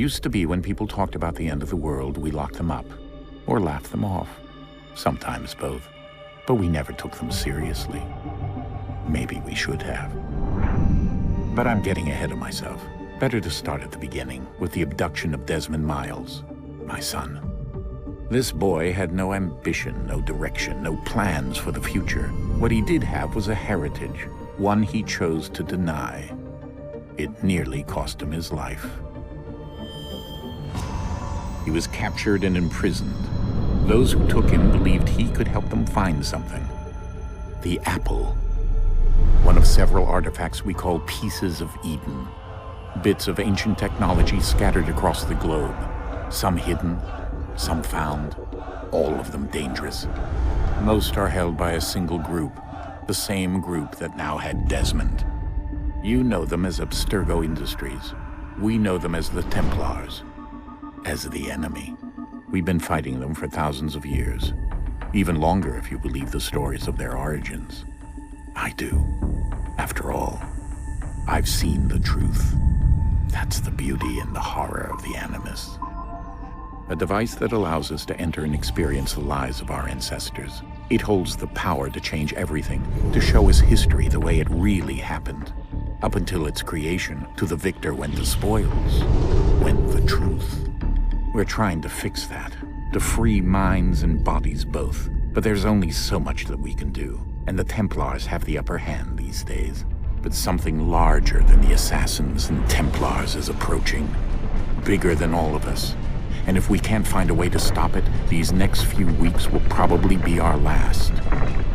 Used to be when people talked about the end of the world, we locked them up, or laughed them off. Sometimes both. But we never took them seriously. Maybe we should have. But I'm getting ahead of myself. Better to start at the beginning, with the abduction of Desmond Miles, my son. This boy had no ambition, no direction, no plans for the future. What he did have was a heritage, one he chose to deny. It nearly cost him his life. He was captured and imprisoned. Those who took him believed he could help them find something. The apple. One of several artifacts we call pieces of Eden. Bits of ancient technology scattered across the globe. Some hidden, some found, all of them dangerous. Most are held by a single group, the same group that now had Desmond. You know them as Abstergo Industries. We know them as the Templars, as the enemy. We've been fighting them for thousands of years, even longer if you believe the stories of their origins. I do. After all, I've seen the truth. That's the beauty and the horror of the Animus. A device that allows us to enter and experience the lives of our ancestors. It holds the power to change everything, to show us history the way it really happened. Up until its creation, to the victor went the spoils, went the truth. We're trying to fix that, to free minds and bodies both. But there's only so much that we can do, and the Templars have the upper hand these days. But something larger than the Assassins and Templars is approaching, bigger than all of us. And if we can't find a way to stop it, these next few weeks will probably be our last.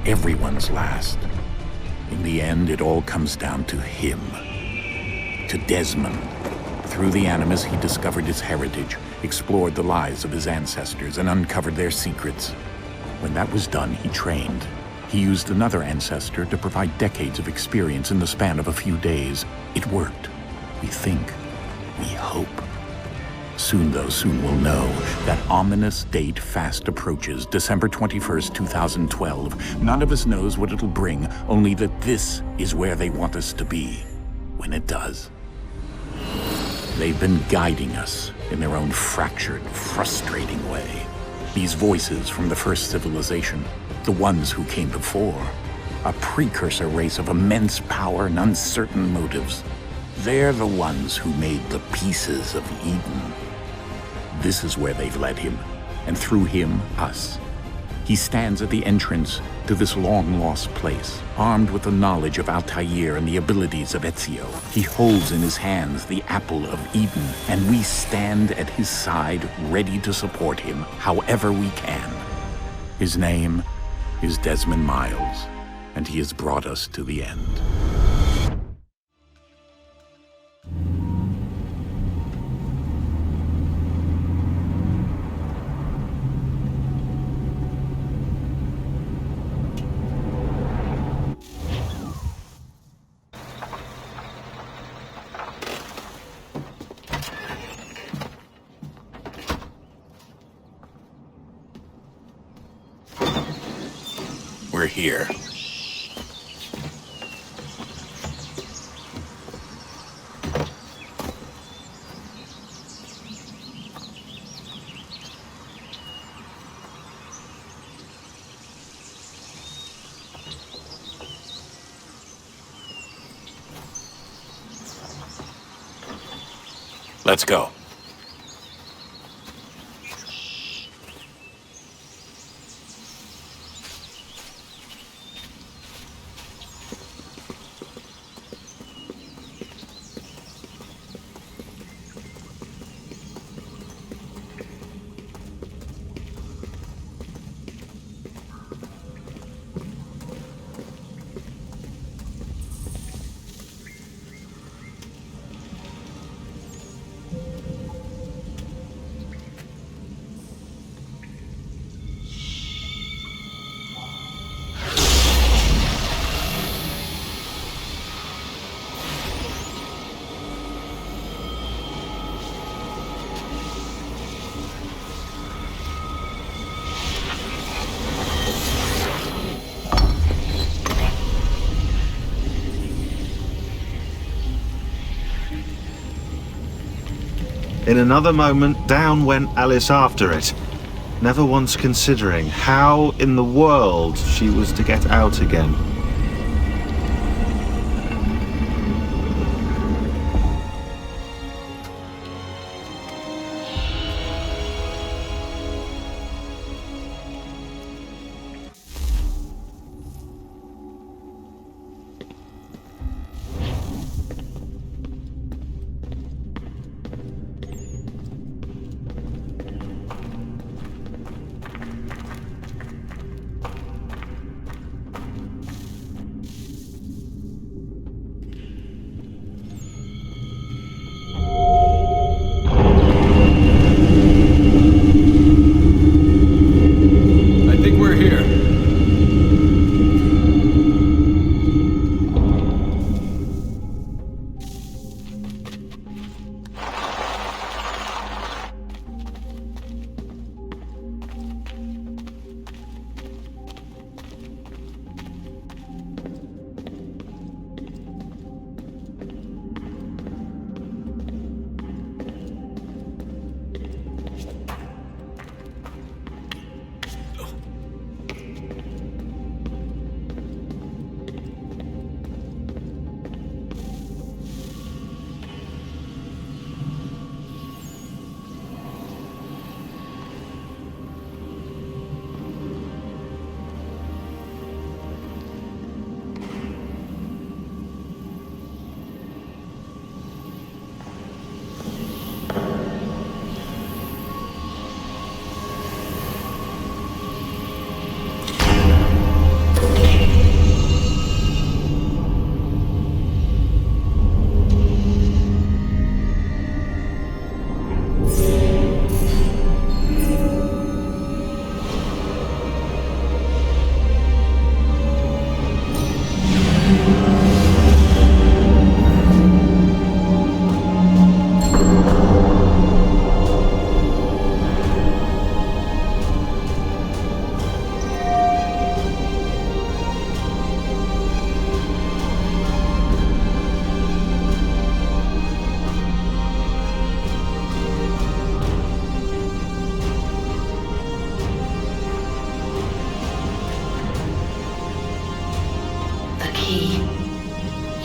Everyone's last. In the end, it all comes down to him. To Desmond. Through the Animus, he discovered his heritage, explored the lives of his ancestors, and uncovered their secrets. When that was done, he trained. He used another ancestor to provide decades of experience in the span of a few days. It worked. We think. We hope. Soon, though, soon we'll know. That ominous date fast approaches, December 21st, 2012. None of us knows what it'll bring, only that this is where they want us to be, when it does. They've been guiding us in their own fractured, frustrating way. These voices from the first civilization, the ones who came before, a precursor race of immense power and uncertain motives. They're the ones who made the pieces of Eden. This is where they've led him, and through him, us. He stands at the entrance to this long-lost place, armed with the knowledge of Altair and the abilities of Ezio. He holds in his hands the apple of Eden, and we stand at his side, ready to support him however we can. His name is Desmond Miles, and he has brought us to the end. We're here. Let's go. In another moment, down went Alice after it, never once considering how in the world she was to get out again.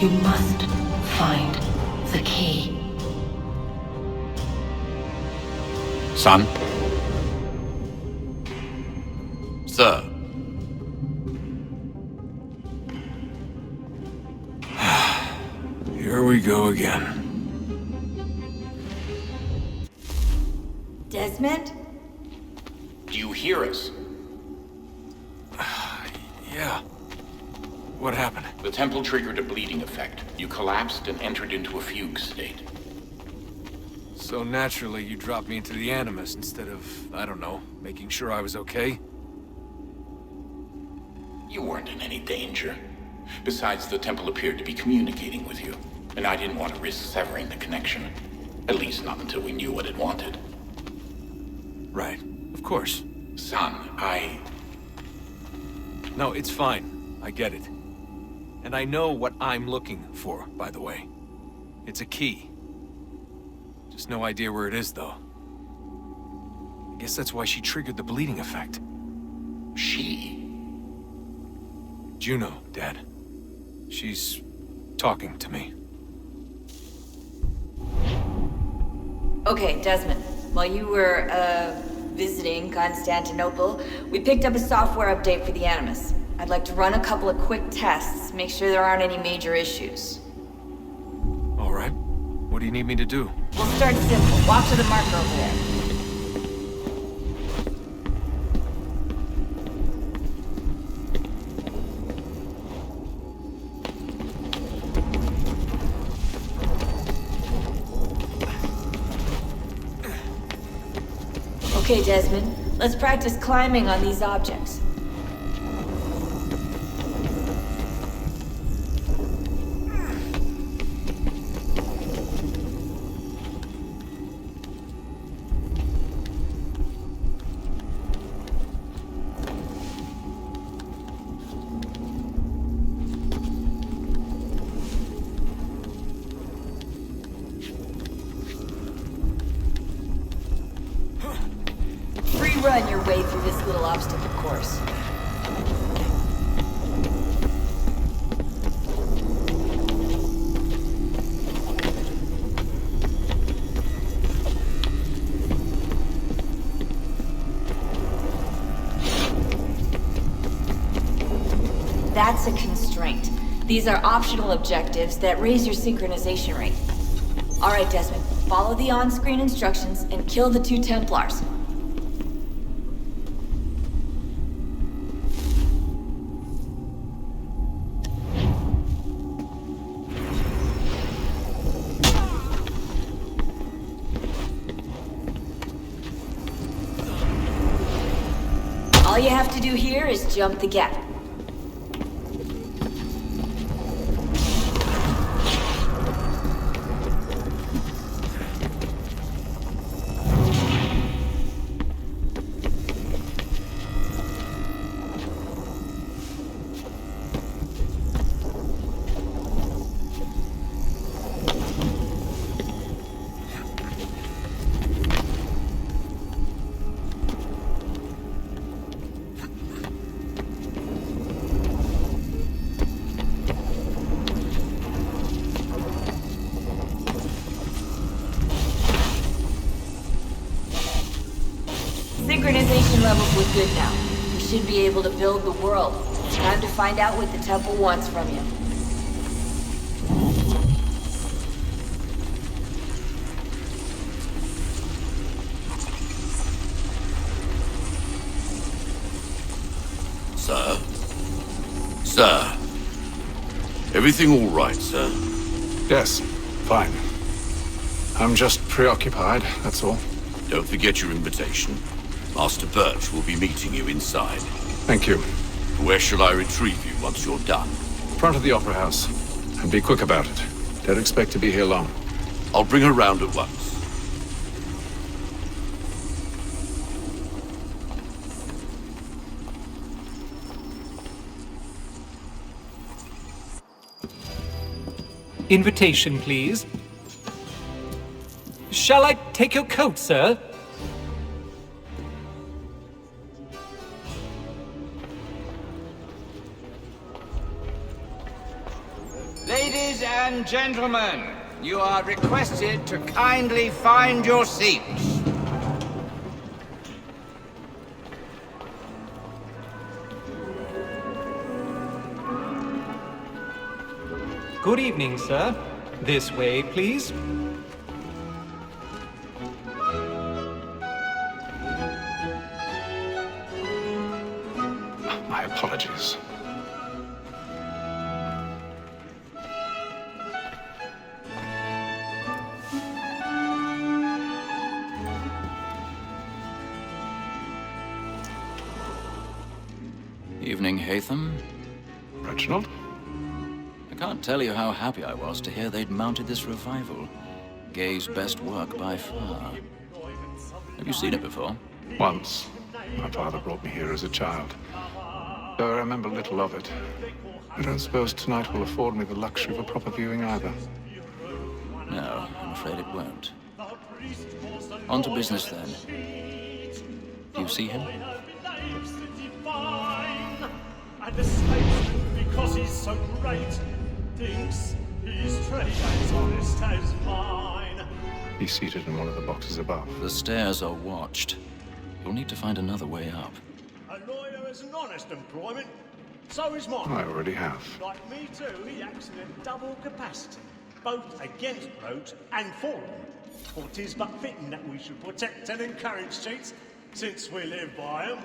You must find the key. Son? Sir. Here we go again. Desmond? Do you hear us? Yeah. What happened? The temple triggered a bleeding effect. You collapsed and entered into a fugue state. So naturally, you dropped me into the Animus instead of, I don't know, making sure I was okay? You weren't in any danger. Besides, the temple appeared to be communicating with you, and I didn't want to risk severing the connection. At least not until we knew what it wanted. Right. Of course. Son, No, it's fine. I get it. And I know what I'm looking for, by the way. It's a key. Just no idea where it is, though. I guess that's why she triggered the bleeding effect. She? Juno, Dad. She's talking to me. Okay, Desmond. While you were, visiting Constantinople, we picked up a software update for the Animus. I'd like to run a couple of quick tests, make sure there aren't any major issues. All right. What do you need me to do? We'll start simple. Walk to the marker over there. Okay, Desmond. Let's practice climbing on these objects. run your way through this little obstacle course. That's a constraint. These are optional objectives that raise your synchronization rate. Alright, Desmond, follow the on-screen instructions and kill the 2 Templars. All you have to do here is jump the gap. Synchronization levels look good now. We should be able to build the world. Time to find out what the temple wants from you. Sir? Sir? Everything all right, sir? Yes, fine. I'm just preoccupied, that's all. Don't forget your invitation. Master Birch will be meeting you inside. Thank you. Where shall I retrieve you once you're done? Front of the Opera House. And be quick about it. Don't expect to be here long. I'll bring her round at once. Invitation, please. Shall I take your coat, sir? Ladies and gentlemen, you are requested to kindly find your seats. Good evening, sir. This way, please. My apologies. Evening, Haytham. Reginald? I can't tell you how happy I was to hear they'd mounted this revival. Gay's best work by far. Have you seen it before? Once. My father brought me here as a child. Though I remember little of it. I don't suppose tonight will afford me the luxury of a proper viewing either. No, I'm afraid it won't. On to business then. Do you see him? And the statesman, because he's so great, thinks his trade as honest as mine. He's seated in one of the boxes above. The stairs are watched. You'll need to find another way up. A lawyer is an honest employment, so is mine. I already have. Like me too, he acts in a double capacity, both against rogues and for them. For 'tis but fitting that we should protect and encourage cheats, since we live by them.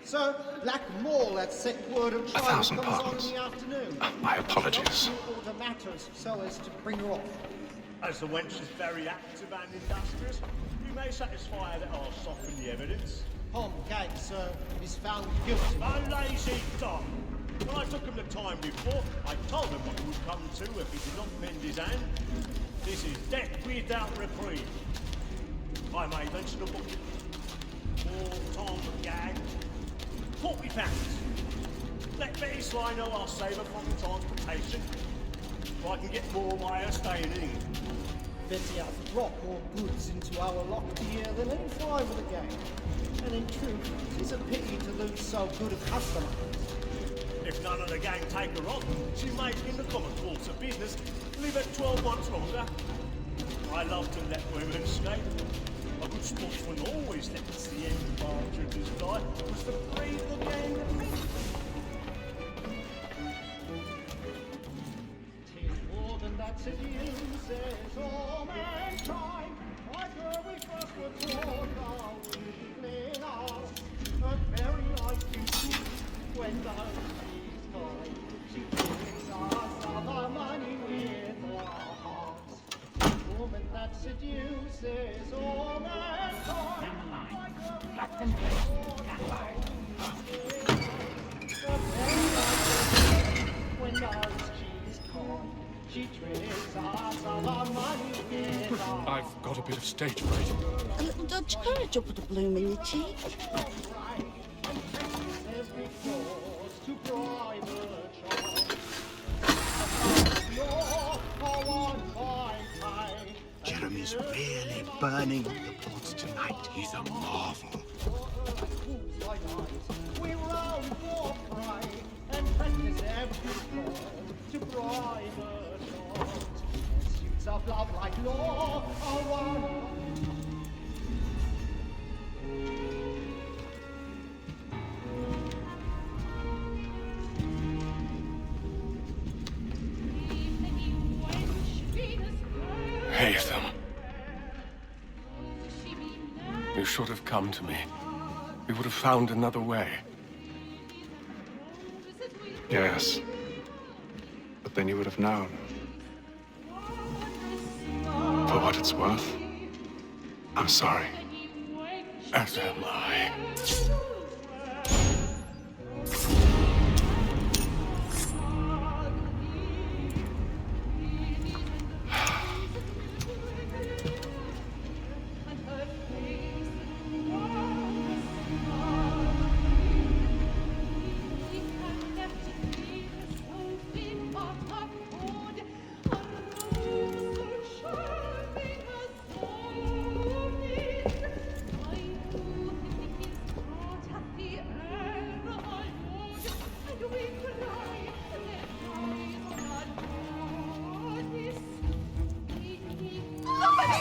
So, Black Mall had set word of trial 1,000 comes on pardons. in the afternoon. My apologies. Order matters so as to bring her off. As the wench is very active and industrious, we may satisfy that I'll soften the evidence. Tom Gates, sir, is found guilty. A lazy dog. When I took him the time before, I told him what he would come to if he did not mend his hand. This is death without reprieve. I may mention a book. For Tom Gag. £40. Let Betty Sly know I'll save her from transportation. So I can get more by her staying in. Betty hath brought more goods into our locked here than any fly with a game. And in truth, it's a pity to lose so good a customer. If none of the gang take her on, she may, in the common course of business, live at 12 months longer. I love to let women escape. A good sportsman always lets the end of bartenders die, was the breed the gang of men. Tis more than that seduces all mankind. Like her we first were taught our weakling us. A very life you see when those she's gone. She gives us of our money with our hearts. Woman that seduces all mankind. Like her we first were taught our weakling us. A very life you see when those she's gone. She trades us of our money with our hearts. I've got a bit of stage fright. A little dodge courage will put a bloom in your cheek. Jeremy's really burning the boards tonight. He's a marvel. We roam for pride and practice every form to bribe the shores. Pursuits of love like law are one. Haytham. You should have come to me. We would have found another way. Yes. But then you would have known. For what it's worth, I'm sorry. As am I.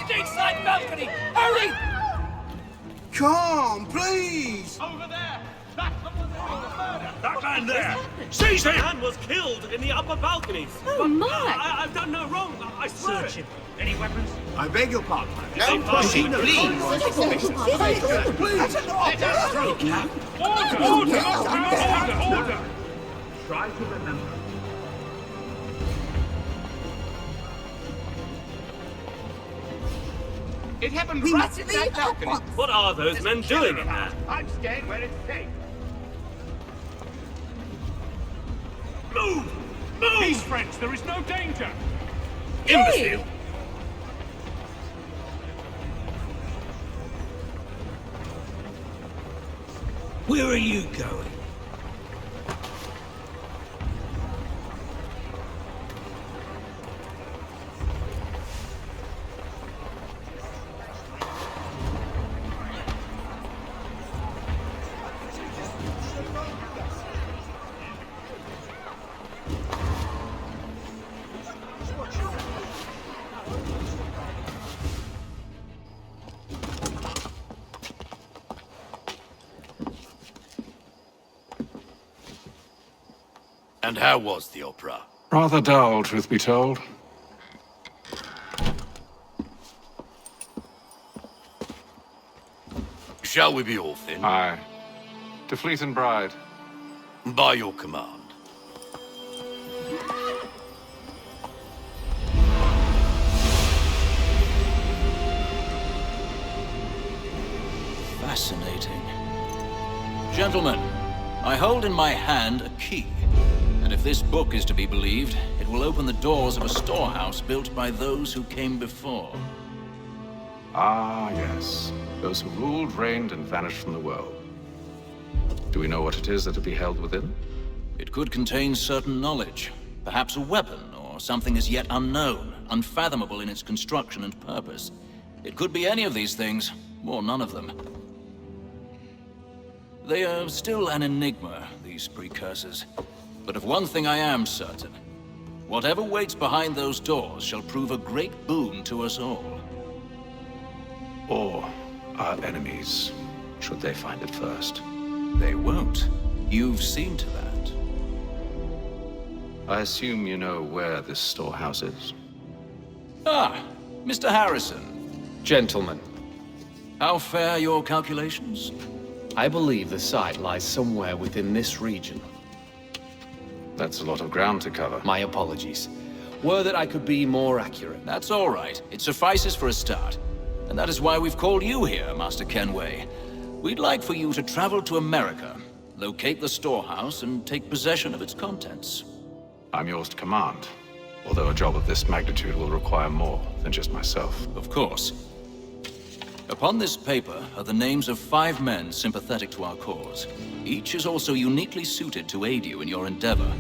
Stateside balcony! Hurry! Come, please! Over there! That murder! That man there! Seize him! Man was killed in the upper balconies. Oh, my! I've done no wrong. I swear Search him. Any weapons? I beg your pardon. No pushing, please! Please! Let us through! Order! Try to remember. It happened right in that balcony. What are those men doing in there? I'm staying where it's safe. Move! Move! Peace, friends. There is no danger. Imbecile! Where are you going? And how was the opera? Rather dull, truth be told. Shall we be off then? Aye. To Fleet and Bride. By your command. Fascinating. Gentlemen, I hold in my hand a key. And if this book is to be believed, it will open the doors of a storehouse built by those who came before. Ah, yes. Those who ruled, reigned, and vanished from the world. Do we know what it is that will be held within? It could contain certain knowledge. Perhaps a weapon, or something as yet unknown, unfathomable in its construction and purpose. It could be any of these things, or none of them. They are still an enigma, these precursors. But of one thing I am certain. Whatever waits behind those doors shall prove a great boon to us all. Or our enemies, should they find it first. They won't. You've seen to that. I assume you know where this storehouse is. Ah, Mr. Harrison. Gentlemen. How fare your calculations? I believe the site lies somewhere within this region. That's a lot of ground to cover. My apologies. Were that I could be more accurate. That's all right. It suffices for a start. And that is why we've called you here, Master Kenway. We'd like for you to travel to America, locate the storehouse, and take possession of its contents. I'm yours to command. Although a job of this magnitude will require more than just myself. Of course. Upon this paper are the names of 5 men sympathetic to our cause. Each is also uniquely suited to aid you in your endeavor.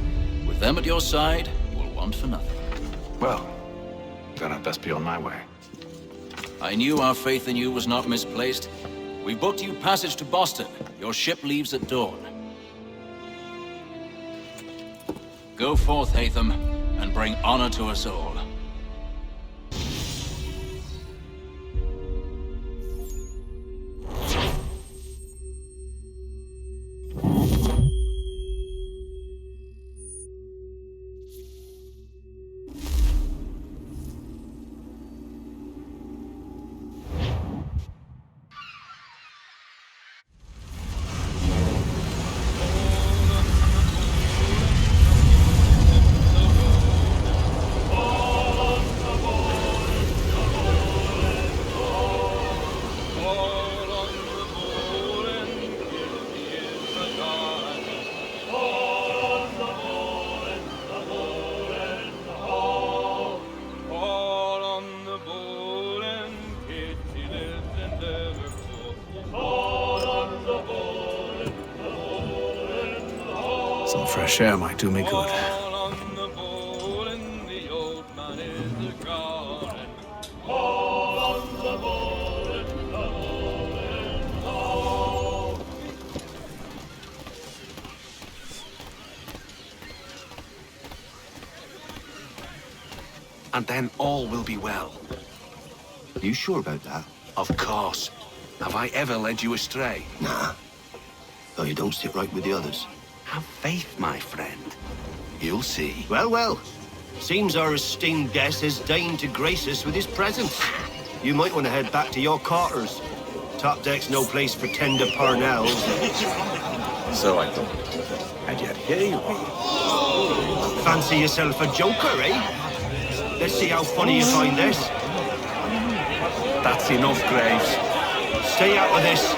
With them at your side, you will want for nothing. Well, then I'd best be on my way. I knew our faith in you was not misplaced. We booked you passage to Boston. Your ship leaves at dawn. Go forth, Hatham, and bring honor to us all. Some fresh air might do me good. And then all will be well. Are you sure about that? Of course. Have I ever led you astray? Nah. Though you don't sit right with the others. Have faith, my friend. You'll see. Well, well. Seems our esteemed guest has deigned to grace us with his presence. You might want to head back to your quarters. Top deck's no place for tender parnells. So I thought. And yet here you are. Fancy yourself a joker, eh? Let's see how funny you find this. That's enough, Graves. Stay out of this.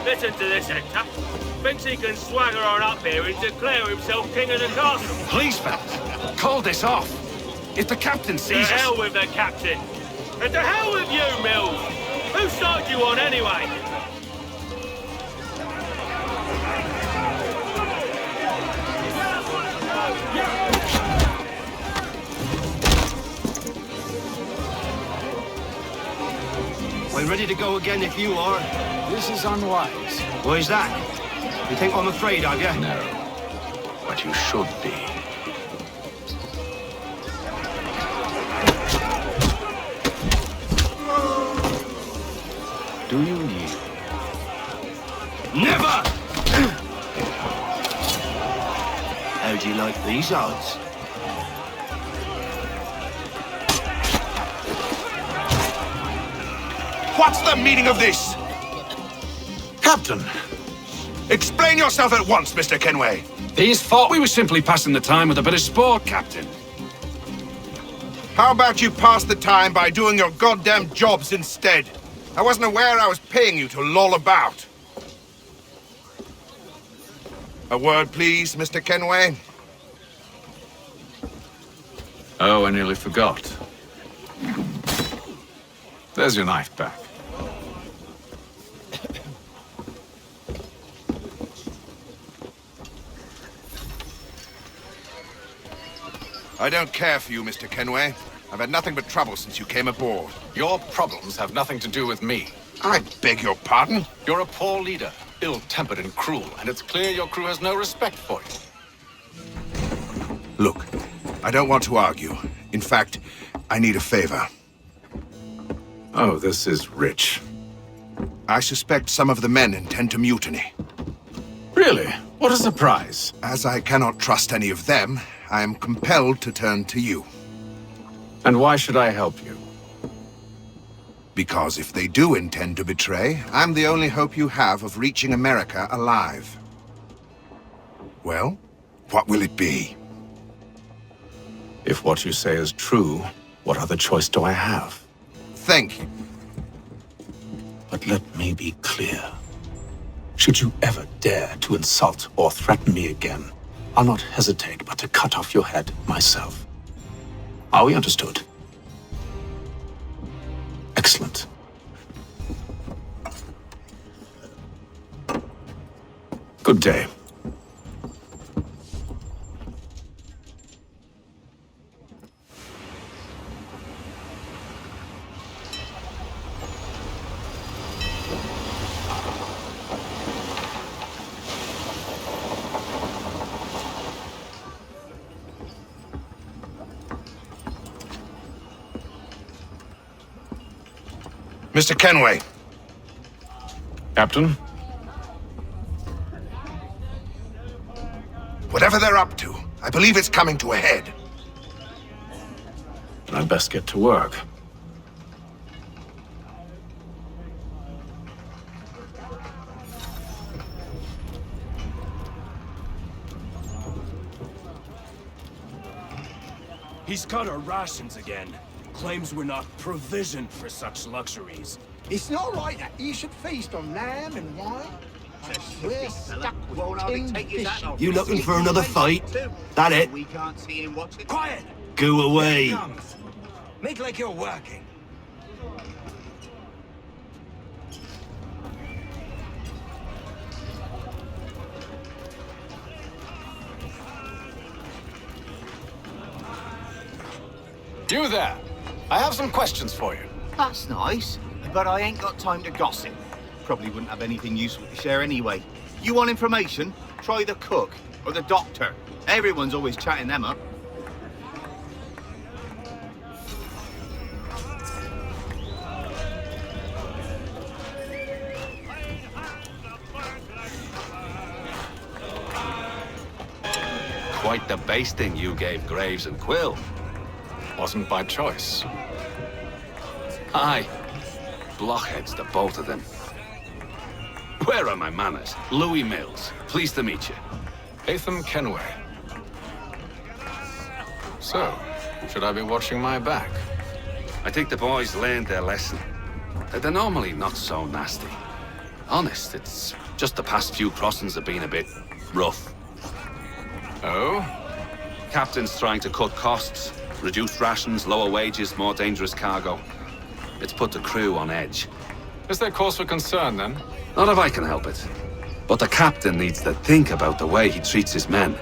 Listen to this, Hector. Thinks he can swagger on up here and declare himself king of the castle. Please, fellas, call this off. If the captain sees us... To hell with the captain. And to hell with you, Mills. Whose side you on, anyway? We're ready to go again if you are. This is unwise. Why is that? You think I'm afraid of you? No. But you should be. Do you yield? Never! How do you like these odds? What's the meaning of this? Captain, explain yourself at once, Mr. Kenway. These thought we were simply passing the time with a bit of sport, Captain. How about you pass the time by doing your goddamn jobs instead? I wasn't aware I was paying you to loll about. A word, please, Mr. Kenway. Oh, I nearly forgot. There's your knife back. I don't care for you, Mr. Kenway. I've had nothing but trouble since you came aboard. Your problems have nothing to do with me. I beg your pardon? You're a poor leader, ill-tempered and cruel, and it's clear your crew has no respect for you. Look, I don't want to argue. In fact, I need a favor. Oh, this is rich. I suspect some of the men intend to mutiny. Really? What a surprise. As I cannot trust any of them, I am compelled to turn to you. And why should I help you? Because if they do intend to betray, I'm the only hope you have of reaching America alive. Well, what will it be? If what you say is true, what other choice do I have? Thank you. But let me be clear. Should you ever dare to insult or threaten me again, I'll not hesitate but to cut off your head myself. Are we understood? Excellent. Good day. Mr. Kenway. Captain? Whatever they're up to, I believe it's coming to a head. Then I'd best get to work. He's cut our rations again. Claims we're not provisioned for such luxuries. It's not right that you should feast on lamb and wine. We're stuck with tinned fish. You looking for another fight? That it? We can't see him watching. Quiet! Go away. Here he comes. Make like you're working. You there! I have some questions for you. That's nice, but I ain't got time to gossip. Probably wouldn't have anything useful to share anyway. You want information? Try the cook or the doctor. Everyone's always chatting them up. Quite the basting you gave Graves and Quill. Wasn't by choice. Aye. Blockheads, the both of them. Where are my manners? Louis Mills. Pleased to meet you. Atham Kenway. So, should I be watching my back? I think the boys learned their lesson. They're normally not so nasty. Honest, it's just the past few crossings have been a bit rough. Oh? Captain's trying to cut costs. Reduced rations, lower wages, more dangerous cargo. It's put the crew on edge. Is there cause for concern, then? Not if I can help it. But the captain needs to think about the way he treats his men.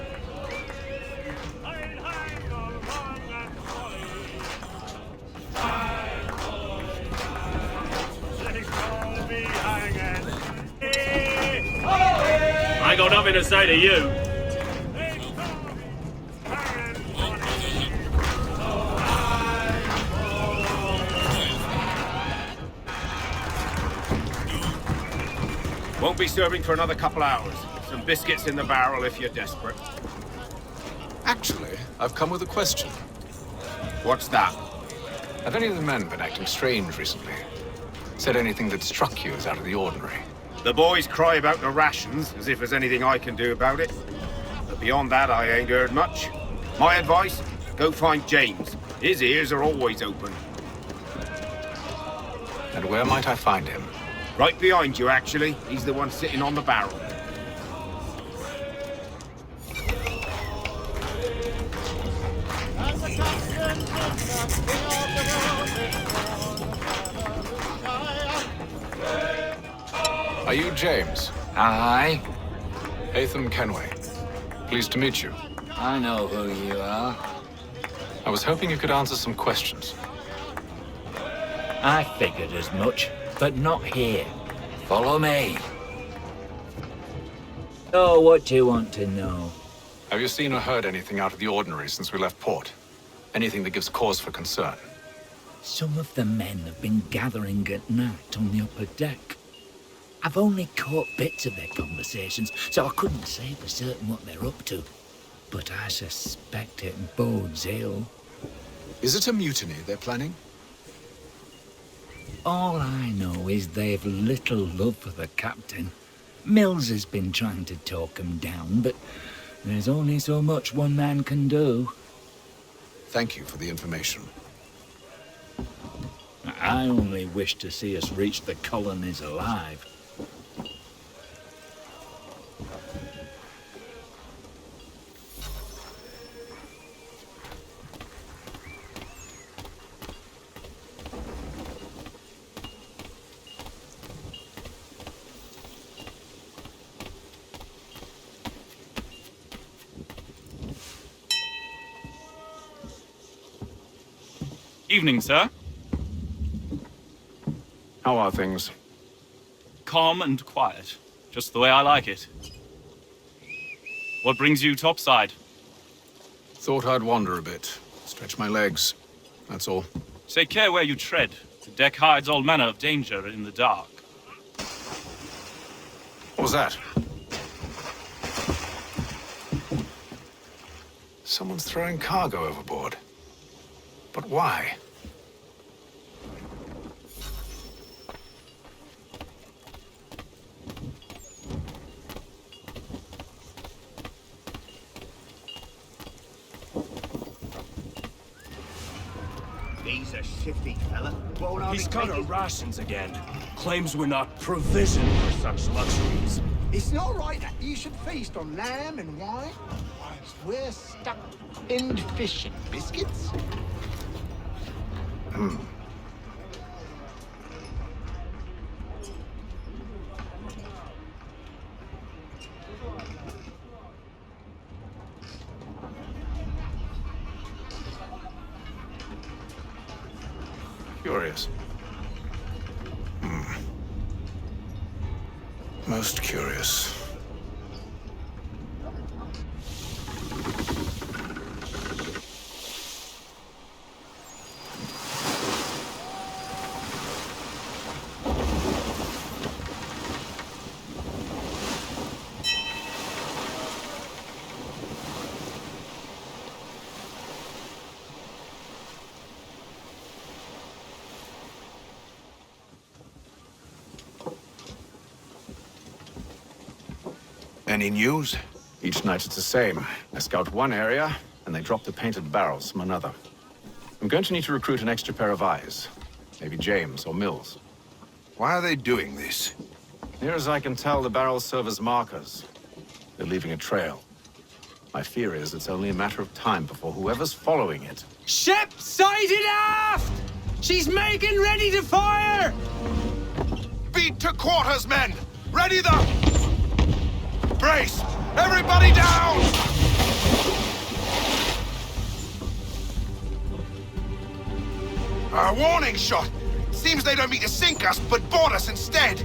I got nothing to say to you. Won't be serving for another couple hours. Some biscuits in the barrel if you're desperate. Actually, I've come with a question. What's that? Have any of the men been acting strange recently? Said anything that struck you as out of the ordinary? The boys cry about the rations, as if there's anything I can do about it. But beyond that, I ain't heard much. My advice, go find James. His ears are always open. And where might I find him? Right behind you, actually. He's the one sitting on the barrel. Are you James? Aye. Atham Kenway. Pleased to meet you. I know who you are. I was hoping you could answer some questions. I figured as much, but not here. Follow me. Oh, what do you want to know? Have you seen or heard anything out of the ordinary since we left port? Anything that gives cause for concern? Some of the men have been gathering at night on the upper deck. I've only caught bits of their conversations, so I couldn't say for certain what they're up to. But I suspect it bodes ill. Is it a mutiny they're planning? All I know is they've little love for the captain. Mills has been trying to talk him down, but there's only so much one man can do. Thank you for the information. I only wish to see us reach the colonies alive. Evening, sir. How are things? Calm and quiet. Just the way I like it. What brings you topside? Thought I'd wander a bit. Stretch my legs. That's all. Take care where you tread. The deck hides all manner of danger in the dark. What was that? Someone's throwing cargo overboard. But why? He's a shifty fella. He's cut our rations again. Claims we're not provisioned for such luxuries. It's not right that you should feast on lamb and wine, whilst we're stuck in fish and biscuits. Curious. Most curious. Any news? Each night it's the same. I scout one area, and they drop the painted barrels from another. I'm going to need to recruit an extra pair of eyes. Maybe James or Mills. Why are they doing this? Near as I can tell, the barrels serve as markers. They're leaving a trail. My fear is it's only a matter of time before whoever's following it... Ship sighted aft! She's making ready to fire! Beat to quarters, men! Ready the... Brace! Everybody down! A warning shot! Seems they don't mean to sink us, but board us instead!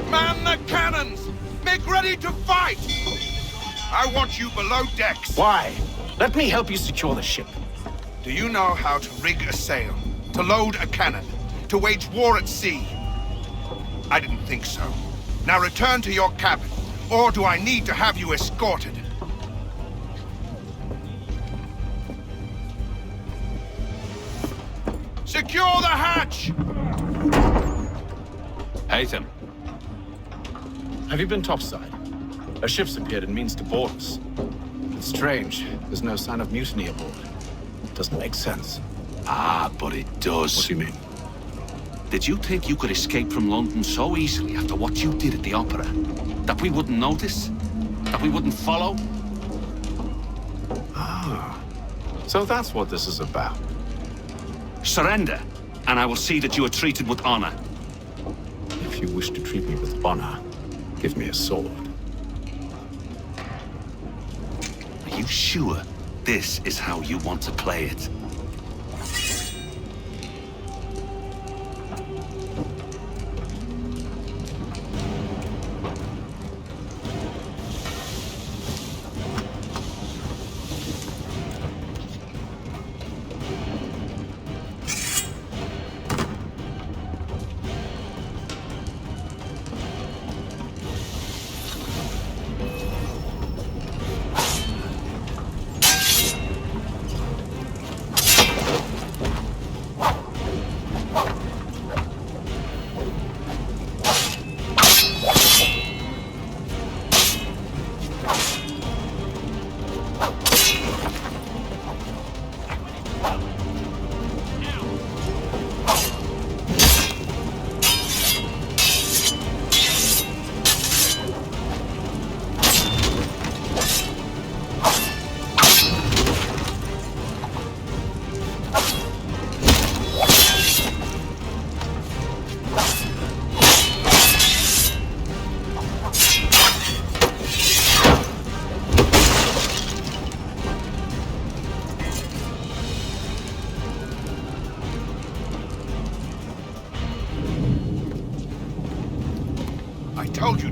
Man the cannons! Make ready to fight! I want you below decks. Why? Let me help you secure the ship. Do you know how to rig a sail? To load a cannon? To wage war at sea? I didn't think so. Now return to your cabin. Or do I need to have you escorted? Secure the hatch! Haytham. Have you been topside? A ship's appeared and means to board us. It's strange. There's no sign of mutiny aboard. Doesn't make sense. Ah, but it does. What do you mean? Did you think you could escape from London so easily after what you did at the opera? That we wouldn't notice? That we wouldn't follow? Ah. So that's what this is about. Surrender, and I will see that you are treated with honor. If you wish to treat me with honor, give me a sword. Are you sure? this is how you want to play it.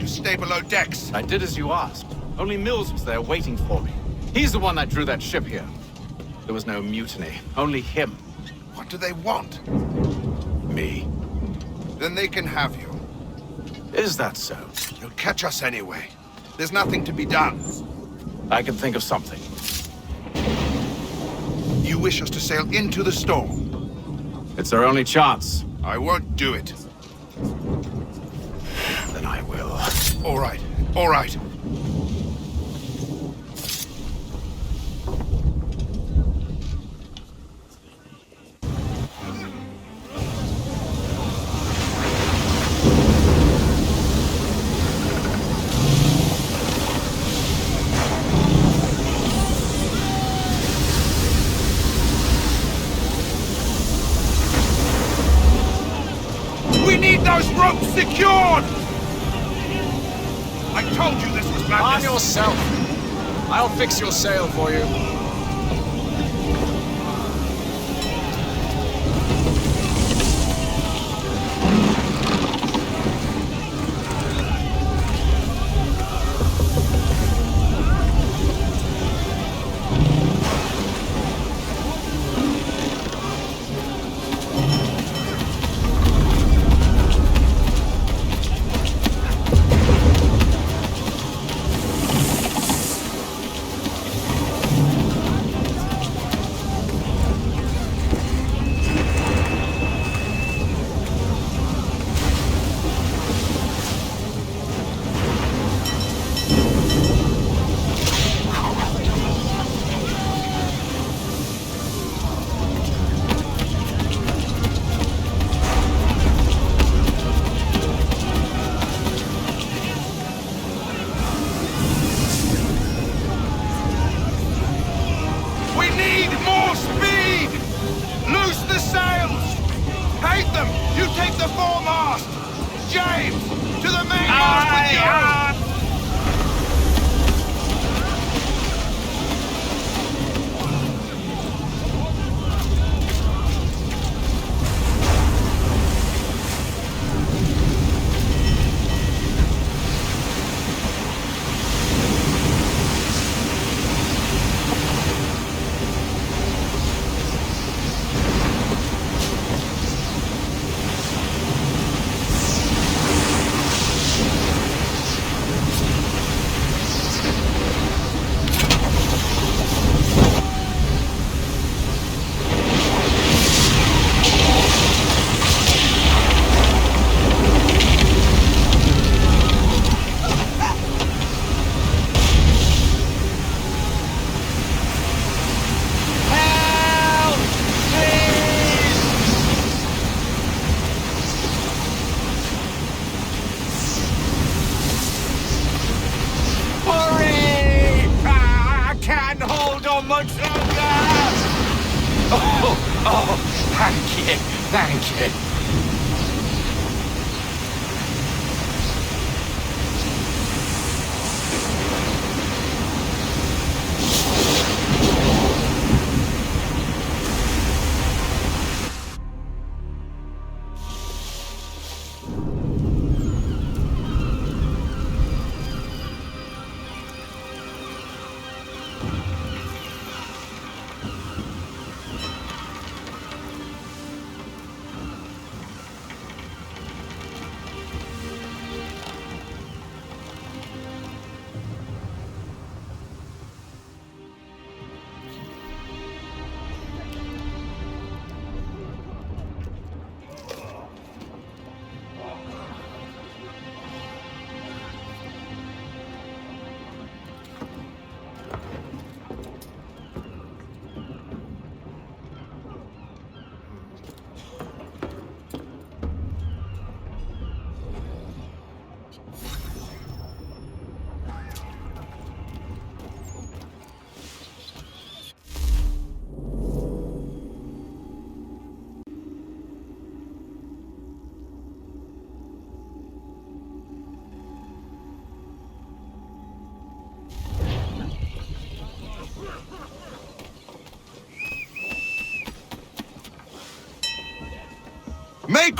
Stay below decks. I did as you asked. Only Mills was there waiting for me. He's the one that drew that ship here. There was no mutiny, only him. What do they want? Me. Then they can have you. Is that so? You'll catch us anyway. There's nothing to be done. I can think of something. You wish us to sail into the storm? It's our only chance. I won't do it. Then I will. All right, all right. We need those ropes secured! I told you this was madness! Arm yourself! I'll fix your sail for you. Thank you.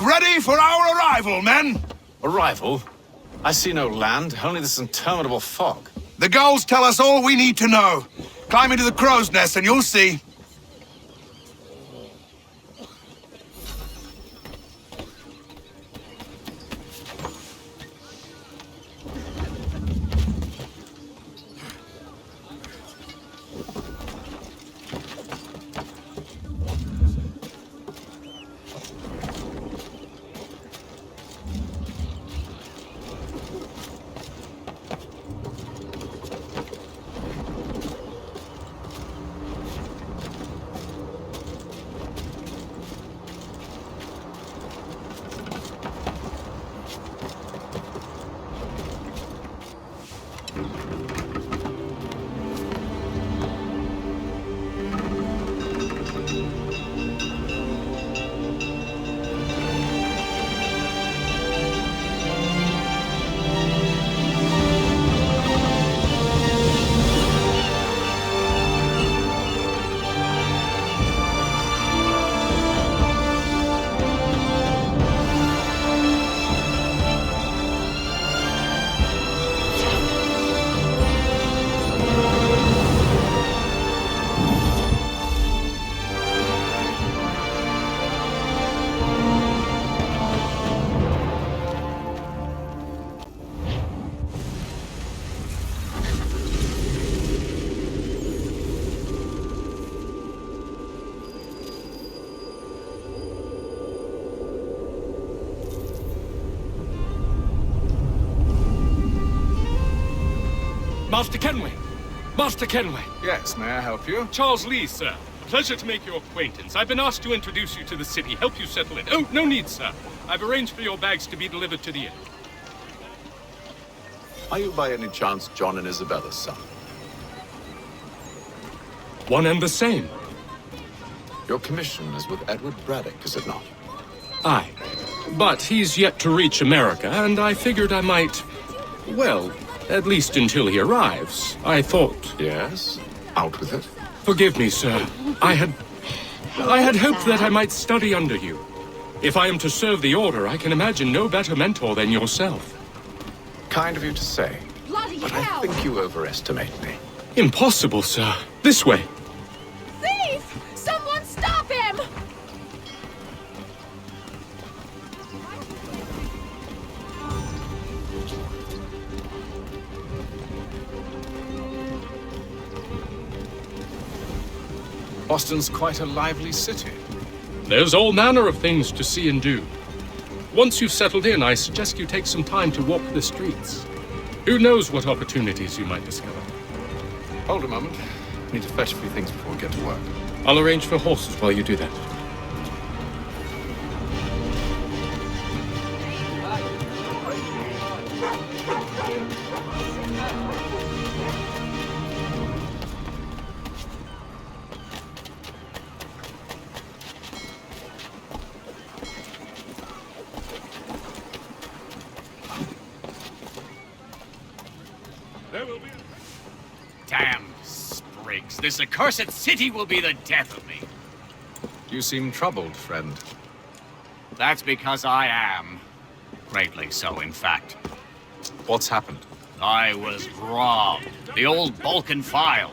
ready for our arrival, men! Arrival? I see no land, only this interminable fog. The gulls tell us all we need to know. Climb into the crow's nest and you'll see. Master Kenway! Master Kenway! Yes, may I help you? Charles Lee, sir. Pleasure to make your acquaintance. I've been asked to introduce you to the city, help you settle in. Oh, no need, sir. I've arranged for your bags to be delivered to the inn. Are you by any chance John and Isabella's son? One and the same. Your commission is with Edward Braddock, is it not? Aye. But he's yet to reach America, and I figured I might... well, at least until he arrives. I thought... Yes? Out with it. Forgive me, sir. I had hoped that I might study under you. If I am to serve the Order, I can imagine no better mentor than yourself. Kind of you to say. Bloody but hell! I think you overestimate me. Impossible, sir. This way. Thief! Someone stop him! Boston's quite a lively city. There's all manner of things to see and do. Once you've settled in, I suggest you take some time to walk the streets. Who knows what opportunities you might discover. Hold a moment. I need to fetch a few things before we get to work. I'll arrange for horses while you do that. Damn sprigs. This accursed city will be the death of me. You seem troubled, friend. That's because I am. Greatly so, in fact. What's happened? I was robbed. The old Balkan file.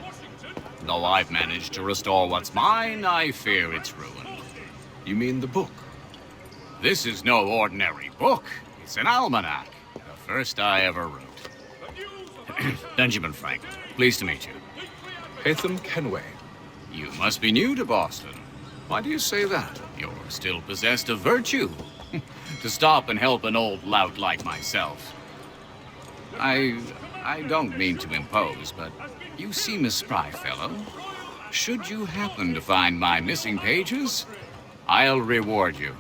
Though I've managed to restore what's mine, I fear it's ruined. You mean the book? This is no ordinary book. It's an almanac. The first I ever wrote. Benjamin Franklin. Pleased to meet you. Hatham Kenway. You must be new to Boston. Why do you say that? You're still possessed of virtue. To stop and help an old lout like myself. I don't mean to impose, but you seem a spry fellow. Should you happen to find my missing pages, I'll reward you.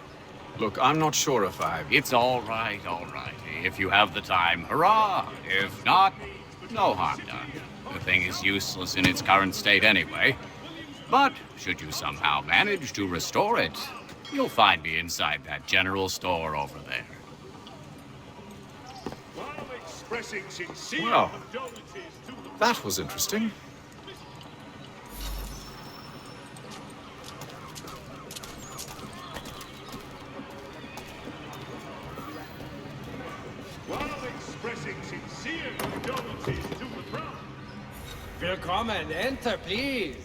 Look, I'm not sure if It's all right, all right. If you have the time, hurrah! If not, no harm done. The thing is useless in its current state anyway. But should you somehow manage to restore it, you'll find me inside that general store over there. Well, that was interesting. sincere condolences to the Crown. Willkommen, enter, please.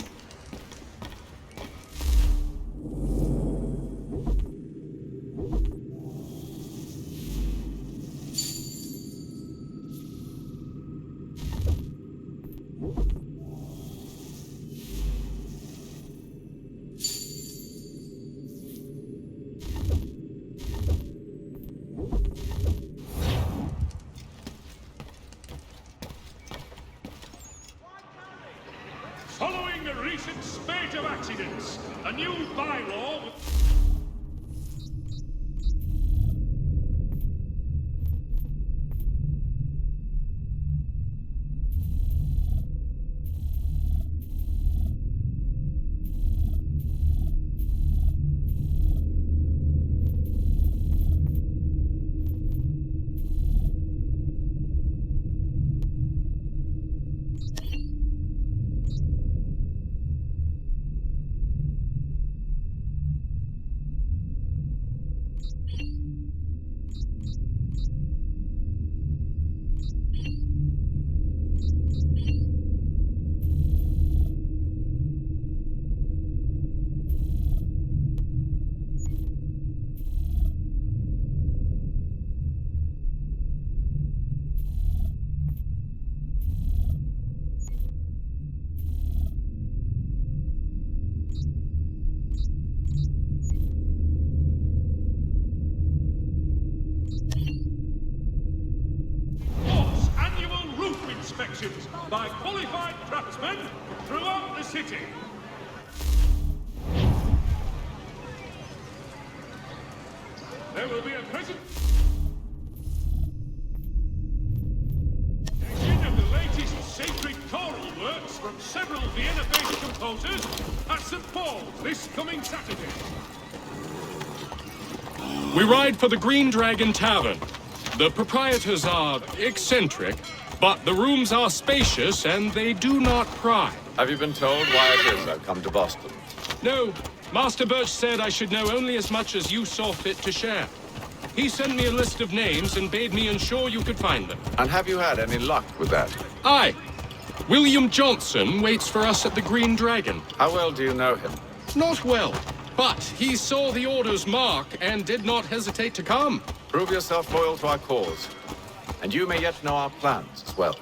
Following a recent spate of accidents, a new bylaw inspections by qualified craftsmen throughout the city. There will be a presentation of the latest sacred choral works from several Vienna-based composers at St. Paul's this coming Saturday. We ride for the Green Dragon Tavern. The proprietors are eccentric, but the rooms are spacious and they do not pry. Have you been told why it is I've come to Boston? No. Master Birch said I should know only as much as you saw fit to share. He sent me a list of names and bade me ensure you could find them. And have you had any luck with that? Aye. William Johnson waits for us at the Green Dragon. How well do you know him? Not well, but he saw the order's mark and did not hesitate to come. Prove yourself loyal to our cause. And you may yet know our plans as well.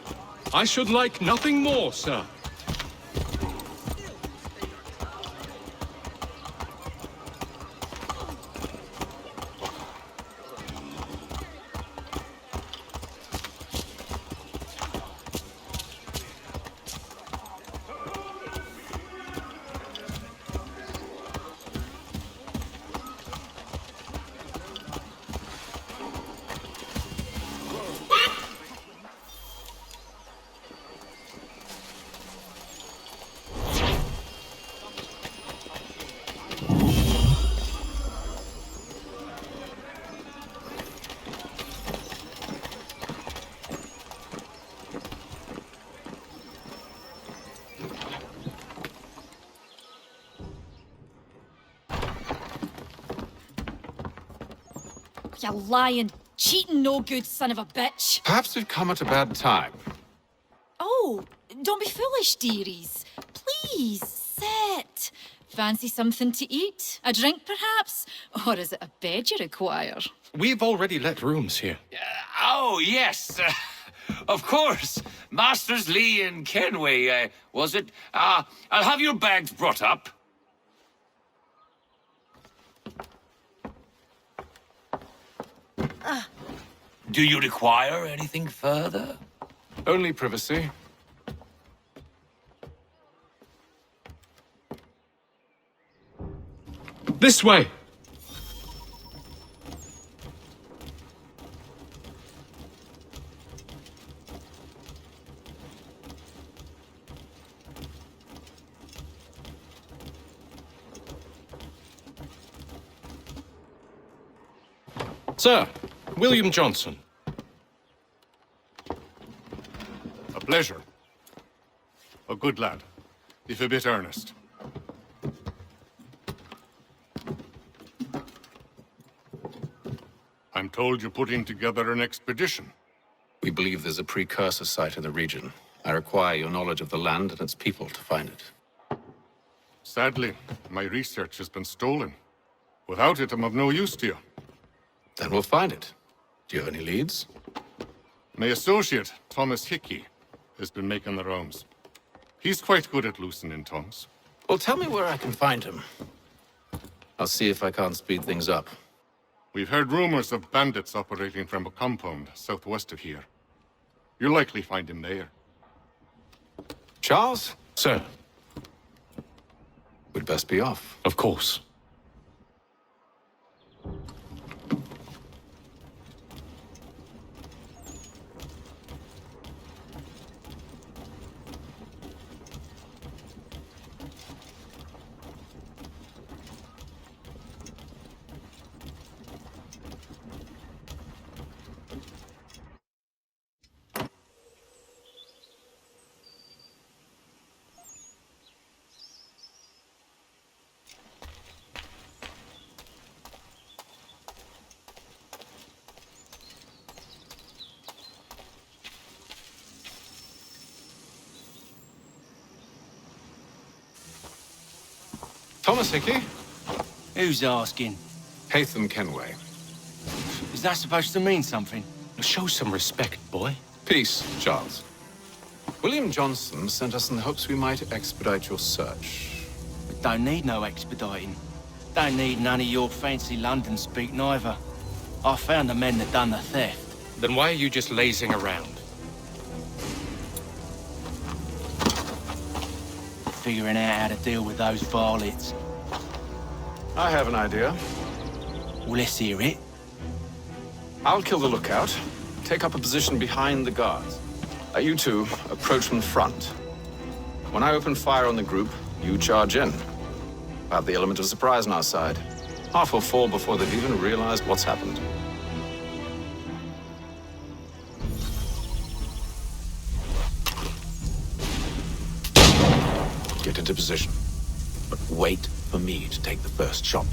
I should like nothing more, sir. You lying, cheating, no good son of a bitch. Perhaps we've come at a bad time. Oh, don't be foolish, dearies. Please, sit. Fancy something to eat? A drink, perhaps? Or is it a bed you require? We've already let rooms here. Oh, yes. Of course. Masters Lee and Kenway, was it? I'll have your bags brought up. Do you require anything further? Only privacy. This way! Sir, William Johnson. A pleasure. A good lad, if a bit earnest. I'm told you're putting together an expedition. We believe there's a precursor site in the region. I require your knowledge of the land and its people to find it. Sadly, my research has been stolen. Without it, I'm of no use to you. Then we'll find it. Do you have any leads? My associate, Thomas Hickey, has been making the rounds. He's quite good at loosening tongues. Well, tell me where I can find him. I'll see if I can't speed things up. We've heard rumors of bandits operating from a compound southwest of here. You'll likely find him there. Charles? Sir. We'd best be off. Of course. Thomas Hickey? Who's asking? Haytham Kenway. Is that supposed to mean something? Show some respect, boy. Peace, Charles. William Johnson sent us in the hopes we might expedite your search. We don't need no expediting. Don't need none of your fancy London speak neither. I found the men that done the theft. Then why are you just lazing around? Figuring out how to deal with those varlets. I have an idea. Well, let's hear it. I'll kill the lookout. Take up a position behind the guards. You two approach from the front. When I open fire on the group, you charge in. We'll have the element of surprise on our side. Half will fall before they've even realized what's happened. Get into position. But wait for me to take the first shot.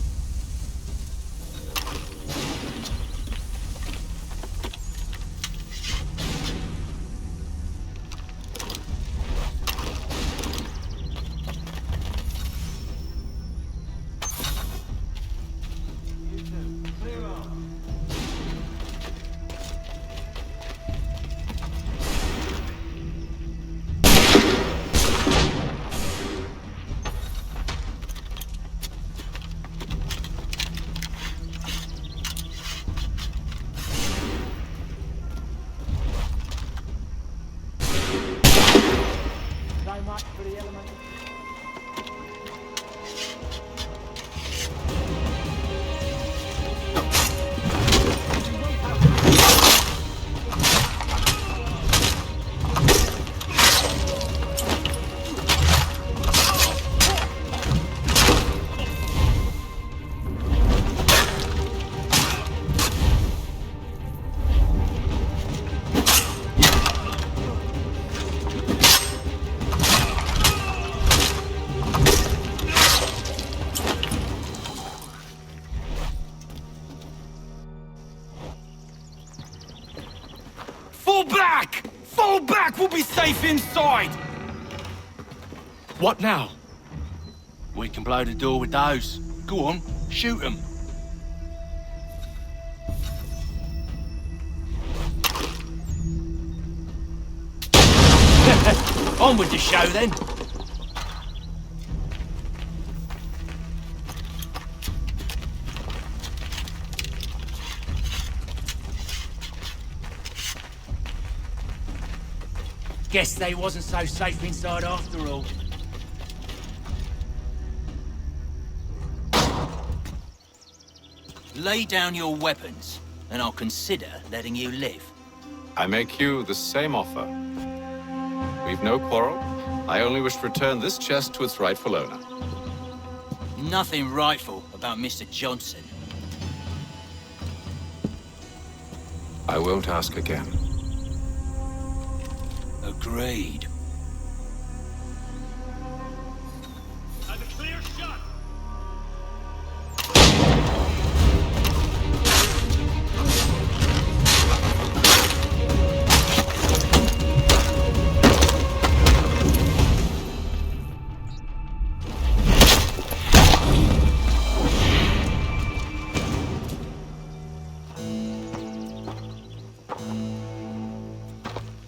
We'll be safe inside! What now? We can blow the door with those. Go on, shoot them. On with the show then. Guess they wasn't so safe inside after all. Lay down your weapons, and I'll consider letting you live. I make you the same offer. We've no quarrel. I only wish to return this chest to its rightful owner. Nothing rightful about Mr. Johnson. I won't ask again. Agreed. And a clear shot.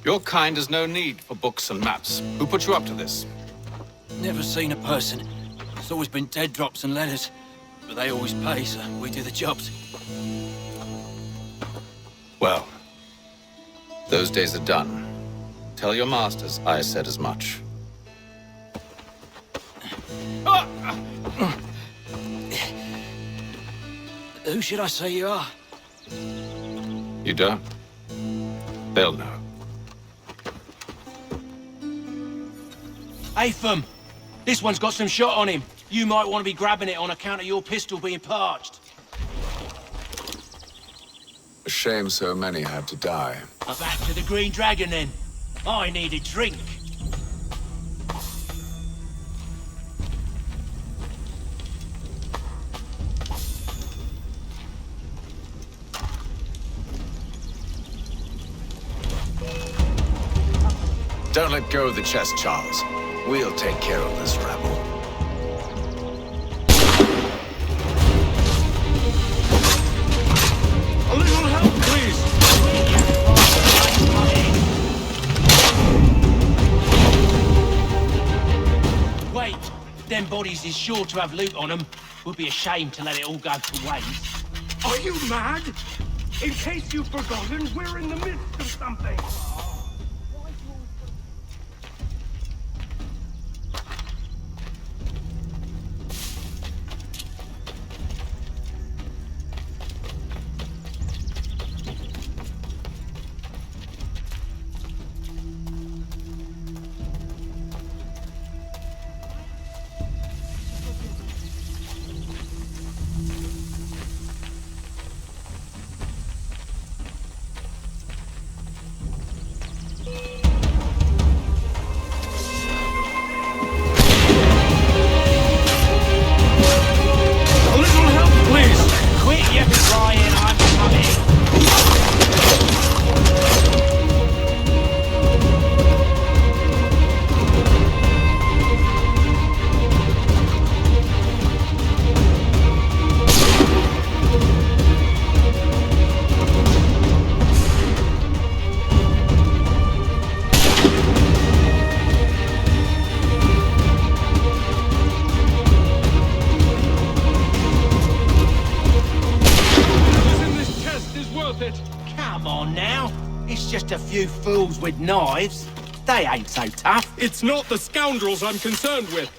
Your kind has no need for books and maps. Who put you up to this? Never seen a person. It's always been dead drops and letters. But they always pay, so we do the jobs. Well, those days are done. Tell your masters I said as much. Who should I say you are? You don't? They'll know. Hey, Thum. This one's got some shot on him. You might want to be grabbing it on account of your pistol being parched. A shame so many had to die. Back to the Green Dragon, then. I need a drink. Don't let go of the chest, Charles. We'll take care of this rabble. A little help, please! Wait, them bodies is sure to have loot on them. Would be a shame to let it all go to waste. Are you mad? In case you've forgotten, we're in the midst of something. A few fools with knives. They ain't so tough. It's not the scoundrels I'm concerned with.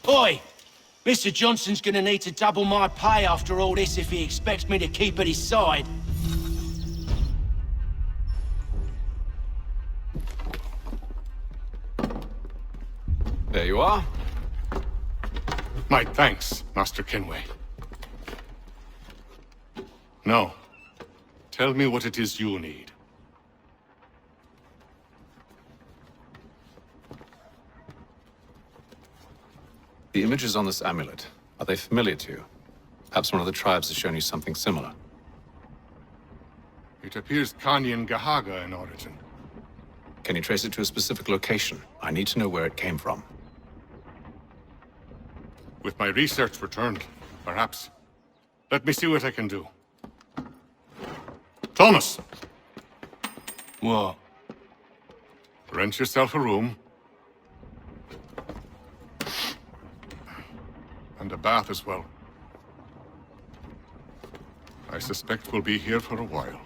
Oi! Mr. Johnson's gonna need to double my pay after all this if he expects me to keep at his side. There you are. My thanks, Master Kenway. Now, tell me what it is you need. The images on this amulet, are they familiar to you? Perhaps one of the tribes has shown you something similar. It appears Kanyan Gahaga in origin. Can you trace it to a specific location? I need to know where it came from. With my research returned, perhaps. Let me see what I can do. Thomas! What? Rent yourself a room. And a bath as well. I suspect we'll be here for a while.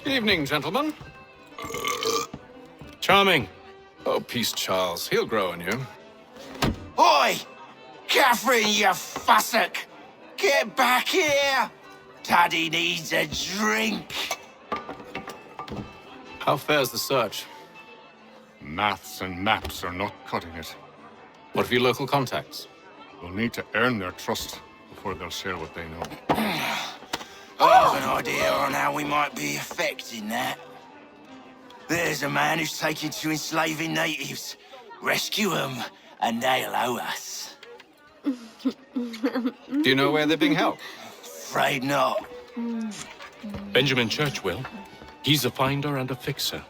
Evening, gentlemen. Charming. Oh, peace, Charles. He'll grow on you. Oi! Catherine, you fussock! Get back here! Daddy needs a drink! How fares the search? Maths and maps are not cutting it. What of your local contacts? We'll need to earn their trust before they'll share what they know. I have an idea on how we might be affecting that. There's a man who's taken to enslaving natives. Rescue them, and they'll owe us. Do you know where they're being held? Afraid not. Benjamin Churchwill. He's a finder and a fixer.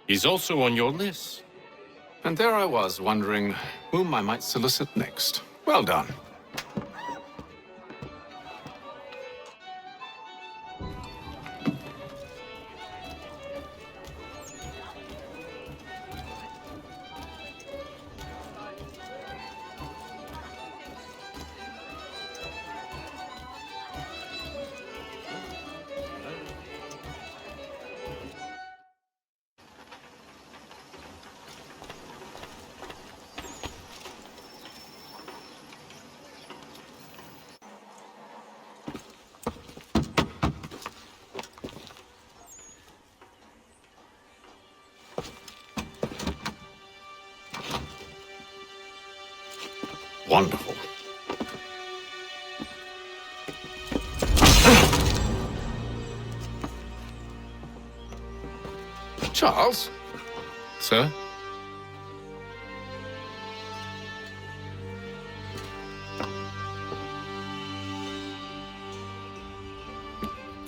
He's also on your list. And there I was, wondering whom I might solicit next. Well done. Wonderful. Charles? Sir?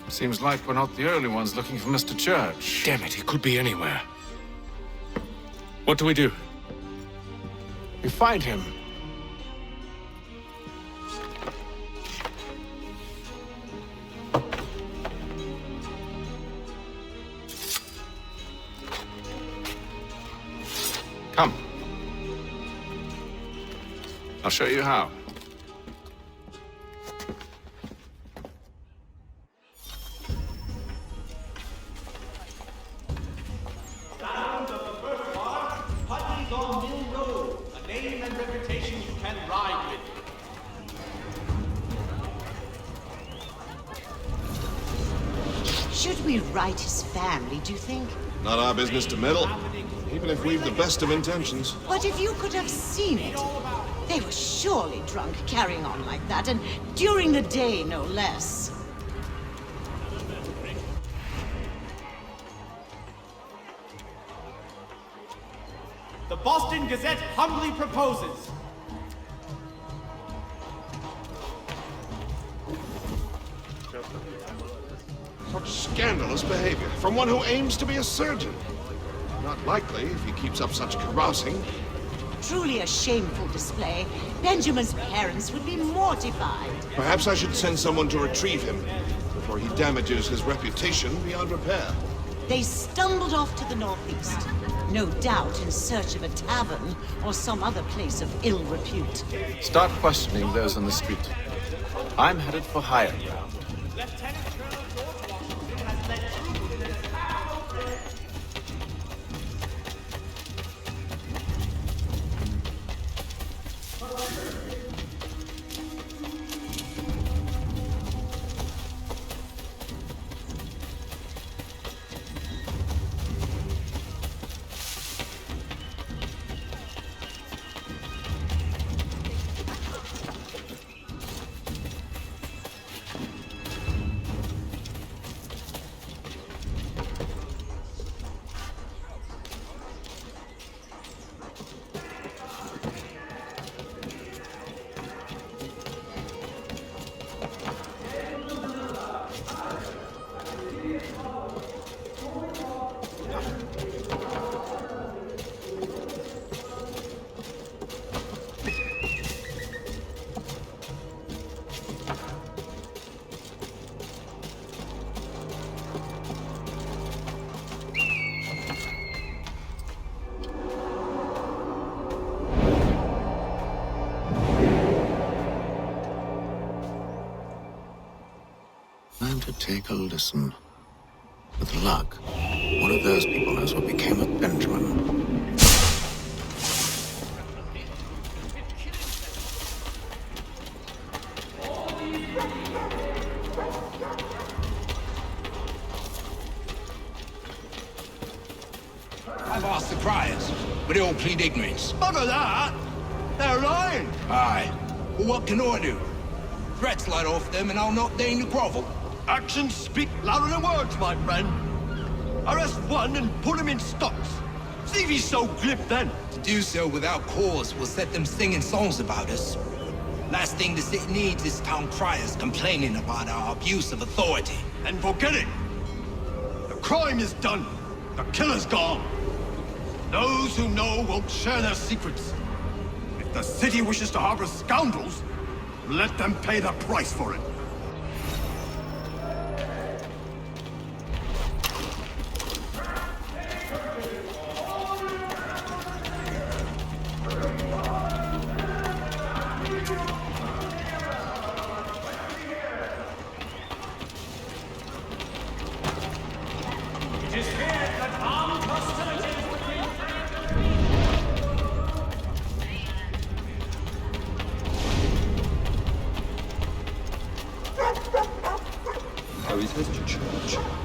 Seems like we're not the only ones looking for Mr. Church. Damn it, he could be anywhere. What do we do? We find him. Come. I'll show you how. Should we write his family, do you think? Not our business to meddle, even if we've the best of intentions. But if you could have seen it, they were surely drunk carrying on like that, and during the day, no less. The Boston Gazette humbly proposes. Such scandalous behavior from one who aims to be a surgeon. Not likely if he keeps up such carousing. Truly a shameful display. Benjamin's parents would be mortified. Perhaps I should send someone to retrieve him before he damages his reputation beyond repair. They stumbled off to the northeast, no doubt in search of a tavern or some other place of ill repute. Start questioning those on the street. I'm headed for higher ground. Time to take a listen. With luck, one of those people knows what became of Benjamin. I've asked the criers, but they all plead ignorance. Bugger that! They're lying! Aye. Well, what can I do? Threats light off them and I'll not deign to grovel. Actions speak louder than words, my friend. Arrest one and put him in stocks. See if he's so glib then. To do so without cause will set them singing songs about us. Last thing the city needs is town criers complaining about our abuse of authority. And forget it. The crime is done. The killer's gone. Those who know won't share their secrets. If the city wishes to harbor scoundrels, let them pay the price for it.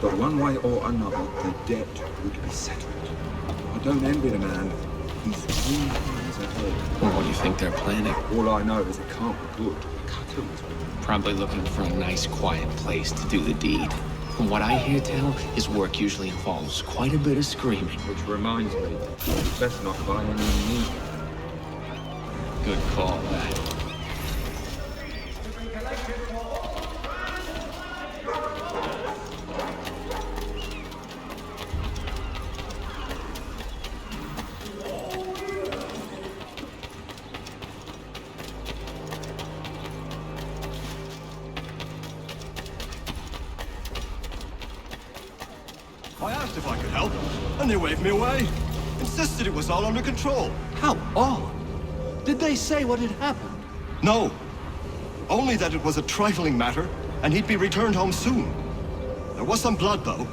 But one way or another, the debt would be settled. I don't envy the man. He's 3 times ahead. Well, what do you think they're planning? All I know is it can't be good. Cut him. Probably looking for a nice, quiet place to do the deed. From what I hear tell, his work usually involves quite a bit of screaming. Which reminds me, best not buy any meat. Good call, that. I asked if I could help, and they waved me away. Insisted it was all under control. How odd. Did they say what had happened? No. Only that it was a trifling matter, and he'd be returned home soon. There was some blood, though,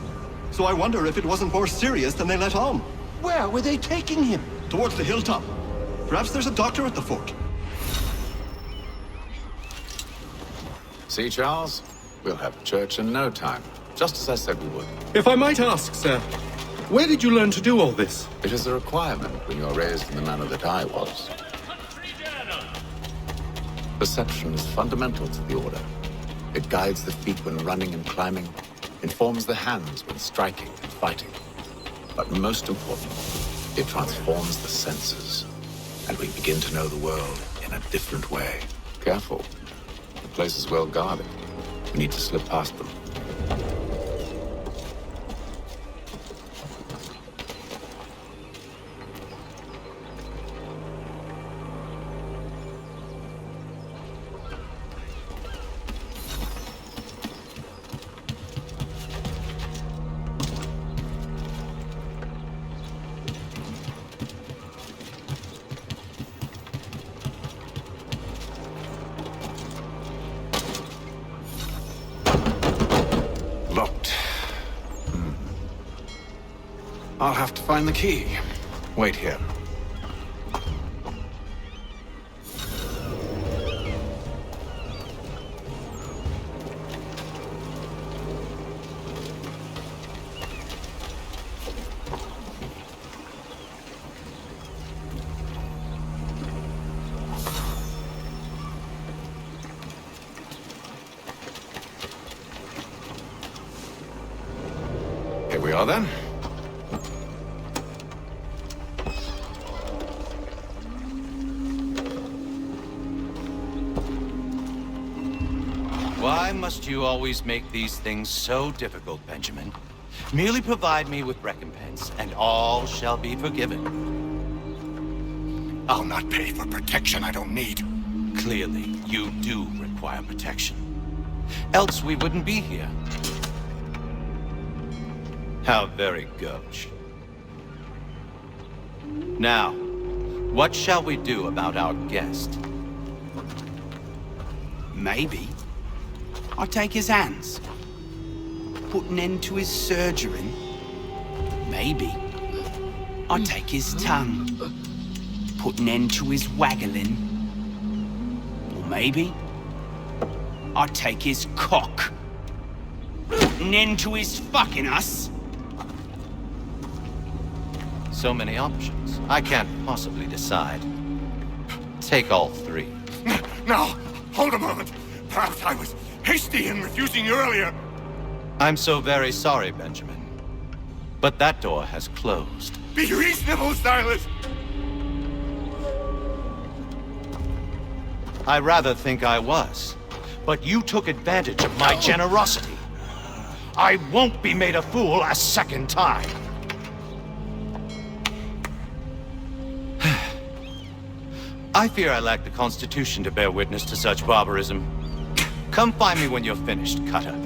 so I wonder if it wasn't more serious than they let on. Where were they taking him? Towards the hilltop. Perhaps there's a doctor at the fort. See, Charles? We'll have church in no time. Just as I said we would. If I might ask, sir, where did you learn to do all this? It is a requirement when you're raised in the manner that I was. Perception is fundamental to the Order. It guides the feet when running and climbing, informs the hands when striking and fighting. But most important, it transforms the senses, and we begin to know the world in a different way. Careful. The place is well guarded. We need to slip past them. I'll have to find the key. Wait here. Here we are then. Why must you always make these things so difficult, Benjamin? Merely provide me with recompense, and all shall be forgiven. I'll not pay for protection I don't need. Clearly, you do require protection. Else we wouldn't be here. How very gauche. Now, what shall we do about our guest? Maybe I'll take his hands. Put an end to his surgering. Maybe I'll take his tongue. Put an end to his waggling. Or maybe I'll take his cock. Put an end to his fucking us. So many options. I can't possibly decide. Take all three. Now, hold a moment. Perhaps I was hasty in refusing you earlier. I'm so very sorry, Benjamin. But that door has closed. Be reasonable, Silas! I rather think I was. But you took advantage of my generosity. I won't be made a fool a second time. I fear I lack the constitution to bear witness to such barbarism. Come find me when you're finished, Cutter.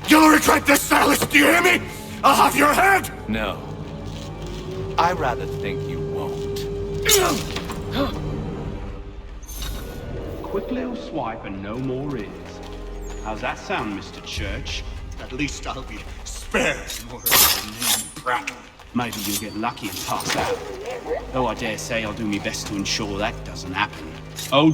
You'll regret this, Silas, do you hear me? I'll have your head! No. I rather think you won't. Quick little swipe and no more is. How's that sound, Mr. Church? At least I'll be spared more of the name Braddock. Maybe you'll get lucky and pass out. Though I dare say I'll do my best to ensure that doesn't happen. Oh...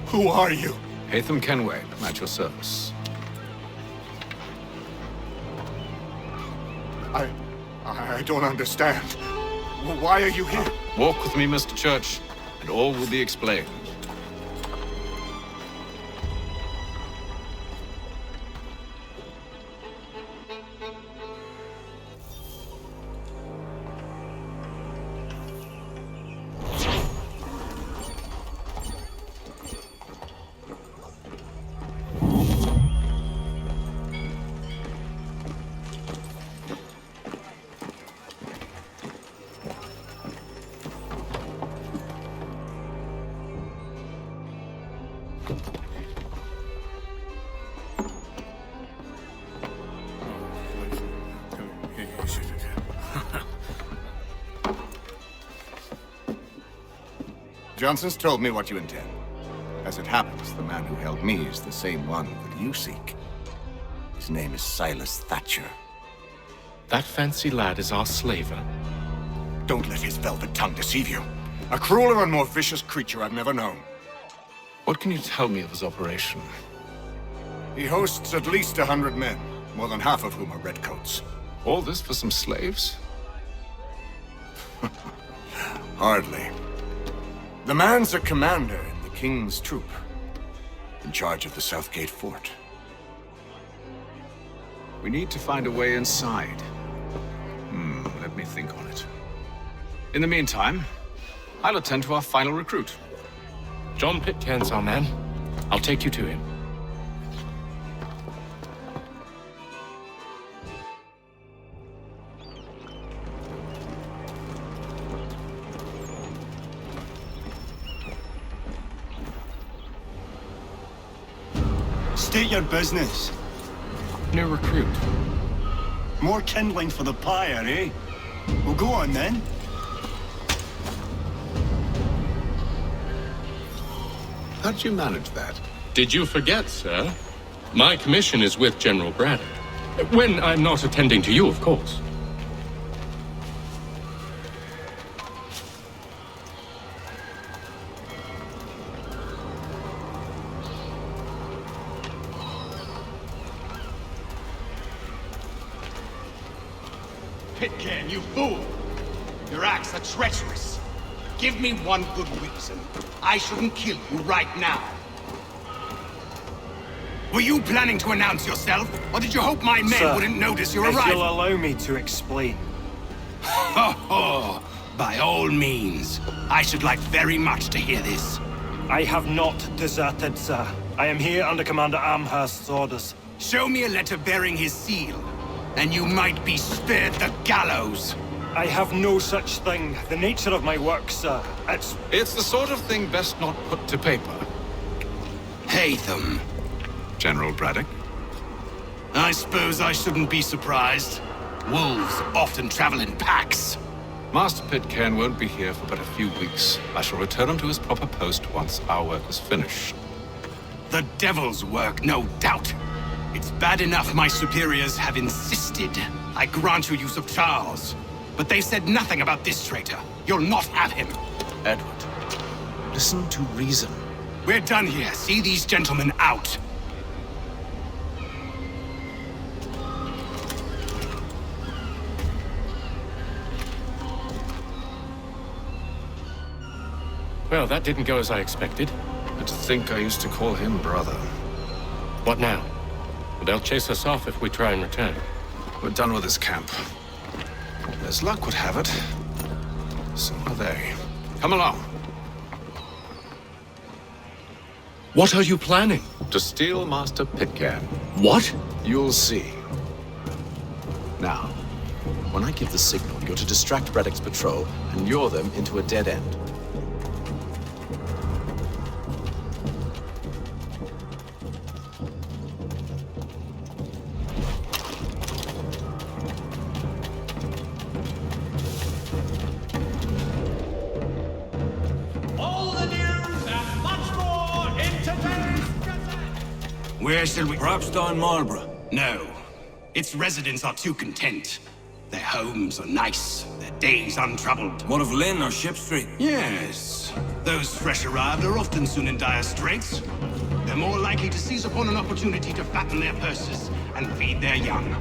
Who are you? Haytham Kenway, at your service. I don't understand. Why are you here? Walk with me, Mr. Church, and all will be explained. Johnson's told me what you intend. As it happens, the man who held me is the same one that you seek. His name is Silas Thatcher. That fancy lad is our slaver. Don't let his velvet tongue deceive you. A crueler and more vicious creature I've never known. What can you tell me of his operation? He hosts at least 100 men, more than half of whom are redcoats. All this for some slaves? Hardly. The man's a commander in the King's troop, in charge of the Southgate fort. We need to find a way inside. Let me think on it. In the meantime, I'll attend to our final recruit. John Pitcairn's our man. I'll take you to him. State your business. New recruit. More kindling for the pyre, eh? Well, go on then. How'd you manage that? Did you forget, sir? My commission is with General Braddock. When I'm not attending to you, of course. Pitcairn, you fool! Your acts are treacherous. Give me one good reason. I shouldn't kill you right now. Were you planning to announce yourself, or did you hope my men Sir, wouldn't notice your if arrival? you'll allow me to explain. Ho ho! By all means. I should like very much to hear this. I have not deserted, sir. I am here under Commander Amherst's orders. Show me a letter bearing his seal, and you might be spared the gallows. I have no such thing. The nature of my work, sir, It's the sort of thing best not put to paper. Hatham. General Braddock? I suppose I shouldn't be surprised. Wolves often travel in packs. Master Pitcairn won't be here for but a few weeks. I shall return him to his proper post once our work is finished. The devil's work, no doubt. It's bad enough my superiors have insisted I grant you use of Charles. But they said nothing about this traitor. You'll not have him. Edward, listen to reason. We're done here. See these gentlemen out. Well, that didn't go as I expected. And to think I used to call him brother. What now? They'll chase us off if we try and return. We're done with this camp. As luck would have it, so are they. Come along. What are you planning? To steal Master Pitcairn. What? You'll see. Now, when I give the signal, you're to distract Braddock's patrol and lure them into a dead end. Where shall we... Perhaps down Marlborough. No. Its residents are too content. Their homes are nice, their days untroubled. What of Lynn or Ship Street? Yes. Those fresh arrived are often soon in dire straits. They're more likely to seize upon an opportunity to fatten their purses and feed their young.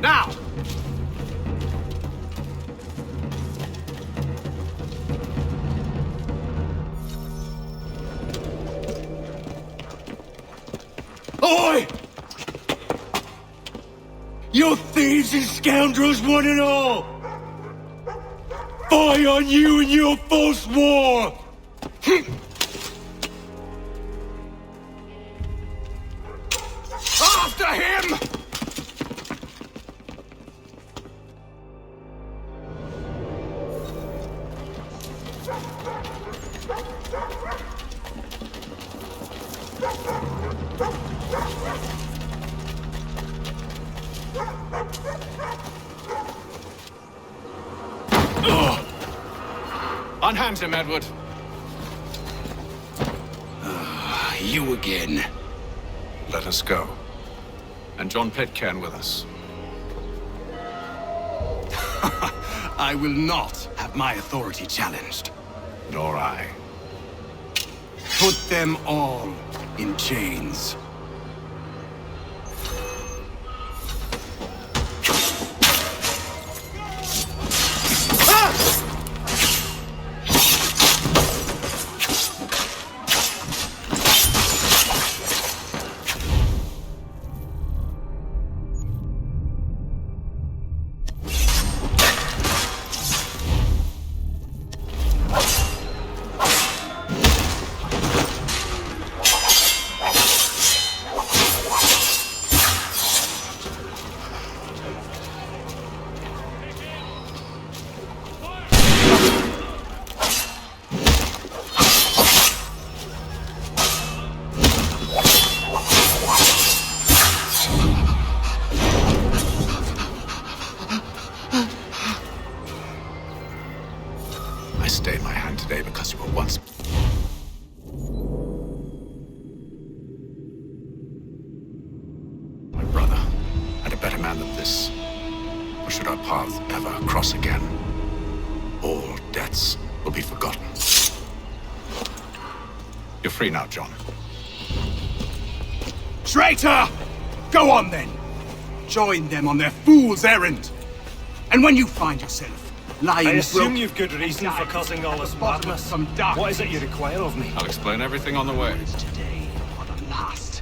Now! Oi! You thieves and scoundrels, one and all! Fie on you and your false war! After him! Unhand him, Edward. You again. Let us go. And John Pitcairn with us. I will not have my authority challenged. Nor I. Put them all in chains. cross again, all debts will be forgotten. You're free now, John. Traitor! Go on then! Join them on their fool's errand! And when you find yourself lying I assume broke, you've good reason for causing all this madness. What is it you require of me? I'll explain everything on the way. today for the last.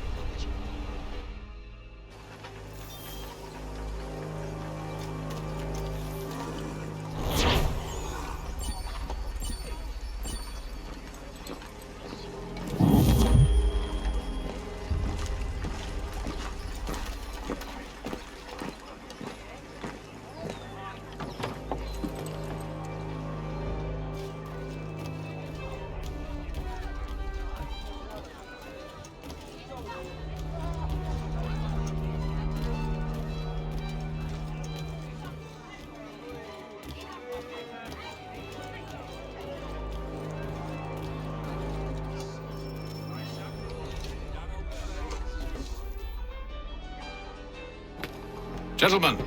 Gentlemen,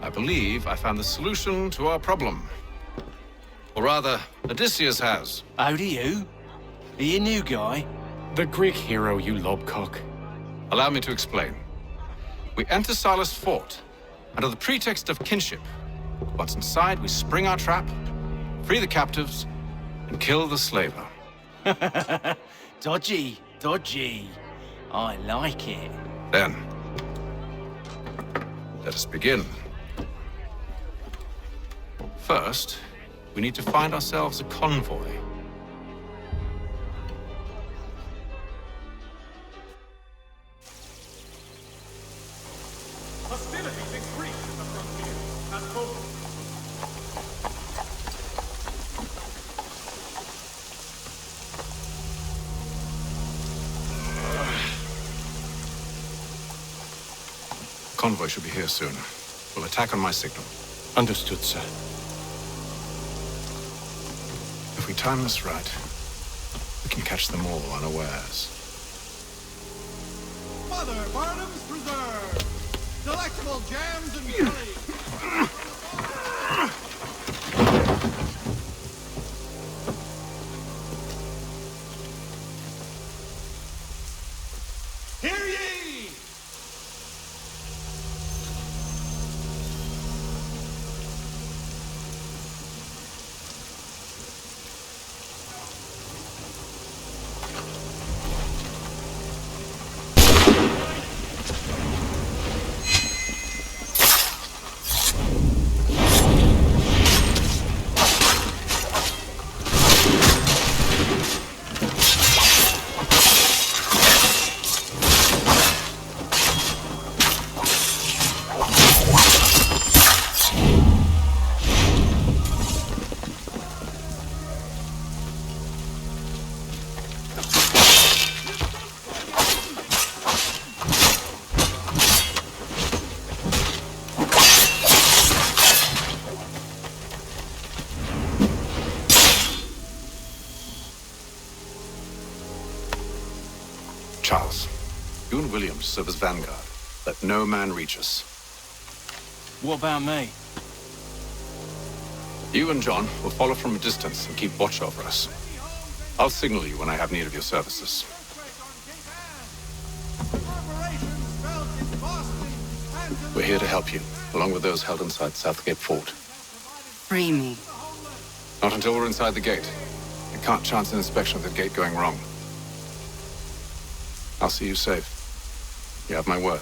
I believe I found the solution to our problem. Or rather, Odysseus has. How do you? Are you a new guy? The Greek hero, you lobcock. Allow me to explain. We enter Silas' fort, under the pretext of kinship. Once inside, we spring our trap, free the captives, and kill the slaver. Dodgy, dodgy. I like it. Then, let us begin. First, we need to find ourselves a convoy. Hostilities increase at the frontier as both. Convoy should be here soon. We'll attack on my signal. Understood, sir. If we time this right, we can catch them all unawares. Mother Barnum's Preserve! Delectable jams and jelly! Hear ye! Charles, you and Williams serve as vanguard. Let no man reach us. What about me? You and John will follow from a distance and keep watch over us. I'll signal you when I have need of your services. We're here to help you, along with those held inside Southgate Fort. Free me. Not until we're inside the gate. I can't chance an inspection of the gate going wrong. I'll see you safe. You have my word.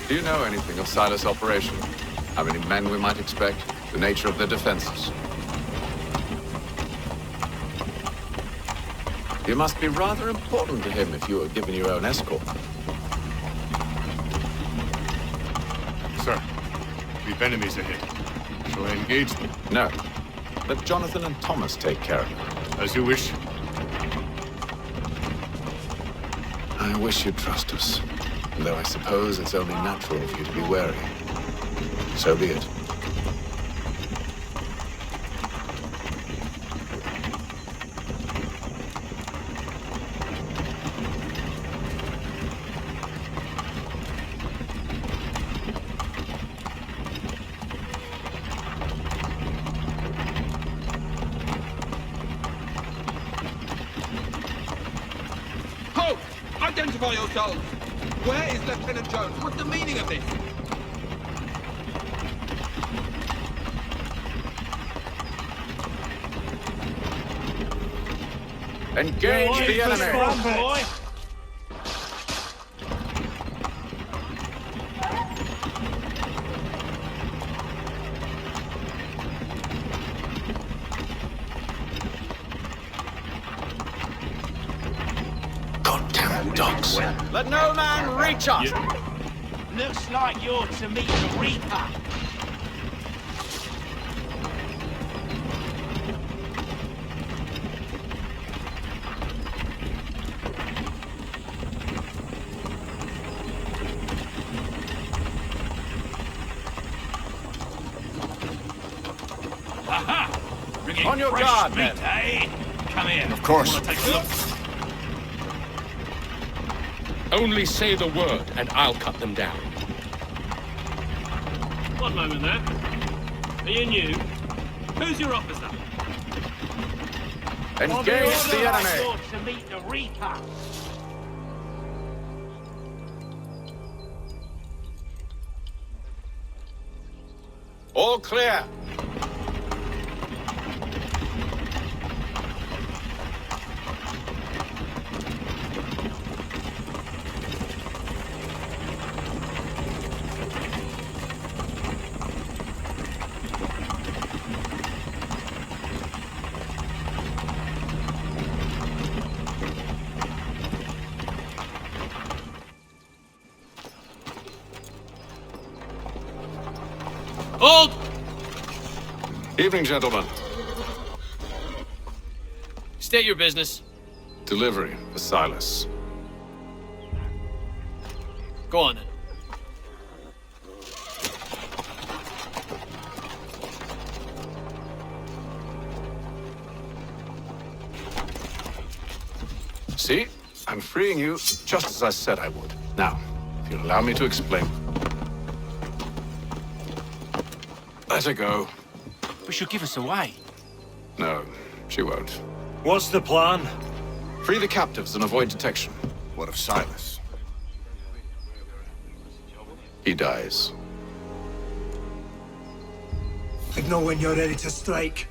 Do you know anything of Silas' operation? How many men we might expect? The nature of their defenses? You must be rather important to him if you were given your own escort. Sir, we've enemies ahead. Shall I engage them? No. Let Jonathan and Thomas take care of it. As you wish. I wish you'd trust us. Though I suppose it's only natural for you to be wary. So be it. Identify yourselves! Where is Lieutenant Jones? What's the meaning of this? Engage the enemy! Goddamn dogs. Let no man reach us! Looks like you're to meet the Reaper. Aha! On your guard, men. Come here. Of course. Wanna take a look? Only say the word, and I'll cut them down. One moment there. Are you new? Who's your officer? Engage the enemy! You're to meet the Reaper. All clear! Hold! Evening, gentlemen. State your business. Delivery for Silas. Go on then. See? I'm freeing you just as I said I would. Now, if you'll allow me to explain. Let her go. But she'll give us away. No, she won't. What's the plan? Free the captives and avoid detection. What of Silas? He dies. Signal when you're ready to strike.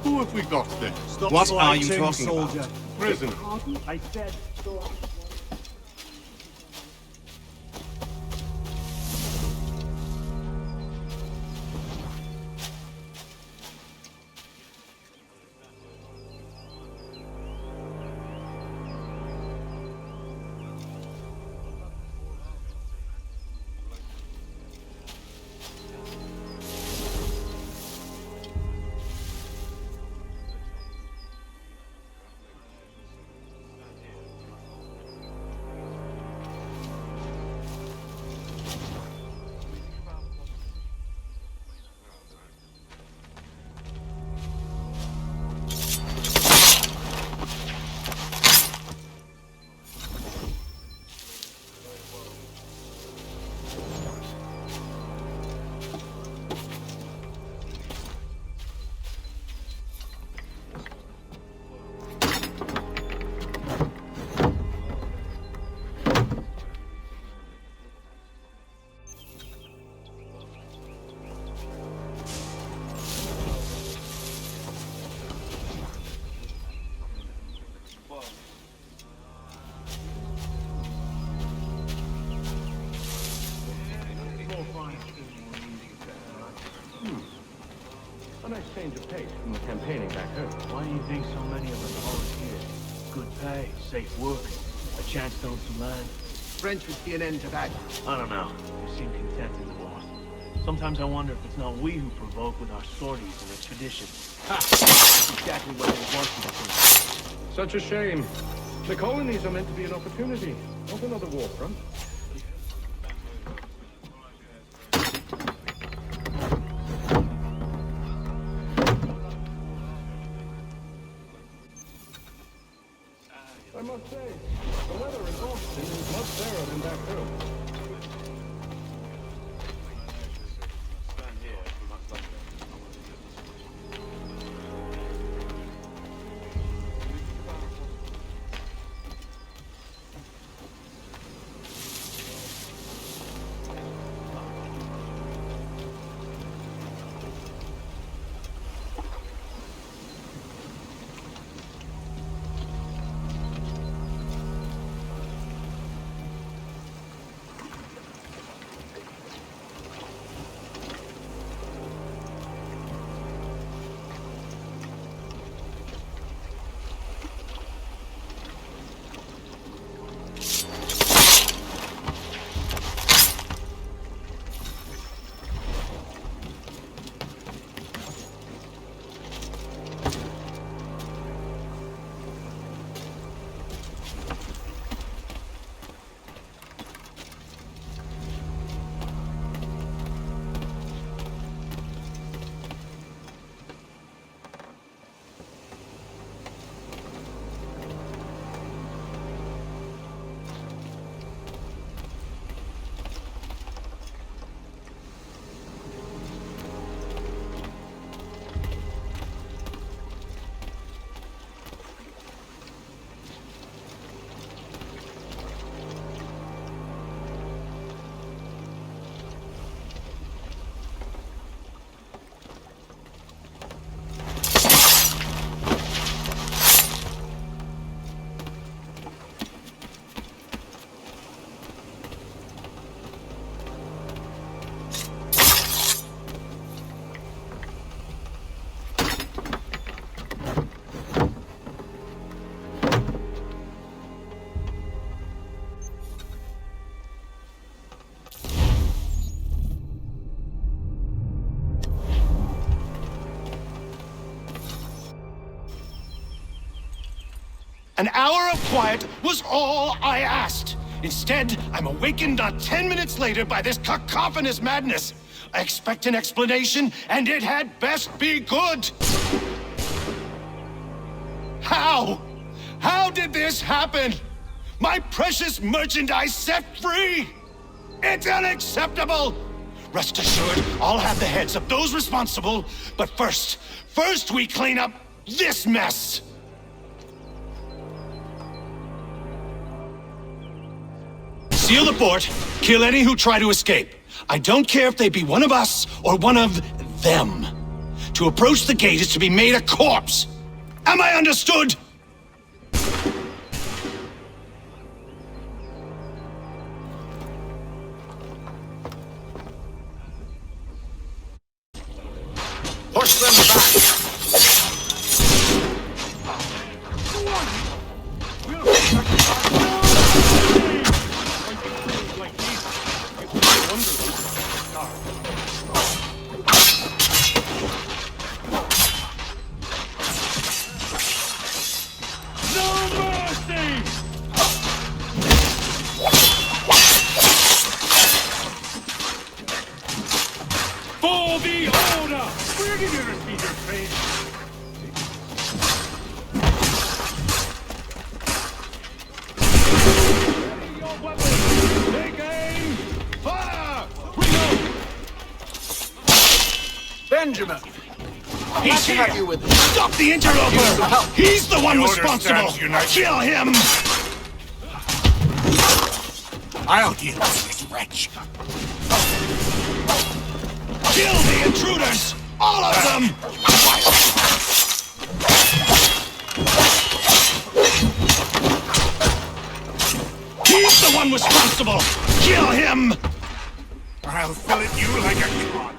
Who have we got then? What are you talking about? Prisoner. I said, nice change of pace from the campaigning back home. Why do you think so many of us volunteered? Good pay, safe work, a chance to own some land. French would see an end to that. I don't know. They seem content in the war. Sometimes I wonder if it's not we who provoke with our sorties and expeditions. Ha! That's exactly what they want to do. Such a shame. The colonies are meant to be an opportunity, not another war front. I must say, the weather in Boston is much fairer than back home. An hour of quiet was all I asked. Instead, I'm awakened not 10 minutes later by this cacophonous madness. I expect an explanation, and it had best be good. How? How did this happen? My precious merchandise set free? It's unacceptable! Rest assured, I'll have the heads of those responsible, but first we clean up this mess! Seal the fort, kill any who try to escape. I don't care if they be one of us or one of them. To approach the gate is to be made a corpse. Am I understood? Push them back! Benjamin! He's here! Stop the interloper! He's the one responsible! Kill him! I'll deal with this wretch. Kill the intruders! All of them! He's the one responsible! Kill him! I'll fillet you like a cod.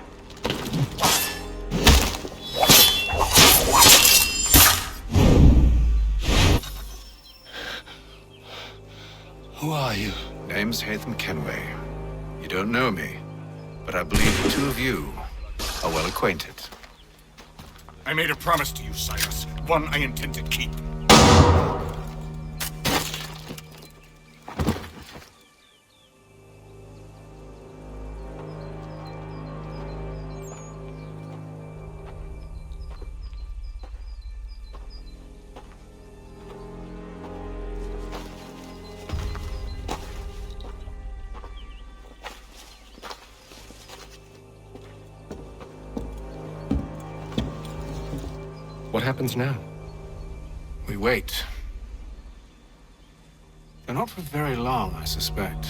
name's Hatham Kenway. You don't know me, but I believe the two of you are well acquainted. I made a promise to you, Cyrus. One I intend to keep. What happens now? We wait. But not for very long, I suspect.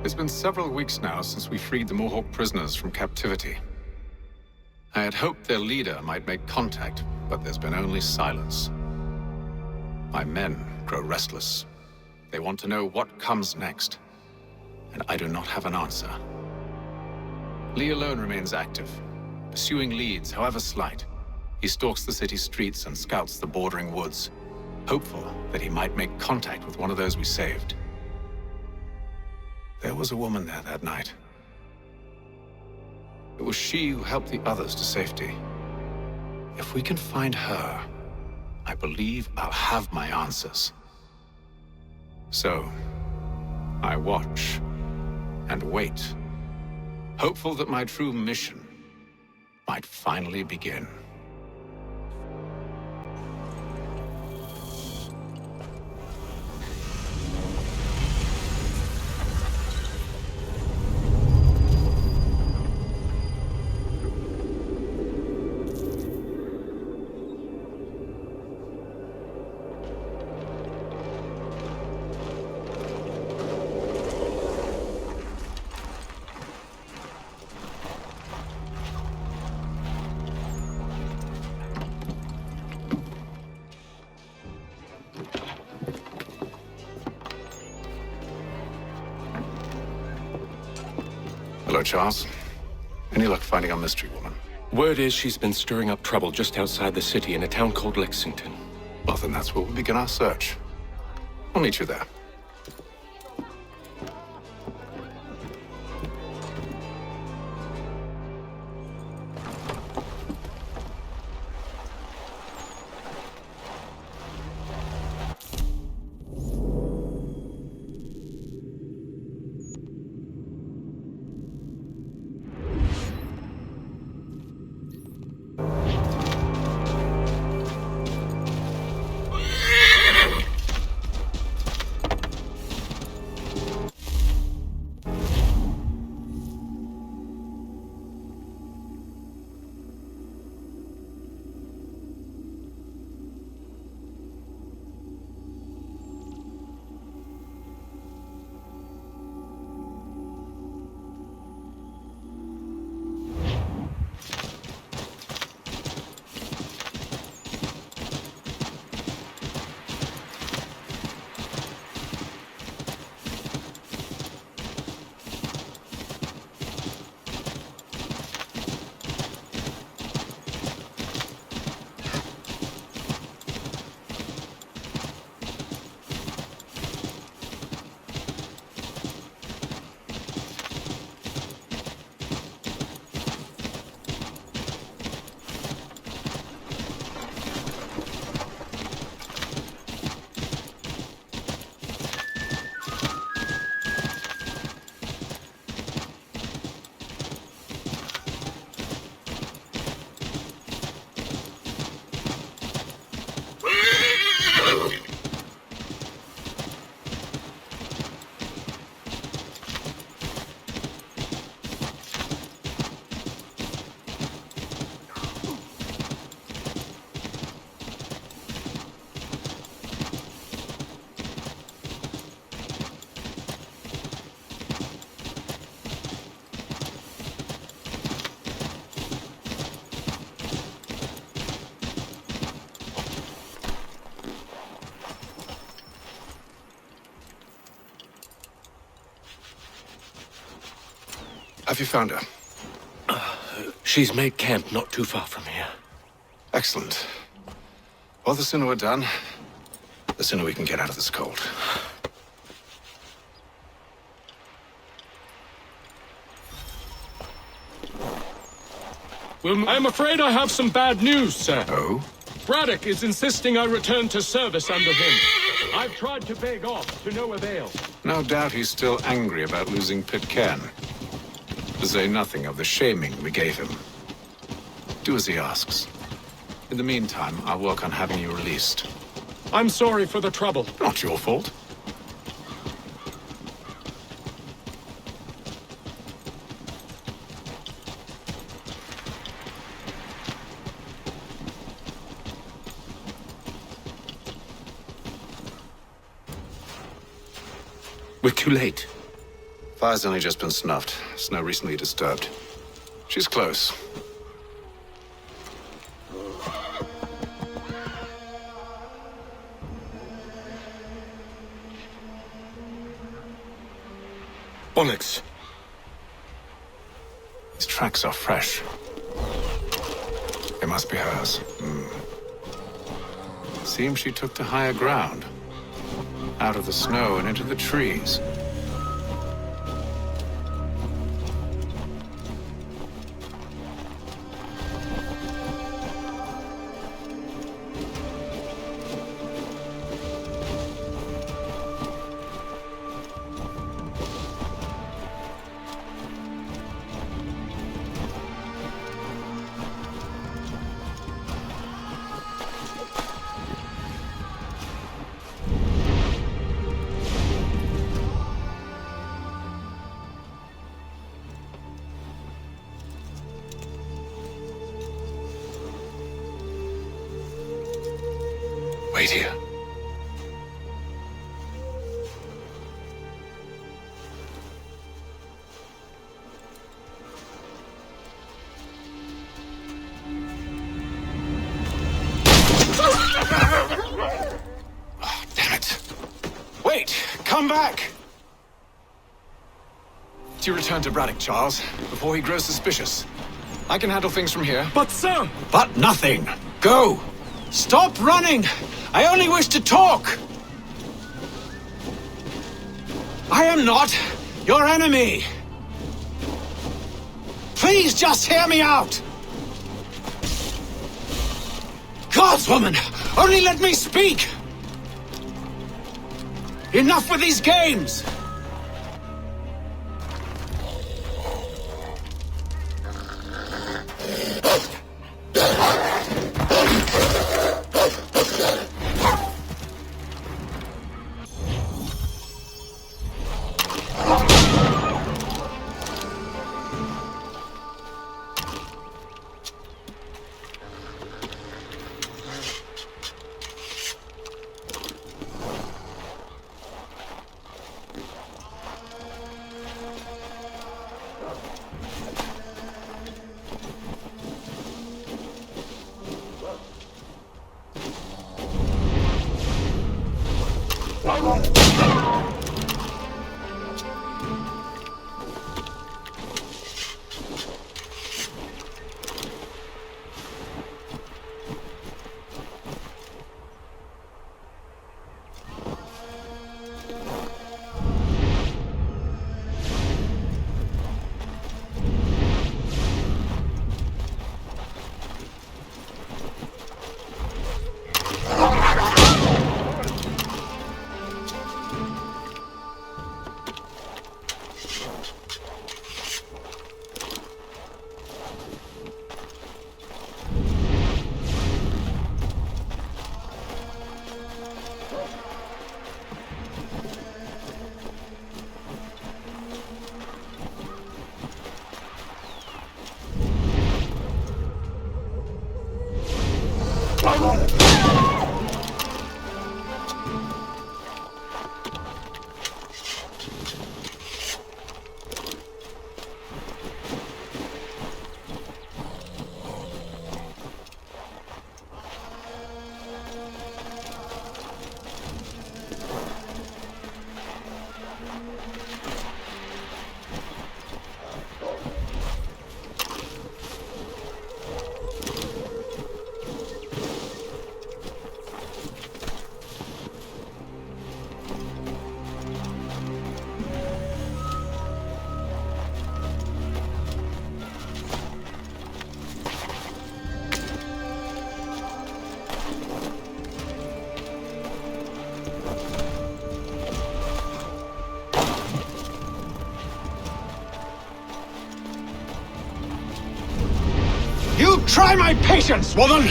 It's been several weeks now since we freed the Mohawk prisoners from captivity. I had hoped their leader might make contact, but there's been only silence. My men grow restless. They want to know what comes next, and I do not have an answer. Lee alone remains active, pursuing leads, however slight. He stalks the city streets and scouts the bordering woods, hopeful that he might make contact with one of those we saved. There was a woman there that night. It was she who helped the others to safety. If we can find her, I believe I'll have my answers. So, I watch and wait, hopeful that my true mission might finally begin. Hello, Charles. Any luck finding our mystery woman? Word is she's been stirring up trouble just outside the city in a town called Lexington. Well, then that's where we'll begin our search. I'll meet you there. Have you found her? She's made camp not too far from here. Excellent. Well, the sooner we're done, the sooner we can get out of this cold. Well, I'm afraid I have some bad news, sir. Oh? Braddock is insisting I return to service under him. I've tried to beg off, to no avail. No doubt he's still angry about losing Pitcairn. To say nothing of the shaming we gave him. Do as he asks. In the meantime, I'll work on having you released. I'm sorry for the trouble. Not your fault. We're too late. Fire's only just been snuffed. Snow recently disturbed. She's close. Onyx. These tracks are fresh. They must be hers. Seems she took to higher ground. Out of the snow and into the trees. Wait here. Oh, damn it. Wait! Come back! Do you return to Braddock, Charles, before he grows suspicious? I can handle things from here. But sir! But nothing! Go! Stop running! I only wish to talk! I am not your enemy! Please just hear me out! Gods, woman! Only let me speak! Enough with these games! You try my patience, woman!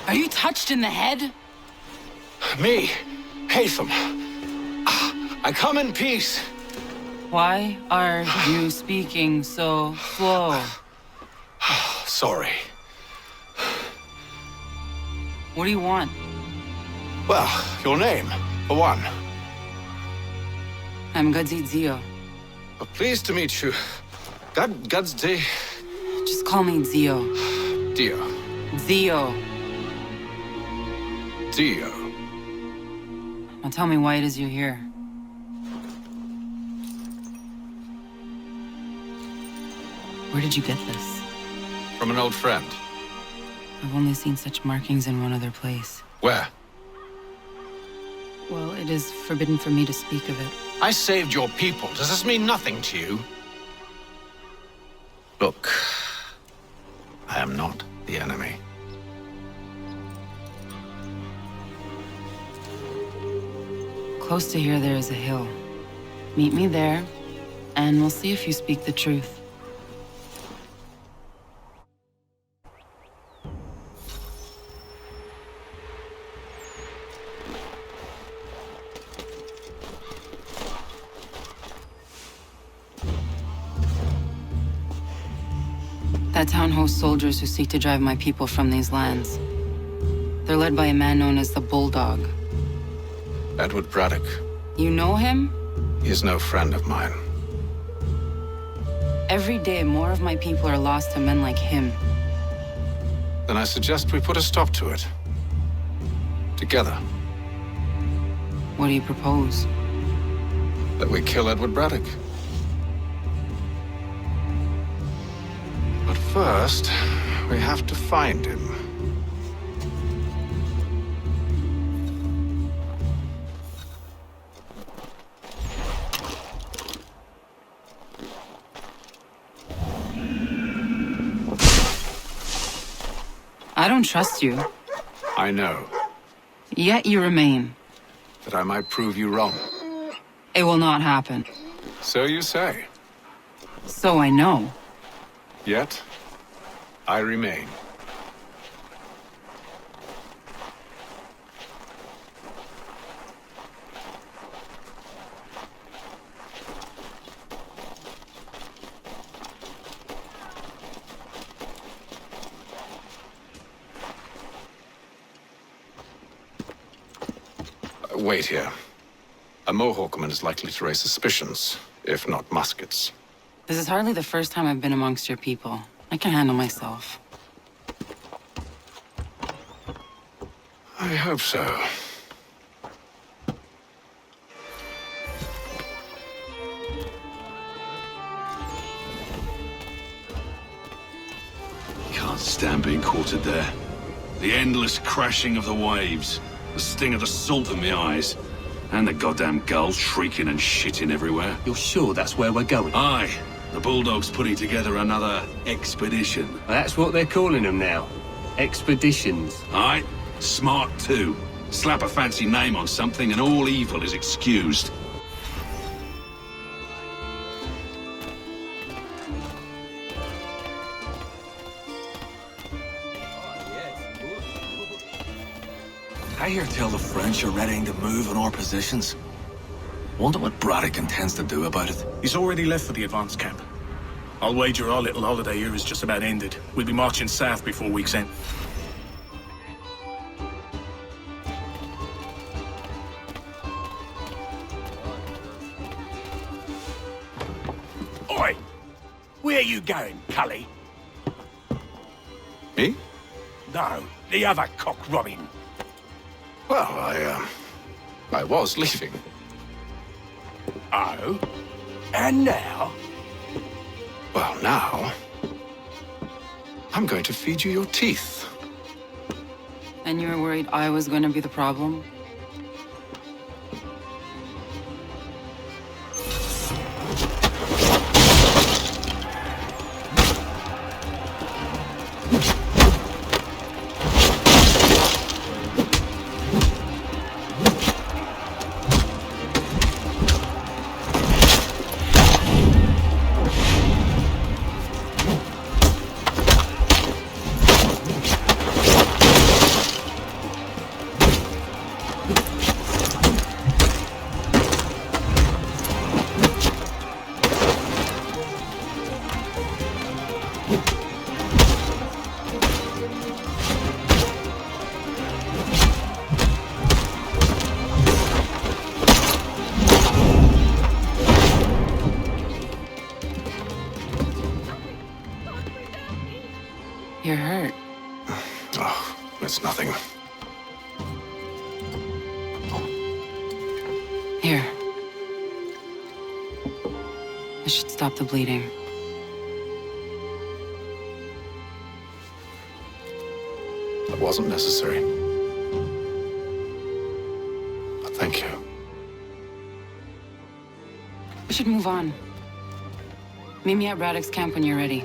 Are you touched in the head? Me, Haytham. I come in peace. Why are you speaking so slow? Sorry. What do you want? Well, your name, for one. I'm Gadzi Zio. Well, pleased to meet you. Gadzi. Just call me Zio. Dio. Zio. Dio. Now tell me why it is you're here. Where did you get this? From an old friend. I've only seen such markings in one other place. Where? Well, it is forbidden for me to speak of it. I saved your people. Does this mean nothing to you? Look, I am not the enemy. Close to here, there is a hill. Meet me there, and we'll see if you speak the truth. That town hosts soldiers who seek to drive my people from these lands. They're led by a man known as the Bulldog. Edward Braddock. You know him? He is no friend of mine. Every day, more of my people are lost to men like him. Then I suggest we put a stop to it. Together. What do you propose? That we kill Edward Braddock. But first, we have to find him. I don't trust you. I know. Yet you remain. That I might prove you wrong. It will not happen. So you say. So I know. Yet, I remain. Wait here. A Mohawkman is likely to raise suspicions, if not muskets. This is hardly the first time I've been amongst your people. I can handle myself. I hope so. Can't stand being quartered there. The endless crashing of the waves, the sting of the salt in my eyes, and the goddamn gulls shrieking and shitting everywhere. You're sure that's where we're going? Aye. The Bulldog's putting together another expedition. That's what they're calling them now. Expeditions. Aye. Smart too. Slap a fancy name on something and all evil is excused. I hear tell the French are readying to move on our positions. Wonder what Braddock intends to do about it. He's already left for the advance camp. I'll wager our little holiday here is just about ended. We'll be marching south before week's end. Oi! Where you going, Cully? Me? No, the other cock Robin. Well, I was leaving. Oh? And now? Well, now... I'm going to feed you your teeth. And you were worried I was going to be the problem? you're hurt. Oh, it's nothing. Here. This should stop the bleeding. That wasn't necessary. But thank you. We should move on. Meet me at Braddock's camp when you're ready.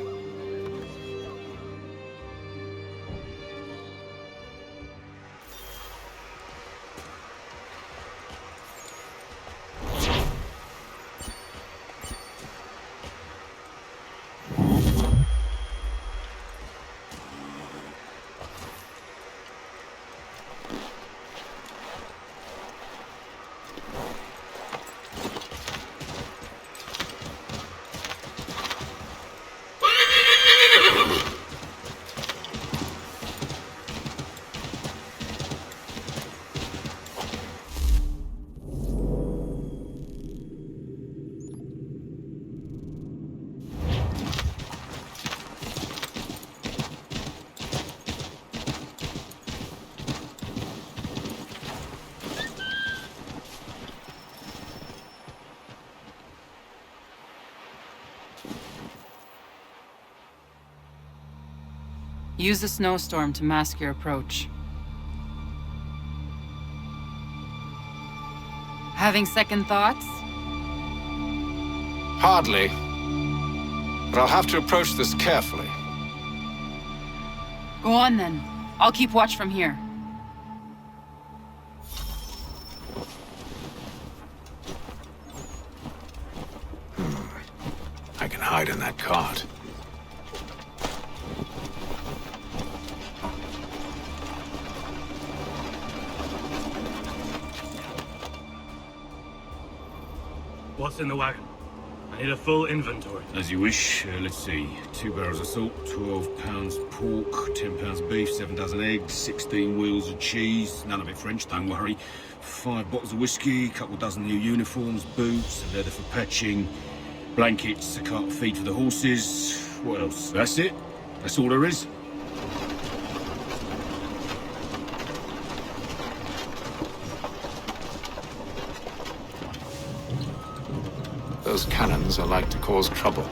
Use the snowstorm to mask your approach. Having second thoughts? Hardly. But I'll have to approach this carefully. Go on then. I'll keep watch from here. I can hide in that cart. What's in the wagon? I need a full inventory. As you wish. Let's see. 2 barrels of salt, 12 pounds pork, 10 pounds beef, 7 dozen eggs, 16 wheels of cheese. None of it French, don't worry. 5 bottles of whiskey, a couple dozen new uniforms, boots, leather for patching, blankets, a cart of feed for the horses. What else? That's it? That's all there is? Those cannons are like to cause trouble.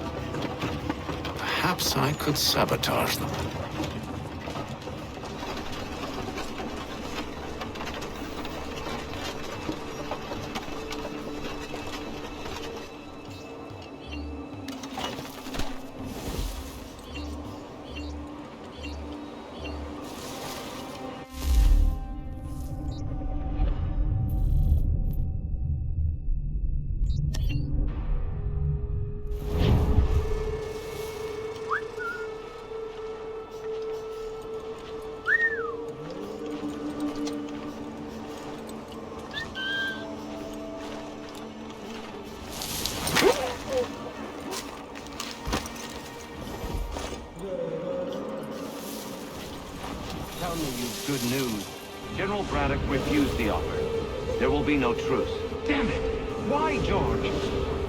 Perhaps I could sabotage them. Tell me you've good news. General Braddock refused the offer. There will be no truce. Damn it! Why, George?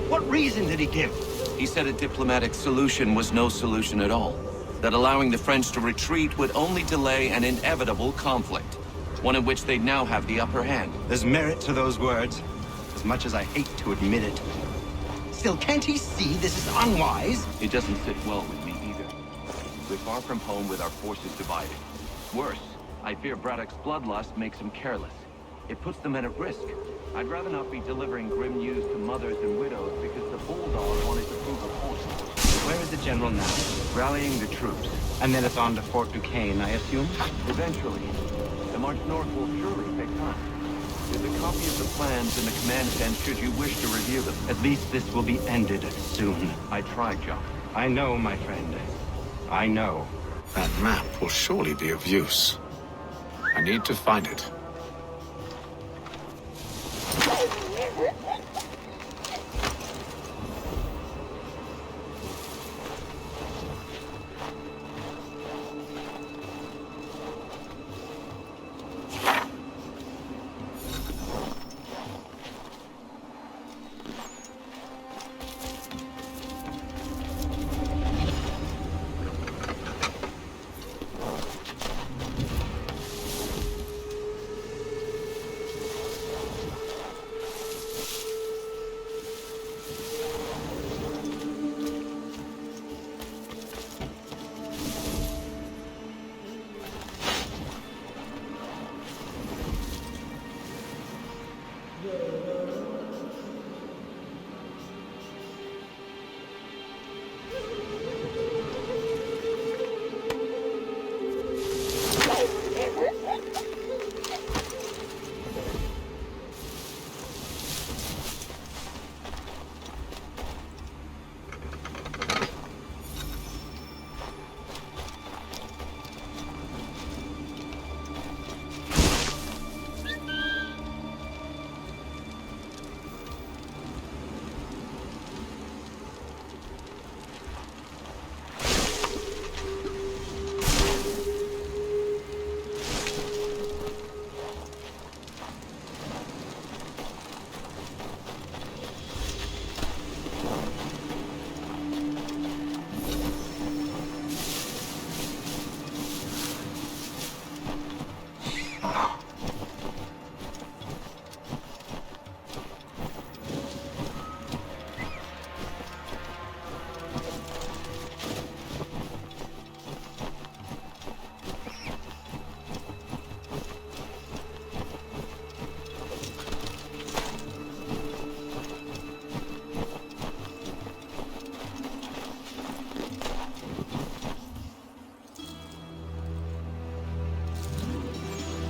What reason did he give? He said a diplomatic solution was no solution at all. That allowing the French to retreat would only delay an inevitable conflict. One in which they'd now have the upper hand. There's merit to those words, as much as I hate to admit it. Still, can't he see this is unwise? It doesn't sit well with me either. We're far from home with our forces divided. Worse, I fear Braddock's bloodlust makes him careless. It puts the men at risk. I'd rather not be delivering grim news to mothers and widows because the bulldog wanted to prove a point. Where is the general now? Rallying the troops. And then it's on to Fort Duquesne, I assume? Eventually. The march north will surely take time. There's a copy of the plans in the command tent should you wish to review them. At least this will be ended soon. I tried, John. I know, my friend. I know. That map will surely be of use. I need to find it.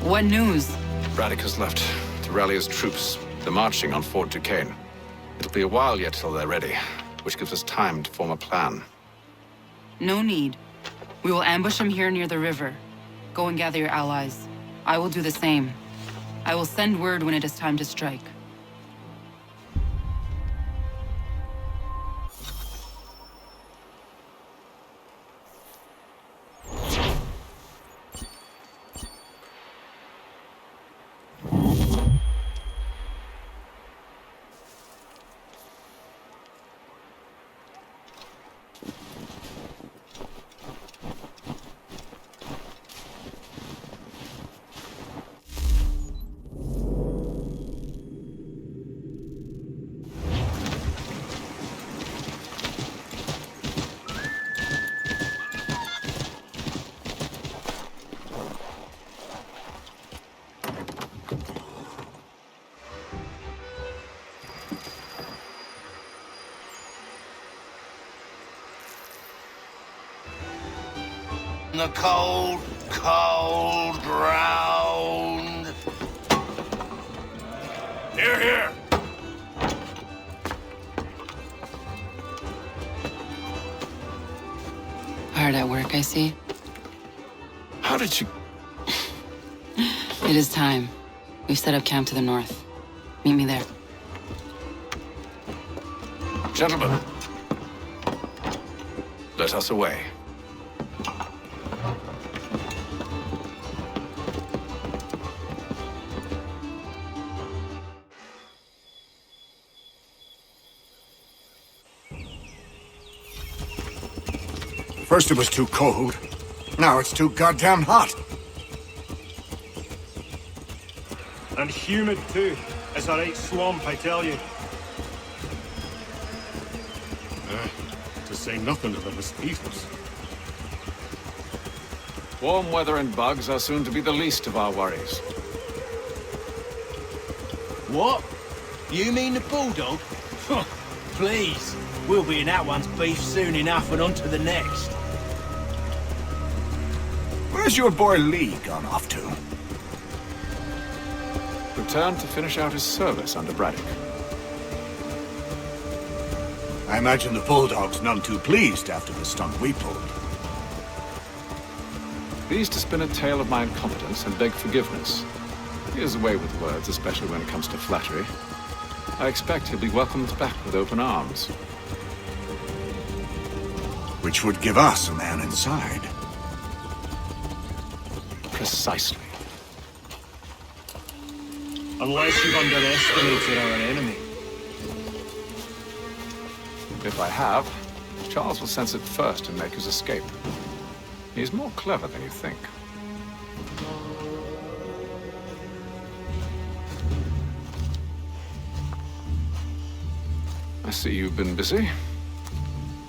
What news? Braddock has left to rally his troops. They're marching on Fort Duquesne. It'll be a while yet till they're ready, which gives us time to form a plan. No need. We will ambush him here near the river. Go and gather your allies. I will do the same. I will send word when it is time to strike. The cold, cold ground. Here, here. Hard at work, I see. How did you... It is time. We've set up camp to the north. Meet me there. Gentlemen, let us away. First it was too cold. Now it's too goddamn hot. And humid too. It's a right swamp, I tell you. To say nothing of the mosquitoes. Warm weather and bugs are soon to be the least of our worries. What? You mean the bulldog? Please. We'll be in that one's beef soon enough and on to the next. Where's your boy Lee gone off to? Returned to finish out his service under Braddock. I imagine the Bulldog's none too pleased after the stunt we pulled. Pleased to spin a tale of my incompetence and beg forgiveness. He is away with words, especially when it comes to flattery. I expect he'll be welcomed back with open arms. Which would give us a man inside. Precisely. Unless you've underestimated our enemy. If I have, Charles will sense it first and make his escape. He's more clever than you think. I see you've been busy.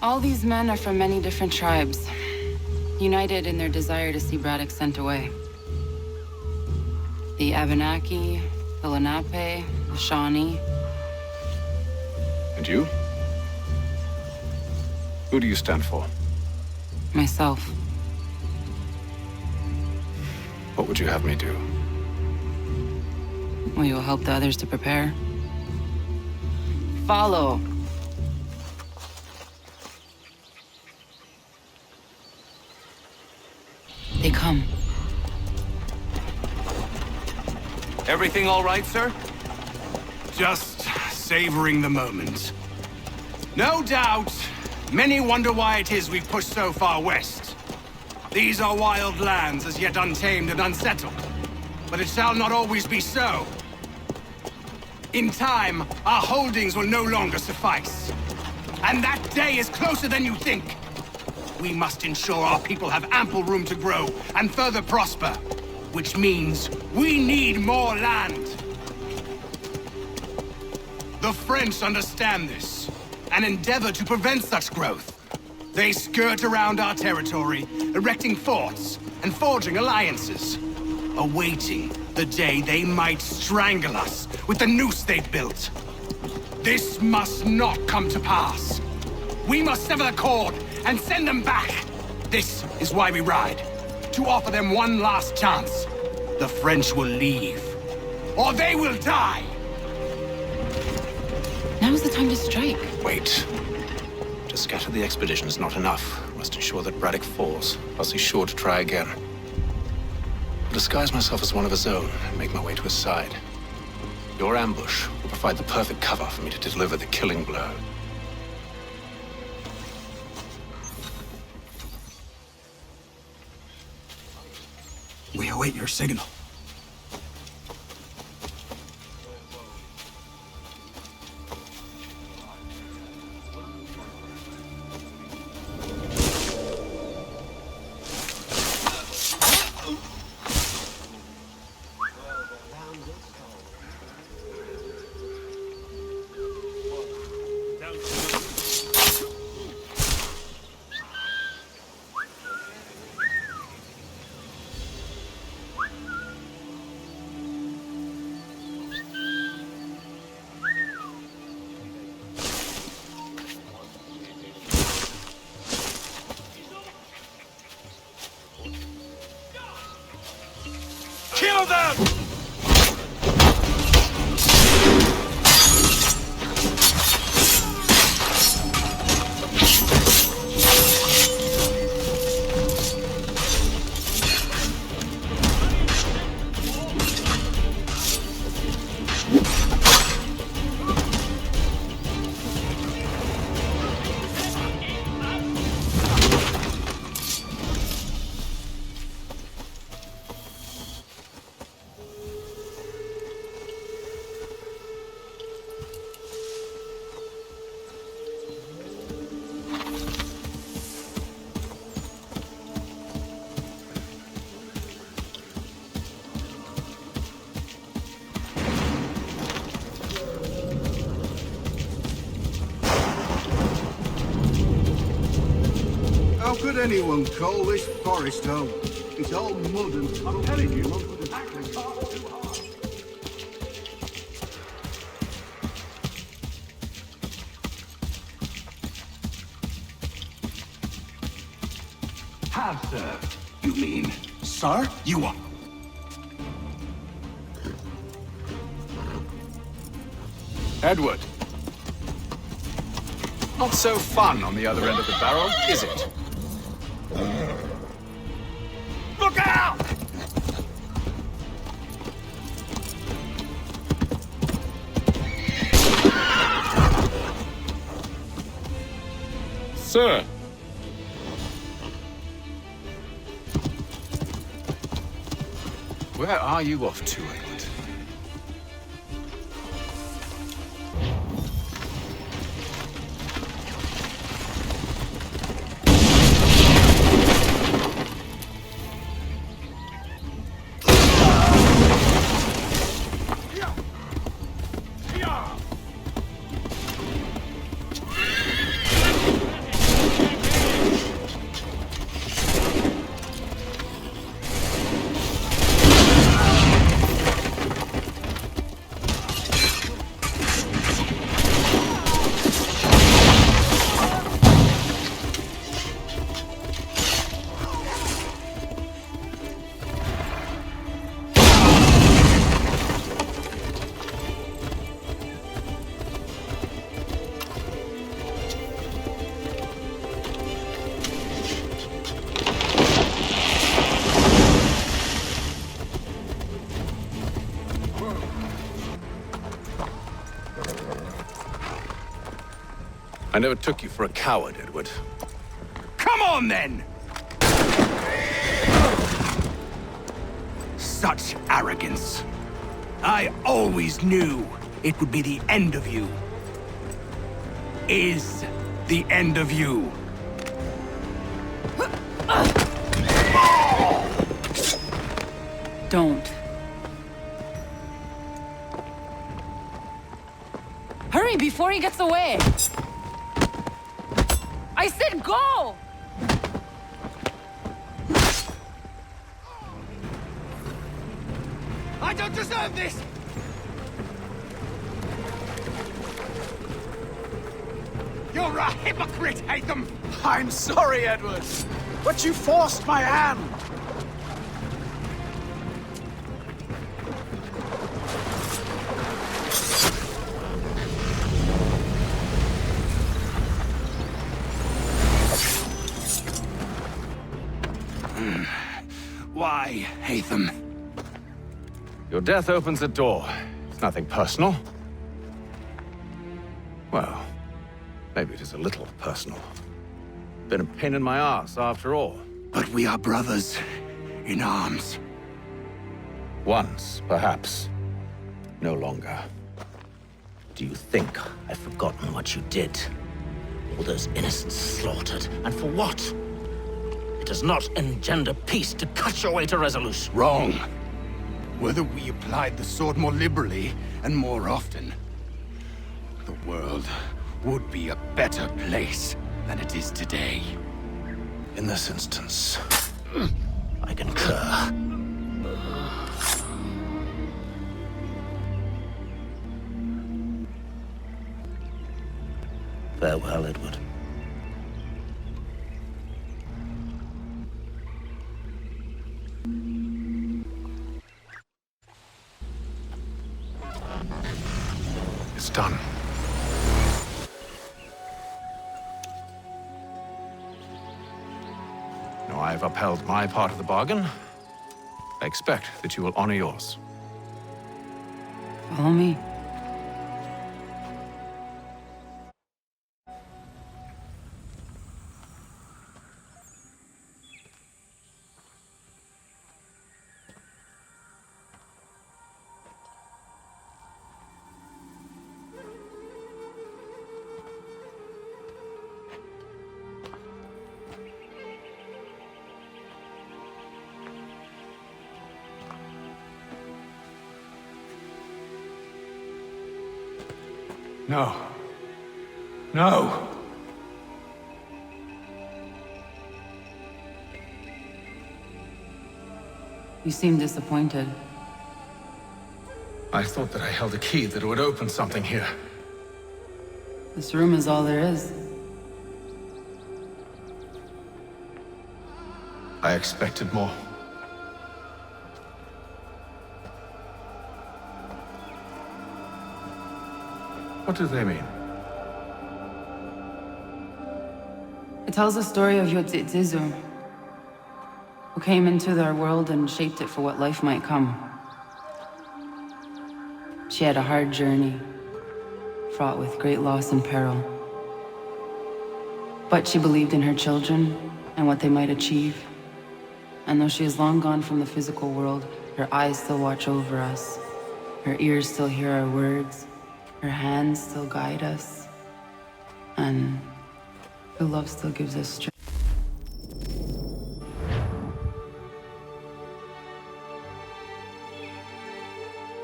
All these men are from many different tribes, united in their desire to see Braddock sent away. The Abenaki, The Lenape, the Shawnee. And you? Who do you stand for? Myself. What would you have me do? Well, you'll help the others to prepare. Follow. They come. Everything all right, sir? Just savoring the moment. No doubt, many wonder why it is we've pushed so far west. These are wild lands as yet untamed and unsettled. But it shall not always be so. In time, our holdings will no longer suffice. And that day is closer than you think. We must ensure our people have ample room to grow and further prosper. Which means we need more land. The French understand this and endeavor to prevent such growth. They skirt around our territory, erecting forts and forging alliances, awaiting the day they might strangle us with the noose they've built. This must not come to pass. We must sever the cord and send them back. This is why we ride, to offer them one last chance. The French will leave, or they will die. Now's the time to strike. Wait. To scatter the expedition is not enough. We must ensure that Braddock falls, else he's sure to try again. I'll disguise myself as one of his own and make my way to his side. Your ambush will provide the perfect cover for me to deliver the killing blow. We await your signal. Kill them! How could anyone call this forest home? It's all mud and... I'm telling you, one could have actually thought too hard. Have, sir. You mean, sir? You are. Edward. Not so fun on the other end of the barrel, is it? Look out! Sir. Where are you off to, Edward? I never took you for a coward, Edward. Come on, then! Such arrogance. I always knew it would be the end of you. Is the end of you. Don't. Hurry before he gets away! I said go! I don't deserve this! You're a hypocrite, Haytham! I'm sorry, Edward, but you forced my hand. Why, Haytham? Your death opens a door. It's nothing personal. Well, maybe it is a little personal. Been a pain in my ass, after all. But we are brothers in arms. Once, perhaps. No longer. Do you think I've forgotten what you did? All those innocents slaughtered, and for what? It does not engender peace to cut your way to resolution. Wrong. Whether we applied the sword more liberally and more often, the world would be a better place than it is today. In this instance, I concur. Farewell, Edward. it's done. Now I've upheld my part of the bargain. I expect that you will honor yours. Follow me. No. No! You seem disappointed. I thought that I held a key that would open something here. This room is all there is. I expected more. What do they mean? It tells the story of Yotzitzizu, who came into their world and shaped it for what life might come. She had a hard journey, fraught with great loss and peril. But she believed in her children and what they might achieve. And though she is long gone from the physical world, her eyes still watch over us. Her ears still hear our words. Her hands still guide us. And her love still gives us strength.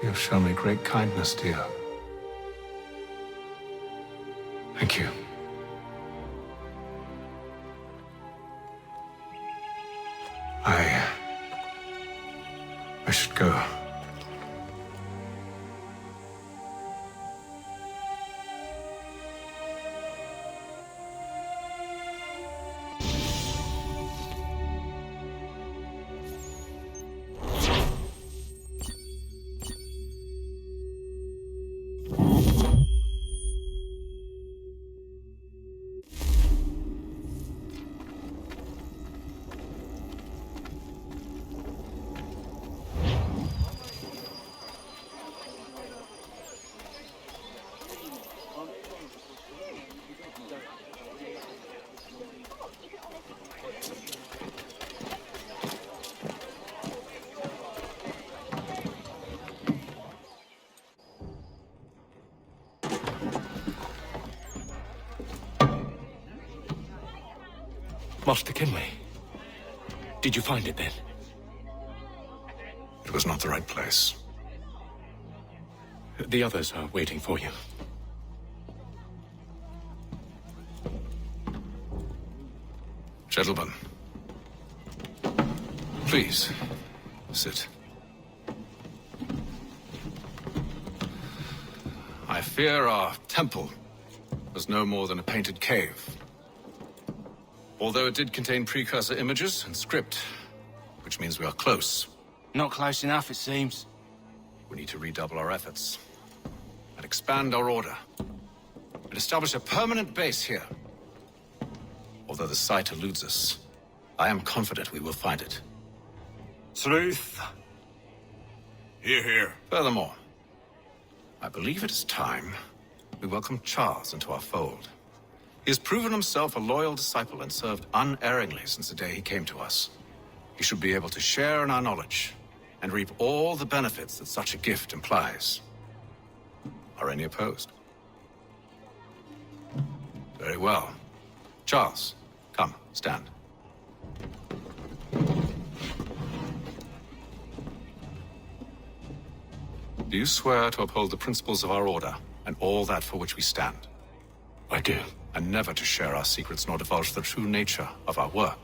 You have shown me great kindness, dear. Thank you. I should go. Master Kenway. Did you find it then? It was not the right place. The others are waiting for you. Gentlemen, please, sit. I fear our temple was no more than a painted cave. Although it did contain precursor images and script, which means we are close. Not close enough, it seems. We need to redouble our efforts and expand our order and establish a permanent base here. Although the site eludes us, I am confident we will find it. Truth. Hear, hear. Furthermore, I believe it is time we welcome Charles into our fold. He has proven himself a loyal disciple and served unerringly since the day he came to us. He should be able to share in our knowledge and reap all the benefits that such a gift implies. Are any opposed? Very well. Charles, come, stand. Do you swear to uphold the principles of our order and all that for which we stand? I do. And never to share our secrets nor divulge the true nature of our work?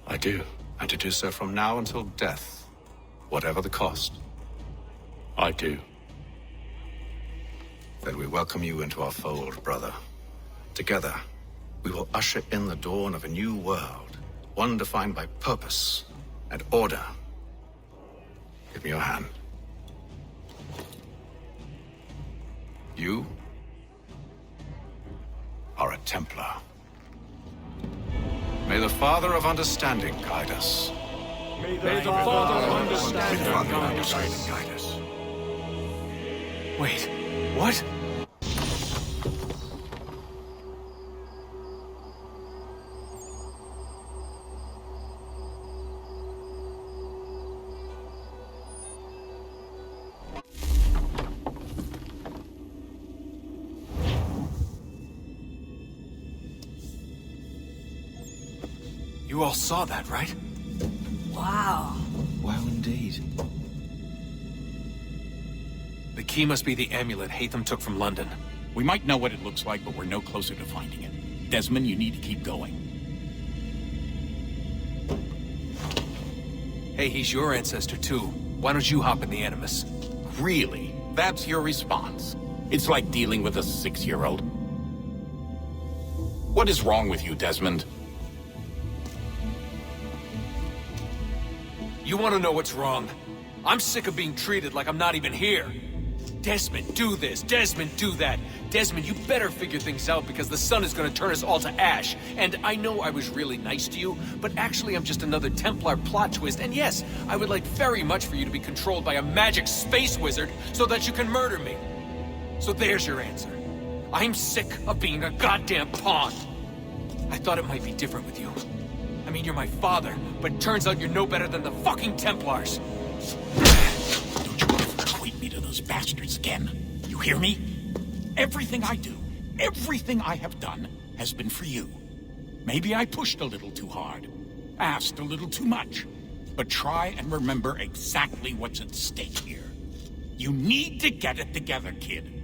I do. And to do so from now until death, whatever the cost? I do. Then we welcome you into our fold, brother. Together, we will usher in the dawn of a new world, one defined by purpose and order. Give me your hand. You are a Templar. May the Father of Understanding guide us. May the Father of Understanding guide us. Wait, what? You all saw that, right? Wow. Wow, indeed. The key must be the amulet Hatham took from London. We might know what it looks like, but we're no closer to finding it. Desmond, you need to keep going. Hey, he's your ancestor too. Why don't you hop in the Animus? Really? That's your response? It's like dealing with a 6-year-old. What is wrong with you, Desmond? You want to know what's wrong? I'm sick of being treated like I'm not even here. Desmond, do this. Desmond, do that. Desmond, you better figure things out because the sun is going to turn us all to ash. And I know I was really nice to you, but actually I'm just another Templar plot twist. And yes, I would like very much for you to be controlled by a magic space wizard so that you can murder me. So there's your answer. I'm sick of being a goddamn pawn. I thought it might be different with you. I mean, you're my father, but it turns out you're no better than the fucking Templars. Don't you ever equate me to those bastards again. You hear me? Everything I do, everything I have done, has been for you. Maybe I pushed a little too hard, asked a little too much, but try and remember exactly what's at stake here. You need to get it together, kid.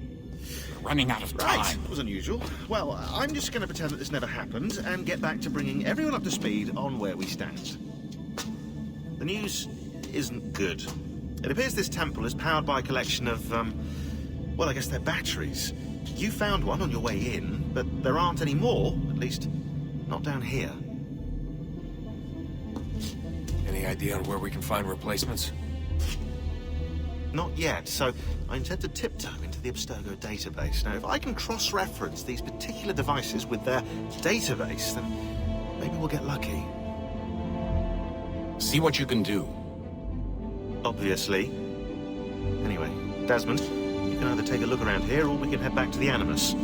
We're running out of time. Right, that was unusual. Well, I'm just going to pretend that this never happened and get back to bringing everyone up to speed on where we stand. The news isn't good. It appears this temple is powered by a collection of, well, I guess they're batteries. You found one on your way in, but there aren't any more, at least not down here. Any idea on where we can find replacements? Not yet, so I intend to tiptoe into the Abstergo database. Now, if I can cross-reference these particular devices with their database, then maybe we'll get lucky. See what you can do. Obviously. Anyway, Desmond, you can either take a look around here, or we can head back to the Animus.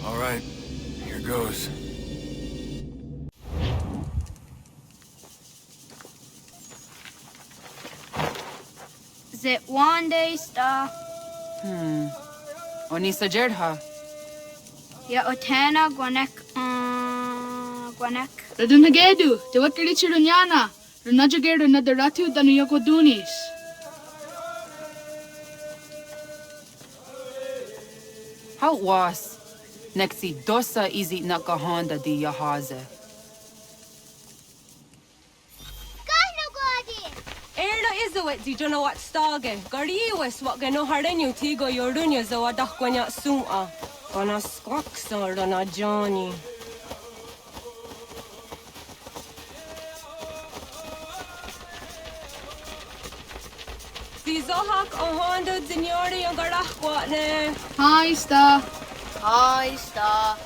All right, here goes. Zit one day sta. Onisa Jerdha. Ya otena gwanek gwanek. Radunagedu, te wakili chirunyana. Runajagedu na daratu danu yoko dunis. How was? Nexi dosa izi nakahonda di yahaze. Erla izawet di jona wat stage. Gariwes wat gano harenyu tigo yorunya zawa dakwanya suma. Gana skaksa rana Johnny. Si zohak ohanda zinyori yung garahkwatne. Hi, sta. Hi, sta.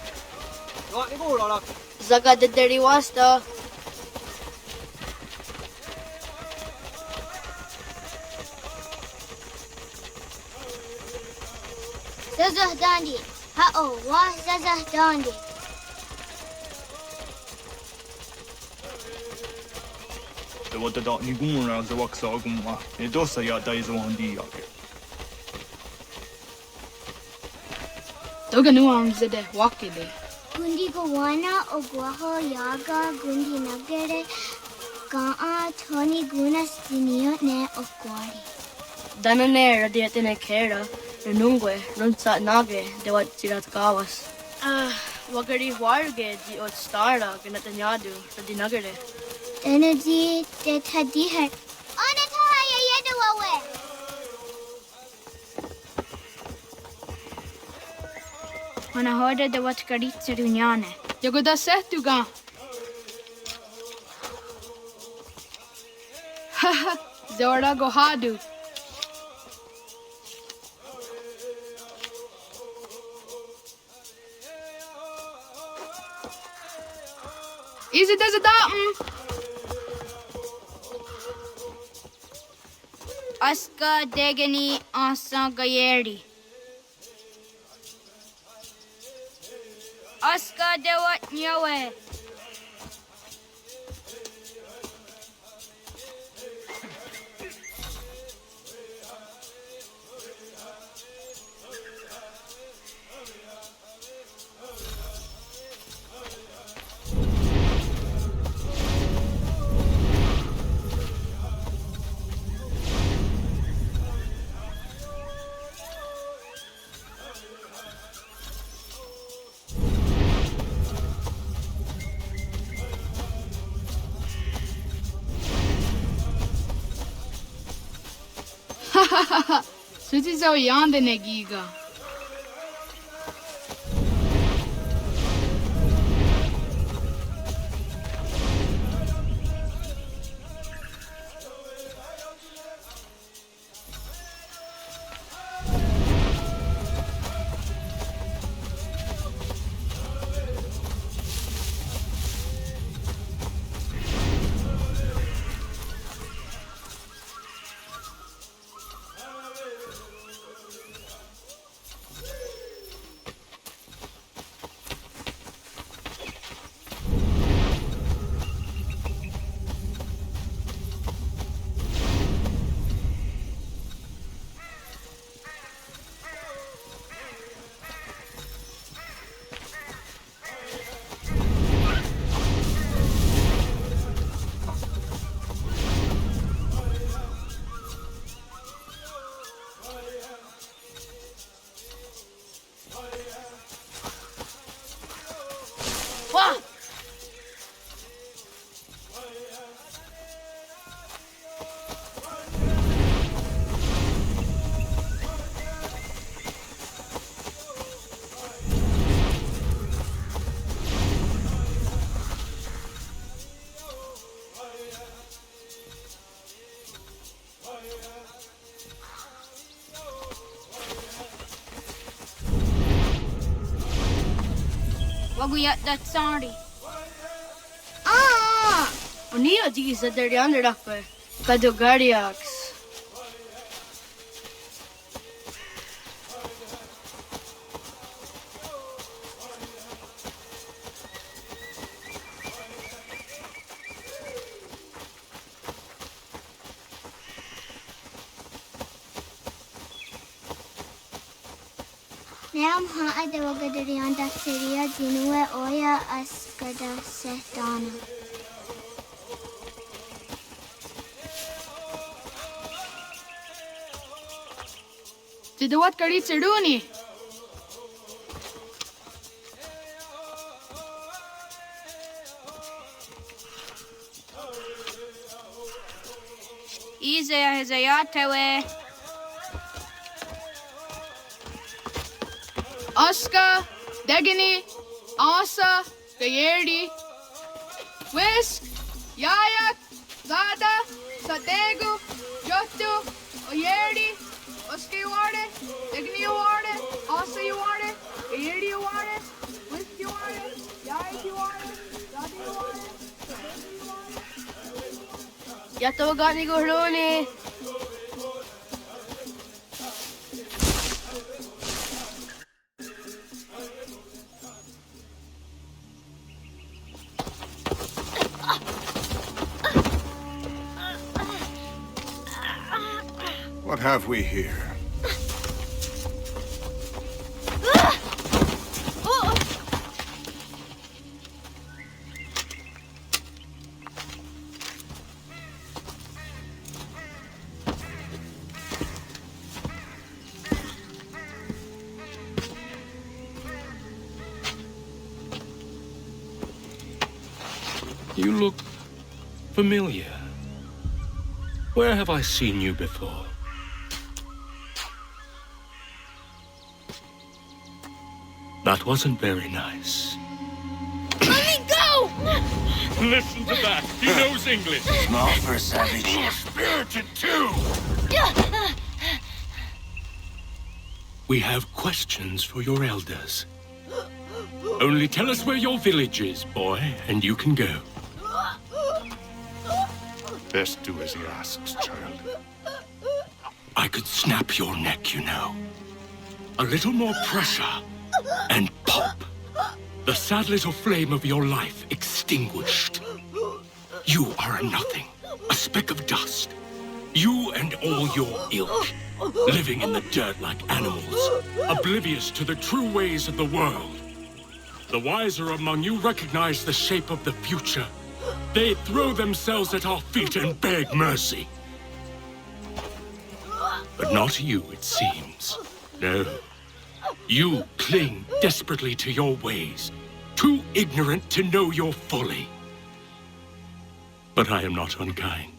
What ni go lak? Zaga de deri wasta. Zazah dandi. Ha-oh, wa zazah dandi. Det var det där ni går så också gumma. Det då så jag där så han di jag. Doga nuam zede wakili. Gundi gowana o guaho yaga gundi nagere. Gaa Tony gunas dinio ne o guari. Danane radiatine kera. Renungue, runsa nage, de wat sirat kawas. Wagari huarge di ot stara ganatanyadu, radinagare. Energy de tadiher. Ona tahaya yedawawe. Wana hoda de wat karitsa dunyane. Yagoda setuga. Haha, Zorda gohadu. Is it as a datum? Aska degani asa gayeri. Aska de wat nyawe. Suti zo yande negiga. Waguyat that sorry. Unio di sa der yonder dakpe. Kado Guardiax. Neam haa de wagadarianda seria dinue oya askada setana. Tidawat kari tsiruni. Izaya Hizayatewe. Aska, Degini, Asa, Gayerdi, Whisk, Yayak, Zada, Sategu, Jotu, Oyerdi, Oski Warde, Degini Warde, Asa Warde, Gayerdi Warde, Whisk Warde, Yayak Warde, Zada Warde, Yatawagani Goroni. What have we here? You look familiar. Where have I seen you before? That wasn't very nice. Let me go! Listen to that. He knows English. Small for a savage. You're spirited too. We have questions for your elders. Only tell us where your village is, boy, and you can go. Best do as he asks, child. I could snap your neck, you know. A little more pressure, and pop. The sad little flame of your life extinguished. You are a nothing, a speck of dust. You and all your ilk, living in the dirt like animals, oblivious to the true ways of the world. The wiser among you recognize the shape of the future. They throw themselves at our feet and beg mercy. But not you, it seems. No. You cling desperately to your ways, too ignorant to know your folly. But I am not unkind.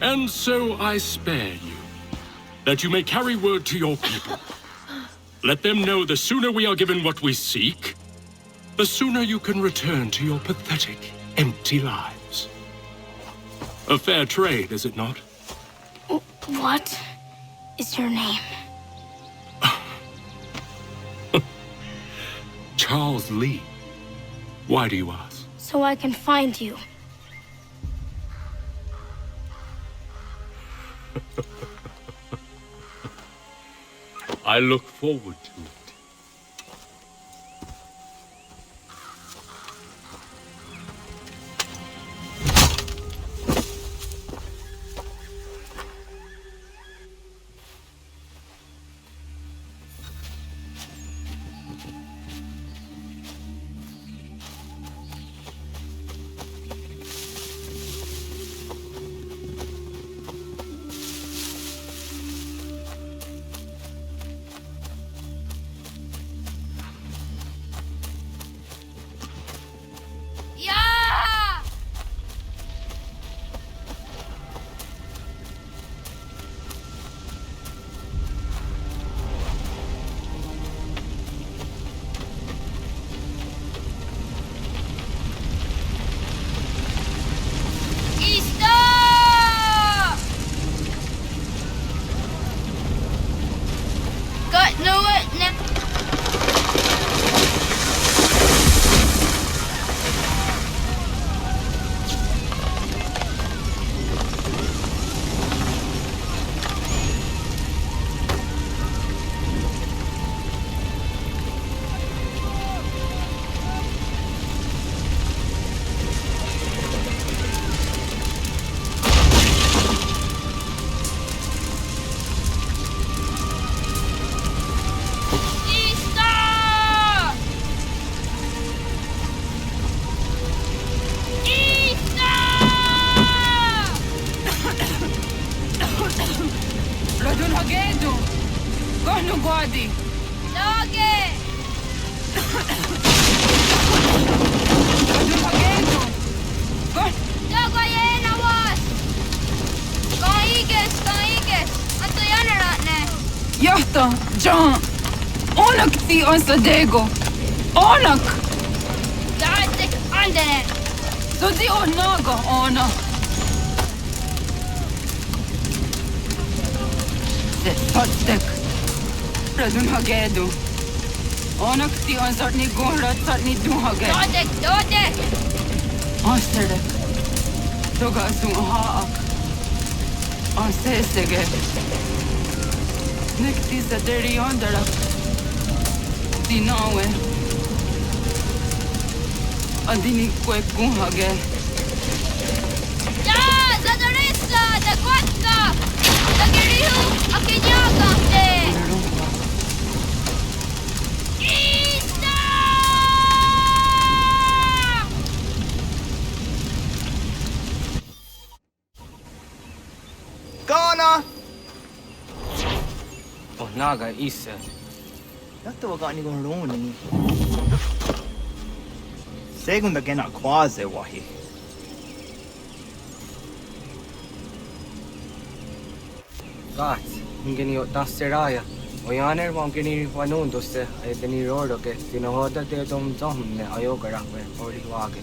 And so I spare you, that you may carry word to your people. Let them know the sooner we are given what we seek, the sooner you can return to your pathetic, empty lives. A fair trade, is it not? What is your name? Charles Lee. Why do you ask? So I can find you. I look forward to it. Radun hagedu. Gonu guadi. Doge. Radun hagedu. Gon. Dogo yena was. Kaiges. Anto yanaratne. Yahta, John. Onak ti Southgate. Onak. Datik andene. Zodi onaga ona. Southgate. Radun hagedu. Onak ti Sartni gonra Sartni duhage. Dodik. Asterdek. Toga sun haak. Ansesege. Nekti sa deri ondara. Dinawe. Adini kwe kuhage. Ja, zadorissa, da kotka. Da gerihu, akinyaga te. Isa! Gana! Naga isa. Yato ga ni gon roni. Segunda gena quase wahi. Gat, ingeni o taseraya. Oyaner wangeni wanundo se edeni rodo ke tinohoda de dom domne ayogara we ori wage.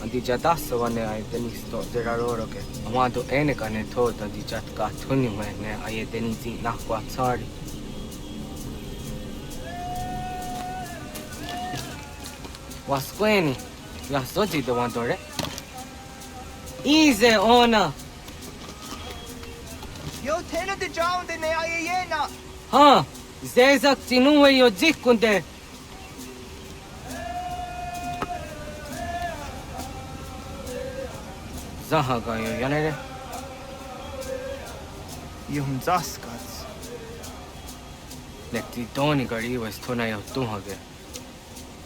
Andi jadasa wane edeni sto deraroro ke. Amado eneka ne toda di jatka tuni we ne ayedeni ti nakwa tsari. Wasqueni, ya soji de wandore. Easy ona. Yo tena de jaunde ne ayena. Ha, zezak tinuwe yo jikunde. Zahaga yo yanere. Yum zaskats. Lekti doni gari was tona yo tuhage.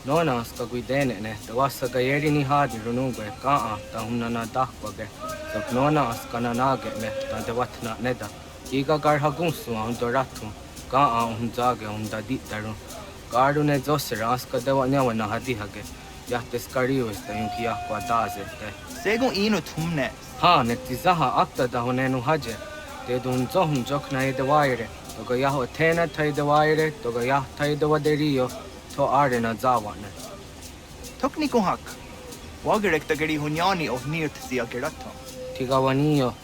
Nona ska guidene ne, da wasa gayeri ni hadi runugwe kaa ta hunana dakwage. Tok nona ska nanage ne, ta de watna neda. Iga gar hagunsu on doratu, kaa on zage on da ditaru. Garu ne zosera ska de wanyawa na hadi hage. Yahtes karius da yunki akwa daze te. Segun ino tumne. Ha, nekti zaha akta da honenu haje. Te dun zohun jokna e de waire. Toga yaho tena tai de waire, toga yah tai de waderio. To arena zawane. Tokni kohak. Wagerek da geri hunyani of nirt sia gerato. Tigawanio.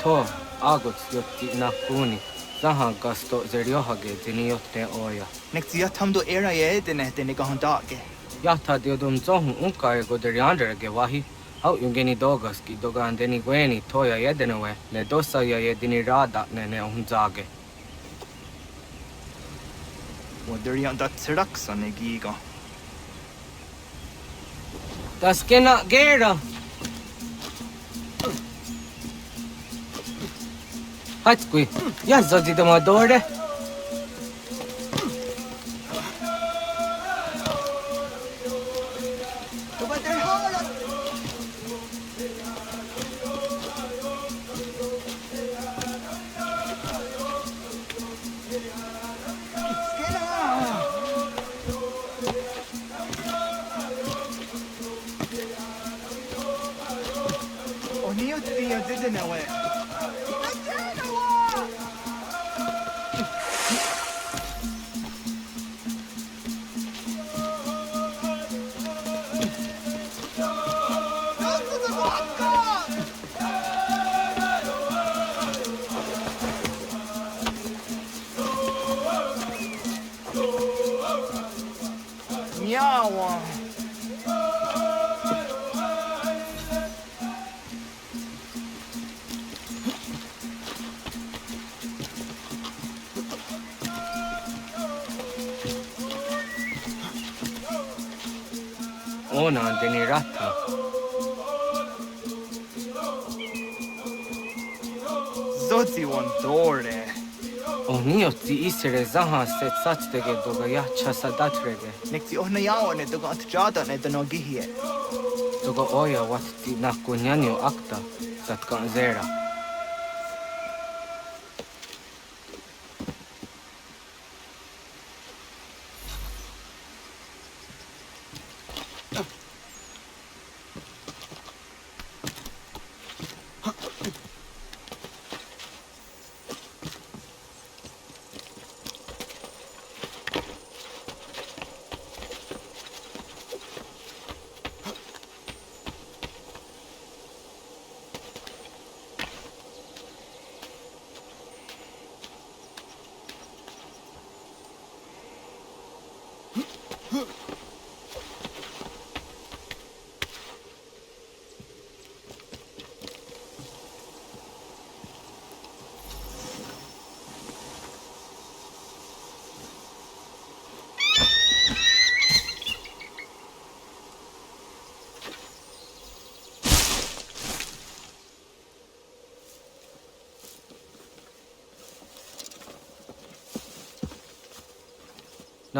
To agot yotti nakuni. Zaha gasto zeriohage diniotte oya. Nektia tamdo era yedene de negahondage. Yata diodum zohun unka ego deriandrege wahi. Hau yungeni dogaski doga andeni gweni toya yedenewe. Ne dosa ya yedini rada ne unzage. Waderian dat traksa ne giga. Das kena gera. Hatskui, ja zodi da madore. Ona andeni rata. Zoti one dore. Onio ti isere zaha set satstege doga ya chasadatrege. Nekti ohna yaone doga atjada ne dono gihie. Doga oya wat ti nakunyanio akta satka zera.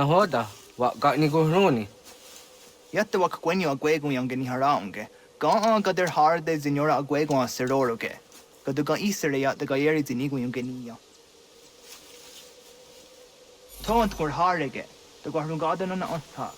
hoda, what got ni guruni? Yatta wak kwenyo agwego yang gani haraunge. Ga gader harde zinora agwego a seroroge. Gaduga isere yat the gayeri zinigo yung gania. Tont kur harege. The garungadan on anta.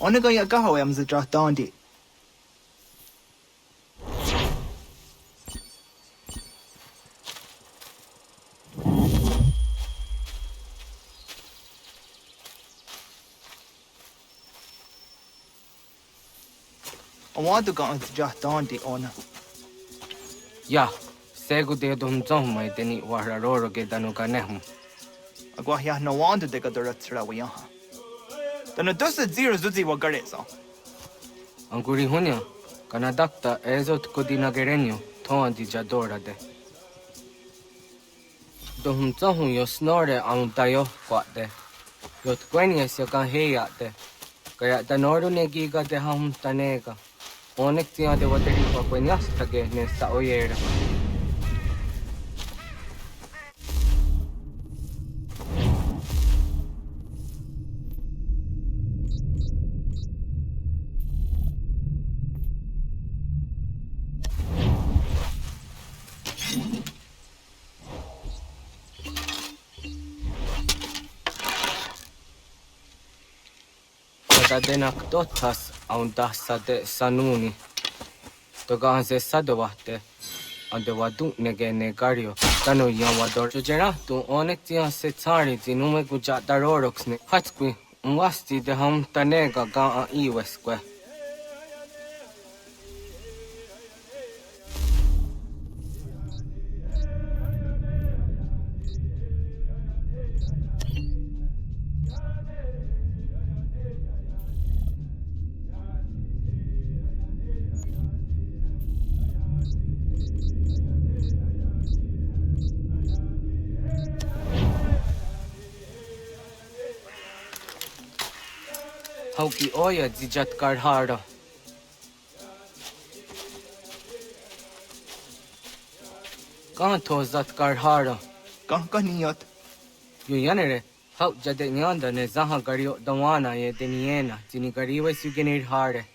Onaga ya gaho am the draft dondi. I want to go on the draft dondi ona. Ya, segu de dum zom mai deni wararoro ge danu kanehum. Agwa ya no wanda de gadora trawiya. Then a dozen zero zuzi wagareza. Anguri hunya, kanadakta ezot kodina gerenyo, toan di jadora de. Dohum zahun yo snore tayo kwate. Yot kwenias yo kan heya de. Kaya danoru negiga de ham tanega. Onek tia de wateri kwa kwenias tage ne sa oyera. Denak totas aundassa de sanuni. Togaan se sadovahte. Ande wadu negene gario. Tanu yawador. Jojera tu onek tia se tsari zinume guja daroroxne. Hatskwi umwasti de ham tanega ga iweskwe. Hauki oya zijat karhara. Kan to zat karhara. Kan kaniyat. Yu yanere. Hau jade nyanda ne zaha gario dawana ye deniena. Jini gariwe sugenir hare.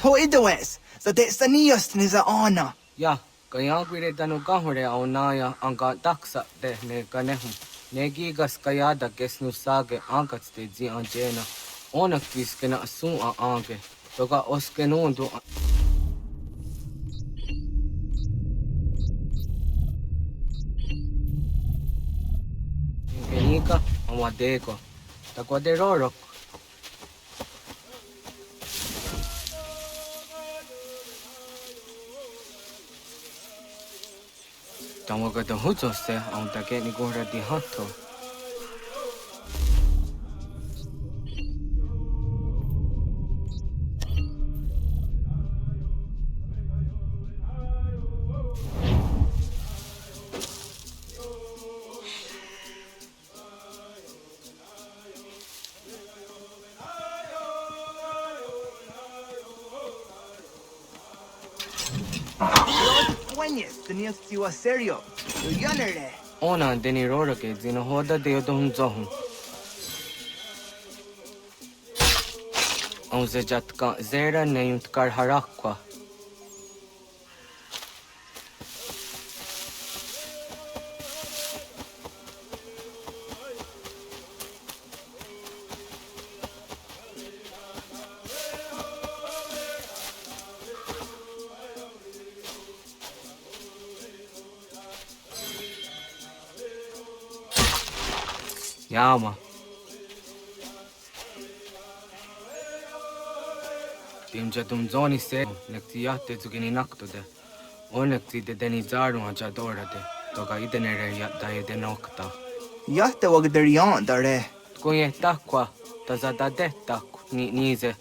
To idoes, that it's the nearest is a honor. Ya, kaya gwire danu gahore au naya anga daksa de ne ganehum. Negigas kayada gesnu sage angats de zi anjena. Onakvis kena sun a ange. Toga oskenundu. Genika amadeko. Takwaderorok. Don't go to Hutos, on the getting go to the hotto. Tenías que serio. Ona deni rora ke zino hoda de odum zohun. On se jatka zera neyunt kar harakwa. Yama. Tim jatum zoni se nekti yatte zugini naktude. Onekti de deni zaru aja dorade. Toga idenere yatta ide nokta. Yatte wagderian dare. Kuye takwa tazada detta ni nize.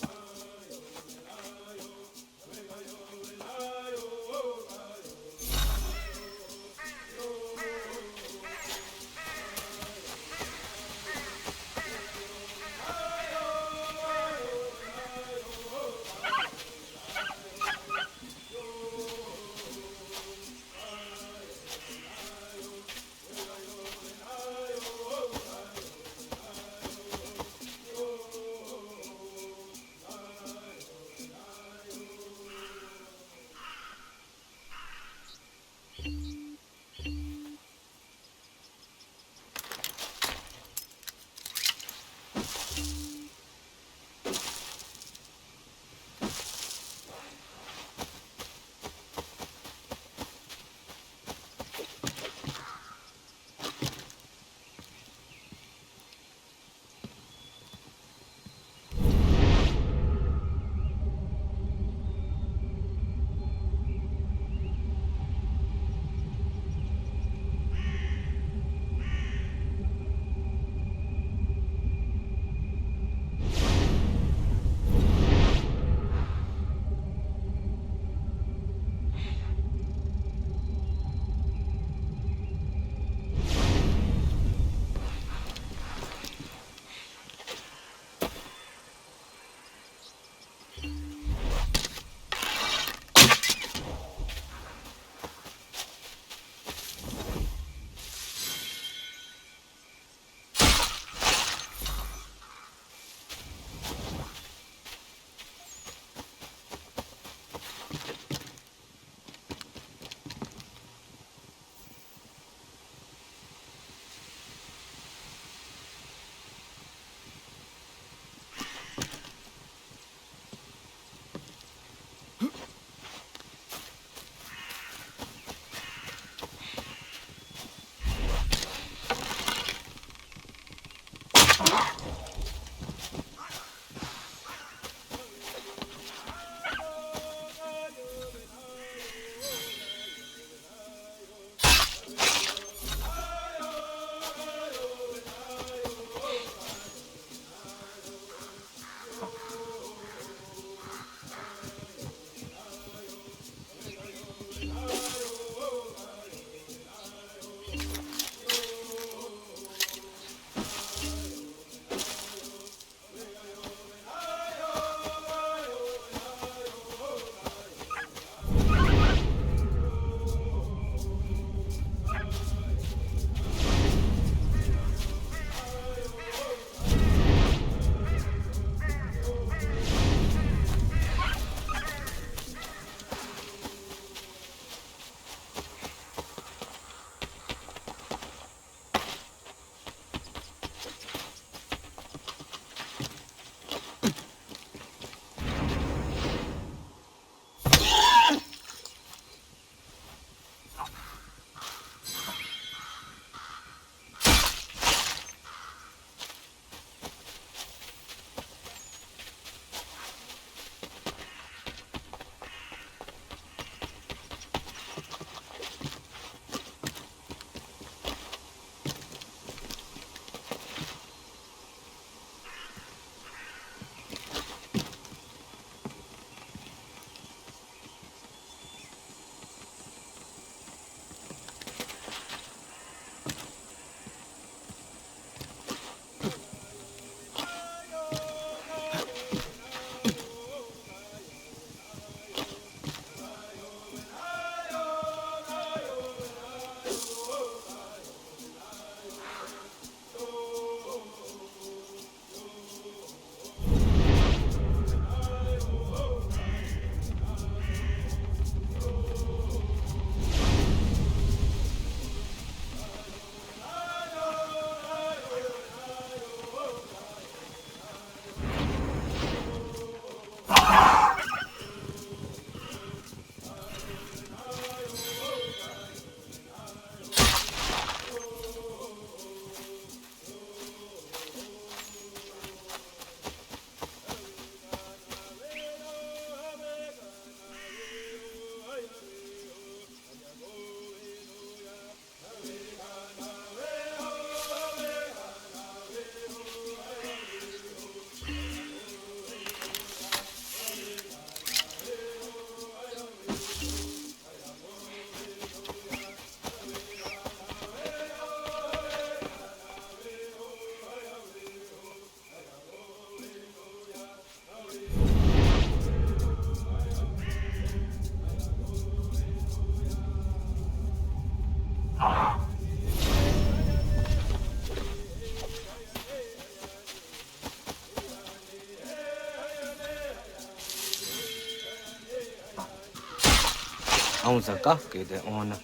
Aún Southgate de ona.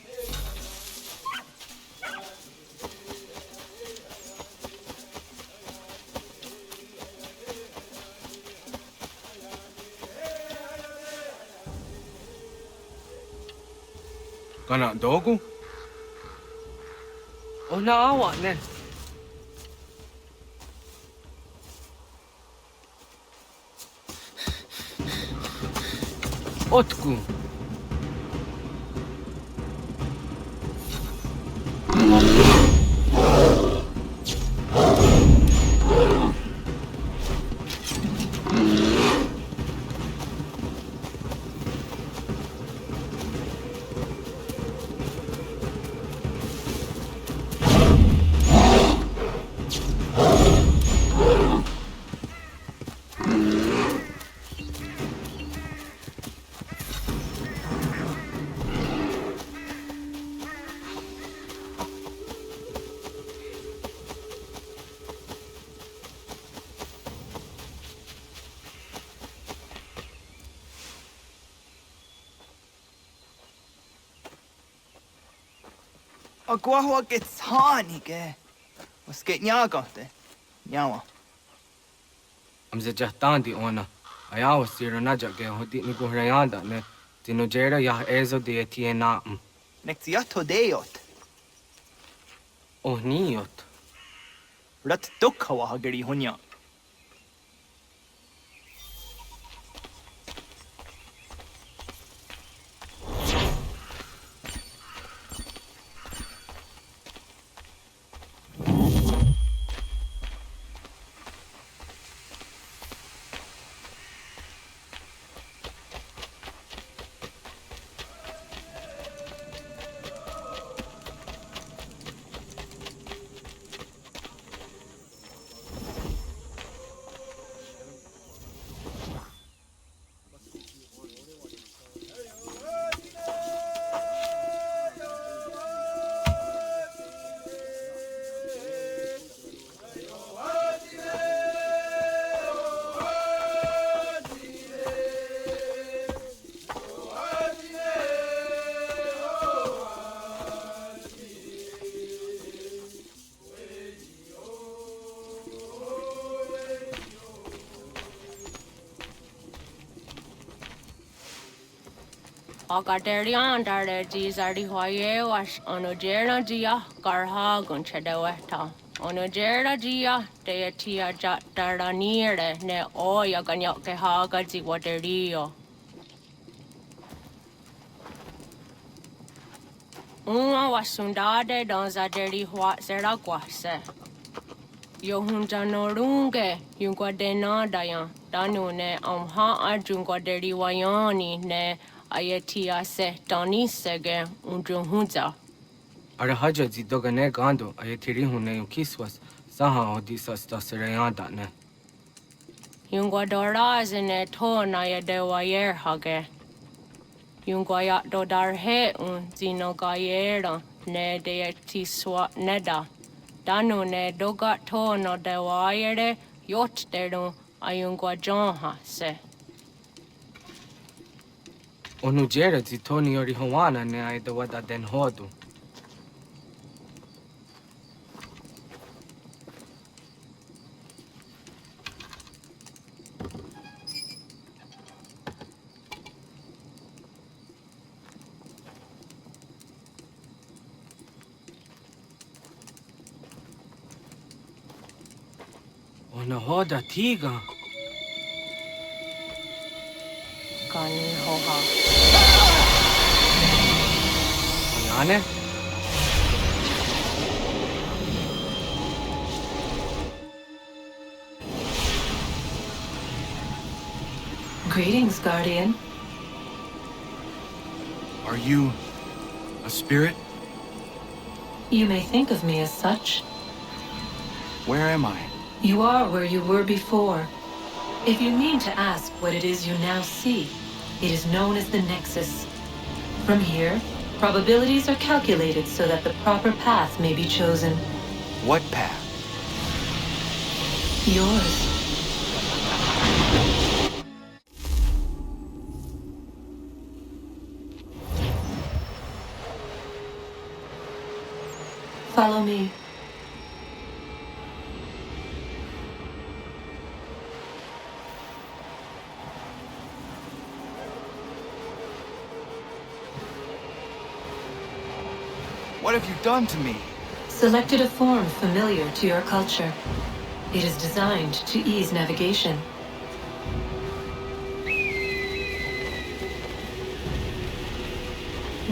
Kana dogu? Ona awa ne. Otku. Agua gets honey, ge. Was get nyagate? Nyawa. Am ze jahtandi ona. Ayawa sira naja ge hodi ni guhrayanda ne. Tinujera ya ezo de etiena. Nexiato deot. Oh niot. Rat dukhawa hageri hunya. Agaderian dare jizardi hoye was onojera dia garha gunchedeweta. Onojera dia deatia jataranire ne oya ganyoke haga ziwaderio. Uma wasundade donzaderi huat zeraguase. Yohunjanorunge yunguadenadayan danune amha ajunguaderi wayani ne Ayatia se Donisege Unjunhunza. Arahaja zidogane gando ayatiri hune ukiswas saha odisas tasirayanda ne. Yunguadorazine tona yadewayer hage. Yunguayat dodarhe zinogayera ne deetiswa neda. Danu ne dogat tono dewayere yot deru ayunguajonha se. Onujera zitoni ori hawana ne aidawada den hodu. Ona hoda tiga. Kani hoha. Ayane? Greetings, Guardian. Are you a spirit? You may think of me as such. Where am I? You are where you were before. If you mean to ask what it is you now see, it is known as the Nexus. From here, probabilities are calculated so that the proper path may be chosen. What path? Yours. Follow me. What have you done to me? Selected a form familiar to your culture. It is designed to ease navigation.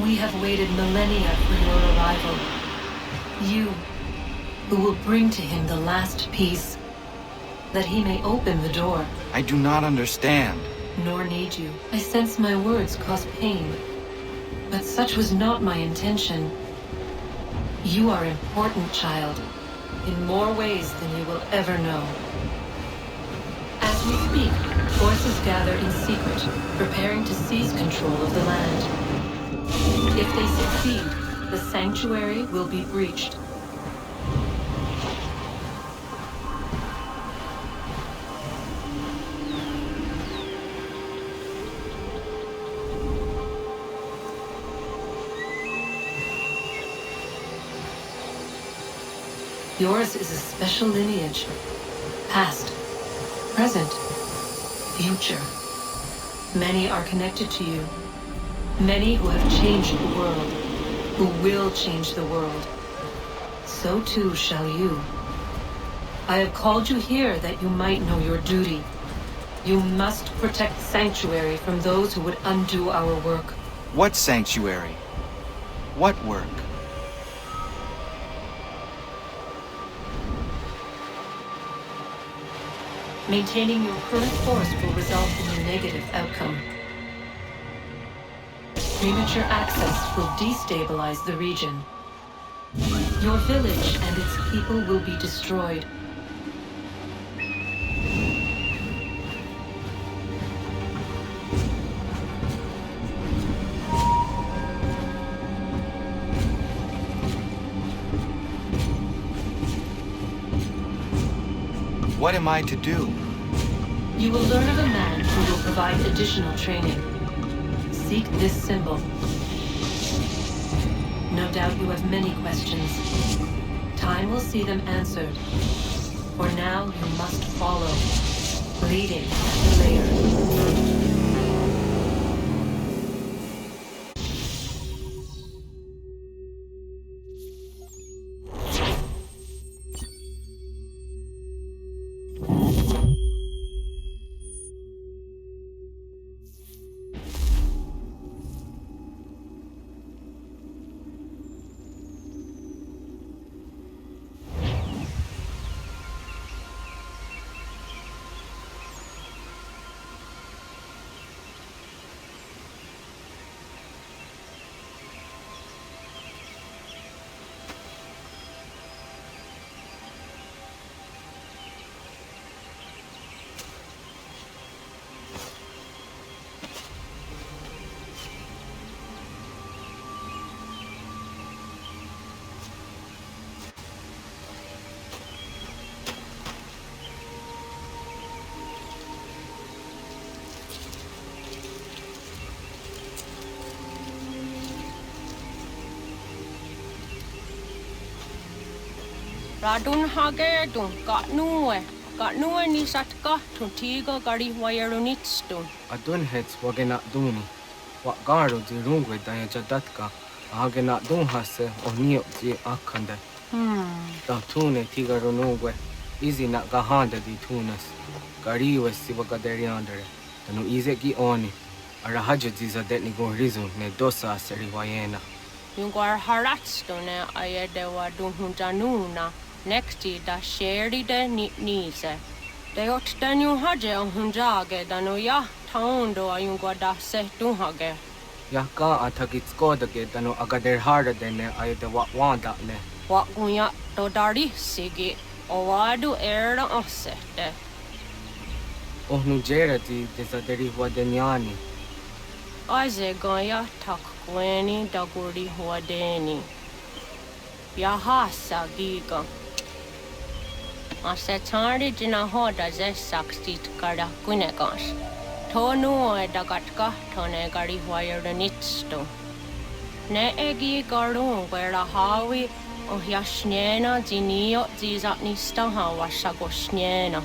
We have waited millennia for your arrival. You, who will bring to him the last piece, that he may open the door. I do not understand. Nor need you. I sense my words cause pain, but such was not my intention. You are important, child, in more ways than you will ever know. As we speak, forces gather in secret, preparing to seize control of the land. If they succeed, the sanctuary will be breached. Yours is a special lineage. Past, present, future. Many are connected to you. Many who have changed the world, who will change the world. So too shall you. I have called you here that you might know your duty. You must protect Sanctuary from those who would undo our work. What sanctuary? What work? Maintaining your current force will result in a negative outcome. Premature access will destabilize the region. Your village and its people will be destroyed. What am I to do? You will learn of a man who will provide additional training. Seek this symbol. No doubt you have many questions. Time will see them answered. For now, you must follow, leading the layer. Radun hage dun got nuwe ni satka to tigo gari wayarunitstun. Adun hets wagena duni. What garo di rungwe daya jadatka. Agena dun hase o nio di akande. Da tune tiga runungwe. Easy na gahanda di tunas. Gari was siwagaderi andere. Tanu ize gi oni. Arahaja diza detni go rizu ne dosa seri wayena. Yungar haratstune ayedewa dun hunjanuna. Nexti da sheri de nise. De ot danu haje on hunjage danu ya taundo ayungwa da se dunhage. Ya ka atakit skodage danu agader harda dene ayede wanda ne. Wa gunya to dari sigi owadu era osete. Ohnu jerati desaderi wadenyani. Aze gaya tak kweni daguri wadeni. Ya hasa giga. Ase tari jina hoda ze sakstit kada kunekas. Tonu e dagatka tone gari wayarunitsto. Ne egi garun wera hawi jaśniena zinio zizapnista hałasza gośniena.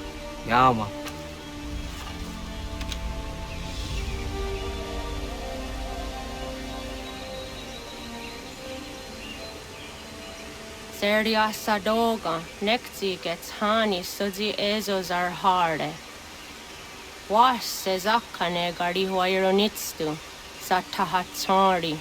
Yama. Seria sadoga, nekti gets hani sudzi ezos ar harde. Was se zakkane gari huaironitstu, sa tahatsari.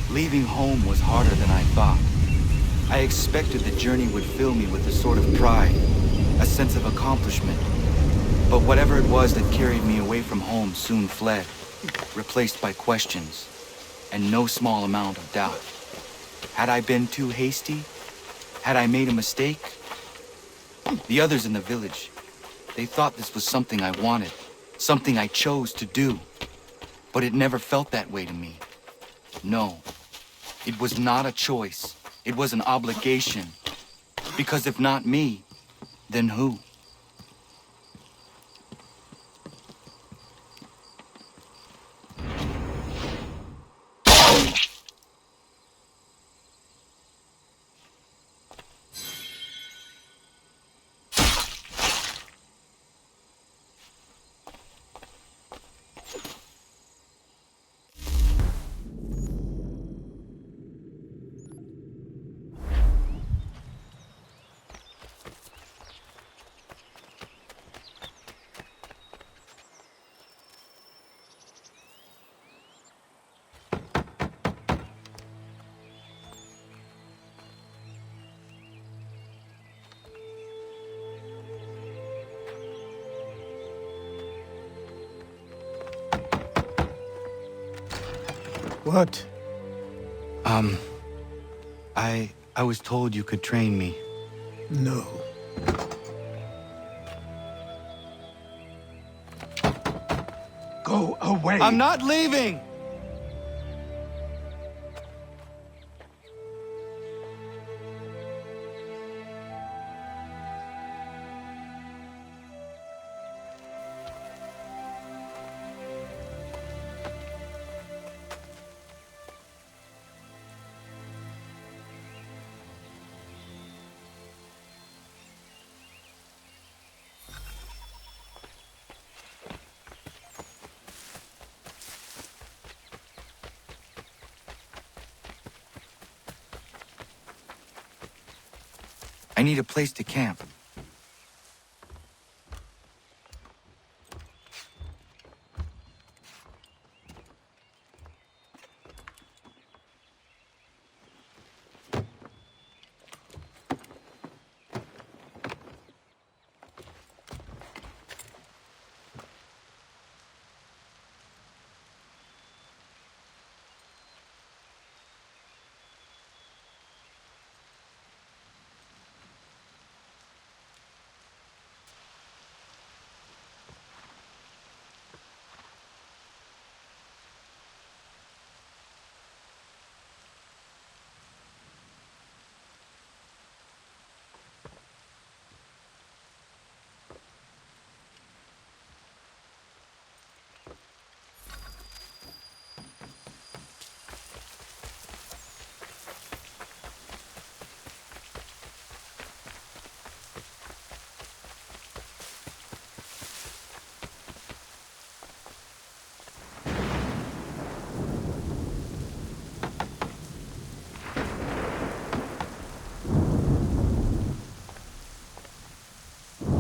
Leaving home was harder than I thought. I expected the journey would fill me with a sort of pride, a sense of accomplishment. But whatever it was that carried me away from home soon fled, replaced by questions, and no small amount of doubt. Had I been too hasty? Had I made a mistake? The others in the village, they thought this was something I wanted, something I chose to do. But it never felt that way to me. No. It was not a choice. It was an obligation. Because if not me, then who? What? I was told you could train me. No. Go away! I'm not leaving! I need a place to camp.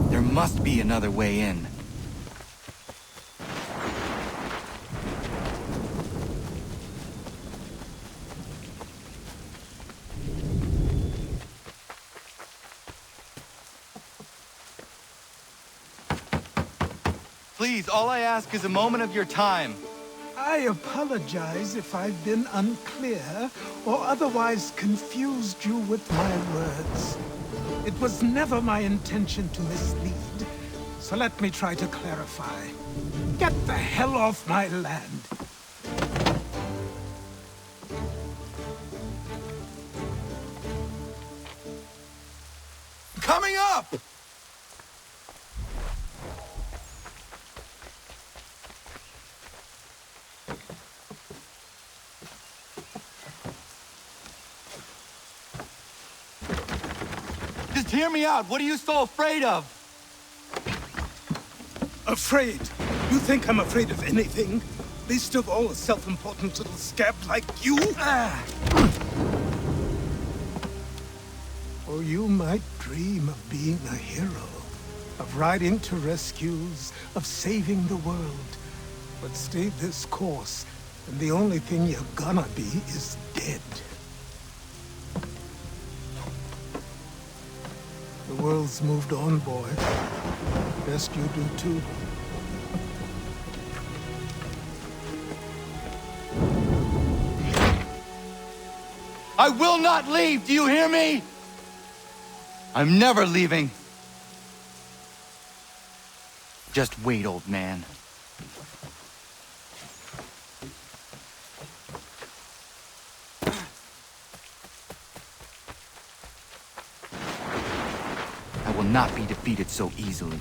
There must be another way in. Please, all I ask is a moment of your time. I apologize if I've been unclear or otherwise confused you with my words. It was never my intention to mislead, So let me try to clarify. Get the hell off my land. Coming up! Just hear me out. What are you so afraid of? Afraid? You think I'm afraid of anything? Least of all a self-important little scab like you? Or you might dream of being a hero, of riding to rescues, of saving the world. But stay this course, and the only thing you're gonna be is dead. The world's moved on, boy. Best you do too. I will not leave, do you hear me? I'm never leaving. Just wait, old man. I will not be defeated so easily.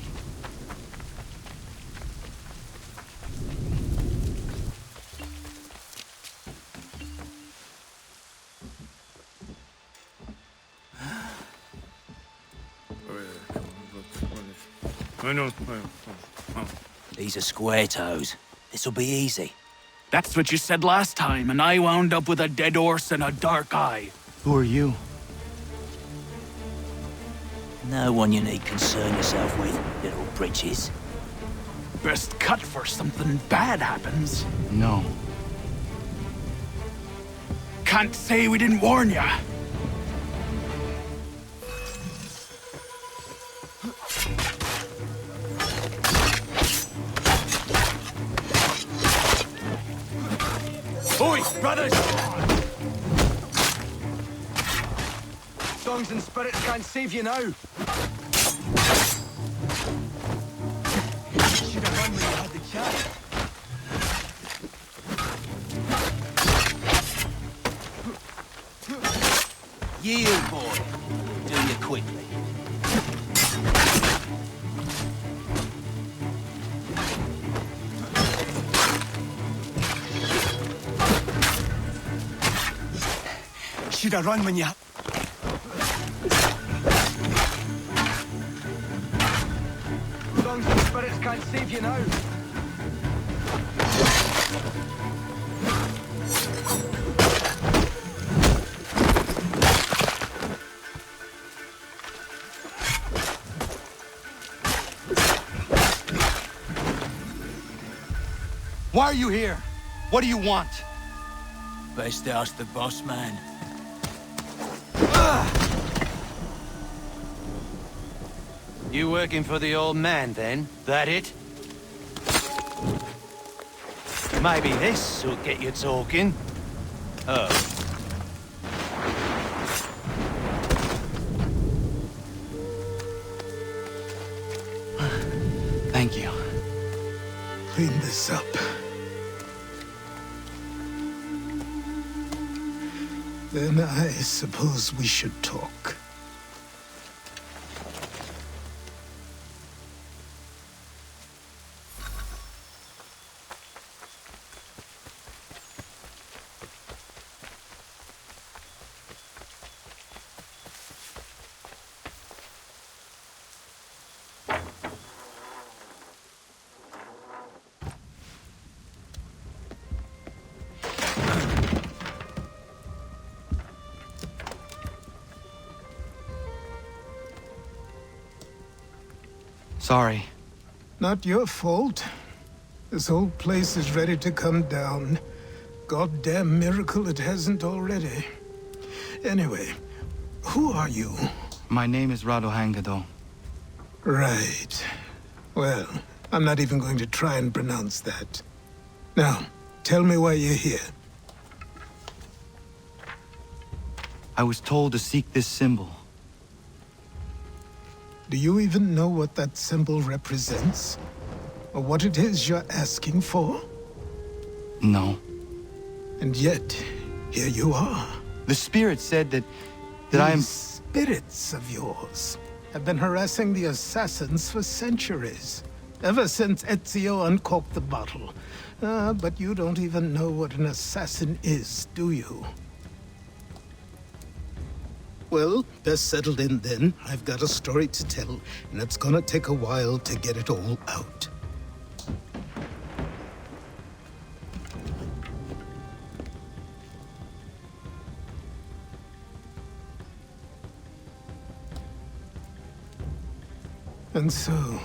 These are square toes. This'll be easy. That's what you said last time, and I wound up with a dead horse and a dark eye. Who are you? No one you need concern yourself with, little britches. Best cut for something bad happens. No. Can't say we didn't warn ya. Oi, brothers! Songs and spirits can't save you now. Should have run when you had the chance. Yield, boy. Do you quickly. Should have run when you... Songs and spirits can't save you now. Why are you here? What do you want? Best ask the boss man. You working for the old man, then? That it? Maybe this will get you talking. Oh. Thank you. Clean this up. Then I suppose we should talk. Sorry. Not your fault. This whole place is ready to come down. Goddamn miracle it hasn't already. Anyway, who are you? My name is Radohangado. Right. Well, I'm not even going to try and pronounce that. Now, tell me why you're here. I was told to seek this symbol. Do you even know what that symbol represents? Or what it is you're asking for? No. And yet, here you are. The spirit said that These spirits of yours have been harassing the assassins for centuries. Ever since Ezio uncorked the bottle. But you don't even know what an assassin is, do you? Well, best settled in then. I've got a story to tell, and it's gonna take a while to get it all out. And so,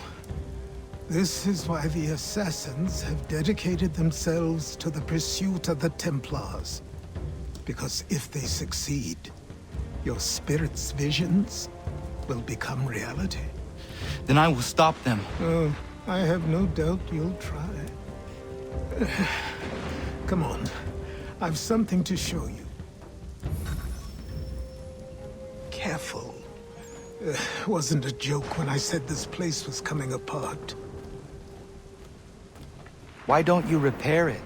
this is why the Assassins have dedicated themselves to the pursuit of the Templars. Because if they succeed, your spirit's visions will become reality. Then I will stop them. Oh, I have no doubt you'll try. Come on, I've something to show you. Careful. Wasn't a joke when I said this place was coming apart. Why don't you repair it?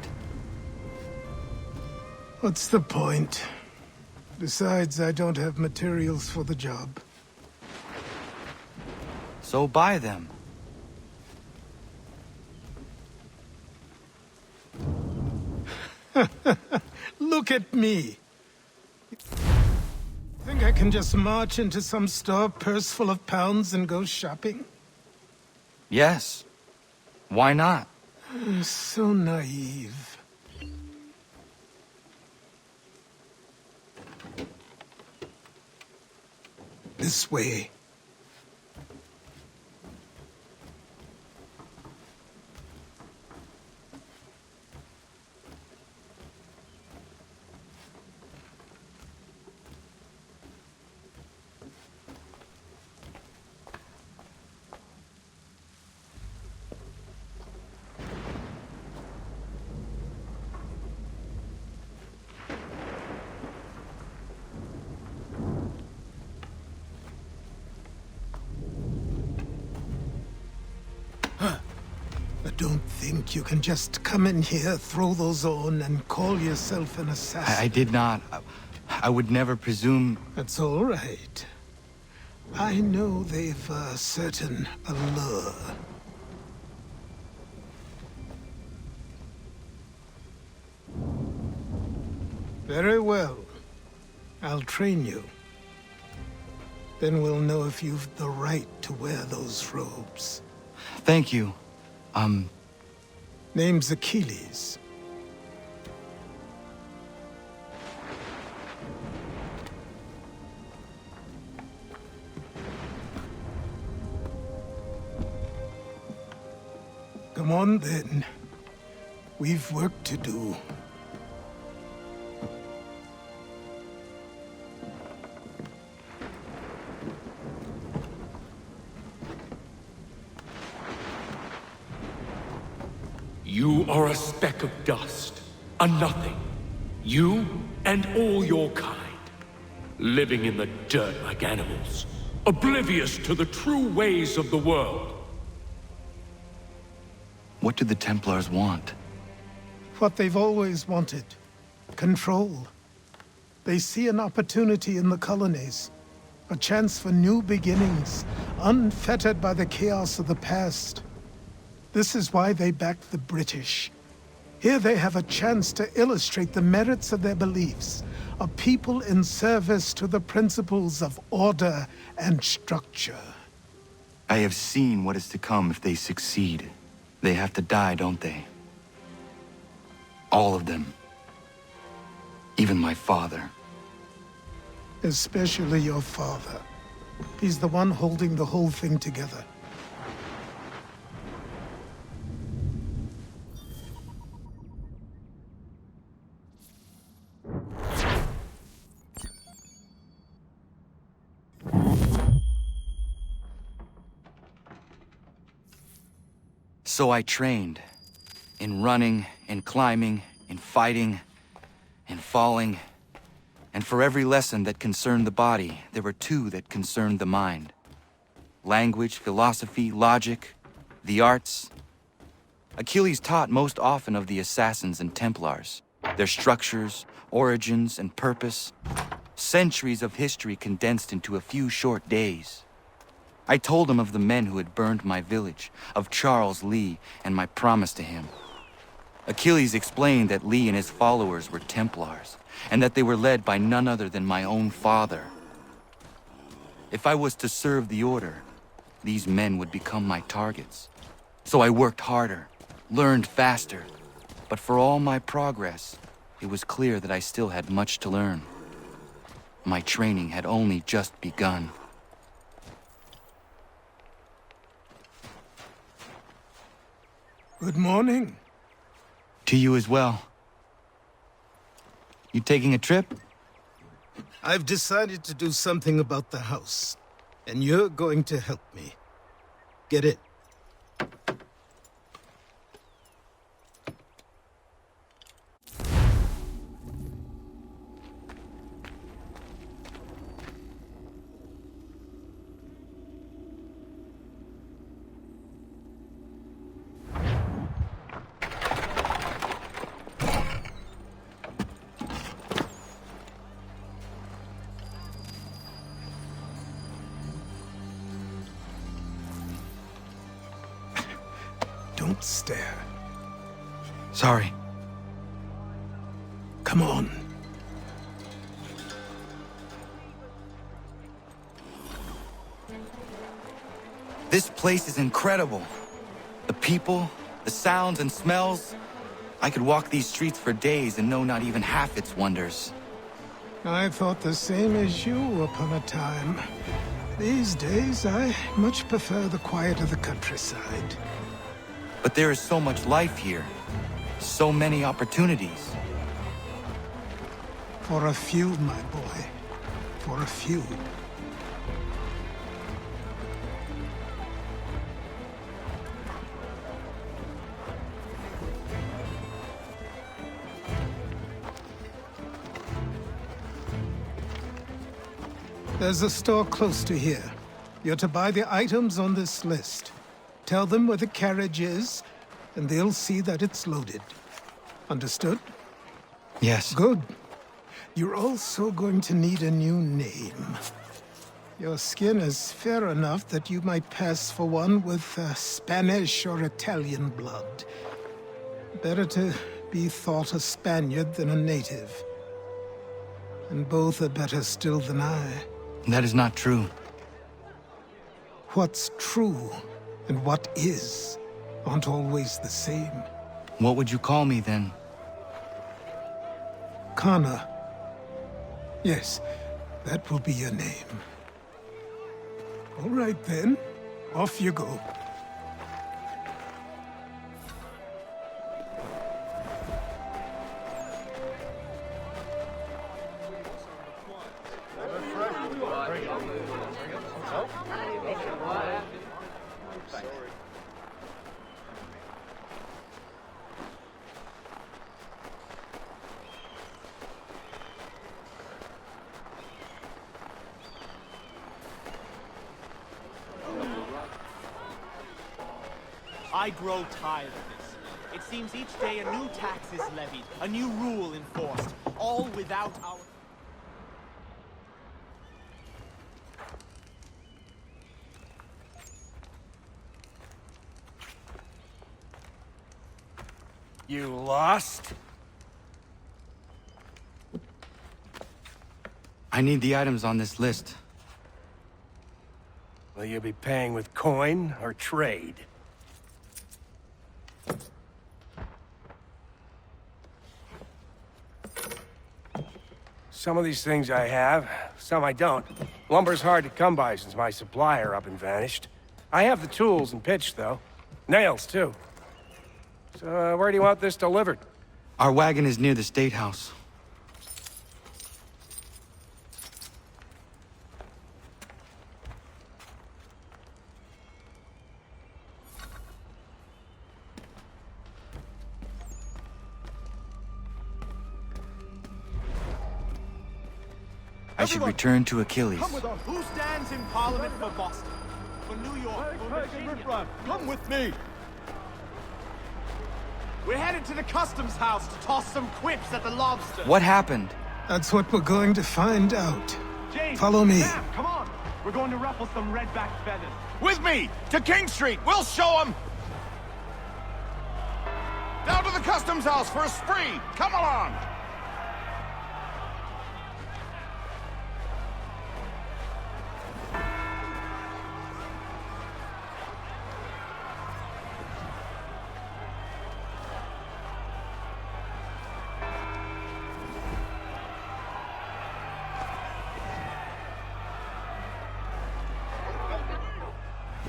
What's the point? Besides, I don't have materials for the job. So buy them. Look at me! Think I can just march into some store purse full of pounds and go shopping? Yes. Why not? So naive. This way. Don't think you can just come in here, throw those on, and call yourself an assassin. I did not. I would never presume... That's all right. I know they've a certain allure. Very well. I'll train you. Then we'll know if you've the right to wear those robes. Thank you. Name's Achilles. Come on, then. We've work to do. You are a speck of dust, a nothing. You and all your kind. Living in the dirt like animals. Oblivious to the true ways of the world. What do the Templars want? What they've always wanted. Control. They see an opportunity in the colonies. A chance for new beginnings, unfettered by the chaos of the past. This is why they backed the British. Here they have a chance to illustrate the merits of their beliefs. A people in service to the principles of order and structure. I have seen what is to come if they succeed. They have to die, don't they? All of them. Even my father. Especially your father. He's the one holding the whole thing together. So I trained. In running, in climbing, in fighting, in falling. And for every lesson that concerned the body, there were two that concerned the mind. language, philosophy, logic, the arts. Achilles taught most often of the assassins and Templars, their structures, origins, and purpose. Centuries of history condensed into a few short days. I told him of the men who had burned my village, of Charles Lee, and my promise to him. Achilles explained that Lee and his followers were Templars, and that they were led by none other than my own father. If I was to serve the order, these men would become my targets. So I worked harder, learned faster, but for all my progress, it was clear that I still had much to learn. My training had only just begun. Good morning. To you as well. You taking a trip? I've decided to do something about the house, and you're going to help me. Get it? Don't stare. Sorry. Come on. This place is incredible. The people, the sounds and smells. I could walk these streets for days and know not even half its wonders. I thought the same as you upon a time. These days, I much prefer the quiet of the countryside. But there is so much life here. So many opportunities. For a few, my boy. For a few. There's a store close to here. You're to buy the items on this list. Tell them where the carriage is, and they'll see that it's loaded. Understood? Yes. Good. You're also going to need a new name. Your skin is fair enough that you might pass for one with Spanish or Italian blood. Better to be thought a Spaniard than a native. And both are better still than I. That is not true. What's true and what is aren't always the same. What would you call me then? Kana. Yes, that will be your name. All right then, off you go. I grow tired of this. It seems each day a new tax is levied, a new rule enforced, all without our... You lost? I need the items on this list. Will you be paying with coin or trade? Some of these things I have, some I don't. Lumber's hard to come by since my supplier up and vanished. I have the tools and pitch, though. Nails, too. So, where do you want this delivered? Our wagon is near the State House. I should return to Achilles. Come with us. Who stands in Parliament for Boston? for New York, for Virginia. Come with me. We're headed to the customs house to toss some quips at the lobster. What happened? That's what we're going to find out. James, Follow me. Sam, come on. We're going to ruffle some redback feathers. With me! To King Street! We'll show them! Down to the customs house for a spree! Come along!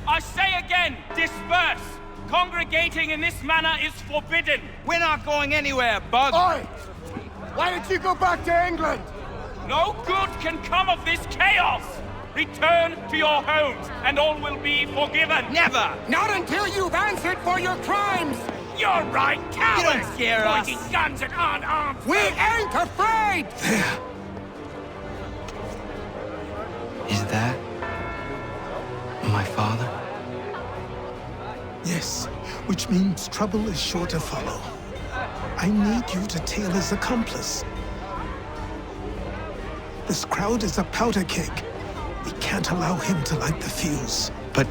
I say again, disperse! Congregating in this manner is forbidden! We're not going anywhere, Bug! Oi! Why did you go back to England? No good can come of this chaos! Return to your homes, and all will be forgiven! Never! Not until you've answered for your crimes! You're right, cowards! You don't scare us! Pointing guns at unarmed! We ain't afraid! There. Is that my father? Yes, which means trouble is sure to follow. I need you to tail his accomplice. This crowd is a powder keg. We can't allow him to light the fuse. But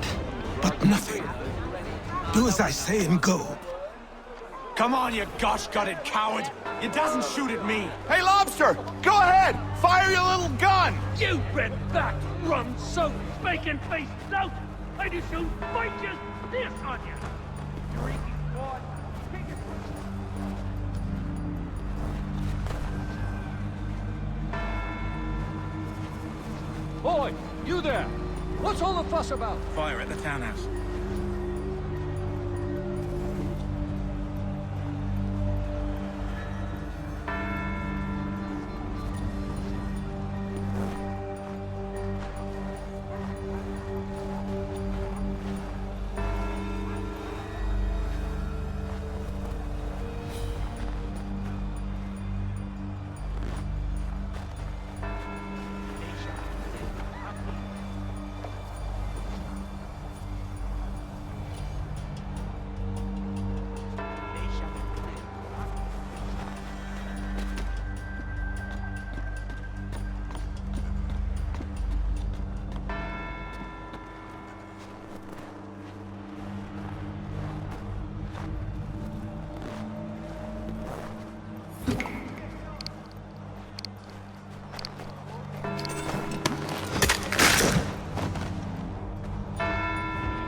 nothing. Do as I say and go. Come on, you gosh-gutted coward. You doesn't shoot at me. Hey, Lobster! Go ahead! Fire your little gun! You red-backed, rum-soaked, bacon-faced lout! I just soon fight just this on you! Drinking boy, take it. Boy, you there! What's all the fuss about? Fire at the townhouse.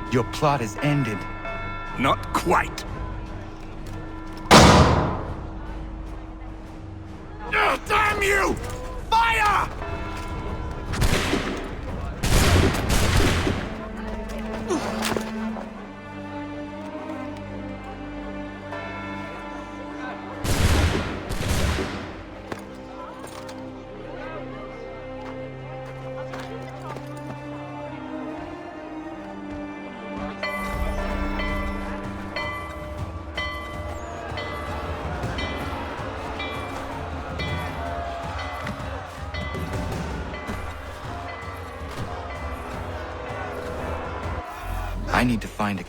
Your plot is ended. Not quite. Oh, damn you! Fire! I need to find a...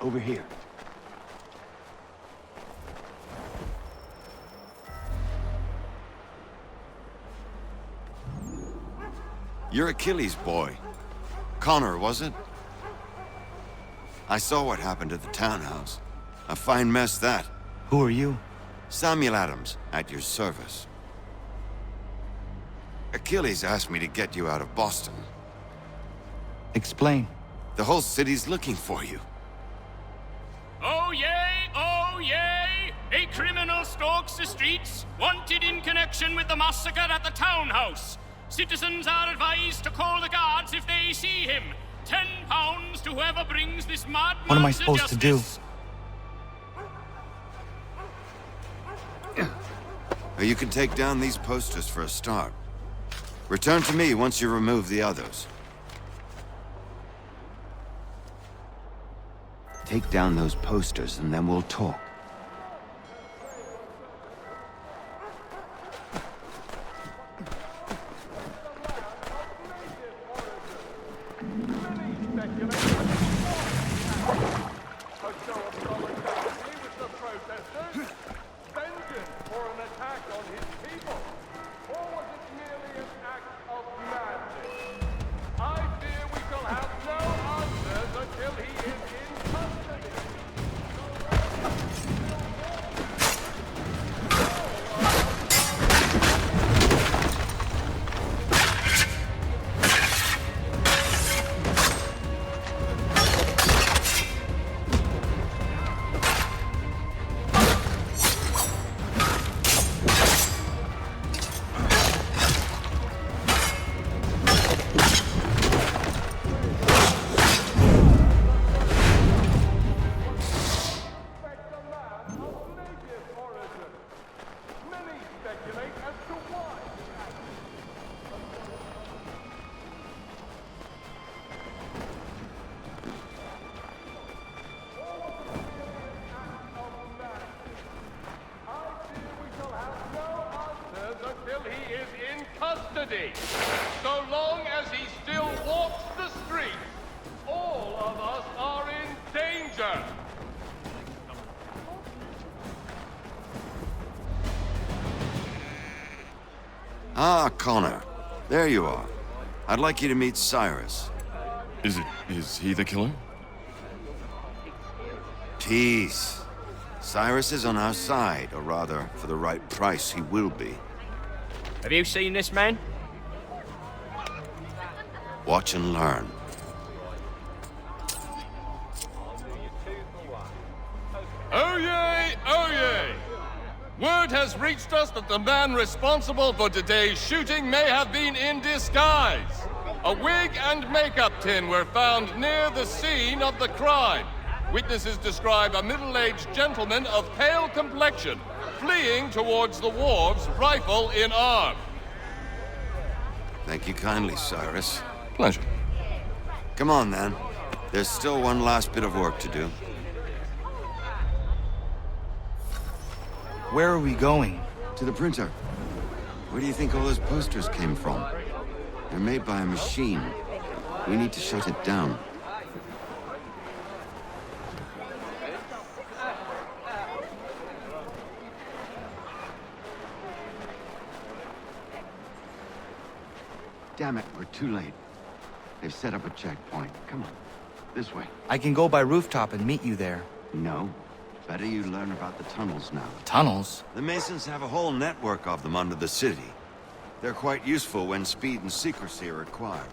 Over here. You're Achilles' boy. Connor, was it? I saw what happened at the townhouse. A fine mess, that. Who are you? Samuel Adams, at your service. Achilles asked me to get you out of Boston. Explain. The whole city's looking for you. Oh yay, oh yay! A criminal stalks the streets, wanted in connection with the massacre at the townhouse. Citizens are advised to call the guards if they see him. £10 to whoever brings this madman. What am I supposed to do? You can take down these posters for a start. Return to me once you remove the others. Take down those posters and then we'll talk. So long as he still walks the streets, all of us are in danger. Ah, Connor. There you are. I'd like you to meet Cyrus. Is he the killer? Peace. Cyrus is on our side, or rather, for the right price, he will be. Have you seen this man? Watch and learn. Oh yay, oh yay! Word has reached us that the man responsible for today's shooting may have been in disguise. A wig and makeup tin were found near the scene of the crime. Witnesses describe a middle-aged gentleman of pale complexion fleeing towards the wharves, rifle in arm. Thank you kindly, Cyrus. Pleasure. Come on, then. There's still one last bit of work to do. Where are we going? To the printer. Where do you think all those posters came from? They're made by a machine. We need to shut it down. Damn it, we're too late. They've set up a checkpoint. Come on, this way. I can go by rooftop and meet you there. No. Better you learn about the tunnels now. Tunnels? The Masons have a whole network of them under the city. They're quite useful when speed and secrecy are required.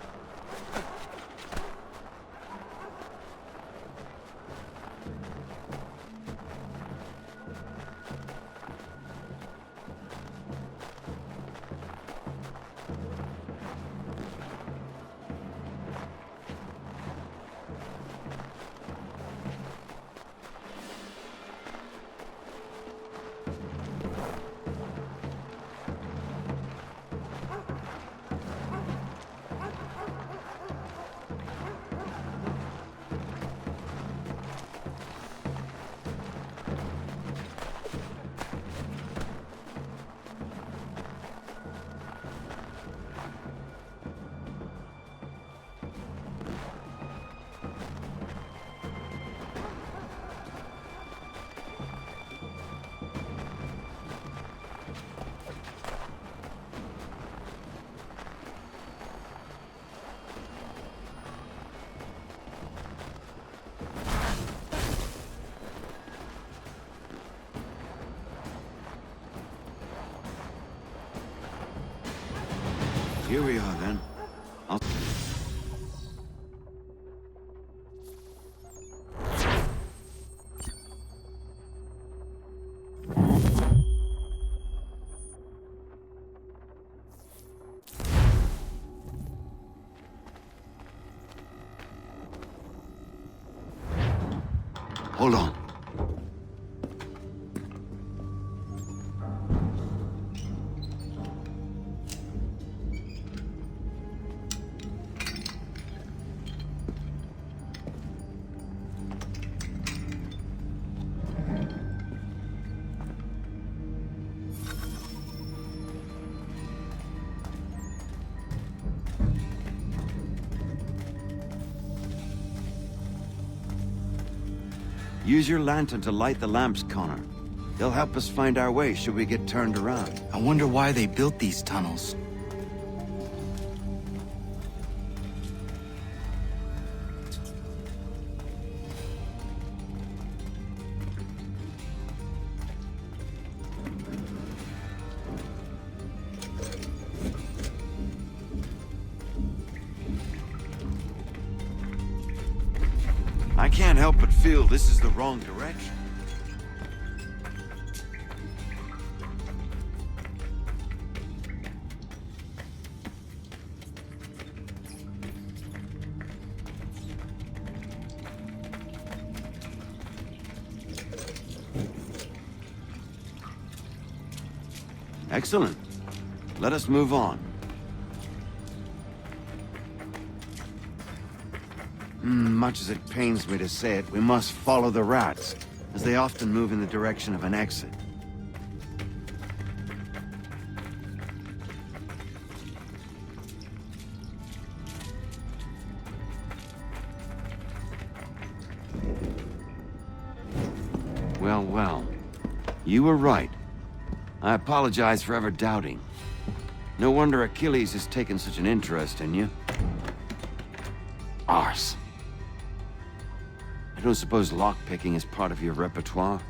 Here we are, then. I'll... Hold on. Use your lantern to light the lamps, Connor. They'll help us find our way should we get turned around. I wonder why they built these tunnels. I can't help but feel this is the wrong direction. Excellent. Let us move on. Much as it pains me to say it, we must follow the rats, as they often move in the direction of an exit. Well, well. You were right. I apologize for ever doubting. No wonder Achilles has taken such an interest in you. Arse. I don't suppose lockpicking is part of your repertoire?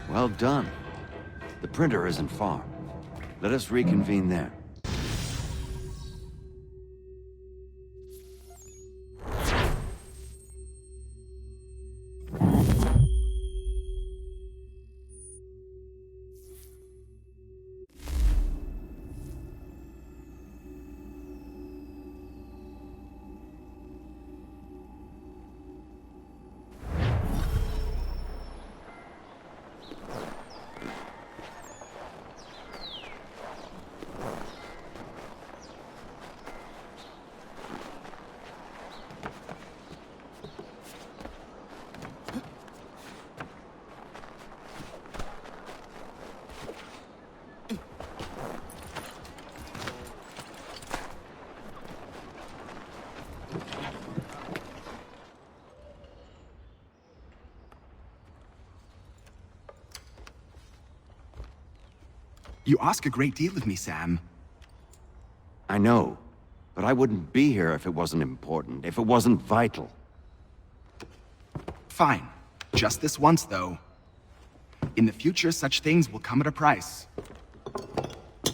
Well done. The printer isn't far. Let us reconvene there. You ask a great deal of me, Sam. I know, but I wouldn't be here if it wasn't important, if it wasn't vital. Fine. Just this once, though. In the future, such things will come at a price.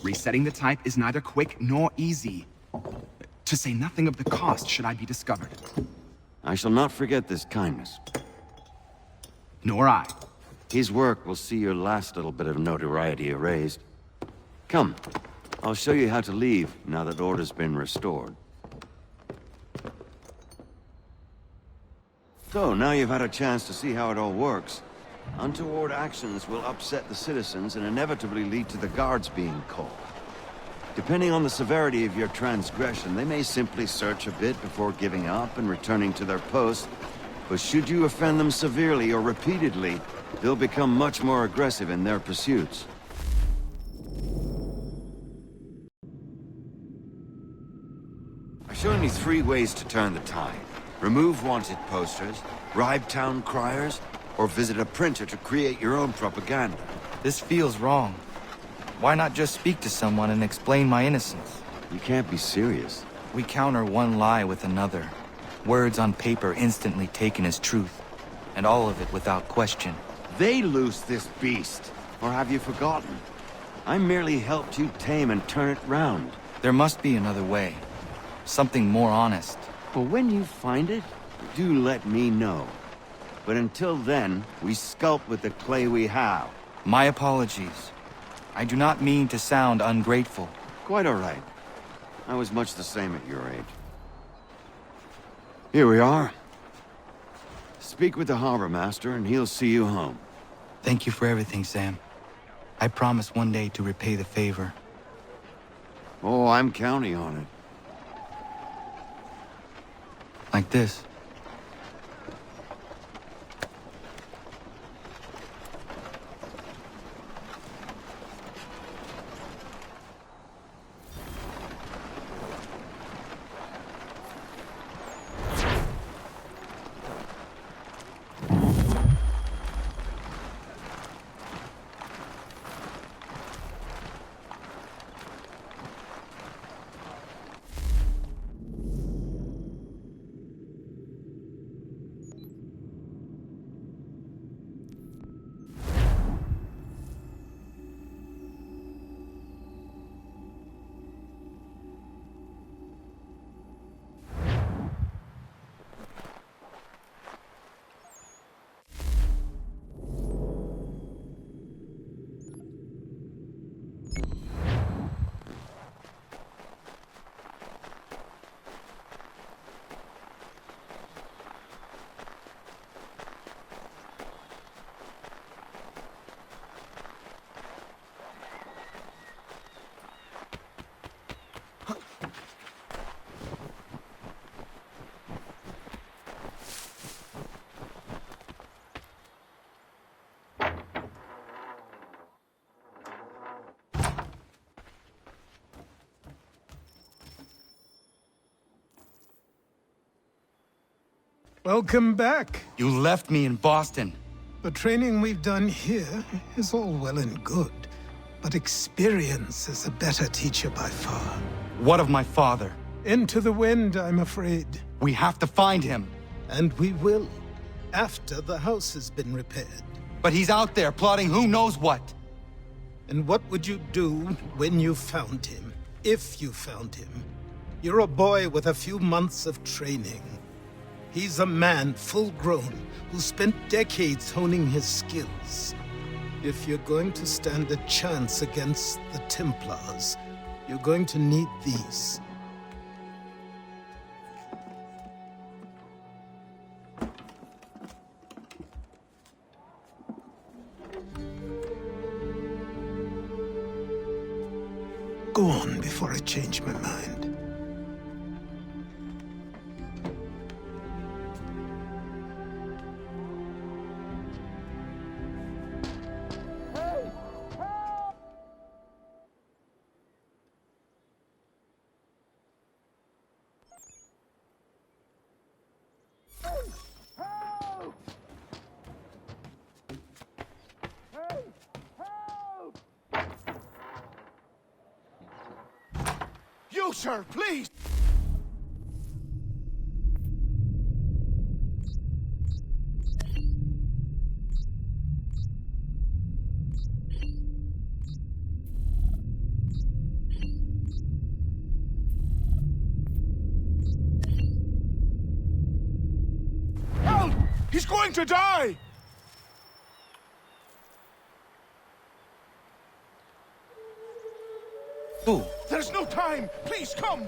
Resetting the type is neither quick nor easy. To say nothing of the cost should I be discovered. I shall not forget this kindness. Nor I. His work will see your last little bit of notoriety erased. Come, I'll show you how to leave now that order's been restored. So, now you've had a chance to see how it all works. Untoward actions will upset the citizens and inevitably lead to the guards being called. Depending on the severity of your transgression, they may simply search a bit before giving up and returning to their posts. But should you offend them severely or repeatedly, they'll become much more aggressive in their pursuits. I've shown you 3 ways to turn the tide. Remove wanted posters, bribe town criers, or visit a printer to create your own propaganda. This feels wrong. Why not just speak to someone and explain my innocence? You can't be serious. We counter one lie with another. Words on paper instantly taken as truth. And all of it without question. They loose this beast. Or have you forgotten? I merely helped you tame and turn it round. There must be another way. Something more honest. Well, when you find it, do let me know. But until then, we sculpt with the clay we have. My apologies. I do not mean to sound ungrateful. Quite all right. I was much the same at your age. Here we are. Speak with the harbor master and he'll see you home. Thank you for everything, Sam. I promise one day to repay the favor. Oh, I'm counting on it. Like this. Welcome back. You left me in Boston. The training we've done here is all well and good, but experience is a better teacher by far. What of my father? Into the wind, I'm afraid. We have to find him. And we will, after the house has been repaired. But he's out there plotting who knows what. And what would you do when you found him? If you found him? You're a boy with a few months of training. He's a man, full-grown, who spent decades honing his skills. If you're going to stand a chance against the Templars, you're going to need these. Go on before I change my mind. You, sir, please! Help! He's going to die! Who? There's no time! Please, come!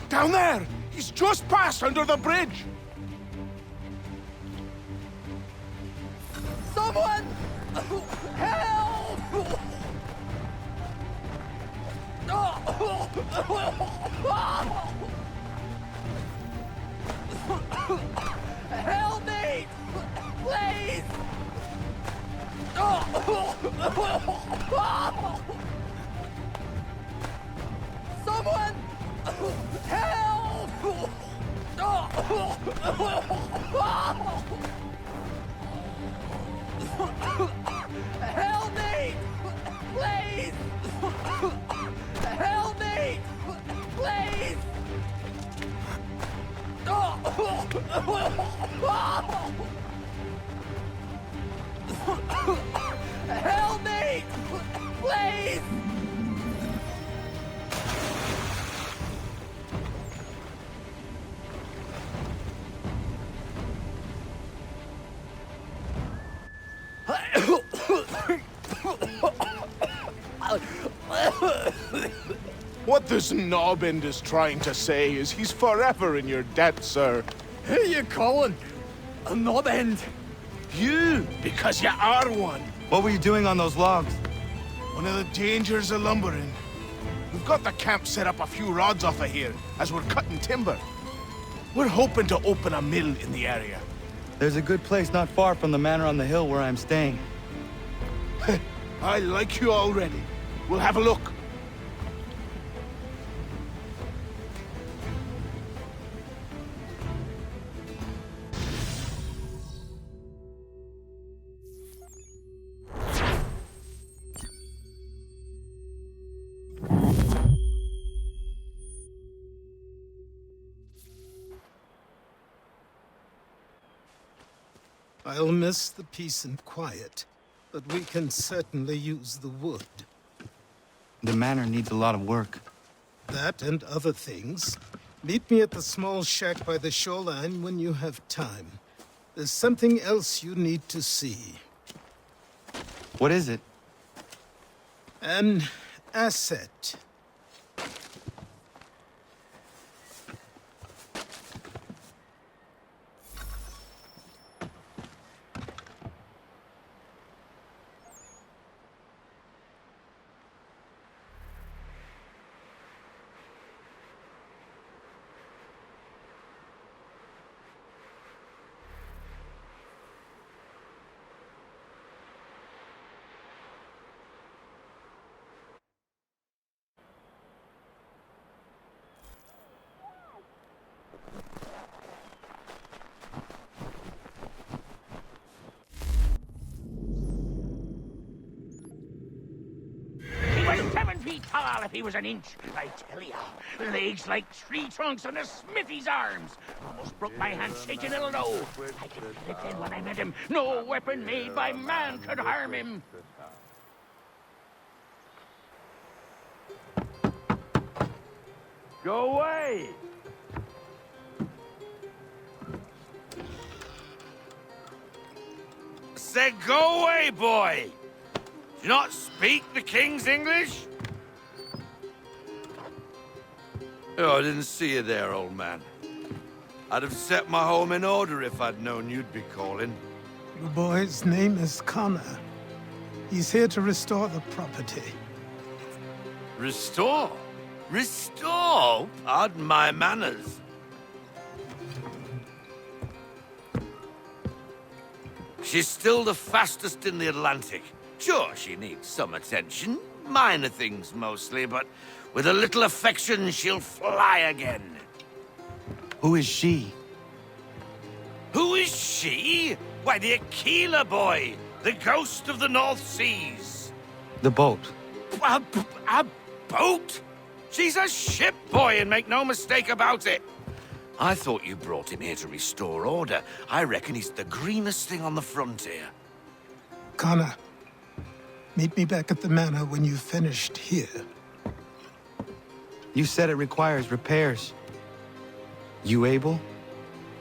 Down there! He's just passed under the bridge! Help me! Please! Someone! Help! Help me! Please! Help me! Please! Help me! Please! What this knobbend is trying to say is he's forever in your debt, sir. Who you calling? A knobbend? You, because you are one. What were you doing on those logs? One of the dangers of lumbering. We've got the camp set up a few rods off of here, as we're cutting timber. We're hoping to open a mill in the area. There's a good place not far from the manor on the hill where I'm staying. I like you already. We'll have a look. I'll miss the peace and quiet, but we can certainly use the wood. The manor needs a lot of work. That and other things. Meet me at the small shack by the shoreline when you have time. There's something else you need to see. What is it? An asset. He was 7 feet tall if he was an inch, I tell ya. Legs like tree trunks and a smithy's arms. Almost broke my hand shaking it'll know. I could feel it then when I met him. No weapon made by man could harm him. Go away! Said go away, boy! Do you not speak the King's English? Oh, I didn't see you there, old man. I'd have set my home in order if I'd known you'd be calling. The boy's name is Connor. He's here to restore the property. Restore? Restore? Pardon my manners. She's still the fastest in the Atlantic. Sure, she needs some attention. Minor things mostly, but with a little affection, she'll fly again. Who is she? Who is she? Why, the Aquila boy, the ghost of the North Seas. The boat. A boat? She's a ship boy, and make no mistake about it. I thought you brought him here to restore order. I reckon he's the greenest thing on the frontier. Connor, meet me back at the manor when you've finished here. You said it requires repairs. You able?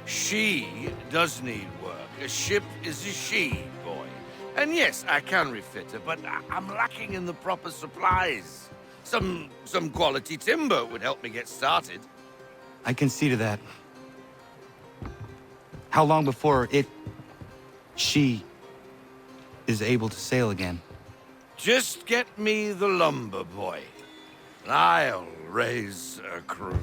She does need work. A ship is a she, boy. And yes, I can refit her, but I'm lacking in the proper supplies. Some quality timber would help me get started. I can see to that. How long before she, is able to sail again. Just get me the lumber, boy. And I'll raise a crew.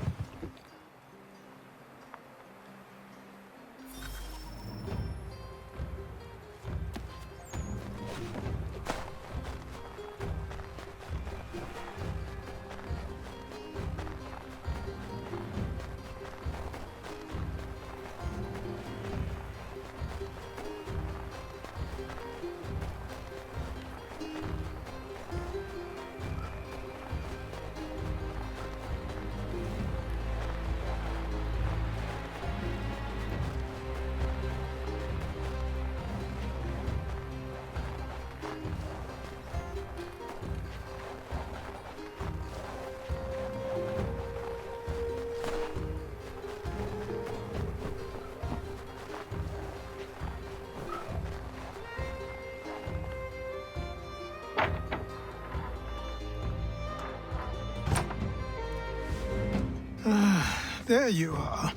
There you are.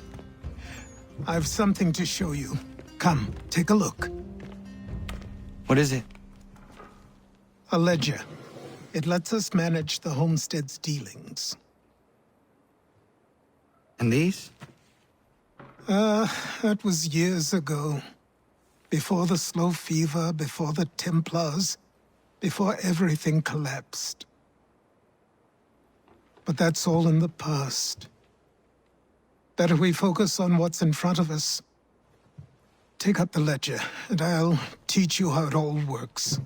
I've something to show you. Come, take a look. What is it? A ledger. It lets us manage the homestead's dealings. And these? That was years ago. Before the slow fever, before the Templars, before everything collapsed. But that's all in the past. Better we focus on what's in front of us. Take up the ledger, and I'll teach you how it all works.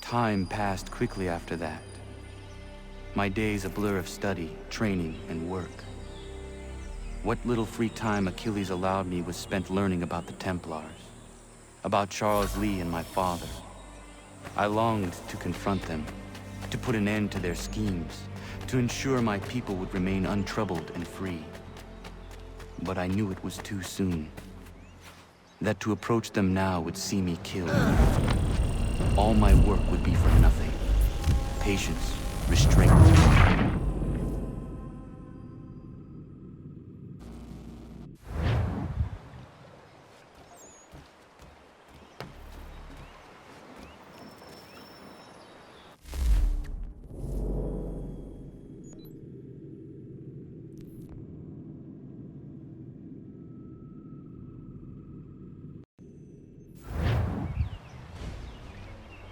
Time passed quickly after that. My days a blur of study, training, and work. What little free time Achilles allowed me was spent learning about the Templars, about Charles Lee and my father. I longed to confront them, to put an end to their schemes, to ensure my people would remain untroubled and free. But I knew it was too soon. That to approach them now would see me killed. All my work would be for nothing. Patience, restraint.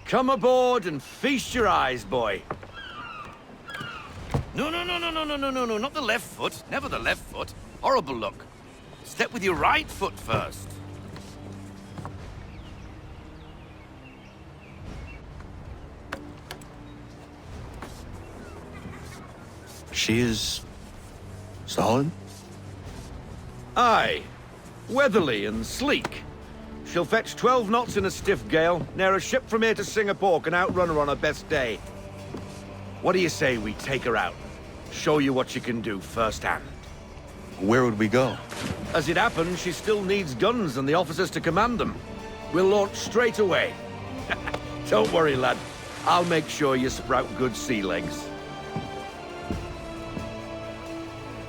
Come aboard and feast your eyes, boy. No, not the left foot. Never the left foot. Horrible look. Step with your right foot first. She is... solid? Aye. Weatherly and sleek. She'll fetch 12 knots in a stiff gale, near a ship from here to Singapore can outrun her on her best day. What do you say we take her out? Show you what she can do firsthand. Where would we go? As it happens, she still needs guns and the officers to command them. We'll launch straight away. Don't worry, lad. I'll make sure you sprout good sea legs.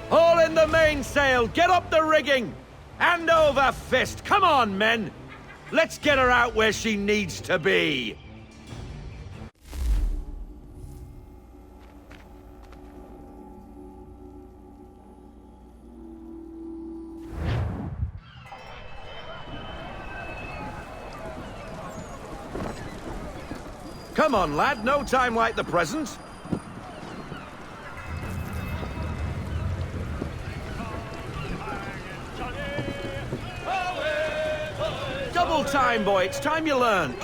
Haul in the mainsail! Get up the rigging! Hand over fist! Come on, men! Let's get her out where she needs to be! Come on, lad, no time like the present. Double time, boy, it's time you learned.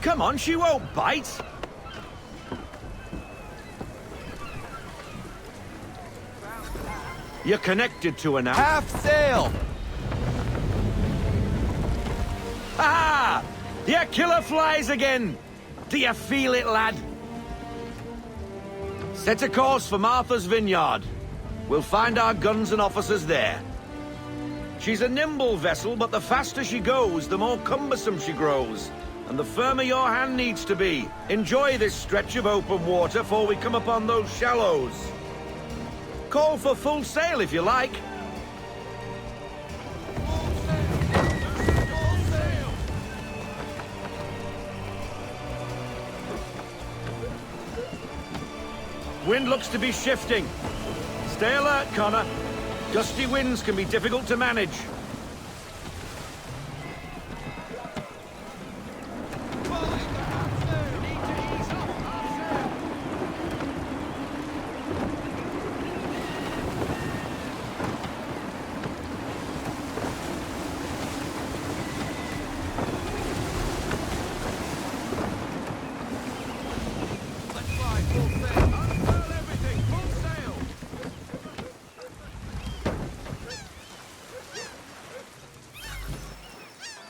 Come on, she won't bite. You're connected to her now. Half sail! Ah! Your killer flies again! Do you feel it, lad? Set a course for Martha's Vineyard. We'll find our guns and officers there. She's a nimble vessel, but the faster she goes, the more cumbersome she grows. And the firmer your hand needs to be. Enjoy this stretch of open water before we come upon those shallows. Call for full sail if you like. Wind looks to be shifting. Stay alert, Connor. Gusty winds can be difficult to manage.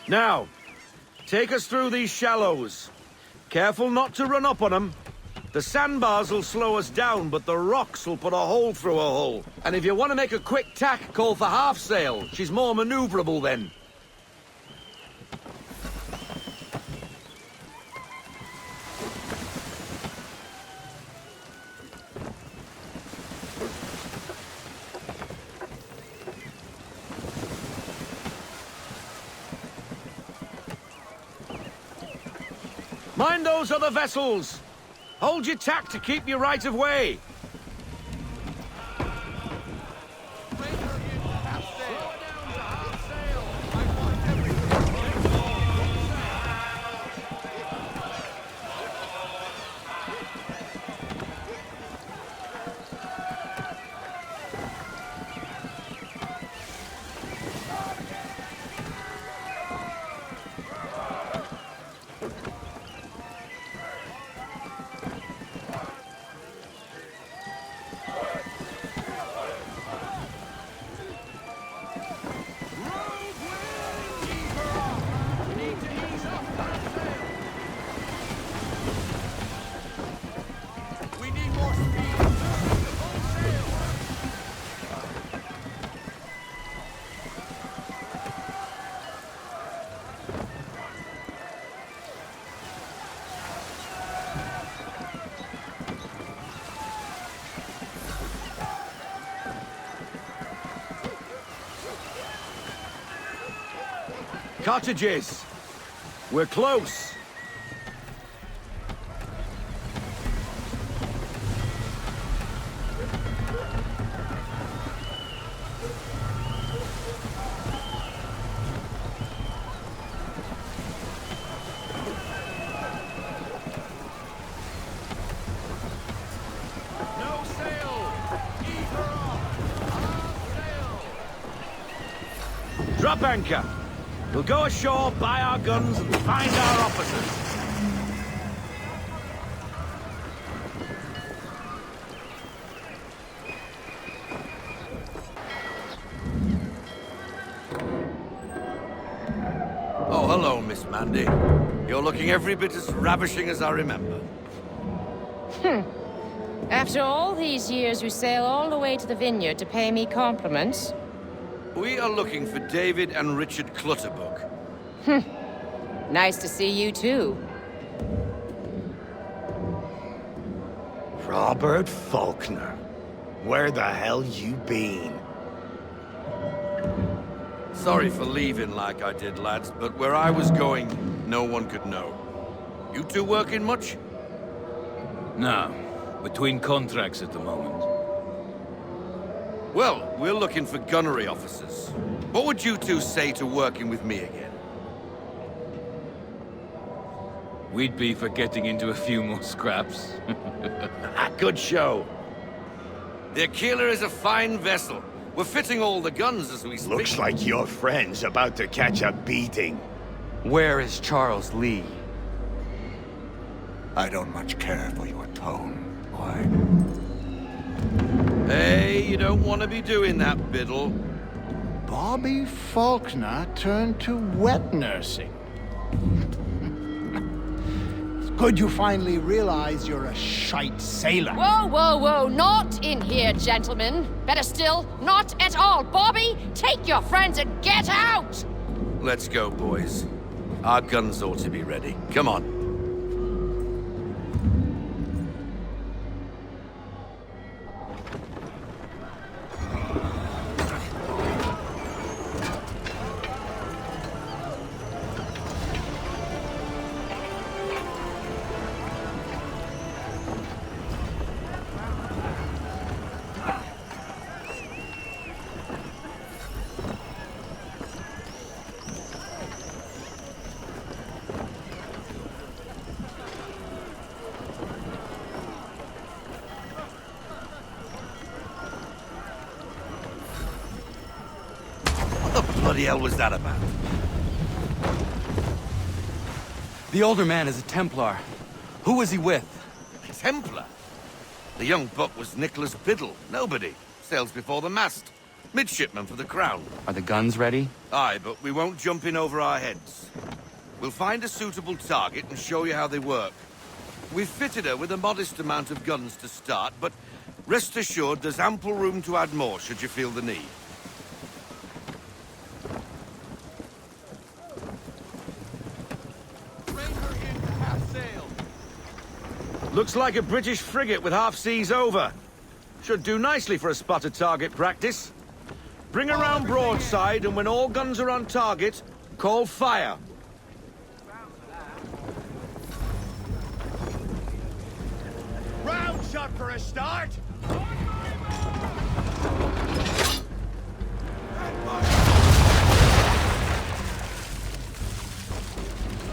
Now, take us through these shallows. Careful not to run up on them. The sandbars will slow us down, but the rocks will put a hole through a hull. And if you want to make a quick tack, call for half sail. She's more maneuverable then. Mind those other vessels! Hold your tack to keep your right of way! Cottages! We're close! No sail! Keep her off! Sail! Drop anchor! We'll go ashore, buy our guns, and find our officers. Oh, hello, Miss Mandy. You're looking every bit as ravishing as I remember. After all these years, you sail all the way to the vineyard to pay me compliments? We are looking for David and Richard Clutterbuck. Nice to see you, too. Robert Faulkner. Where the hell you been? Sorry for leaving like I did, lads, but where I was going, no one could know. You two working much? No. Between contracts at the moment. Well, we're looking for gunnery officers. What would you two say to working with me again? We'd be for getting into a few more scraps. Good show. The Aquila is a fine vessel. We're fitting all the guns as we speak. Looks like your friend's about to catch a beating. Where is Charles Lee? I don't much care for your tone, boy. Hey, you don't want to be doing that, Biddle. Bobby Faulkner turned to wet nursing. It's good you finally realize you're a shite sailor. Whoa, whoa, whoa, not in here, gentlemen. Better still, not at all. Bobby, take your friends and get out! Let's go, boys. Our guns ought to be ready. Come on. What the bloody hell was that about? The older man is a Templar. Who was he with? A Templar? The young buck was Nicholas Biddle. Nobody. Sails before the mast. Midshipman for the Crown. Are the guns ready? Aye, but we won't jump in over our heads. We'll find a suitable target and show you how they work. We've fitted her with a modest amount of guns to start, but rest assured there's ample room to add more should you feel the need. Looks like a British frigate with half seas over. Should do nicely for a spotted target practice. Bring around broadside, and when all guns are on target, call fire. Round shot for a start!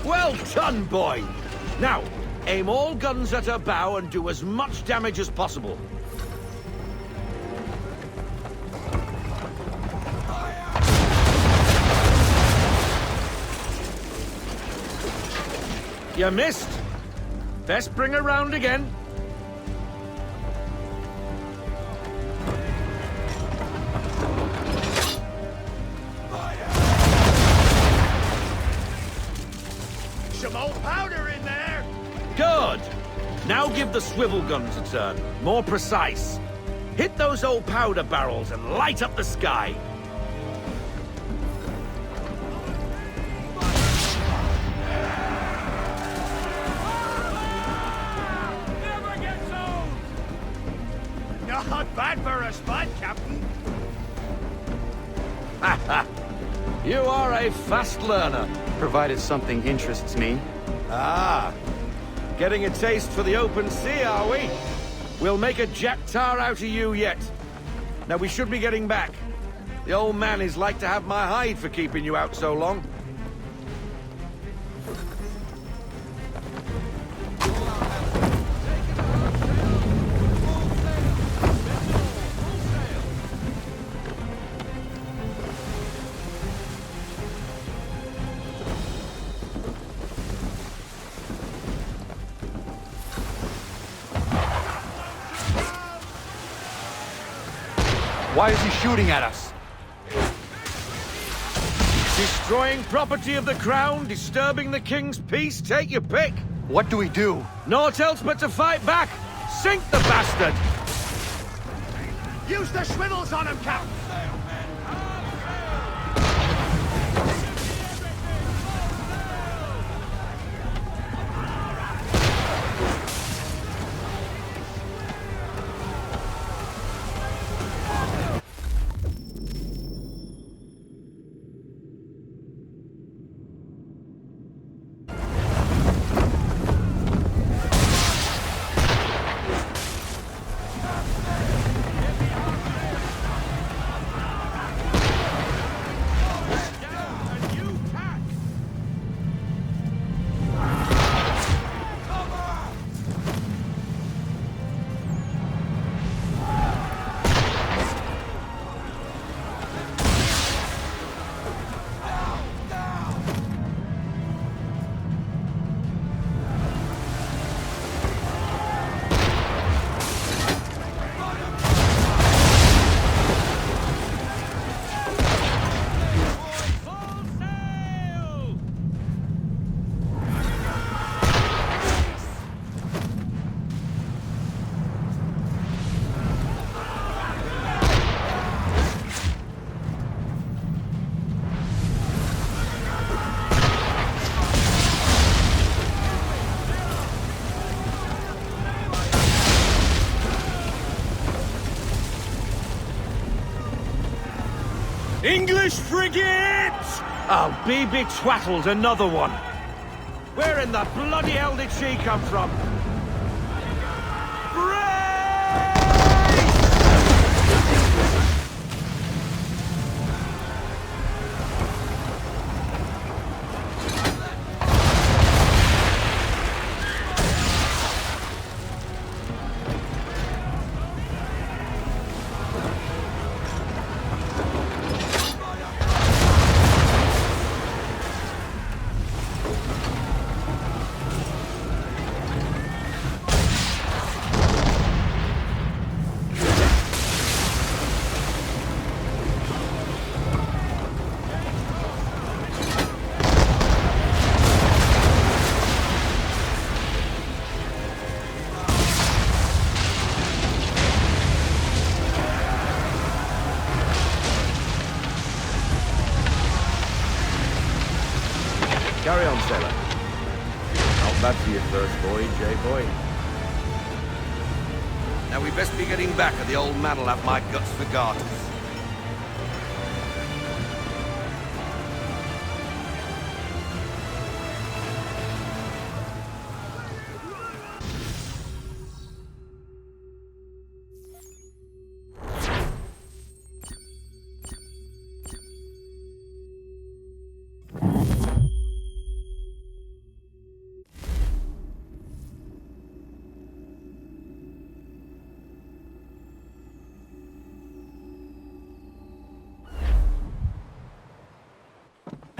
Well done, boy! Now, aim all guns at her bow and do as much damage as possible. You missed. Best bring her round again. Some old powder in there! Good! Now give the swivel guns a turn. More precise. Hit those old powder barrels and light up the sky. Not bad for a spud, Captain. You are a fast learner. Provided something interests me. Ah. Getting a taste for the open sea, are we? We'll make a jack tar out of you yet. Now we should be getting back. The old man is like to have my hide for keeping you out so long. Why is he shooting at us? Destroying property of the Crown, disturbing the King's peace, take your pick. What do we do? Naught else but to fight back. Sink the bastard! Use the swivels on him, Captain! English frigate! Oh, be twaddled, another one. Where in the bloody hell did she come from? Carry on, sailor. Not bad for your first voyage, eh, boy? Now we best be getting back, or the old man'll have my guts for garters.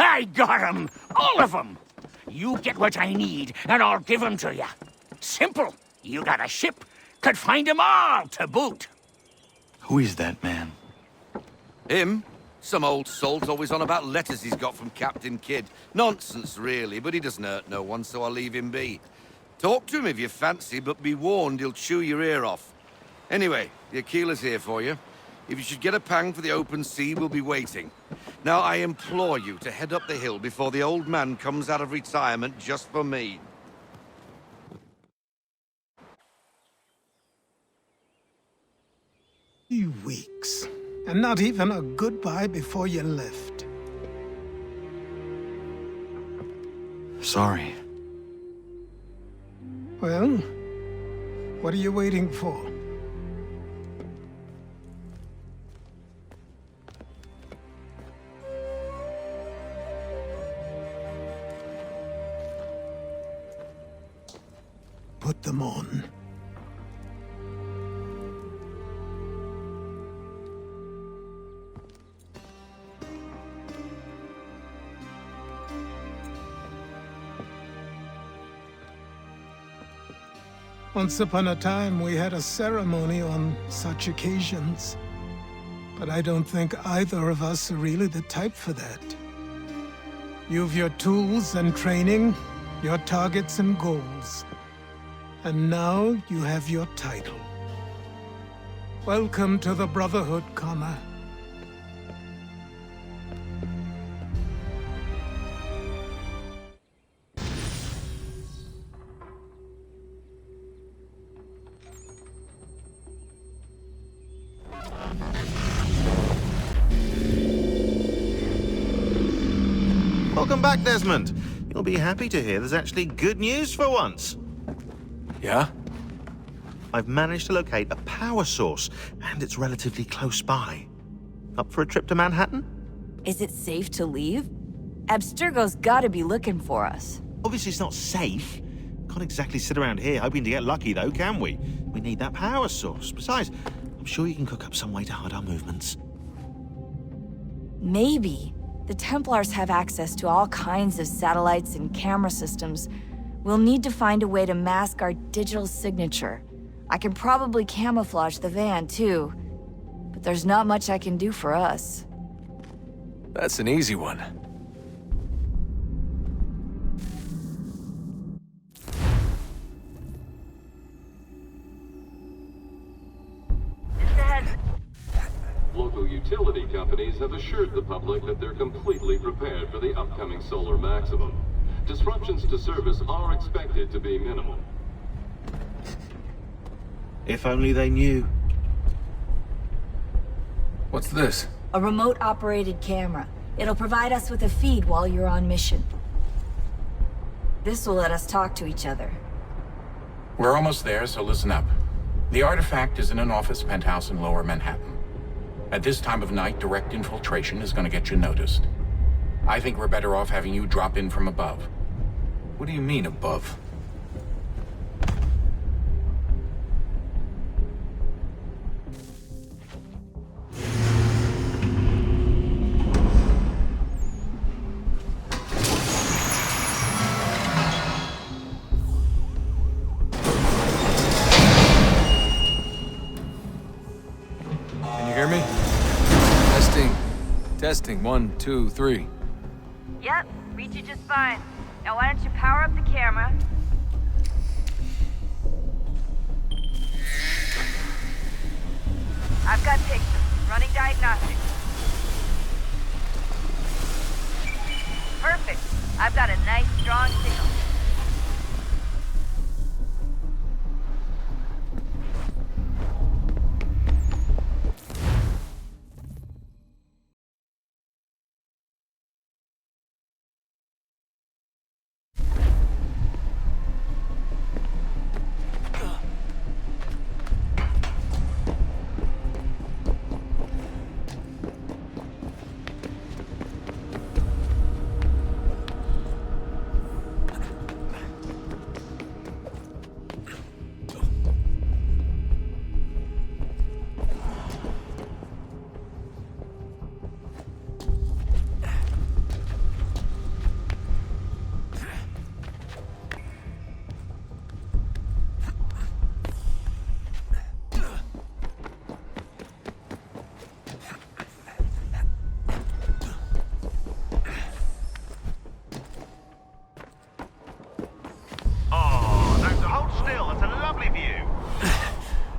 I got 'em! All of 'em! You get what I need, and I'll give 'em to you. Simple. You got a ship, could find 'em all to boot. Who is that man? Him? Some old salt's always on about letters he's got from Captain Kidd. Nonsense, really, but he doesn't hurt no one, so I'll leave him be. Talk to him if you fancy, but be warned he'll chew your ear off. Anyway, the Aquila's here for you. If you should get a pang for the open sea, we'll be waiting. Now, I implore you to head up the hill before the old man comes out of retirement just for me. 3 weeks, and not even a goodbye before you left. Sorry. Well, what are you waiting for? Put them on. Once upon a time, we had a ceremony on such occasions. But I don't think either of us are really the type for that. You've your tools and training, your targets and goals. And now you have your title. Welcome to the Brotherhood, Connor. Welcome back, Desmond. You'll be happy to hear there's actually good news for once. Yeah? I've managed to locate a power source, and it's relatively close by. Up for a trip to Manhattan? Is it safe to leave? Abstergo's gotta be looking for us. Obviously it's not safe. Can't exactly sit around here hoping to get lucky, though, can we? We need that power source. Besides, I'm sure you can cook up some way to hide our movements. Maybe. The Templars have access to all kinds of satellites and camera systems. We'll need to find a way to mask our digital signature. I can probably camouflage the van, too. But there's not much I can do for us. That's an easy one. Local utility companies have assured the public that they're completely prepared for the upcoming solar maximum. Disruptions to service are expected to be minimal. If only they knew. What's this? A remote-operated camera. It'll provide us with a feed while you're on mission. This will let us talk to each other. We're almost there, so listen up. The artifact is in an office penthouse in Lower Manhattan. At this time of night, direct infiltration is gonna get you noticed. I think we're better off having you drop in from above. What do you mean, above? Testing, 1, 2, 3. Yep, read you just fine. Now why don't you power up the camera? I've got pictures. Running diagnostics. Perfect. I've got a nice, strong signal.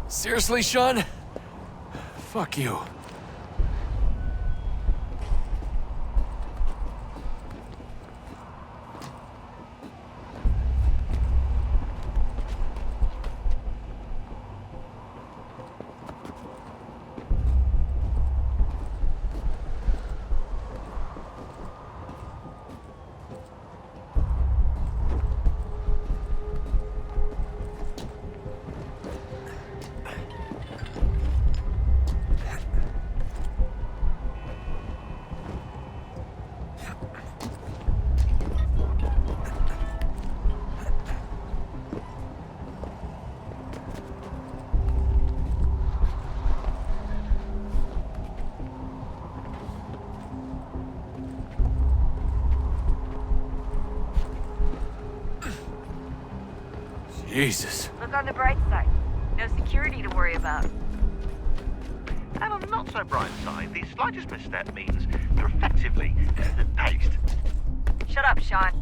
Seriously, Sean? Fuck you. Jesus. Look on the bright side. No security to worry about. And on the not so bright side, the slightest misstep means you're effectively paced. Shut up, Sean.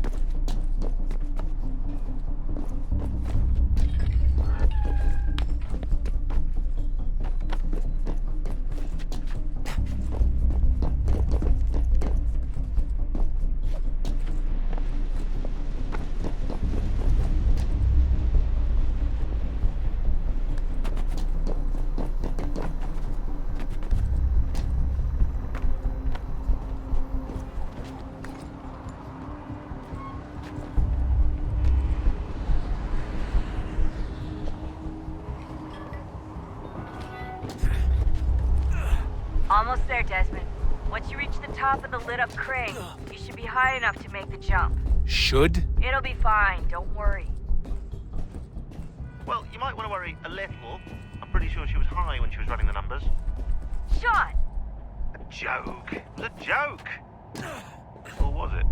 Almost there, Desmond. Once you reach the top of the lit-up crane, you should be high enough to make the jump. Should? It'll be fine, don't worry. Well, you might want to worry a little. I'm pretty sure she was high when she was running the numbers. Sean! A joke. It was a joke. Or was it?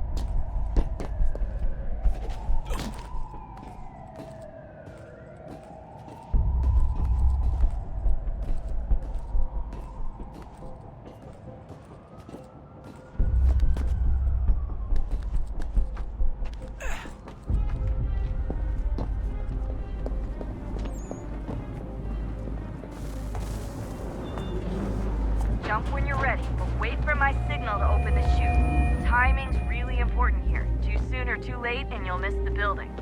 Jump when you're ready, but wait for my signal to open the chute. Timing's really important here. Too soon or too late, and you'll miss the building.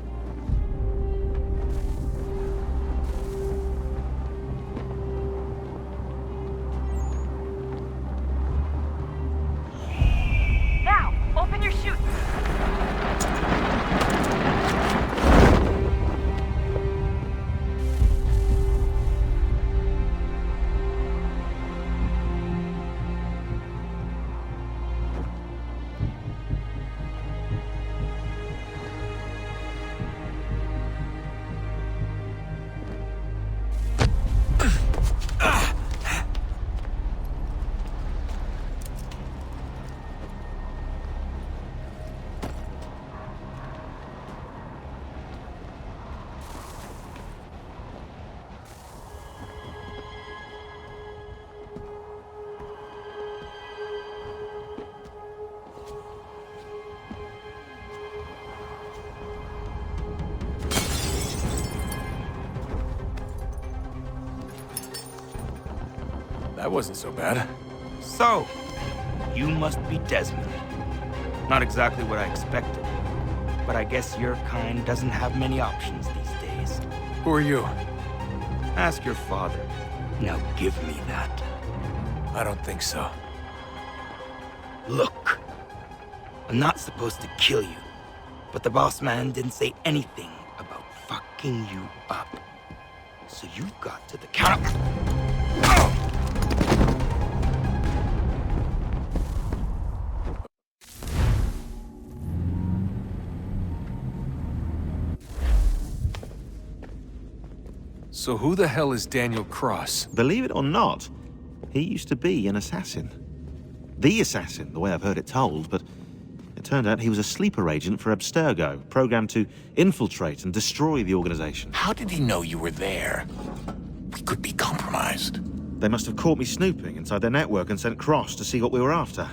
That wasn't so bad. So, you must be Desmond. Not exactly what I expected, but I guess your kind doesn't have many options these days. Who are you? Ask your father. Now give me that. I don't think so. Look, I'm not supposed to kill you, but the boss man didn't say anything about fucking you up. So you've got to the counter. So who the hell is Daniel Cross? Believe it or not, he used to be an assassin. The assassin, the way I've heard it told, but it turned out he was a sleeper agent for Abstergo, programmed to infiltrate and destroy the organization. How did he know you were there? We could be compromised. They must have caught me snooping inside their network and sent Cross to see what we were after.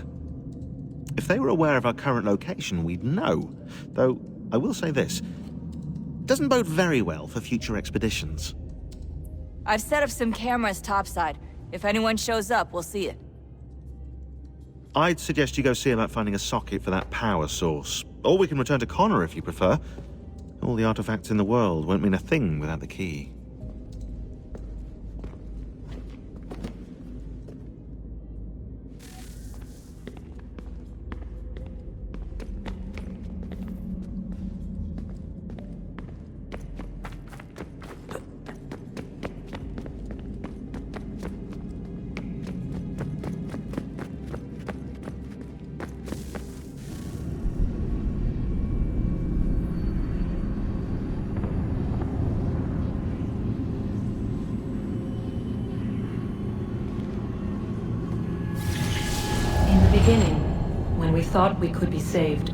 If they were aware of our current location, we'd know. Though, I will say this, it doesn't bode very well for future expeditions. I've set up some cameras topside. If anyone shows up, we'll see it. I'd suggest you go see about finding a socket for that power source. Or we can return to Connor if you prefer. All the artifacts in the world won't mean a thing without the key. When we thought we could be saved,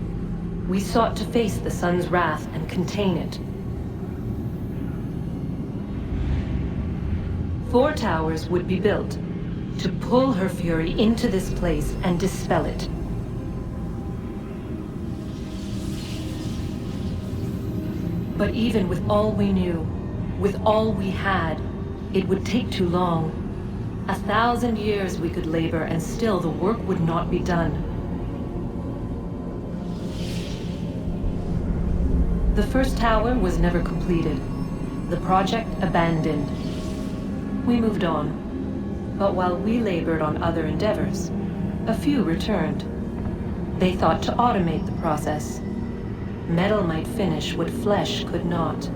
we sought to face the sun's wrath and contain it. 4 towers would be built to pull her fury into this place and dispel it. But even with all we knew, with all we had, it would take too long. 1,000 years we could labor and still the work would not be done. The first tower was never completed. The project abandoned. We moved on. But while we labored on other endeavors, a few returned. They thought to automate the process. Metal might finish what flesh could not.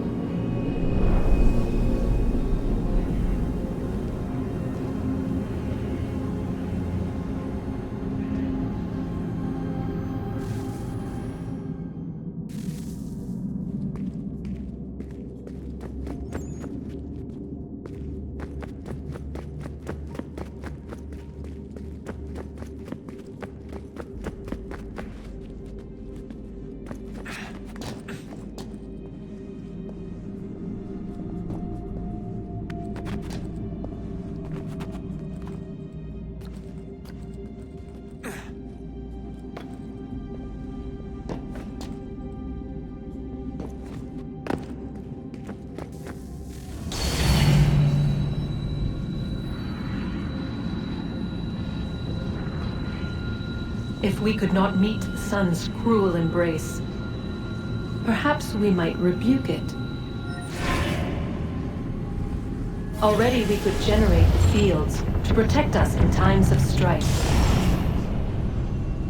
If we could not meet the sun's cruel embrace, perhaps we might rebuke it. Already we could generate the fields to protect us in times of strife.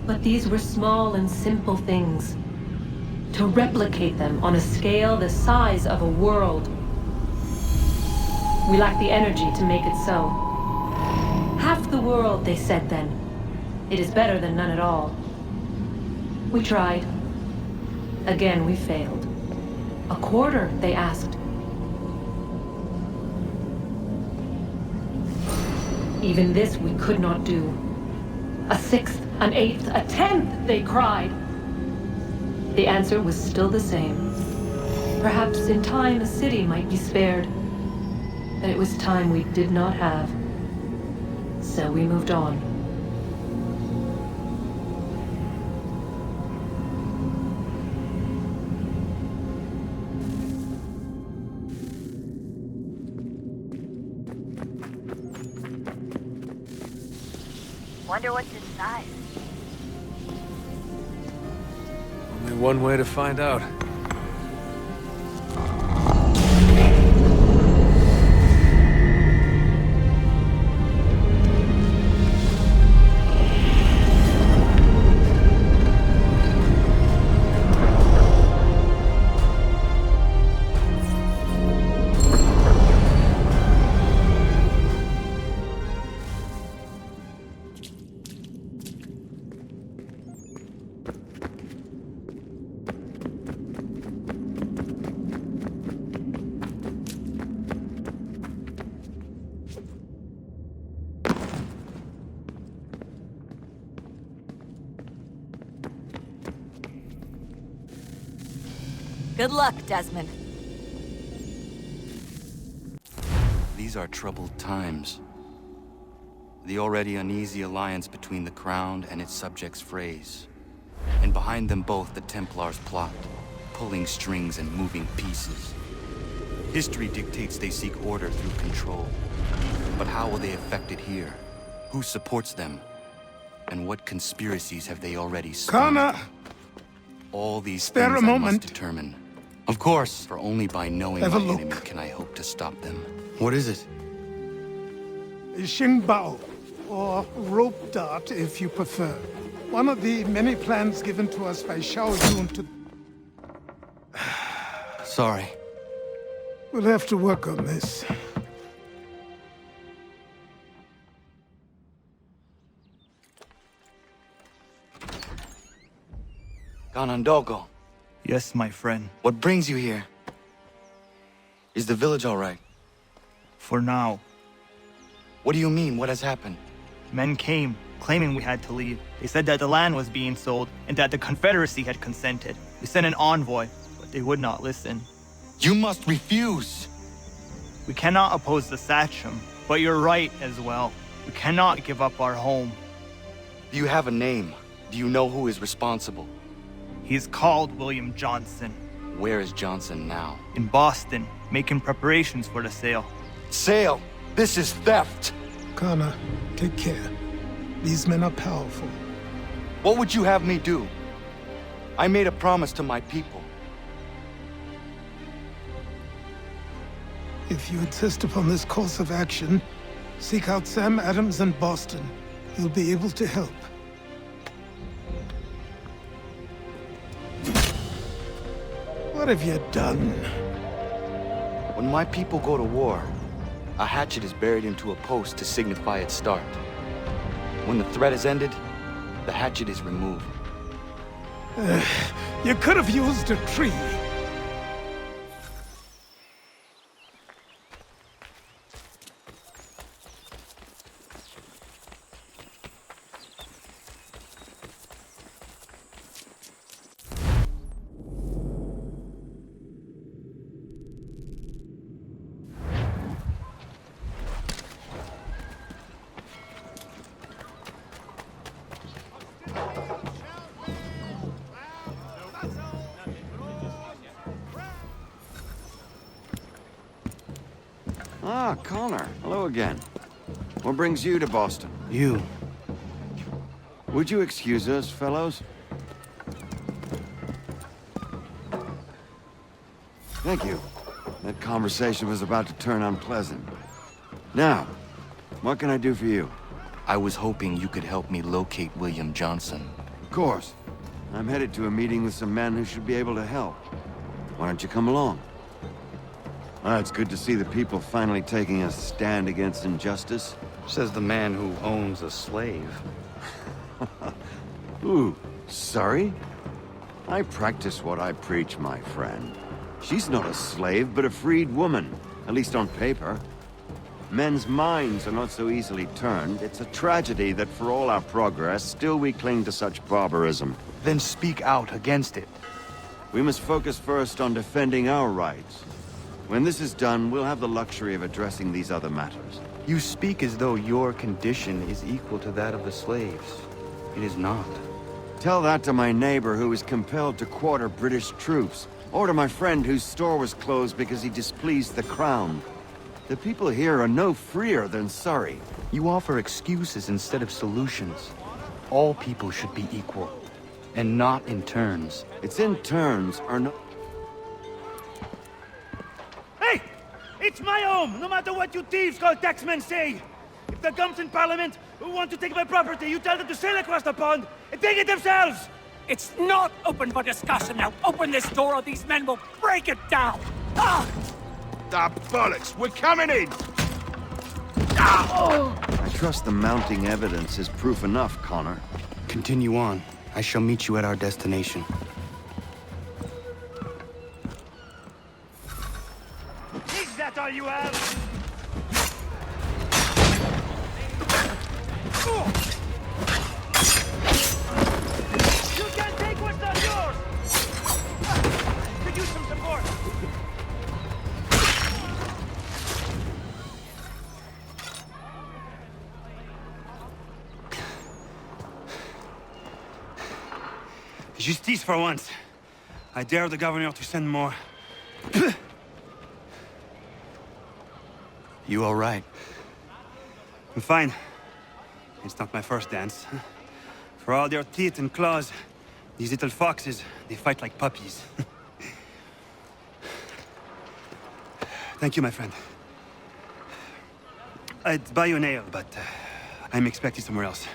But these were small and simple things. To replicate them on a scale the size of a world. We lack the energy to make it so. Half the world, they said then. It is better than none at all. We tried. Again, we failed. A quarter, they asked. Even this we could not do. A 1/6, an 1/8, a 1/10, they cried. The answer was still the same. Perhaps in time a city might be spared. But it was time we did not have. So we moved on. Wonder what's inside. Only one way to find out. Good luck, Desmond. These are troubled times. The already uneasy alliance between the Crown and its subjects frays. And behind them both the Templars plot, pulling strings and moving pieces. History dictates they seek order through control. But how will they effect it here? Who supports them? And what conspiracies have they already spun? Connor! All these Spare things a I moment. must determine. Of course, for only by knowing Have a my look. enemy can I hope to stop them. What is it? Xingbao, or rope dart if you prefer. One of the many plans given to us by Xiao Yun to... Sorry. We'll have to work on this. Ganondogo. Yes, my friend. What brings you here? Is the village all right? For now. What do you mean? What has happened? Men came, claiming we had to leave. They said that the land was being sold, and that the Confederacy had consented. We sent an envoy, but they would not listen. You must refuse! We cannot oppose the Sachem, but you're right as well. We cannot give up our home. Do you have a name? Do you know who is responsible? He's called William Johnson. Where is Johnson now? In Boston, making preparations for the sale. Sale? This is theft! Connor, take care. These men are powerful. What would you have me do? I made a promise to my people. If you insist upon this course of action, seek out Sam Adams in Boston. He'll be able to help. What have you done? When my people go to war, a hatchet is buried into a post to signify its start. When the threat is ended, the hatchet is removed. You could have used a tree. Ah, Connor. Hello again. What brings you to Boston? You. Would you excuse us, fellows? Thank you. That conversation was about to turn unpleasant. Now, what can I do for you? I was hoping you could help me locate William Johnson. Of course. I'm headed to a meeting with some men who should be able to help. Why don't you come along? It's good to see the people finally taking a stand against injustice. Says the man who owns a slave. Ooh, sorry? I practice what I preach, my friend. She's not a slave, but a freed woman, at least on paper. Men's minds are not so easily turned. It's a tragedy that for all our progress, still we cling to such barbarism. Then speak out against it. We must focus first on defending our rights. When this is done, we'll have the luxury of addressing these other matters. You speak as though your condition is equal to that of the slaves. It is not. Tell that to my neighbor who was compelled to quarter British troops, or to my friend whose store was closed because he displeased the Crown. The people here are no freer than Surrey. You offer excuses instead of solutions. All people should be equal, and not in turns. It's in turns or not. Hey! It's my home, no matter what you thieves called taxmen say! If the gums in Parliament who want to take my property, you tell them to sail across the pond and take it themselves! It's not open for discussion now. Open this door or these men will break it down! Ah! Ah, bollocks! We're coming in! I trust the mounting evidence is proof enough, Connor. Continue on. I shall meet you at our destination. Is that all you have? You can take what's not yours! Could use some support! Justice for once. I dare the governor to send more. You all right? I'm fine. It's not my first dance. For all their teeth and claws, these little foxes, they fight like puppies. Thank you, my friend. I'd buy you an ale, but I'm expected somewhere else.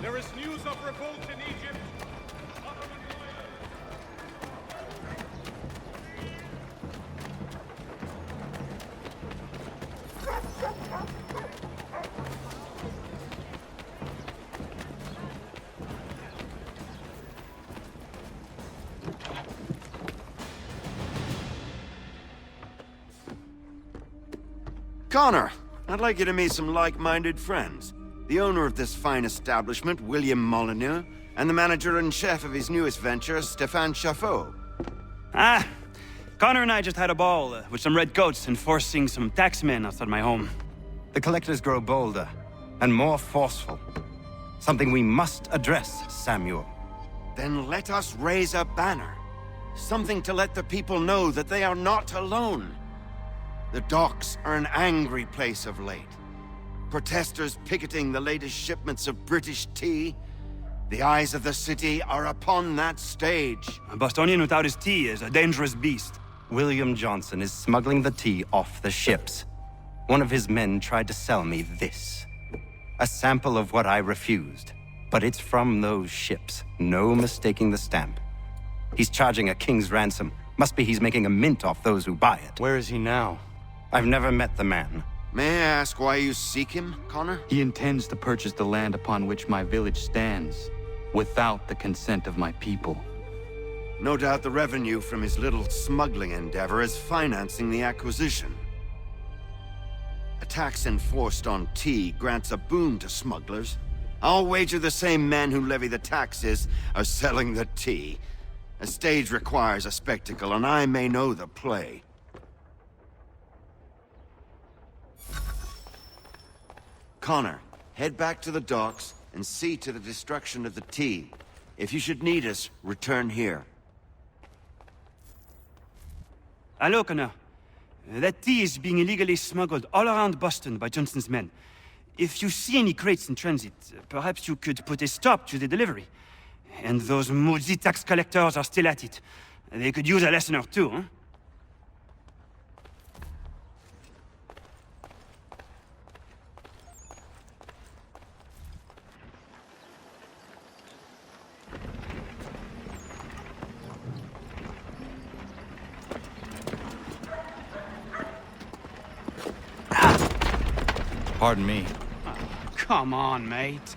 There is news of revolt in Egypt. Connor, I'd like you to meet some like-minded friends. The owner of this fine establishment, William Molyneux, and the manager and chef of his newest venture, Stéphane Chaffeau. Ah, Connor and I just had a ball with some red coats enforcing some taxmen outside my home. The collectors grow bolder and more forceful. Something we must address, Samuel. Then let us raise a banner. Something to let the people know that they are not alone. The docks are an angry place of late. Protesters picketing the latest shipments of British tea. The eyes of the city are upon that stage. A Bostonian without his tea is a dangerous beast. William Johnson is smuggling the tea off the ships. One of his men tried to sell me this. A sample of what I refused. But it's from those ships. No mistaking the stamp. He's charging a king's ransom. Must be he's making a mint off those who buy it. Where is he now? I've never met the man. May I ask why you seek him, Connor? He intends to purchase the land upon which my village stands, without the consent of my people. No doubt the revenue from his little smuggling endeavor is financing the acquisition. A tax enforced on tea grants a boon to smugglers. I'll wager the same men who levy the taxes are selling the tea. A stage requires a spectacle, and I may know the play. Connor, head back to the docks and see to the destruction of the tea. If you should need us, return here. Hello, Connor. That tea is being illegally smuggled all around Boston by Johnson's men. If you see any crates in transit, perhaps you could put a stop to the delivery. And those moody tax collectors are still at it. They could use a lesson or two, huh? Pardon me. Come on, mate.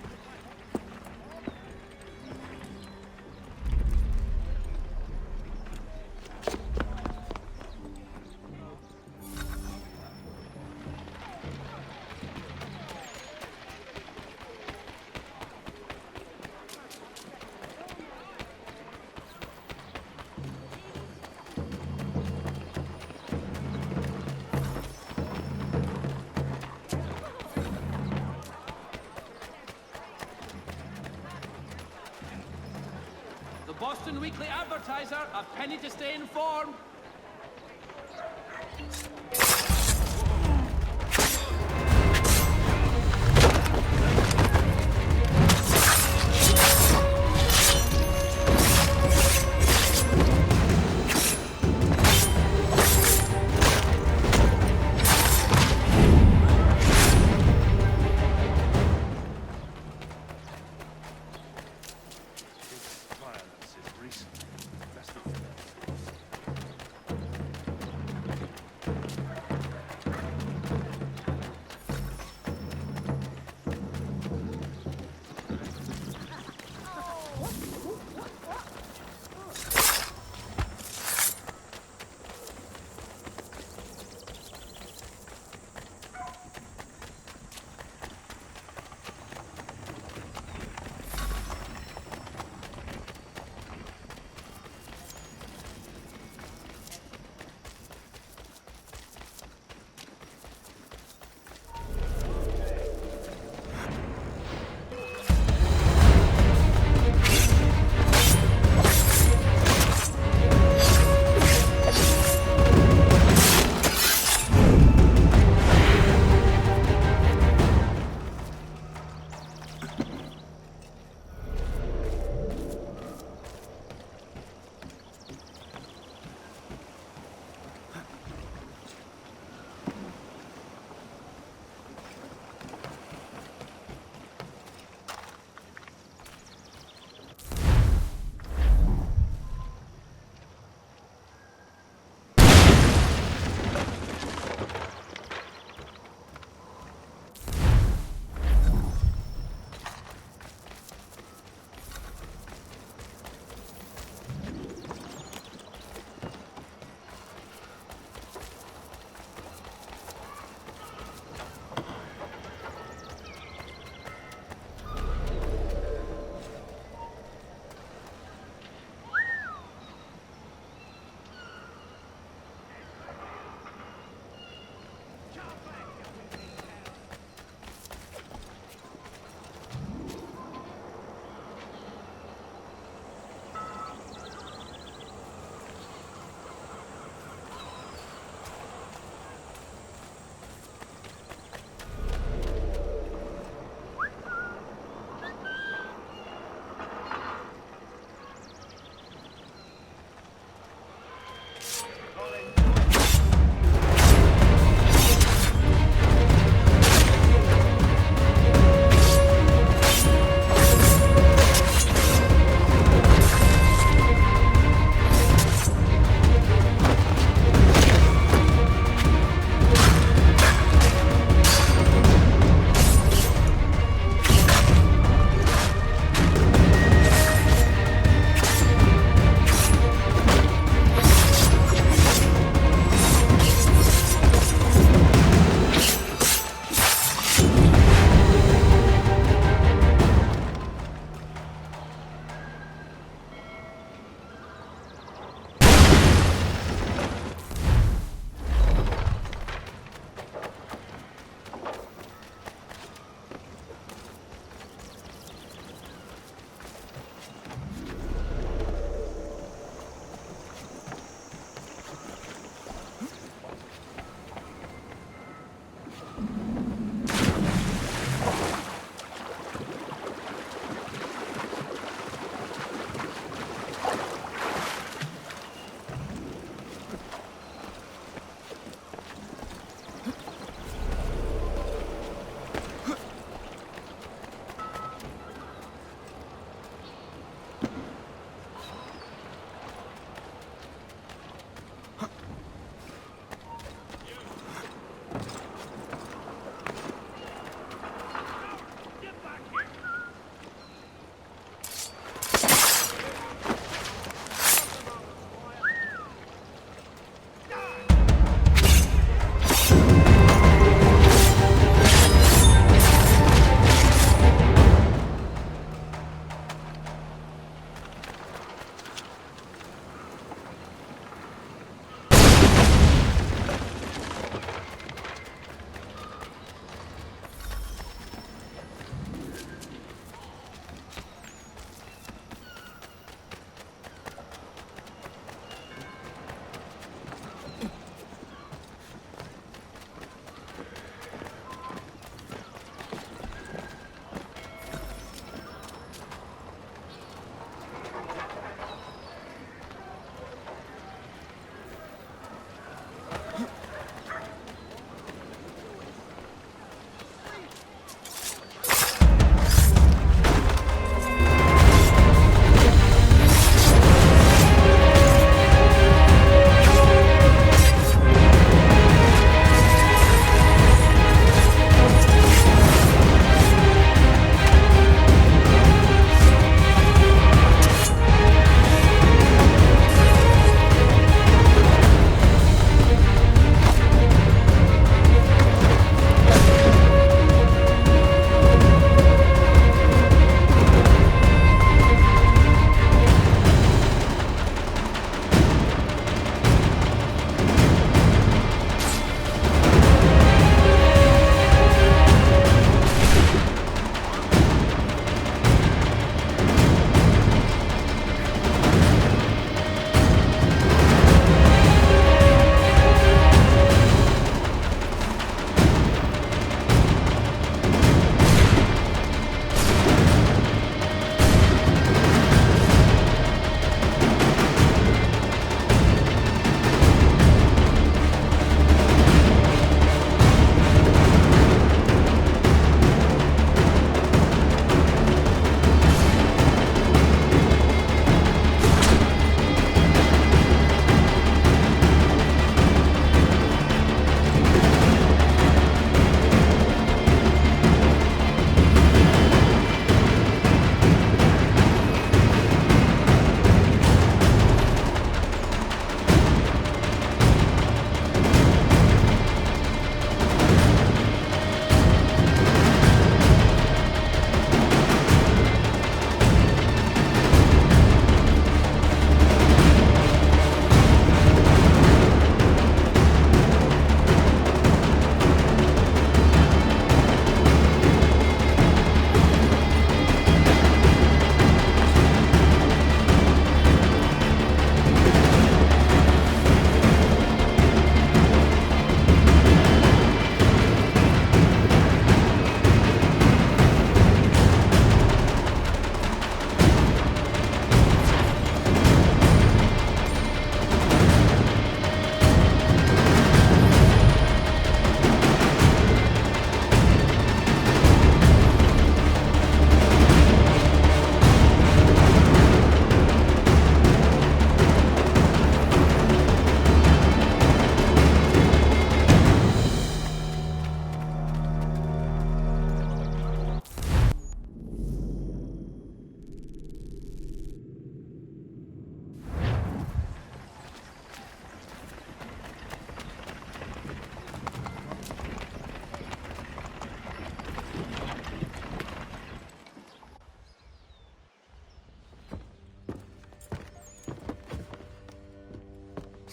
Boston Weekly Advertiser, a penny to stay informed.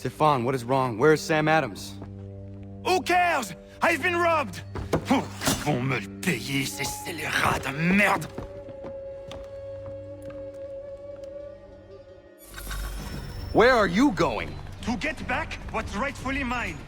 Stefan, what is wrong? Where is Sam Adams? Who cares? I've been robbed! Oh, ils vont me le payer, ces scélérats de merde! Where are you going? To get back what's rightfully mine.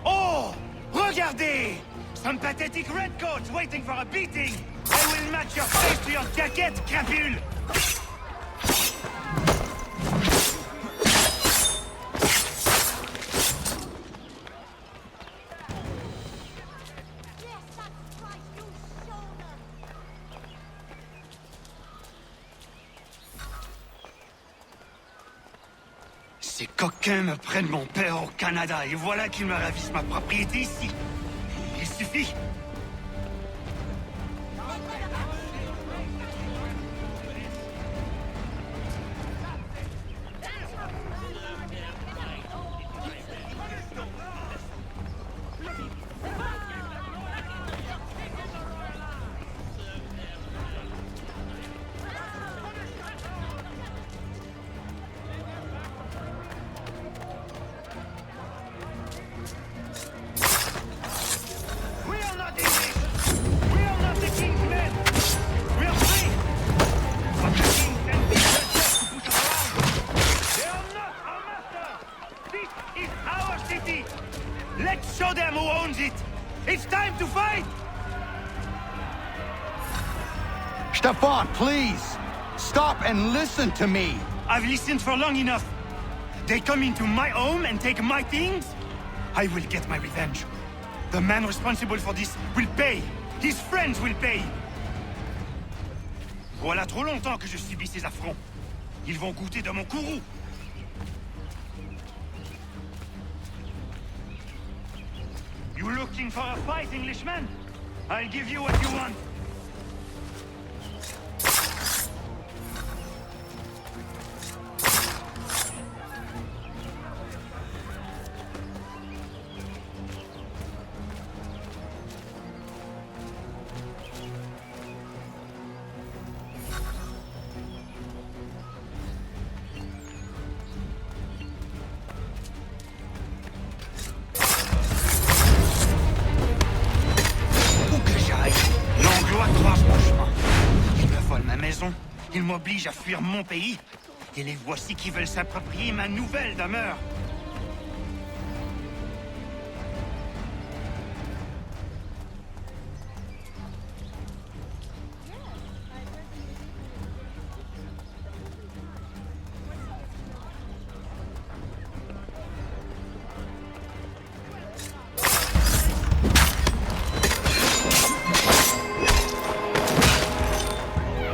Oh! Regardez! Some pathetic redcoats waiting for a beating! I will match your face to your jacket, crapule! Ces coquins me prennent mon père au Canada et voilà qu'ils me ravissent ma propriété ici. Il suffit. Let's show them who owns it! It's time to fight! Stefan, please! Stop and listen to me! I've listened for long enough. They come into my home and take my things? I will get my revenge. The man responsible for this will pay. His friends will pay. Voilà trop longtemps que je subis ces affronts. Ils vont goûter de mon courroux. You looking for a fight, Englishman? I'll give you what you want. Ils m'obligent à fuir mon pays. Et les voici qui veulent s'approprier ma nouvelle demeure.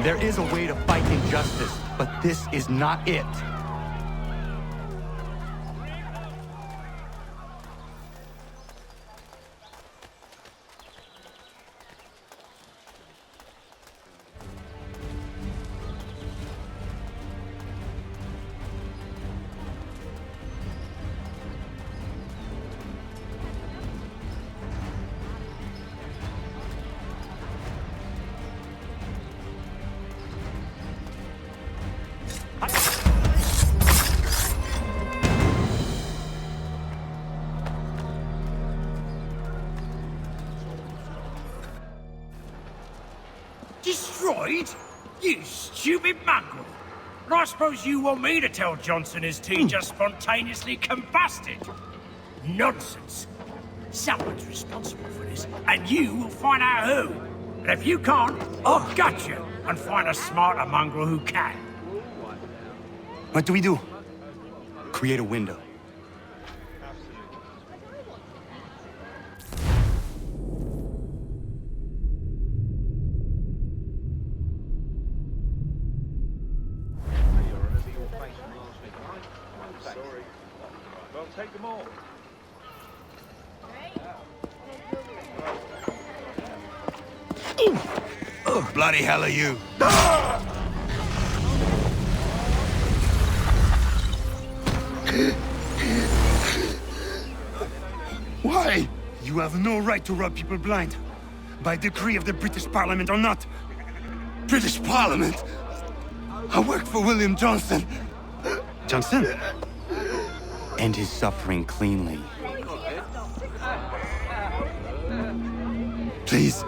There is a way to fight injustice, but this is not it. Destroyed? You stupid mongrel! I suppose you want me to tell Johnson his tea just spontaneously combusted? Nonsense! Someone's responsible for this, and you will find out who. And if you can't, I'll gut you and find a smarter mongrel who can. What do we do? Create a window. Well, take them all. Bloody hell are you? Why? You have no right to rob people blind. By decree of the British Parliament or not. British Parliament? I worked for William Johnson. Johnson? End his suffering cleanly. Please.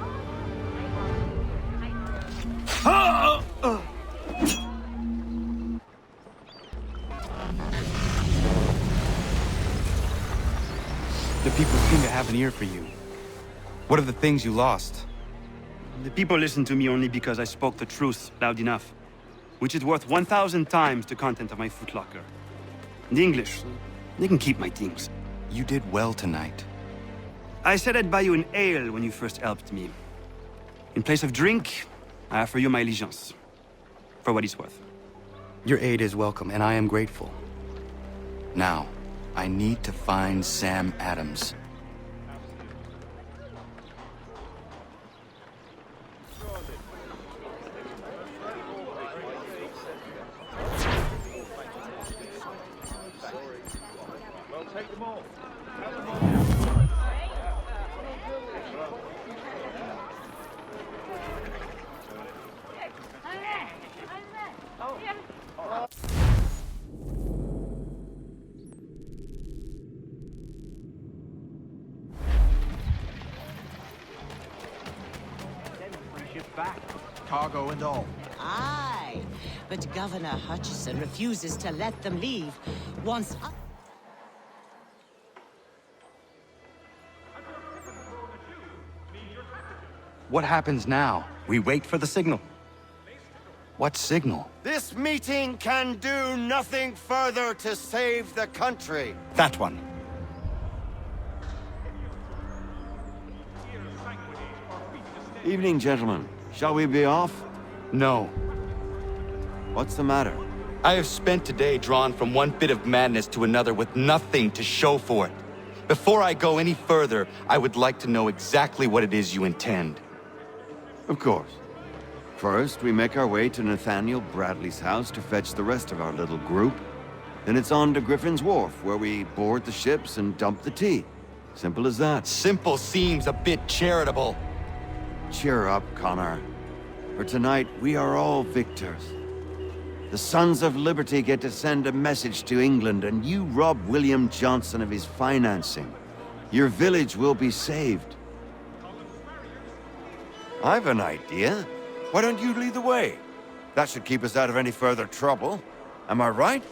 The people seem to have an ear for you. What are the things you lost? The people listen to me only because I spoke the truth loud enough, which is worth 1,000 times the content of my footlocker. The English, they can keep my things. You did well tonight. I said I'd buy you an ale when you first helped me. In place of drink, I offer you my allegiance. For what it's worth. Your aid is welcome, and I am grateful. Now, I need to find Sam Adams. Well, take them all. Back, cargo and all. Aye, but Governor Hutchison refuses to let them leave. Once What happens now? We wait for the signal. What signal? This meeting can do nothing further to save the country. That one. Evening, gentlemen. Shall we be off? No. What's the matter? I have spent today drawn from one bit of madness to another with nothing to show for it. Before I go any further, I would like to know exactly what it is you intend. Of course. First, we make our way to Nathaniel Bradley's house to fetch the rest of our little group. Then it's on to Griffin's Wharf, where we board the ships and dump the tea. Simple as that. Simple seems a bit charitable. Cheer up, Connor. For tonight, we are all victors. The Sons of Liberty get to send a message to England, and you rob William Johnson of his financing. Your village will be saved. I've an idea. Why don't you lead the way? That should keep us out of any further trouble. Am I right?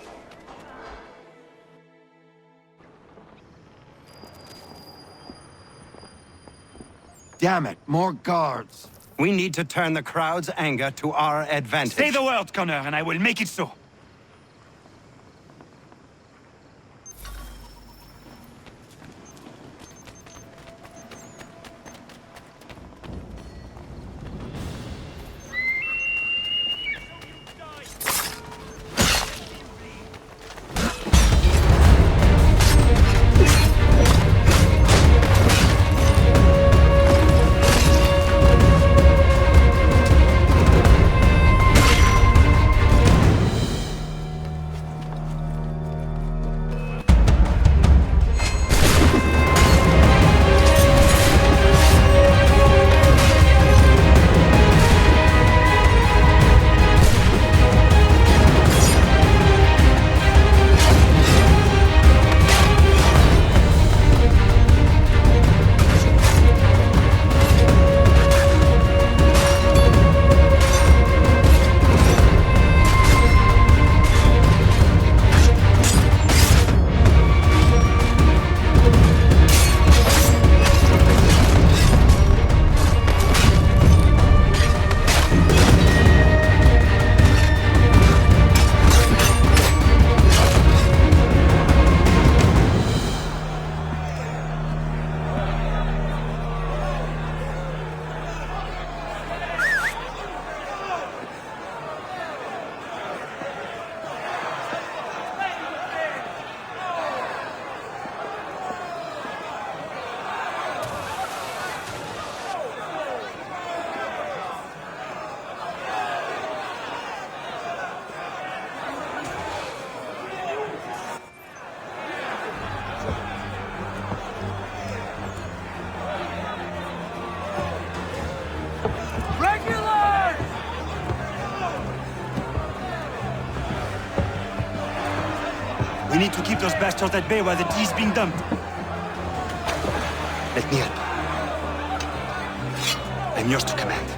Damn it, more guards. We need to turn the crowd's anger to our advantage. Say the word, Connor, and I will make it so. We need to keep those bastards at bay while the tea is being dumped. Let me help. I'm yours to command.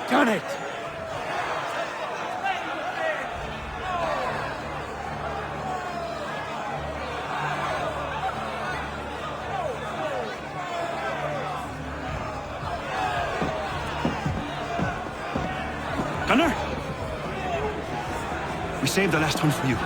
Done it! Gunner! We saved the last one for you.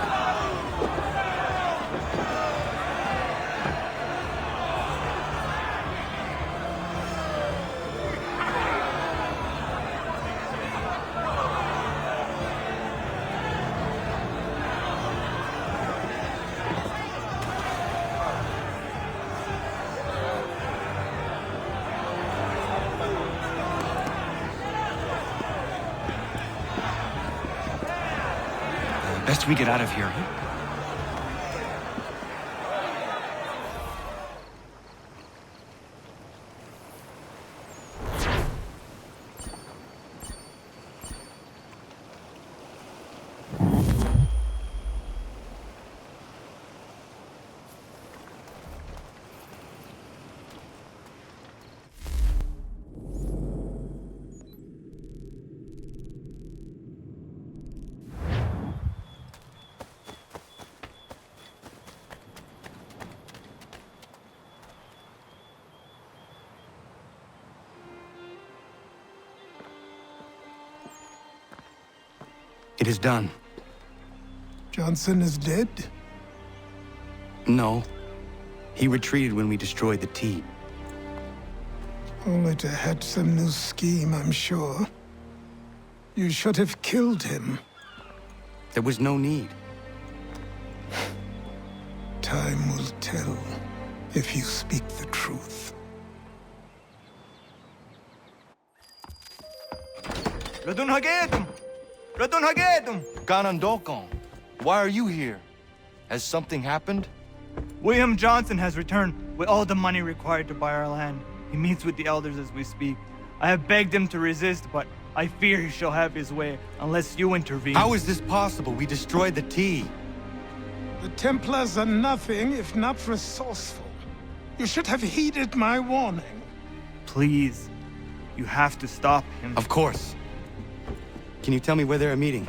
Best we get out of here, huh? It is done. Johnson is dead? No. He retreated when we destroyed the T. Only to hatch some new scheme, I'm sure. You should have killed him. There was no need. Time will tell if you speak the truth. Ganondokon, why are you here? Has something happened? William Johnson has returned with all the money required to buy our land. He meets with the elders as we speak. I have begged him to resist, but I fear he shall have his way unless you intervene. How is this possible? We destroyed the T. The Templars are nothing if not resourceful. You should have heeded my warning. Please, you have to stop him. Of course. Can you tell me where they're meeting?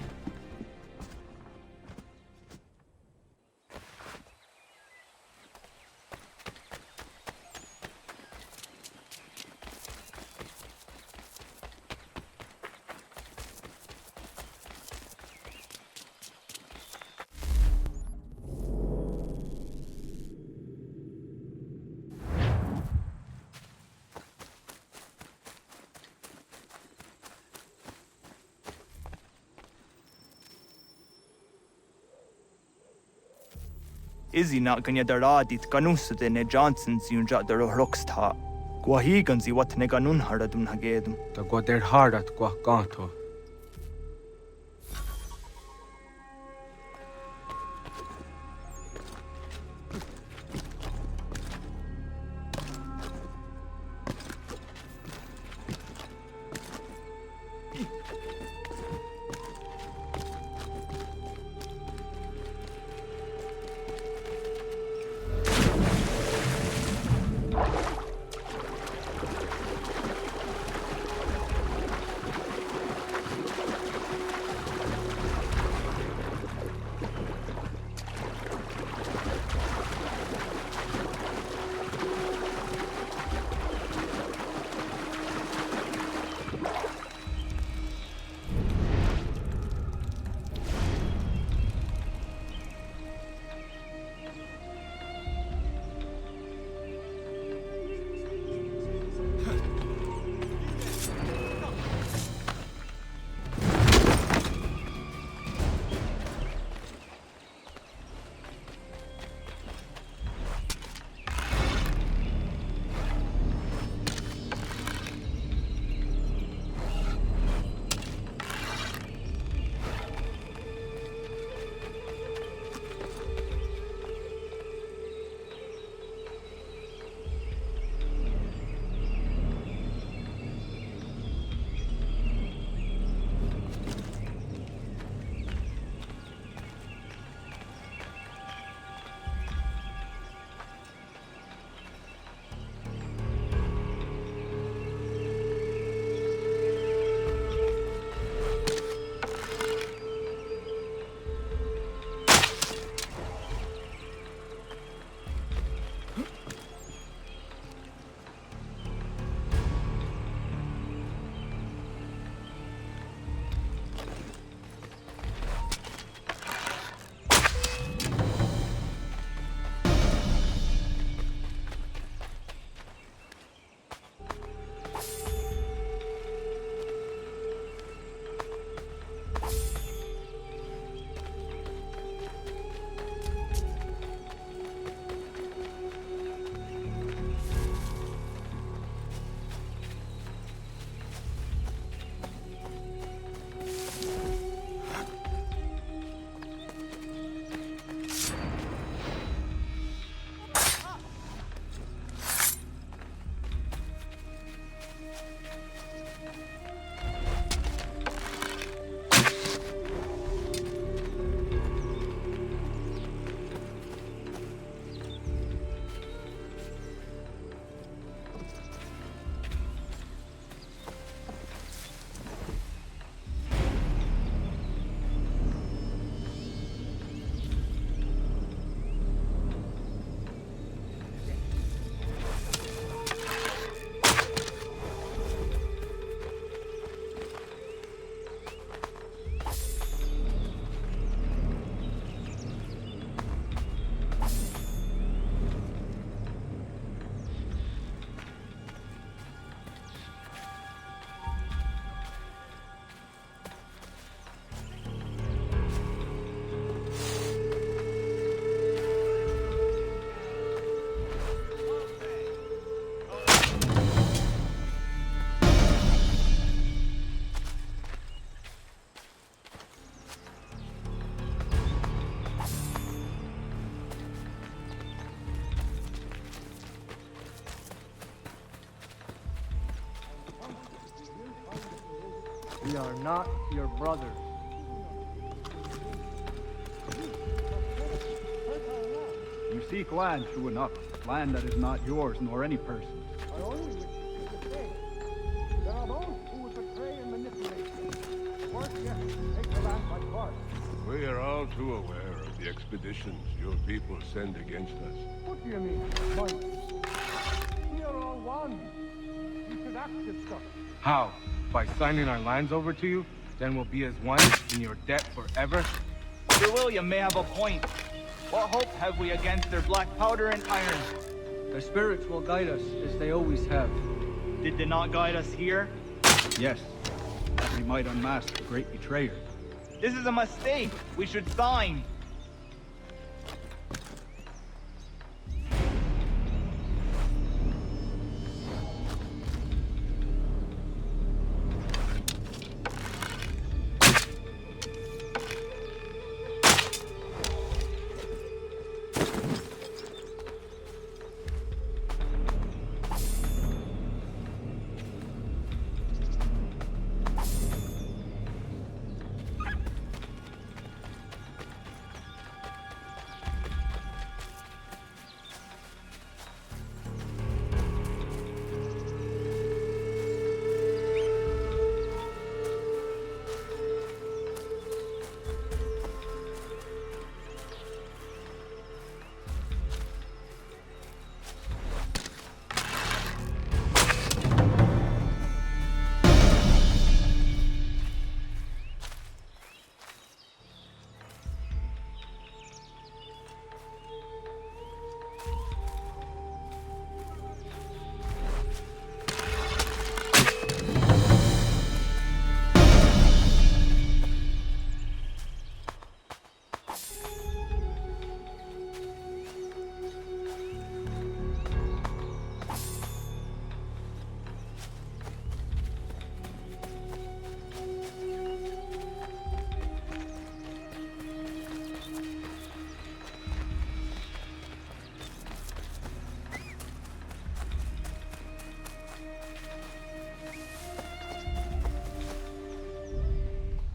Izzy not ganya daradit ganusade ne Johnson's yunja daro rocksta. Guahiganzi what ne ganun haradun hagedum. The goder hardat guakanto. We are not your brothers. You seek land, true enough. Land that is not yours nor any person's. I only wish to say there are those who would betray and manipulate. Worse yet, take the land by force. We are all too aware of the expeditions your people send against us. What do you mean, Monmouth? We are all one. We should act as such. How? By signing our lands over to you? Then we'll be as one in your debt forever? Sir William may have a point. What hope have we against their black powder and iron? Their spirits will guide us, as they always have. Did they not guide us here? Yes. That we might unmask the great betrayer. This is a mistake. We should sign.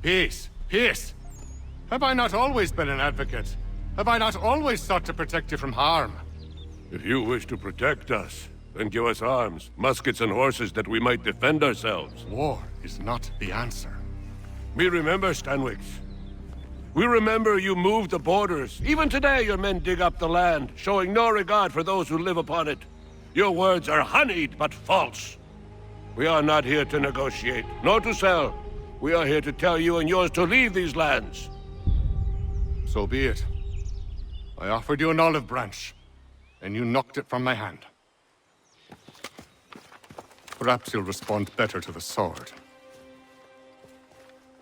Peace! Peace! Have I not always been an advocate? Have I not always sought to protect you from harm? If you wish to protect us, then give us arms, muskets and horses that we might defend ourselves. War is not the answer. We remember, Stanwix. We remember you moved the borders. Even today your men dig up the land, showing no regard for those who live upon it. Your words are honeyed, but false. We are not here to negotiate, nor to sell. We are here to tell you and yours to leave these lands. So be it. I offered you an olive branch, and you knocked it from my hand. Perhaps you'll respond better to the sword.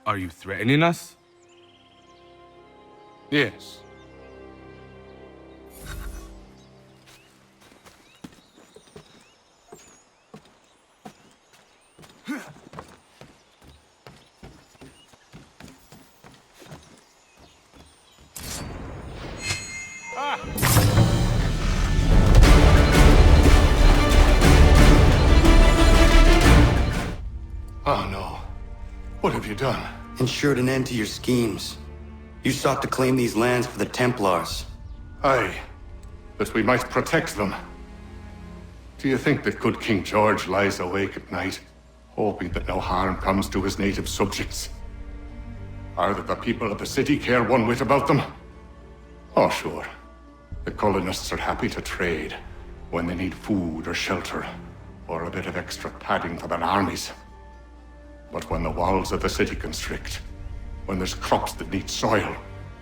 Are you threatening us? Yes. Oh no. What have you done? Ensured an end to your schemes. You sought to claim these lands for the Templars. Aye, that we might protect them. Do you think that good King George lies awake at night, hoping that no harm comes to his native subjects? Or that the people of the city care one whit about them? Oh, sure. The colonists are happy to trade when they need food or shelter, or a bit of extra padding for their armies. But when the walls of the city constrict, when there's crops that need soil,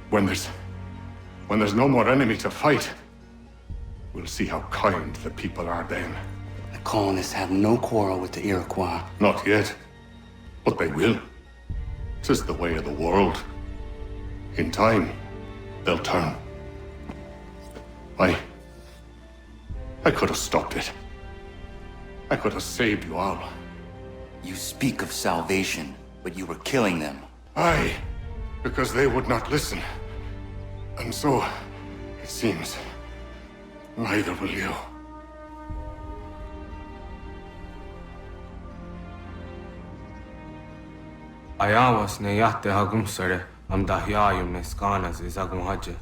when there's no more enemy to fight, we'll see how kind the people are then. The colonists have no quarrel with the Iroquois. Not yet, but they will. 'Tis the way of the world. In time, they'll turn. I could have stopped it. I could have saved you all. You speak of salvation, but you were killing them. Aye, because they would not listen. And so, it seems, neither will you. Ayawas ne yatte hagum sare am dahyayum ne skanas izagum haje.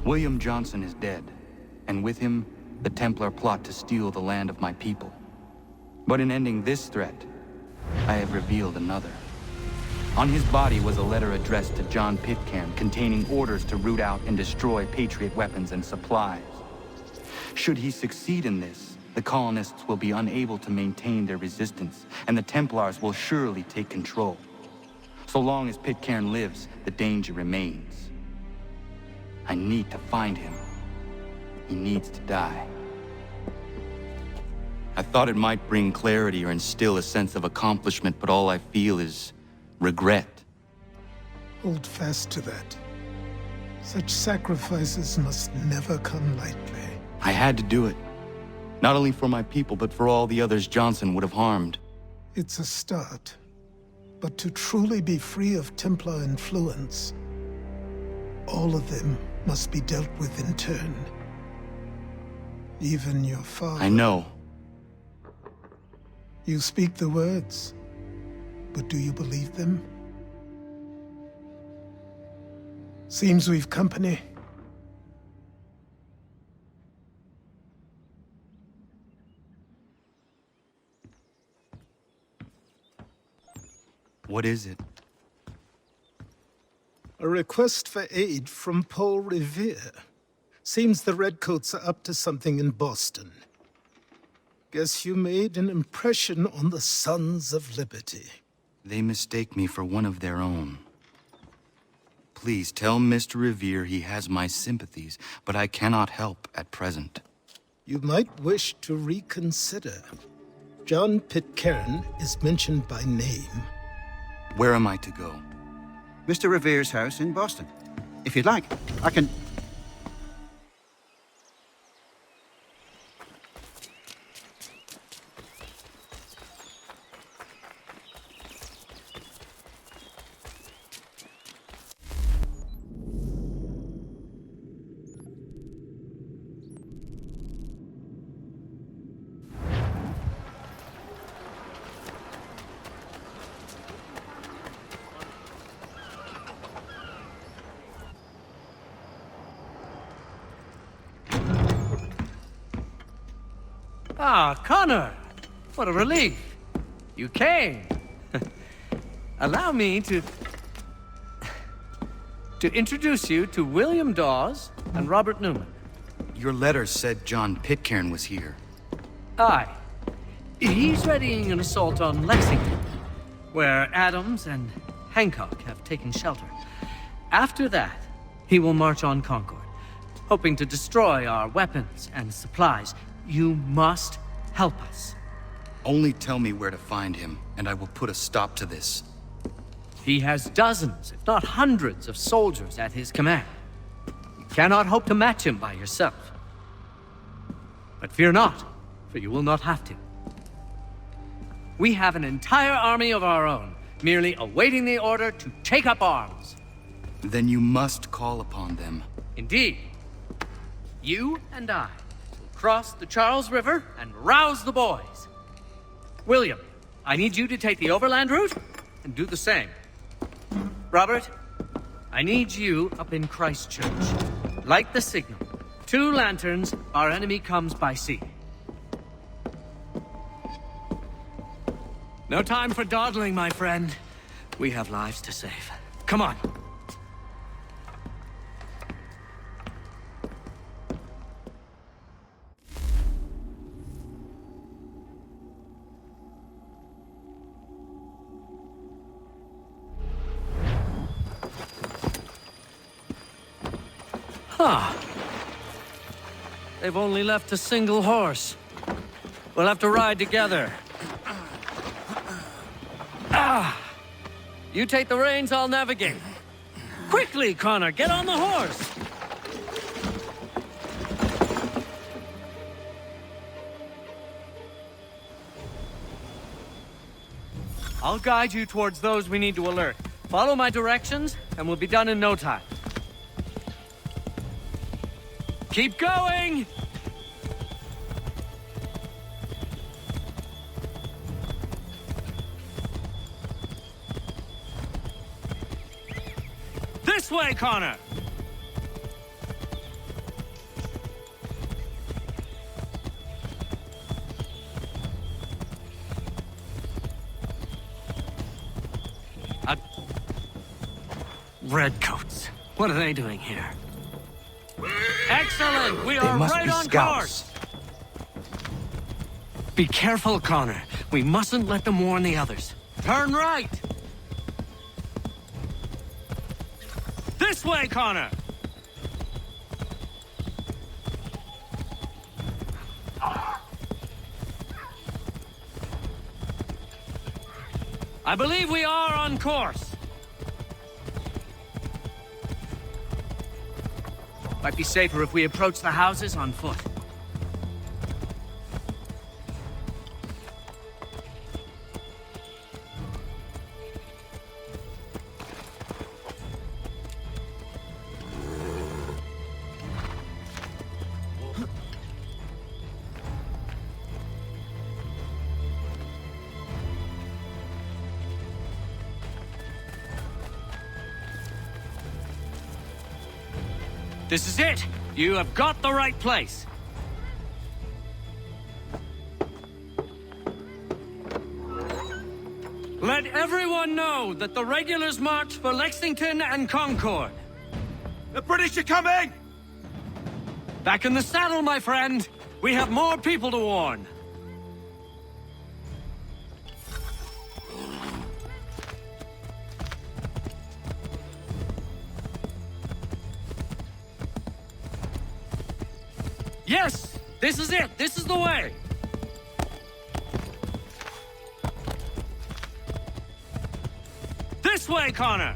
William Johnson is dead, and with him, the Templar plot to steal the land of my people. But in ending this threat, I have revealed another. On his body was a letter addressed to John Pitcairn containing orders to root out and destroy Patriot weapons and supplies. Should he succeed in this, the colonists will be unable to maintain their resistance, and the Templars will surely take control. So long as Pitcairn lives, the danger remains. I need to find him. He needs to die. I thought it might bring clarity or instill a sense of accomplishment, but all I feel is regret. Hold fast to that. Such sacrifices must never come lightly. I had to do it. Not only for my people, but for all the others Johnson would have harmed. It's a start. But to truly be free of Templar influence, all of them must be dealt with in turn. Even your father. I know. You speak the words, but do you believe them? Seems we've company. What is it? A request for aid from Paul Revere. Seems the Redcoats are up to something in Boston. Guess you made an impression on the Sons of Liberty. They mistake me for one of their own. Please tell Mr. Revere he has my sympathies, but I cannot help at present. You might wish to reconsider. John Pitcairn is mentioned by name. Where am I to go? Mr. Revere's house in Boston. If you'd like, I can... Ah, Connor! What a relief. You came. Allow me to introduce you to William Dawes and Robert Newman. Your letter said John Pitcairn was here. Aye. He's readying an assault on Lexington, where Adams and Hancock have taken shelter. After that, he will march on Concord, hoping to destroy our weapons and supplies. You must help us. Only tell me where to find him, and I will put a stop to this. He has dozens, if not hundreds, of soldiers at his command. You cannot hope to match him by yourself. But fear not, but you will not have to. We have an entire army of our own, merely awaiting the order to take up arms. Then you must call upon them. Indeed. You and I will cross the Charles River and rouse the boys. William, I need you to take the overland route and do the same. Robert, I need you up in Christchurch. Light the signal. 2 lanterns, our enemy comes by sea. No time for dawdling, my friend. We have lives to save. Come on. Huh. They've only left a single horse. We'll have to ride together. You take the reins, I'll navigate. Quickly, Connor, get on the horse! I'll guide you towards those we need to alert. Follow my directions, and we'll be done in no time. Keep going! This way, Connor! Redcoats. What are they doing here? Excellent! We are right on course! Be careful, Connor. We mustn't let them warn the others. Turn right! This way, Connor! I believe we are on course. Might be safer if we approach the houses on foot. This is it! You have got the right place! Let everyone know that the regulars march for Lexington and Concord. The British are coming! Back in the saddle, my friend! We have more people to warn. Yes! This is it! This is the way! This way, Connor!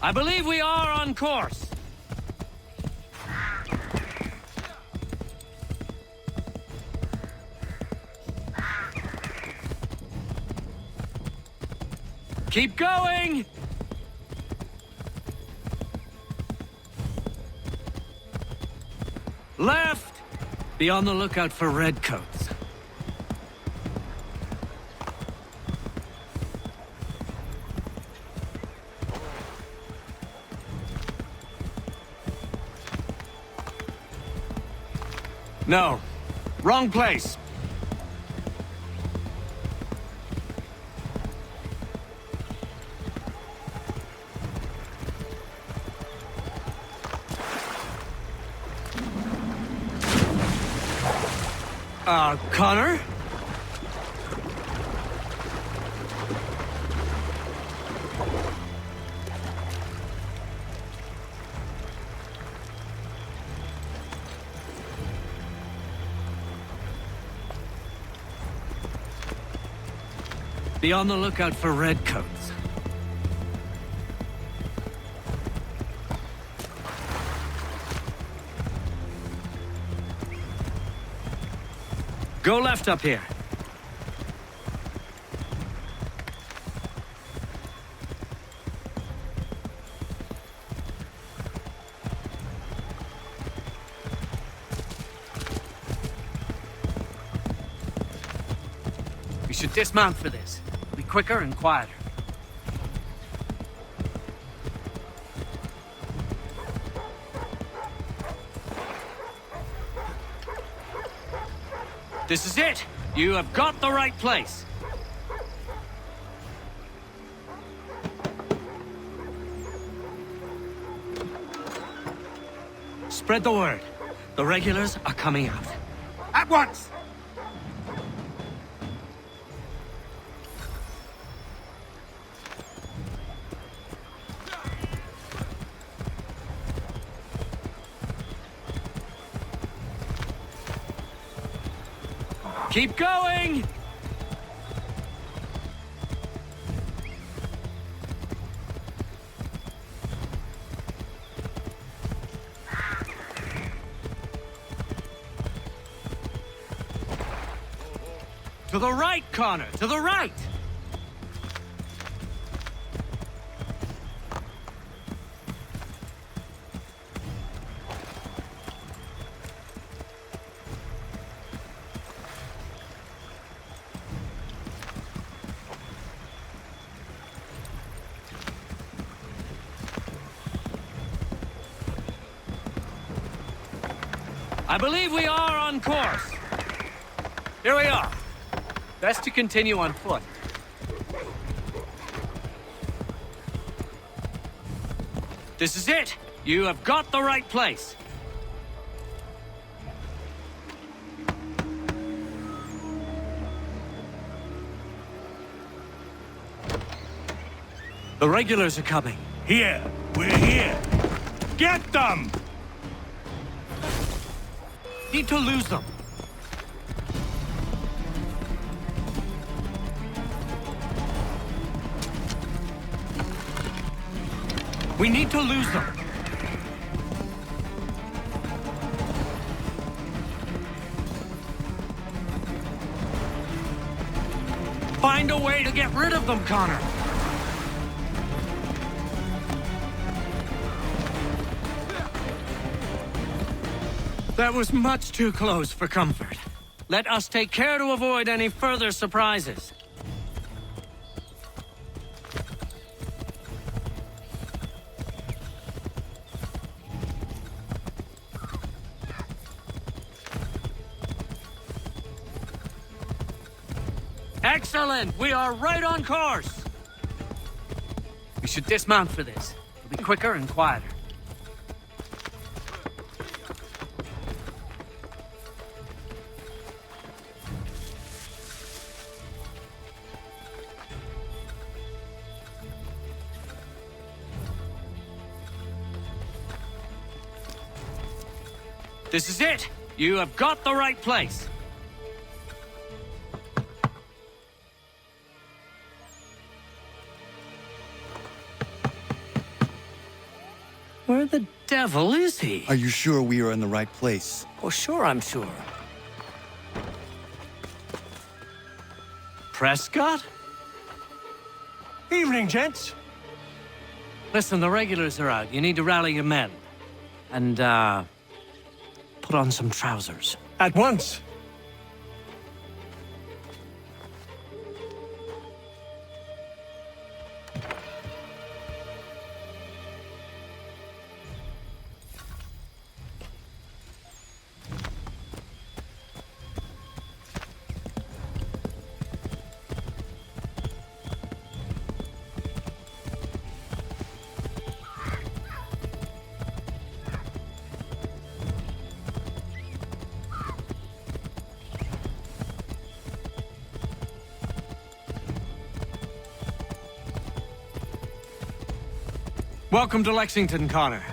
I believe we are on course. Keep going! Left! Be on the lookout for redcoats. No. Wrong place. Connor? Be on the lookout for redcoats. Go left up here. We should dismount for this. It'll be quicker and quieter. This is it! You have got the right place! Spread the word. The regulars are coming out. At once! Keep going! To the right, Connor! To the right! I believe we are on course. Here we are. Best to continue on foot. This is it. You have got the right place. The regulars are coming. Here. We're here. Get them! Need to lose them. We need to lose them. Find a way to get rid of them, Connor. That was much too close for comfort. Let us take care to avoid any further surprises. Excellent! We are right on course! We should dismount for this. It'll be quicker and quieter. This is it! You have got the right place! Where the devil is he? Are you sure we are in the right place? Oh, sure, I'm sure. Prescott? Evening, gents. Listen, the regulars are out. You need to rally your men. And, put on some trousers. At once. Welcome to Lexington, Connor.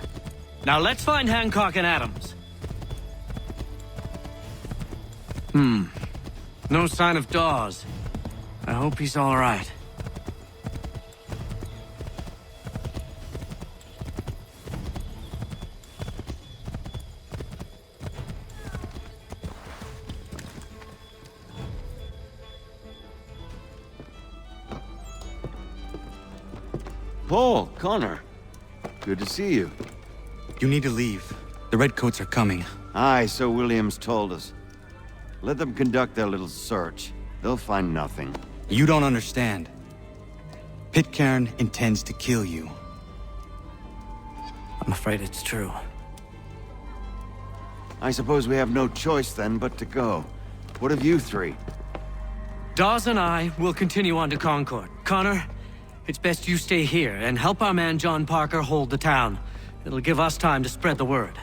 Now let's find Hancock and Adams. No sign of Dawes. I hope he's all right. Paul, Connor. Good to see you. You need to leave. The Redcoats are coming. Aye, so Williams told us. Let them conduct their little search. They'll find nothing. You don't understand. Pitcairn intends to kill you. I'm afraid it's true. I suppose we have no choice then but to go. What of you three? Dawes and I will continue on to Concord. Connor, it's best you stay here and help our man John Parker hold the town. It'll give us time to spread the word.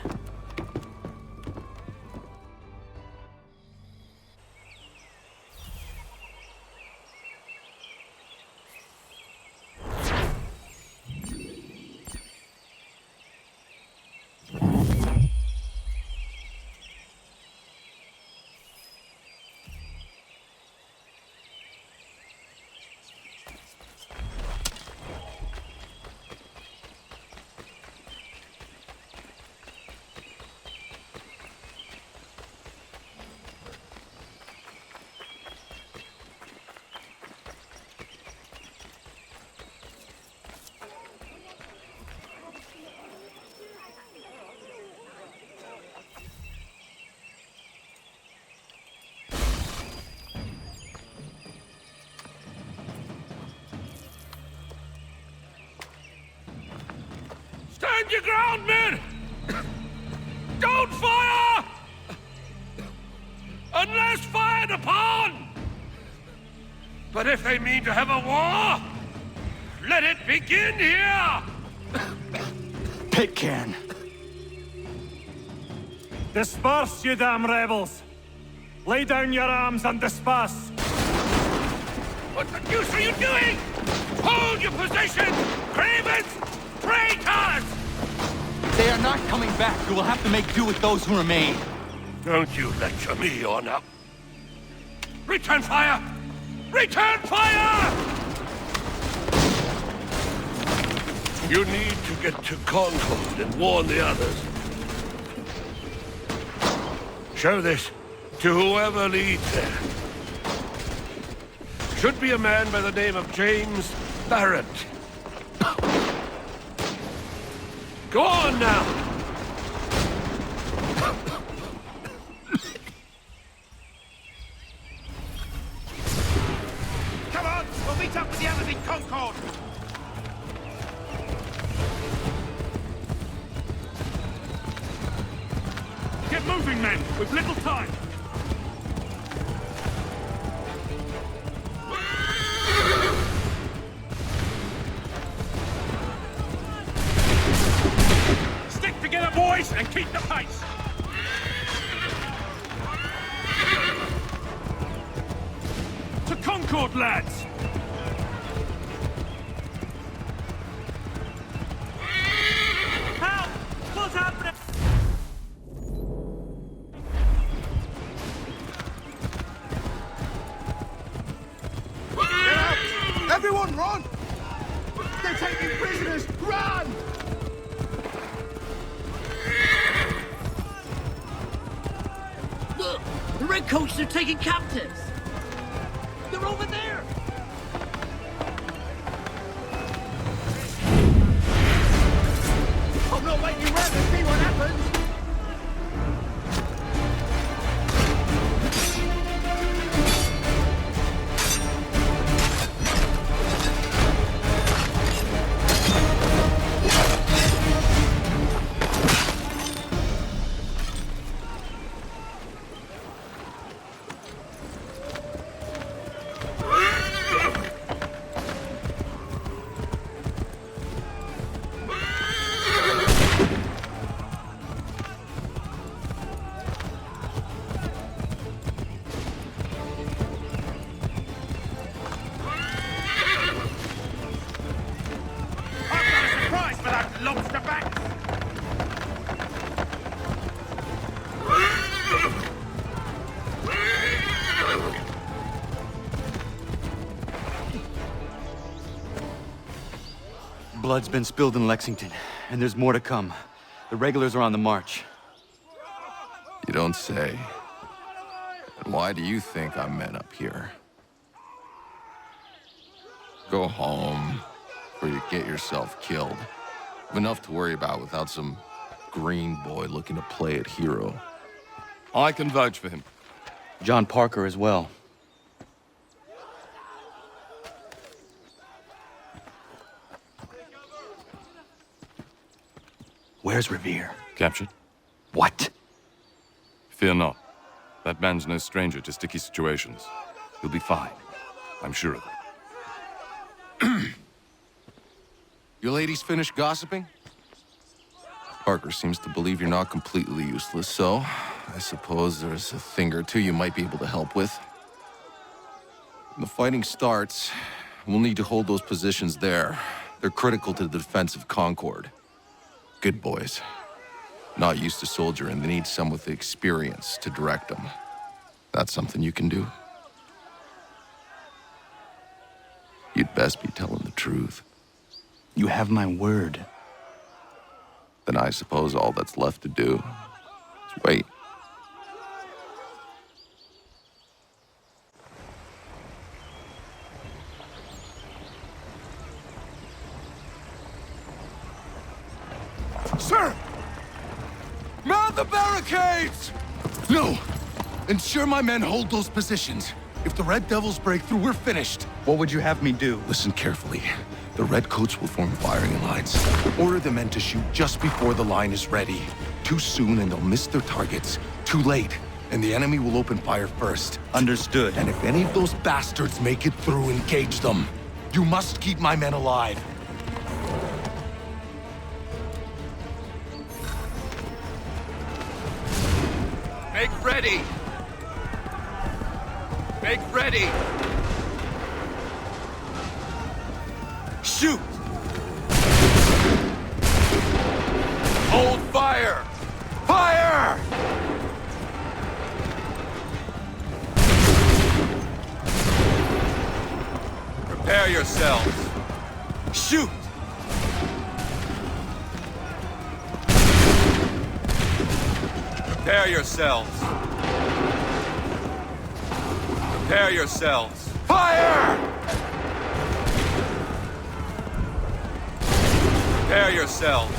Stand your ground, men! Don't fire! Unless fired upon! But if they mean to have a war, let it begin here! Pitcairn! Disperse, you damn rebels! Lay down your arms and disperse! What the deuce are you doing? Hold your position! Cravens! Traitors! They are not coming back. You will have to make do with those who remain. Don't you lecture me or now. Return fire! Return fire! You need to get to Concord and warn the others. Show this to whoever leads there. Should be a man by the name of James Barrett. Go on now! Come on, we'll meet up with the others in Concord! Get moving, men! We've little time! Stick together, boys, and keep the pace! To Concord, lads! Help! What's happening? Get out! Everyone run! They're taking prisoners! Run! Look! The Redcoats are taking captives! They're over there! I'm not making run to see what happens! Lobster back! Blood's been spilled in Lexington, and there's more to come. The regulars are on the march. You don't say. And why do you think I'm men up here? Go home. or you get yourself killed. Enough to worry about without some green boy looking to play it hero. I can vouch for him. John Parker as well. Where's Revere? Captured? What? Fear not. That man's no stranger to sticky situations. He'll be fine. I'm sure of it. Your ladies finished gossiping? Parker seems to believe you're not completely useless, so I suppose there's a thing or two you might be able to help with. When the fighting starts, we'll need to hold those positions there. They're critical to the defense of Concord. Good boys. Not used to soldiering, they need some with the experience to direct them. That's something you can do? You'd best be telling the truth. You have my word. Then I suppose all that's left to do is wait. Sir! Mount the barricades! No! Ensure my men hold those positions. If the Red Devils break through, we're finished. What would you have me do? Listen carefully. The Redcoats will form firing lines. Order the men to shoot just before the line is ready. Too soon and they'll miss their targets. Too late, and the enemy will open fire first. Understood. And if any of those bastards make it through, engage them. You must keep my men alive. Make ready! Make ready! Shoot! Hold fire! Fire! Prepare yourselves. Shoot! Prepare yourselves. Prepare yourselves. Fire! Prepare yourselves.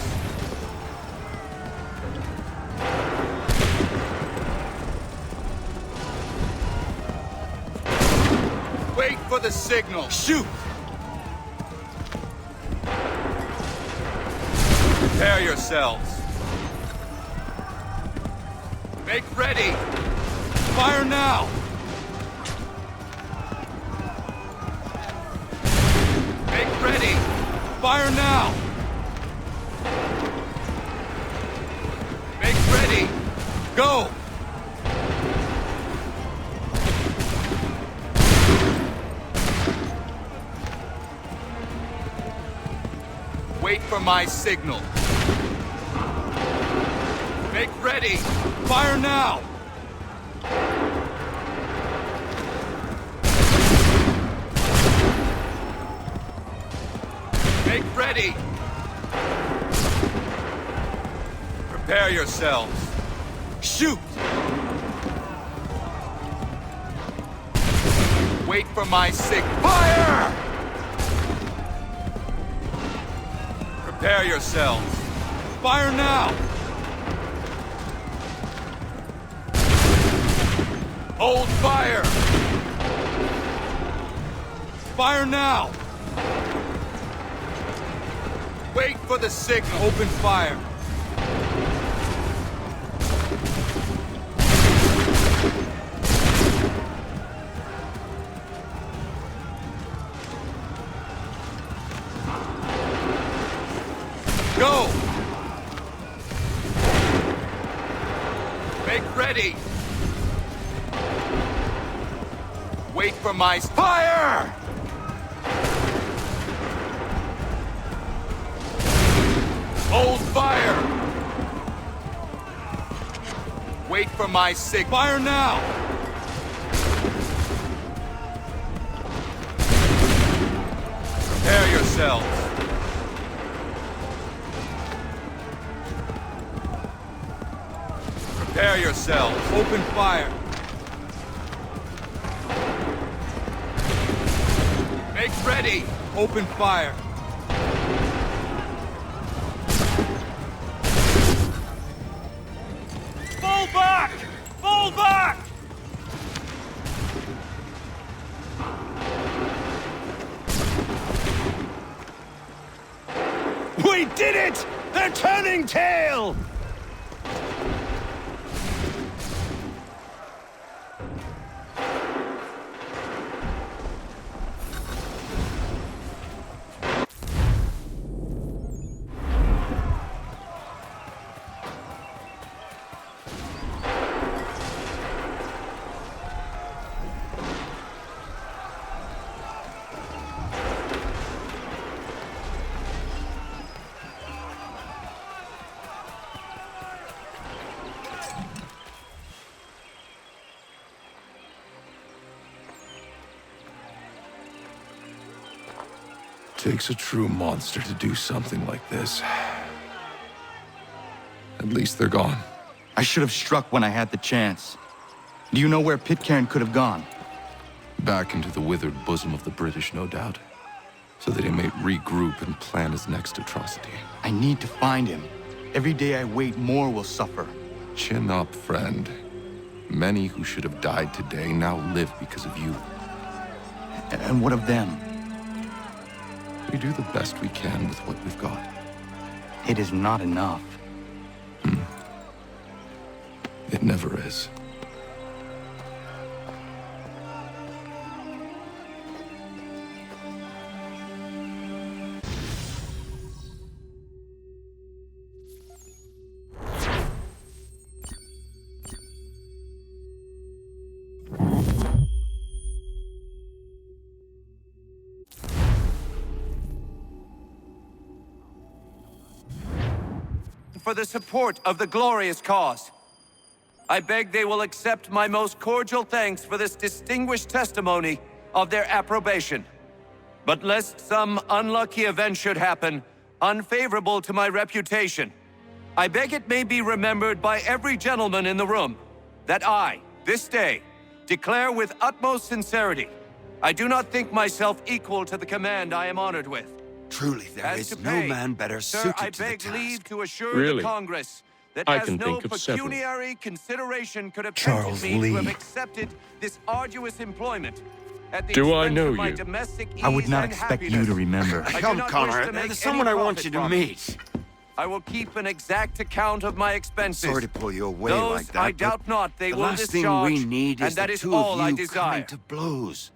Wait for the signal. Shoot! Prepare yourselves. Make ready! Fire now! Make ready! Fire now! Make ready! Go! Wait for my signal. Make ready! Fire now! Make ready! Prepare yourselves. Shoot! Wait for my signal. Fire! Prepare yourselves. Fire now! Hold fire! Fire now! Wait for the signal. Open fire. Go! Make ready! Wait for my fire! Hold fire! Wait for my signal. Fire now! Prepare yourselves. Prepare yourselves. Open fire. Make ready! Open fire. We did it! They're turning tail! Takes a true monster to do something like this. At least they're gone. I should have struck when I had the chance. Do you know where Pitcairn could have gone? Back into the withered bosom of the British, no doubt. So that he may regroup and plan his next atrocity. I need to find him. Every day I wait, more will suffer. Chin up, friend. Many who should have died today now live because of you. And what of them? We do the best we can with what we've got. It is not enough. It never is. For the support of the glorious cause. I beg they will accept my most cordial thanks for this distinguished testimony of their approbation. But lest some unlucky event should happen, unfavorable to my reputation, I beg it may be remembered by every gentleman in the room that I, this day, declare with utmost sincerity, I do not think myself equal to the command I am honored with. Truly, there is no man better suited I to the beg task. leave to assure Really? the Congress that I as can no think of several. pecuniary consideration could have Charles tempted me to have Lee. accepted this arduous employment at the Do I expense know of my you? domestic I would ease not and expect you happiness. to remember. I do Come, not Connor. wish to make There's someone any I want profit you to from it. meet. I will keep an exact account of my expenses. Sorry to pull you away Those like that, I but doubt not they the will last thing discharge, we need is and that the is two all of I you desire. coming to blows.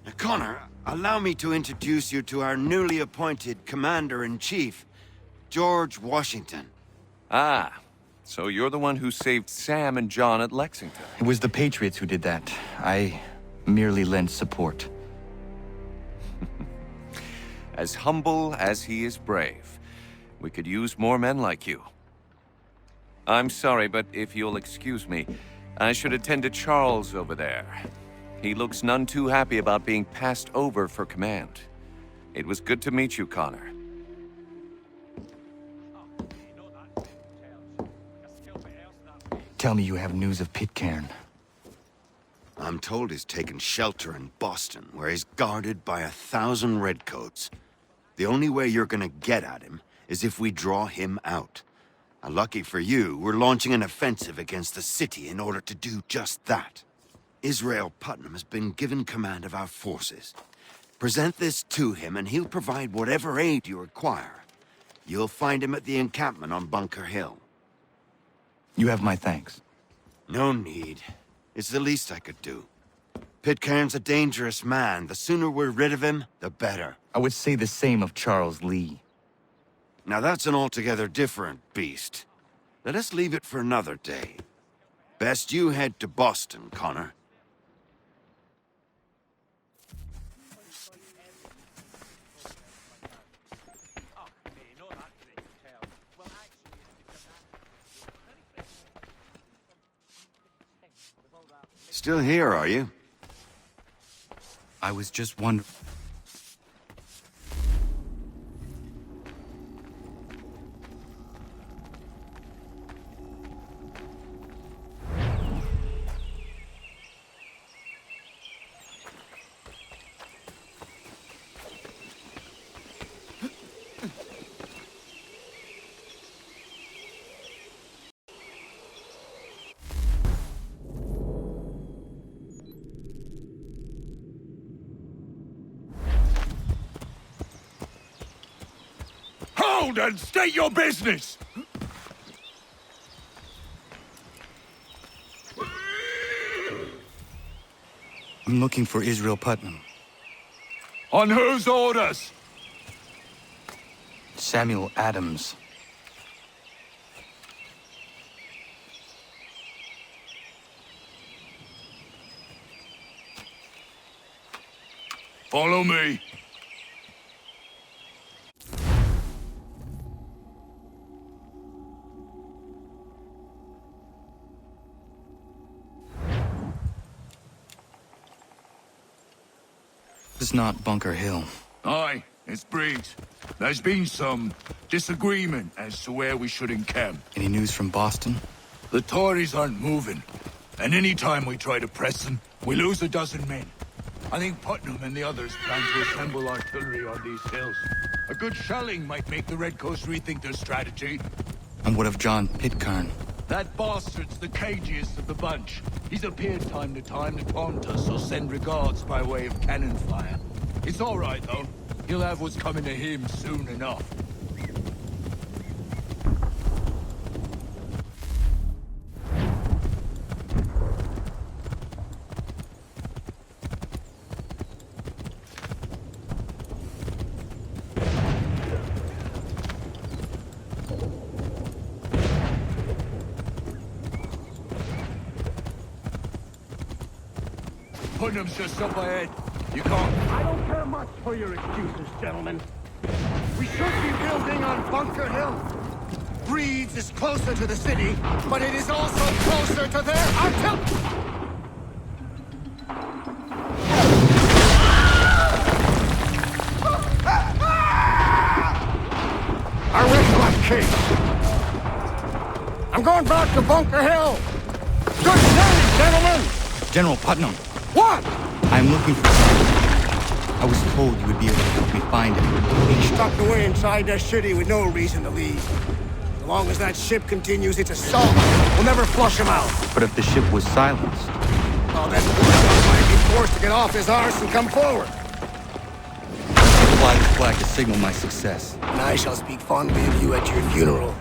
Now, Connor, allow me to introduce you to our newly appointed Commander-in-Chief, George Washington. Ah, so you're the one who saved Sam and John at Lexington. It was the Patriots who did that. I merely lent support. As humble as he is brave. We could use more men like you. I'm sorry, but if you'll excuse me, I should attend to Charles over there. He looks none too happy about being passed over for command. It was good to meet you, Connor. Tell me you have news of Pitcairn. I'm told he's taken shelter in Boston, where he's guarded by 1,000 redcoats. The only way you're gonna get at him is if we draw him out. Lucky for you, we're launching an offensive against the city in order to do just that. Israel Putnam has been given command of our forces. Present this to him and he'll provide whatever aid you require. You'll find him at the encampment on Bunker Hill. You have my thanks. No need. It's the least I could do. Pitcairn's a dangerous man. The sooner we're rid of him, the better. I would say the same of Charles Lee. Now that's an altogether different beast. Let us leave it for another day. Best you head to Boston, Connor. Still here, are you? I was just wondering. around and state your business! I'm looking for Israel Putnam. On whose orders? Samuel Adams. Follow me. This is not Bunker Hill. Aye, it's Briggs. There's been some disagreement as to where we should encamp. Any news from Boston? The Tories aren't moving, and any time we try to press them, we lose a dozen men. I think Putnam and the others plan to assemble artillery on these hills. A good shelling might make the Redcoats rethink their strategy. And what of John Pitcairn? That bastard's the cagiest of the bunch. He's appeared time to time to taunt us or send regards by way of cannon fire. It's all right, though. He'll have what's coming to him soon enough. Putnam's just up ahead. You can't... I don't care much for your excuses, gentlemen. We should be building on Bunker Hill. Breeds is closer to the city, but it is also closer to their artillery. I rest my case. I'm going back to Bunker Hill. Good day, gentlemen. General Putnam. What? I'm looking for... I was told you would be able to help me find him. He's stuck away inside that city with no reason to leave. As long as that ship continues its assault, we'll never flush him out. But if the ship was silenced... Oh, then Braddock might be forced to get off his arse and come forward. I'll fly this flag to signal my success. And I shall speak fondly of you at your funeral.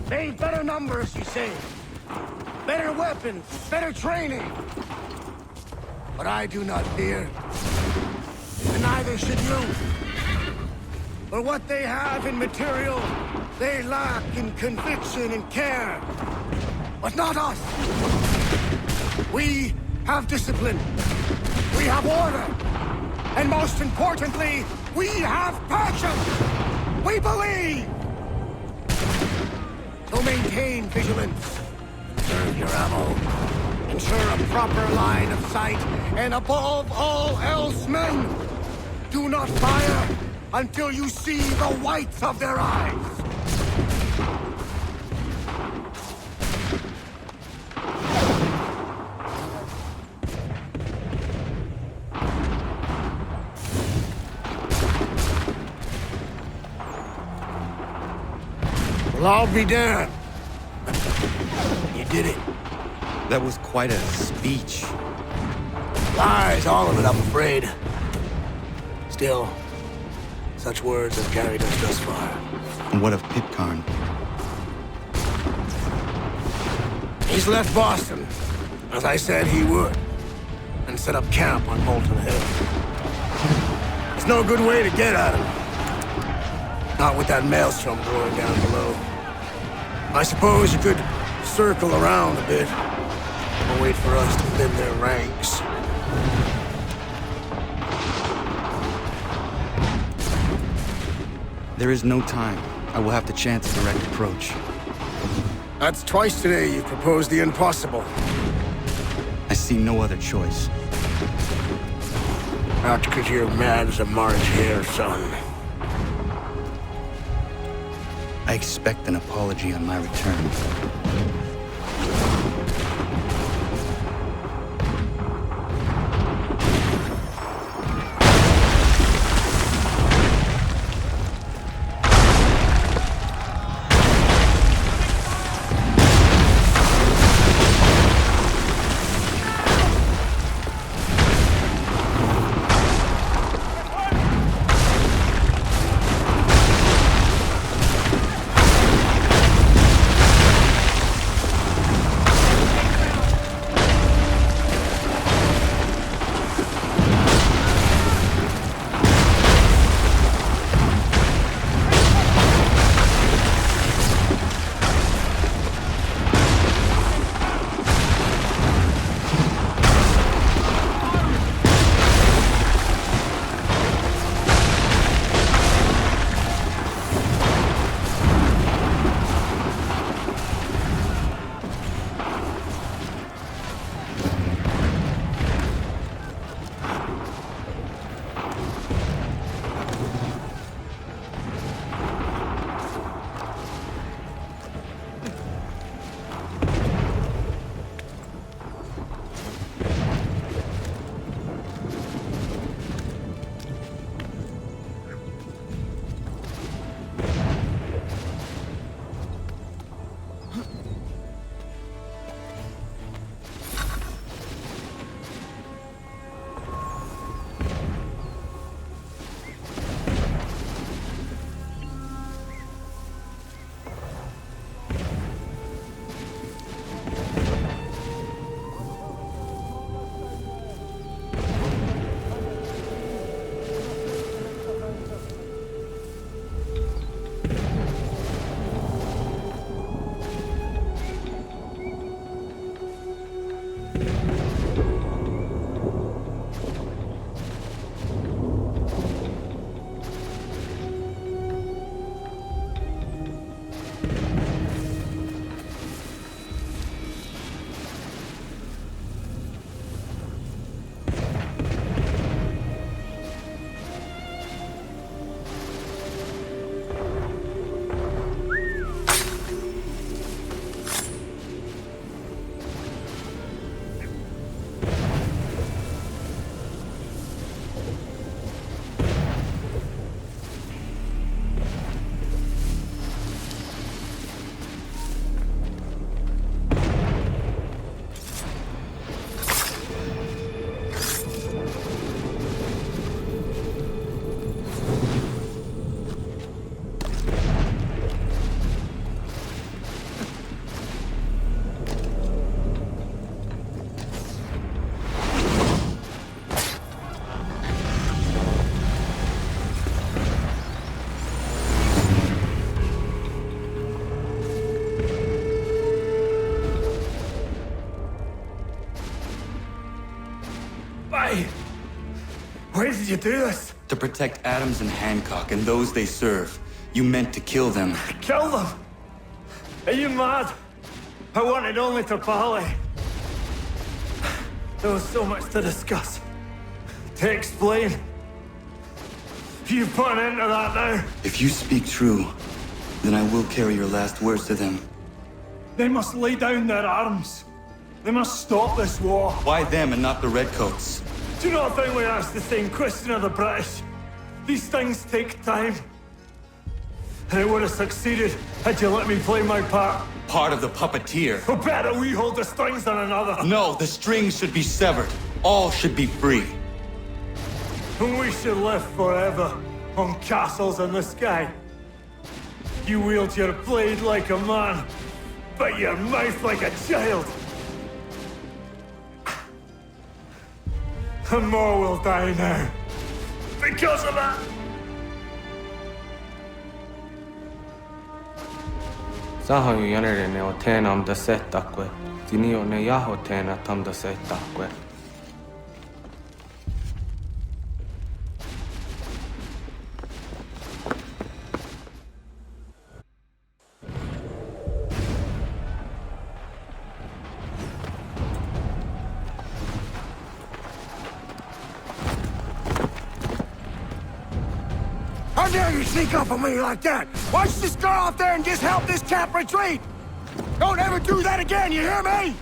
They've better numbers, you say. Better weapons, better training. But I do not fear. And neither should you. For what they have in material, they lack in conviction and care. But not us. We have discipline. We have order. And most importantly, we have passion. We believe. So maintain vigilance. Conserve your ammo. Ensure a proper line of sight. And above all else, men, do not fire until you see the whites of their eyes. Well, I'll be damned. You did it. That was quite a speech. Lies, all of it, I'm afraid. Still, such words have carried us thus far. And what of Pitcairn? He's left Boston, as I said he would, and set up camp on Molten Hill. There's no good way to get at him. Not with that maelstrom brewing down below. I suppose you could circle around a bit and wait for us to thin their ranks. There is no time. I will have to chance a direct approach. That's twice today you've proposed the impossible. I see no other choice. Not because you're mad as a March hare, son. I expect an apology on my return. Why did you do this? To protect Adams and Hancock and those they serve, you meant to kill them. Kill them? Are you mad? I wanted only to parley. There was so much to discuss, to explain. You put an end to that now. If you speak true, then I will carry your last words to them. They must lay down their arms. They must stop this war. Why them and not the Redcoats? Do you not think we asked the same question of the British? These things take time. And it would have succeeded had you let me play my part. Part of the puppeteer. Well, better we hold the strings than another. No, the strings should be severed. All should be free. And we should live forever on castles in the sky. You wield your blade like a man, but your mouth like a child. And more will die now. Because of that. Sahoin jänerinen o teena am da settakwe. Tini o ne jaho teena tam da settakwe. How dare you sneak up on me like that? Why don't you just go out there and just help this camp retreat? Don't ever do that again, you hear me?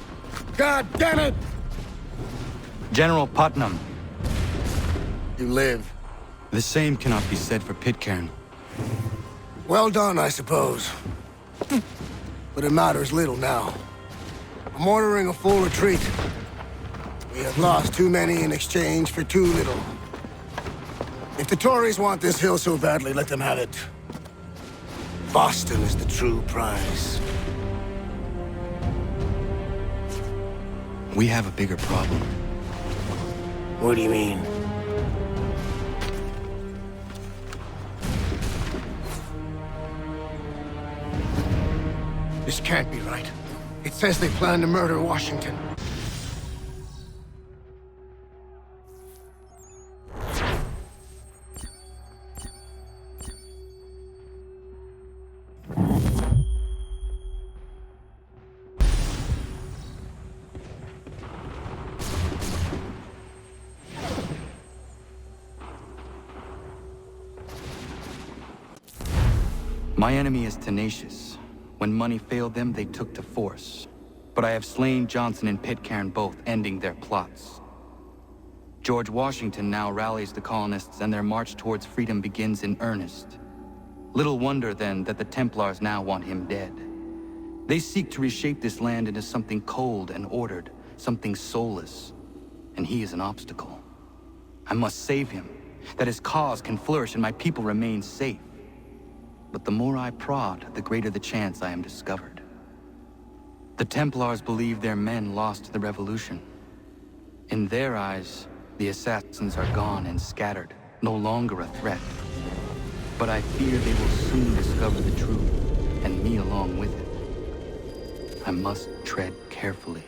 God damn it! General Putnam. You live. The same cannot be said for Pitcairn. Well done, I suppose. But it matters little now. I'm ordering a full retreat. We have lost too many in exchange for too little. If the Tories want this hill so badly, let them have it. Boston is the true prize. We have a bigger problem. What do you mean? This can't be right. It says they plan to murder Washington. My enemy is tenacious. When money failed them, they took to force. But I have slain Johnson and Pitcairn both, ending their plots. George Washington now rallies the colonists, and their march towards freedom begins in earnest. Little wonder, then, that the Templars now want him dead. They seek to reshape this land into something cold and ordered, something soulless. And he is an obstacle. I must save him, that his cause can flourish and my people remain safe. But the more I prod, the greater the chance I am discovered. The Templars believe their men lost the revolution. In their eyes, the assassins are gone and scattered, no longer a threat. But I fear they will soon discover the truth, and me along with it. I must tread carefully.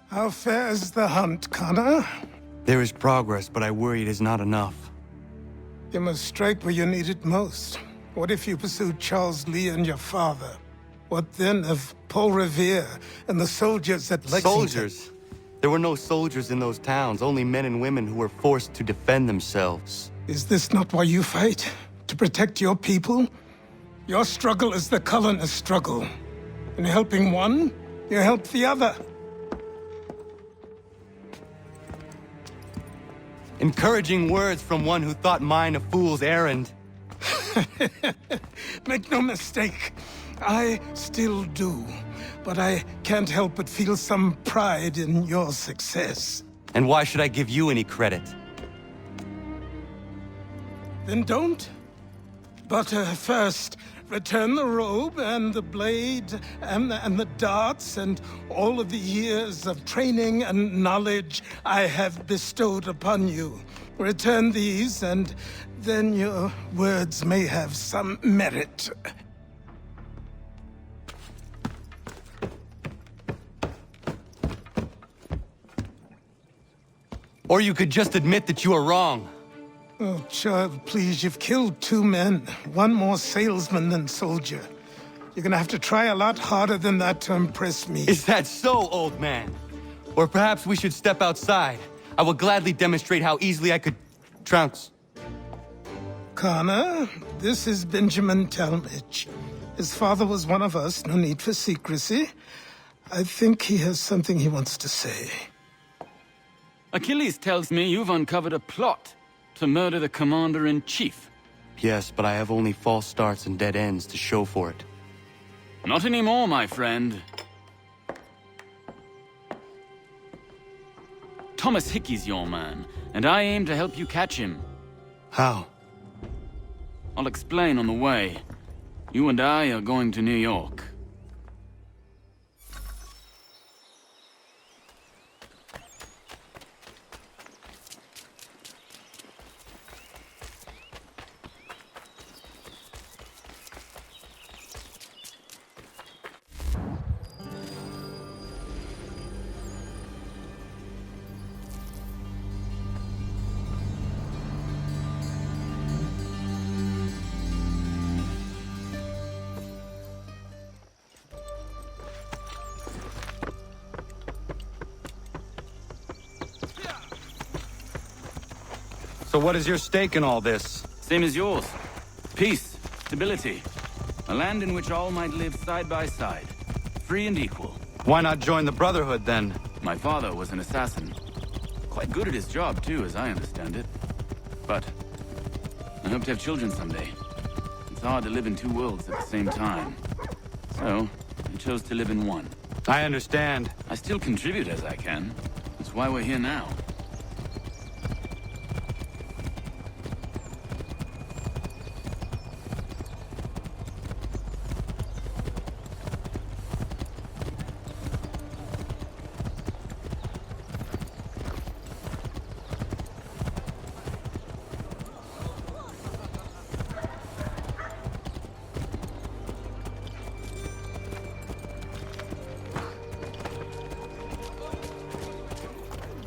How fares the hunt, Connor? There is progress, but I worry it is not enough. You must strike where you need it most. What if you pursued Charles Lee and your father? What then of Paul Revere and the soldiers at Lexington? Soldiers? There were no soldiers in those towns, only men and women who were forced to defend themselves. Is this not why you fight? To protect your people? Your struggle is the colonist struggle. In helping one, you help the other. Encouraging words from one who thought mine a fool's errand. Make no mistake, I still do. But I can't help but feel some pride in your success. And why should I give you any credit? Then don't. But first, return the robe and the blade and the darts and all of the years of training and knowledge I have bestowed upon you. Return these, and then your words may have some merit. Or you could just admit that you are wrong. Oh, child, please, you've killed 2 men. One more salesman than soldier. You're gonna have to try a lot harder than that to impress me. Is that so, old man? Or perhaps we should step outside. I will gladly demonstrate how easily I could trounce. Connor, this is Benjamin Talmadge. His father was one of us, no need for secrecy. I think he has something he wants to say. Achilles tells me you've uncovered a plot to murder the Commander-in-Chief. Yes, but I have only false starts and dead ends to show for it. Not anymore, my friend. Thomas Hickey's your man, and I aim to help you catch him. How? I'll explain on the way. You and I are going to New York. So what is your stake in all this? Same as yours. Peace, stability. A land in which all might live side by side. Free and equal. Why not join the Brotherhood, then? My father was an assassin. Quite good at his job, too, as I understand it. But I hope to have children someday. It's hard to live in 2 worlds at the same time. So, I chose to live in one. I understand. I still contribute as I can. That's why we're here now.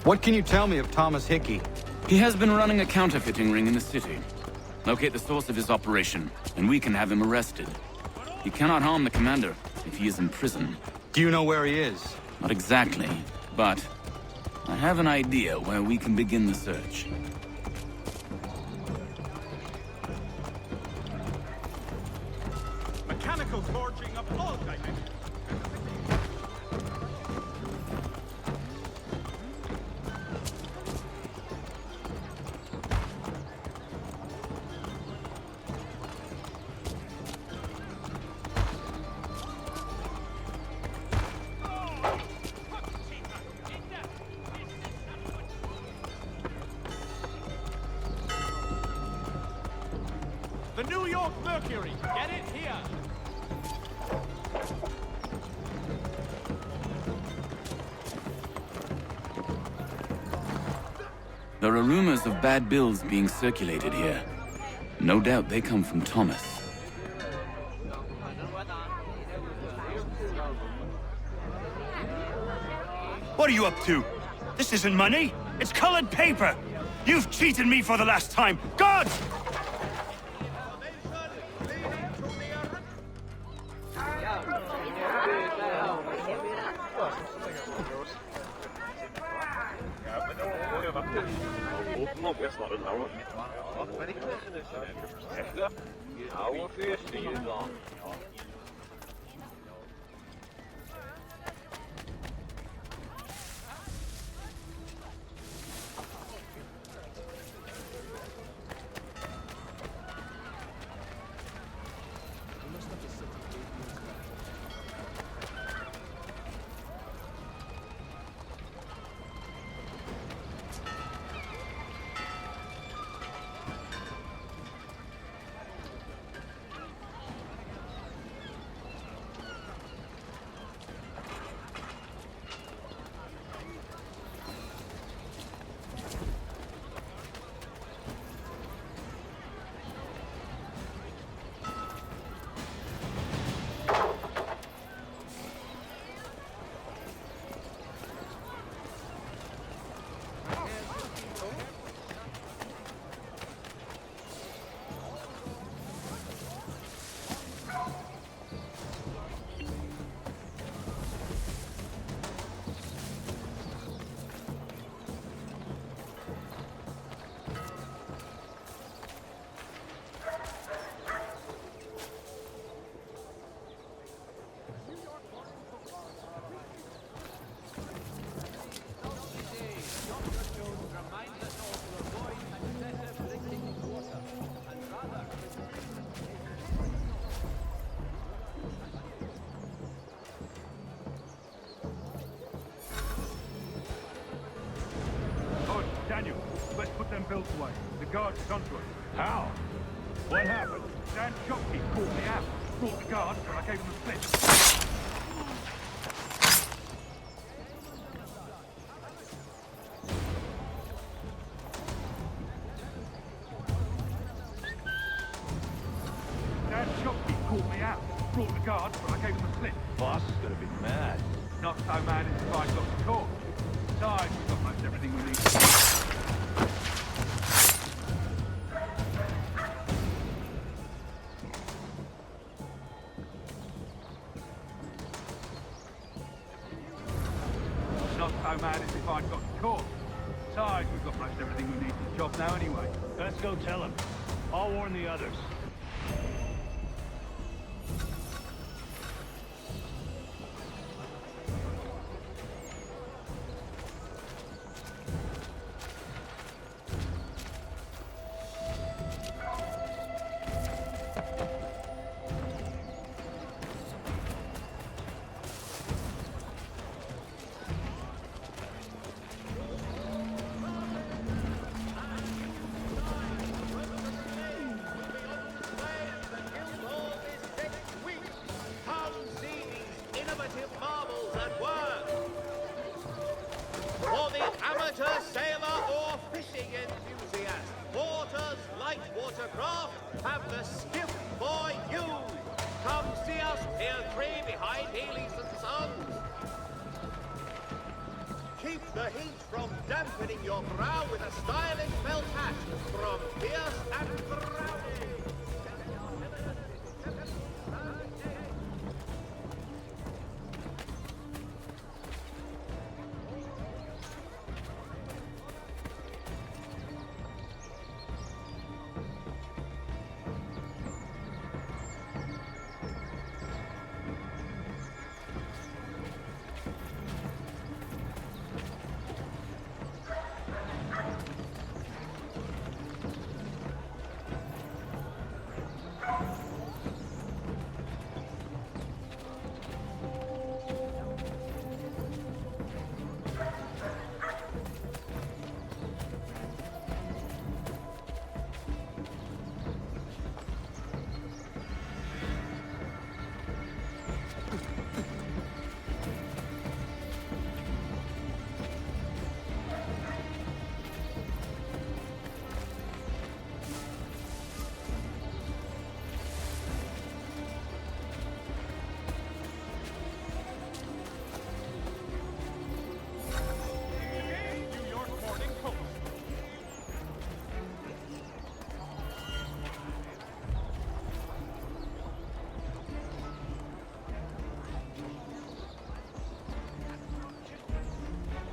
What can you tell me of Thomas Hickey? He has been running a counterfeiting ring in the city. Locate the source of his operation, and we can have him arrested. He cannot harm the commander if he is in prison. Do you know where he is? Not exactly, but I have an idea where we can begin the search. Mechanical forging of all dimensions. The New York Mercury, get it here! There are rumors of bad bills being circulated here. No doubt they come from Thomas. What are you up to? This isn't money. It's colored paper. You've cheated me for the last time. God! causeway. The guards has gone to us. How? What happened? Dan Shopkeep called me out. Brought the guards, but I gave him a slip. Dan Shopkeep called me out. Brought the guards, but I gave him a slip. Boss is gonna be mad. Not so mad as if I got the court. Besides, we've got most everything we need. Not so mad as if I'd got the court. Besides, we've got most everything we need for the job now anyway. Let's go tell him. I'll warn the others.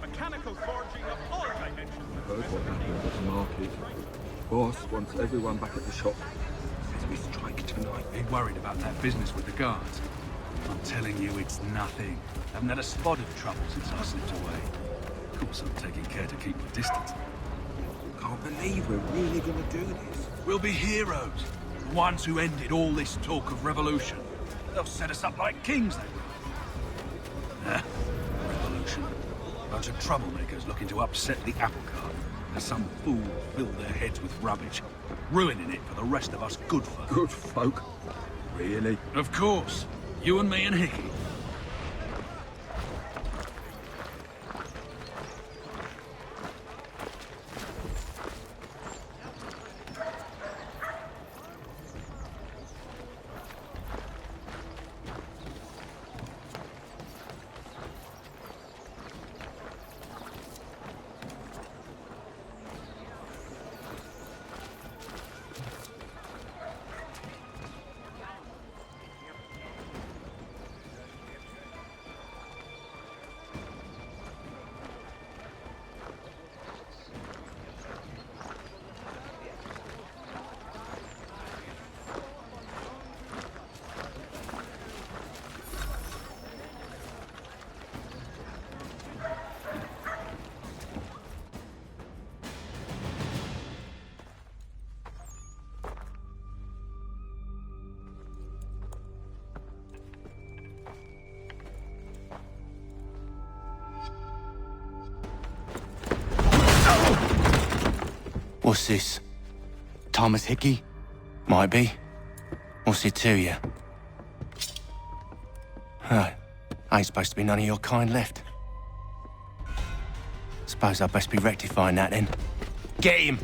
Mechanical forging of all dimensions. Heard what happened at the market. Boss wants everyone back at the shop. Says we strike tonight. Ain't worried about that business with the guards. I'm telling you, it's nothing. Haven't had a spot of trouble since I slipped away. Of course, I'm taking care to keep my distance. Can't believe we're really gonna do this. We'll be heroes. The ones who ended all this talk of revolution. They'll set us up like kings, they will. Revolution. Bunch of troublemakers looking to upset the apple cart. As some fool filled their heads with rubbish, ruining it for the rest of us good folk. Good folk? Really? Of course. You and me and Hickey. What's this? Thomas Hickey? Might be. What's it to you? Ain't supposed to be none of your kind left. Suppose I'd best be rectifying that then. Get him!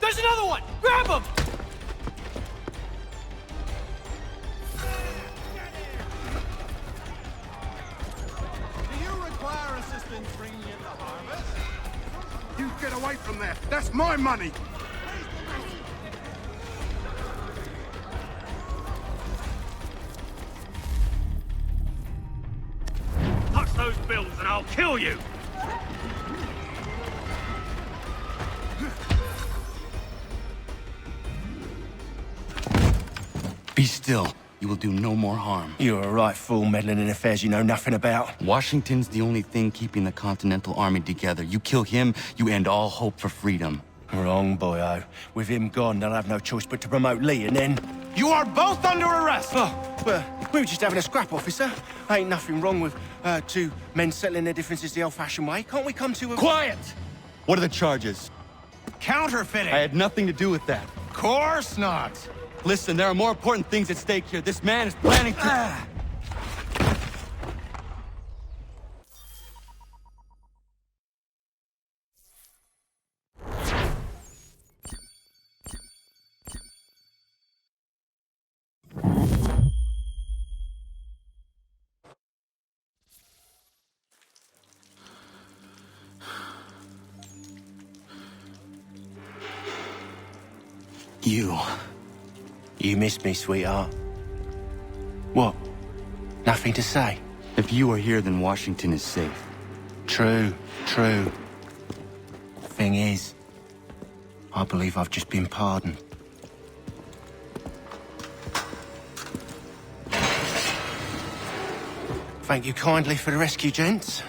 There's another one! Grab him! Do you require assistance bringing in the harvest? You get away from there! That's my money! Touch those bills and I'll kill you! Be still. You will do no more harm. You're a right fool meddling in affairs you know nothing about. Washington's the only thing keeping the Continental Army together. You kill him, you end all hope for freedom. Wrong, boyo. With him gone, they'll have no choice but to promote Lee, and then... You are both under arrest! Oh, well, we were just having a scrap, officer. Ain't nothing wrong with two men settling their differences the old-fashioned way. Can't we come to a... Quiet! What are the charges? Counterfeiting! I had nothing to do with that. Course not! Listen, there are more important things at stake here. This man is planning to... You miss me, sweetheart. What? Nothing to say? If you are here, then Washington is safe. True. Thing is, I believe I've just been pardoned. Thank you kindly for the rescue, gents.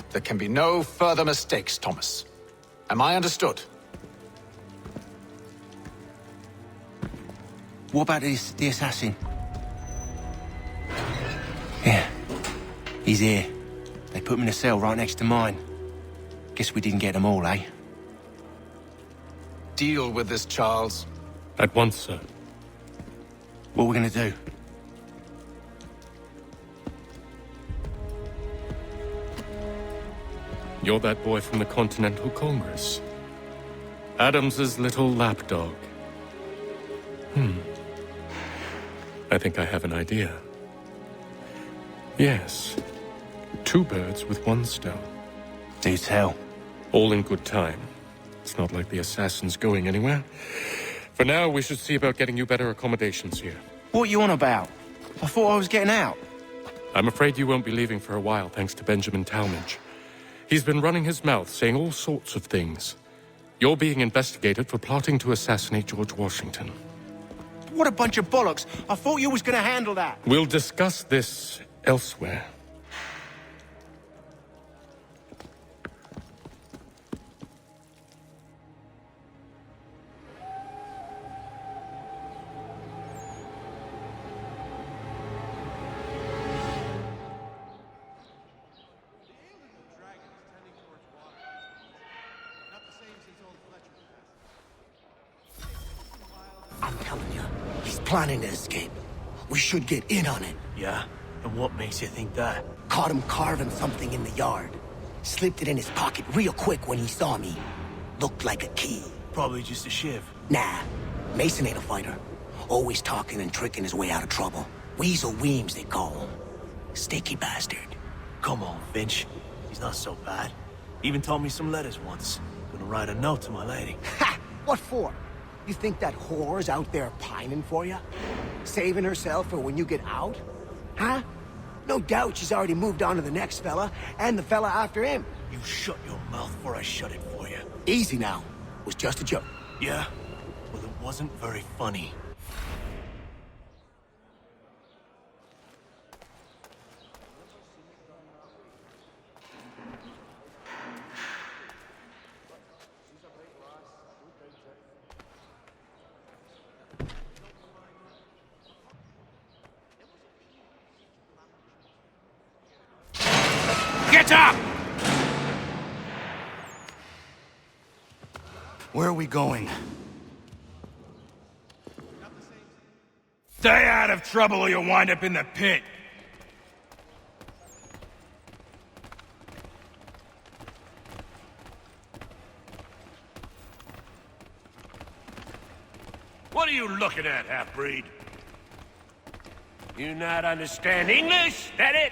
There can be no further mistakes, Thomas. Am I understood? What about the assassin? Yeah, he's here. They put him in a cell right next to mine. Guess we didn't get them all, eh? Deal with this, Charles. At once, sir. What are we gonna do? You're that boy from the Continental Congress. Adams's little lapdog. I think I have an idea. Yes. 2 birds with 1 stone. Do tell. All in good time. It's not like the assassin's going anywhere. For now, we should see about getting you better accommodations here. What are you on about? I thought I was getting out. I'm afraid you won't be leaving for a while, thanks to Benjamin Talmadge. He's been running his mouth, saying all sorts of things. You're being investigated for plotting to assassinate George Washington. What a bunch of bollocks. I thought you was gonna handle that. We'll discuss this elsewhere. I'm telling you, he's planning to escape. We should get in on it. Yeah? And what makes you think that? Caught him carving something in the yard. Slipped it in his pocket real quick when he saw me. Looked like a key. Probably just a shiv. Nah, Mason ain't a fighter. Always talking and tricking his way out of trouble. Weasel Weems, they call him. Sticky bastard. Come on, Finch. He's not so bad. Even taught me some letters once. Gonna write a note to my lady. Ha! What for? You think that whore's out there pining for you? Saving herself for when you get out? Huh? No doubt she's already moved on to the next fella, and the fella after him. You shut your mouth before I shut it for you. Easy now. It was just a joke. Yeah? Well, it wasn't very funny. Get up! Where are we going? Stay out of trouble or you'll wind up in the pit. What are you looking at, half-breed? You not understand English? That it?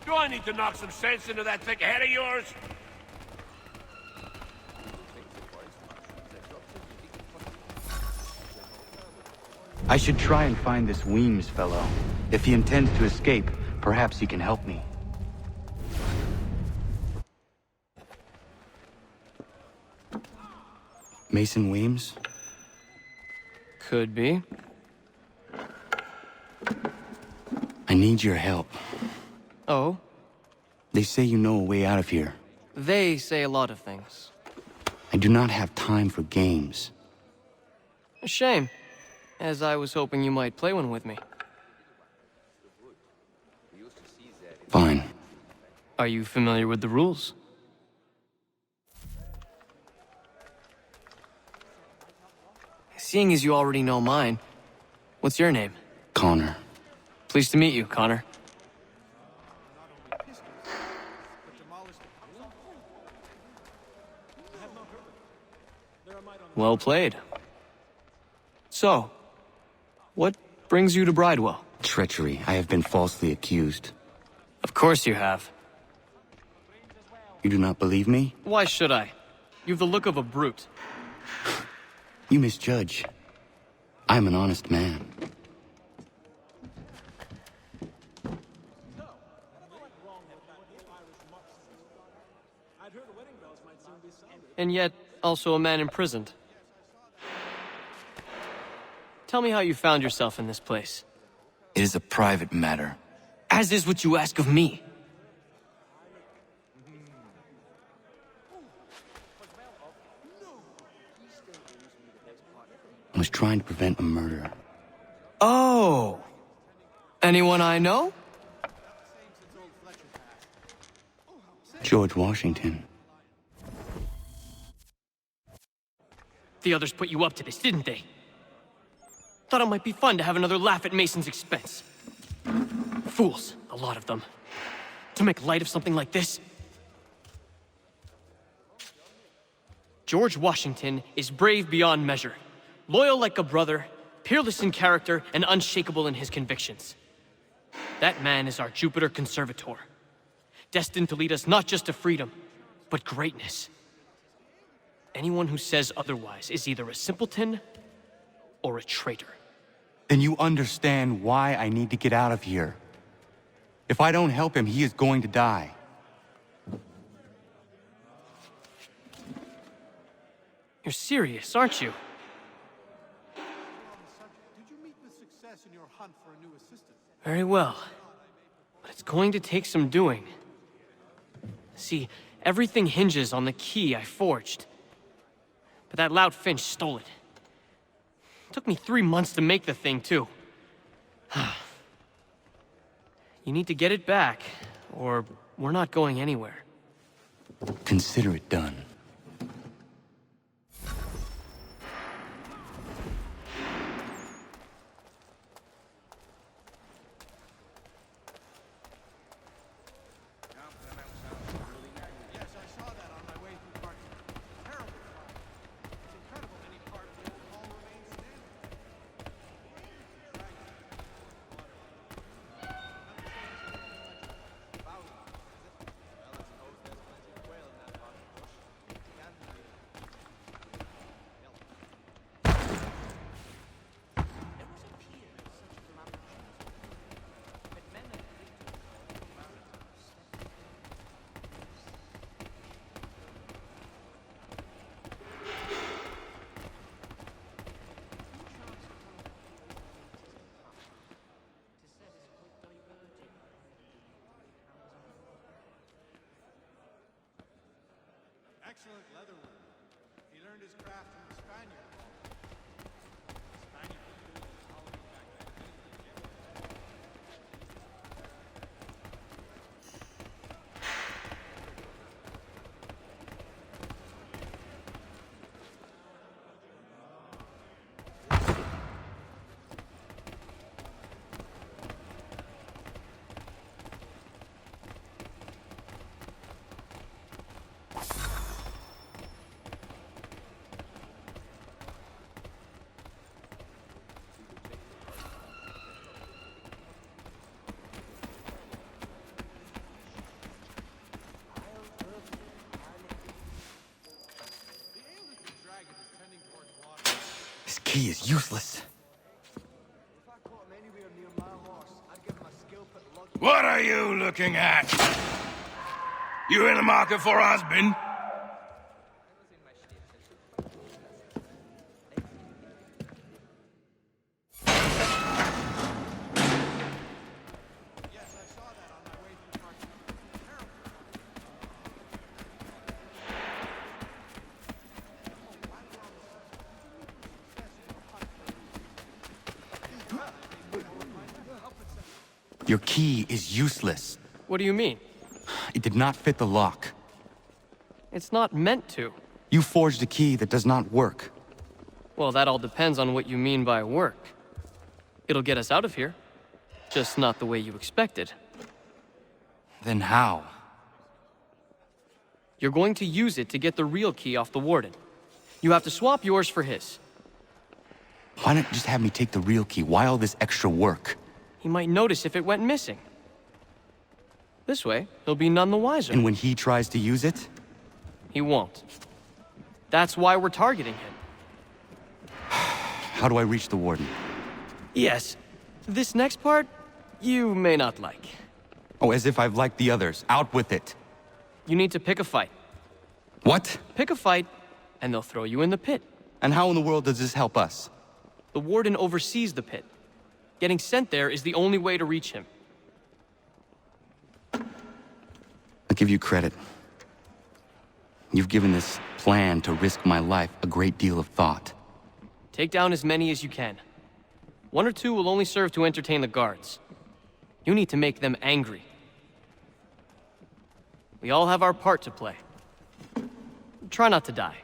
Do I need to knock some sense into that thick head of yours? I should try and find this Weems fellow. If he intends to escape, perhaps he can help me. Mason Weems? Could be. I need your help. Oh? They say you know a way out of here. They say a lot of things. I do not have time for games. A shame, as I was hoping you might play one with me. Fine. Are you familiar with the rules? Seeing as you already know mine, what's your name? Connor. Pleased to meet you, Connor. Well played. So, what brings you to Bridewell? Treachery. I have been falsely accused. Of course you have. You do not believe me? Why should I? You've the look of a brute. You misjudge. I'm an honest man. And yet, also a man imprisoned. Tell me how you found yourself in this place. It is a private matter. As is what you ask of me. I was trying to prevent a murder. Oh! Anyone I know? George Washington. The others put you up to this, didn't they? Thought it might be fun to have another laugh at Mason's expense. Fools, a lot of them. To make light of something like this. George Washington is brave beyond measure. Loyal like a brother, peerless in character, and unshakable in his convictions. That man is our Jupiter Conservator. Destined to lead us not just to freedom, but greatness. Anyone who says otherwise is either a simpleton or a traitor. Then you understand why I need to get out of here. If I don't help him, he is going to die. You're serious, aren't you? Very well. But it's going to take some doing. See, everything hinges on the key I forged. But that lout Finch stole it. Took me 3 months to make the thing, too. You need to get it back, or we're not going anywhere. Consider it done. Excellent leatherwork. He learned his craft from the Spaniard. The Spaniard This key is useless. What are you looking at? You in the market for a husband? Your key is useless. What do you mean? It did not fit the lock. It's not meant to. You forged a key that does not work. Well, that all depends on what you mean by work. It'll get us out of here. Just not the way you expected. Then how? You're going to use it to get the real key off the Warden. You have to swap yours for his. Why not just have me take the real key? Why all this extra work? He might notice if it went missing. This way, he'll be none the wiser. And when he tries to use it? He won't. That's why we're targeting him. How do I reach the Warden? Yes. This next part, you may not like. Oh, as if I've liked the others. Out with it. You need to pick a fight. What? Pick a fight, and they'll throw you in the pit. And how in the world does this help us? The Warden oversees the pit. Getting sent there is the only way to reach him. I'll give you credit. You've given this plan to risk my life a great deal of thought. Take down as many as you can. 1 or 2 will only serve to entertain the guards. You need to make them angry. We all have our part to play. Try not to die.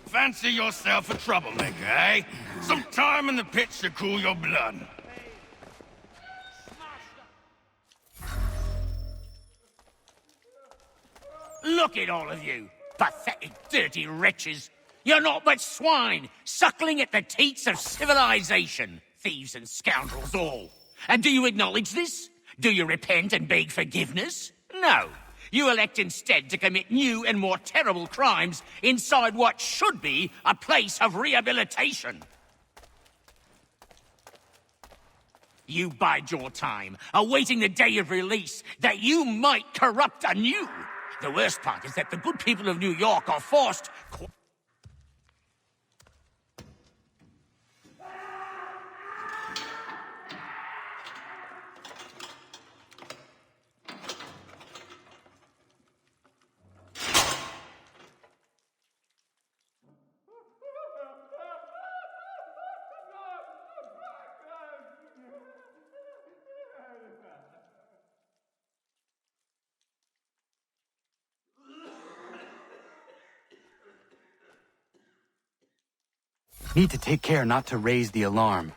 Fancy yourself a troublemaker, eh? Some time in the pits to cool your blood. Look at all of you, pathetic, dirty wretches. You're not but swine, suckling at the teats of civilization. Thieves and scoundrels all. And do you acknowledge this? Do you repent and beg forgiveness? No. You elect instead to commit new and more terrible crimes inside what should be a place of rehabilitation. You bide your time, awaiting the day of release, that you might corrupt anew. The worst part is that the good people of New York are forced... Need to take care not to raise the alarm.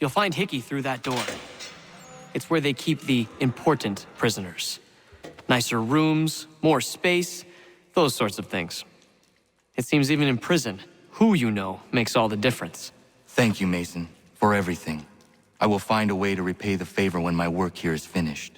You'll find Hickey through that door. It's where they keep the important prisoners. Nicer rooms, more space, those sorts of things. It seems even in prison, who you know makes all the difference. Thank you, Mason, for everything. I will find a way to repay the favor when my work here is finished.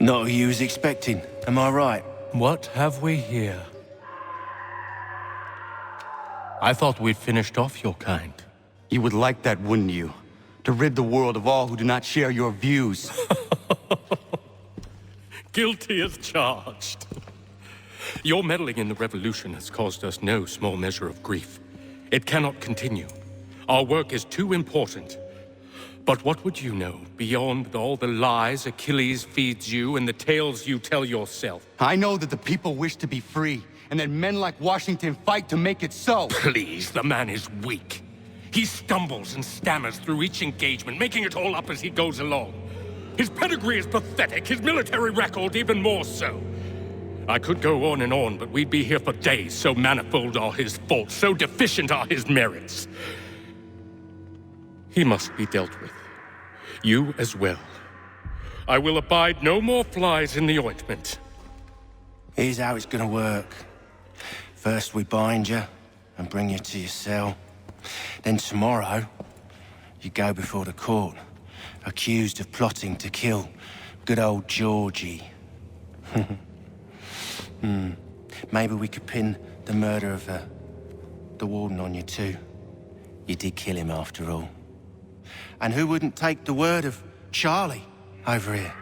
Not who you was expecting, am I right? What have we here? I thought we'd finished off your kind. You would like that, wouldn't you? To rid the world of all who do not share your views. Guilty as charged. Your meddling in the revolution has caused us no small measure of grief. It cannot continue. Our work is too important. But what would you know beyond all the lies Achilles feeds you and the tales you tell yourself? I know that the people wish to be free, and that men like Washington fight to make it so. Please, the man is weak. He stumbles and stammers through each engagement, making it all up as he goes along. His pedigree is pathetic, his military record even more so. I could go on, but we'd be here for days, so manifold are his faults, so deficient are his merits. He must be dealt with. You as well. I will abide no more flies in the ointment. Here's how it's gonna work. First we bind you and bring you to your cell. Then tomorrow, you go before the court, accused of plotting to kill good old Georgie. Maybe we could pin the murder of the warden on you too. You did kill him after all. And who wouldn't take the word of Charlie over here?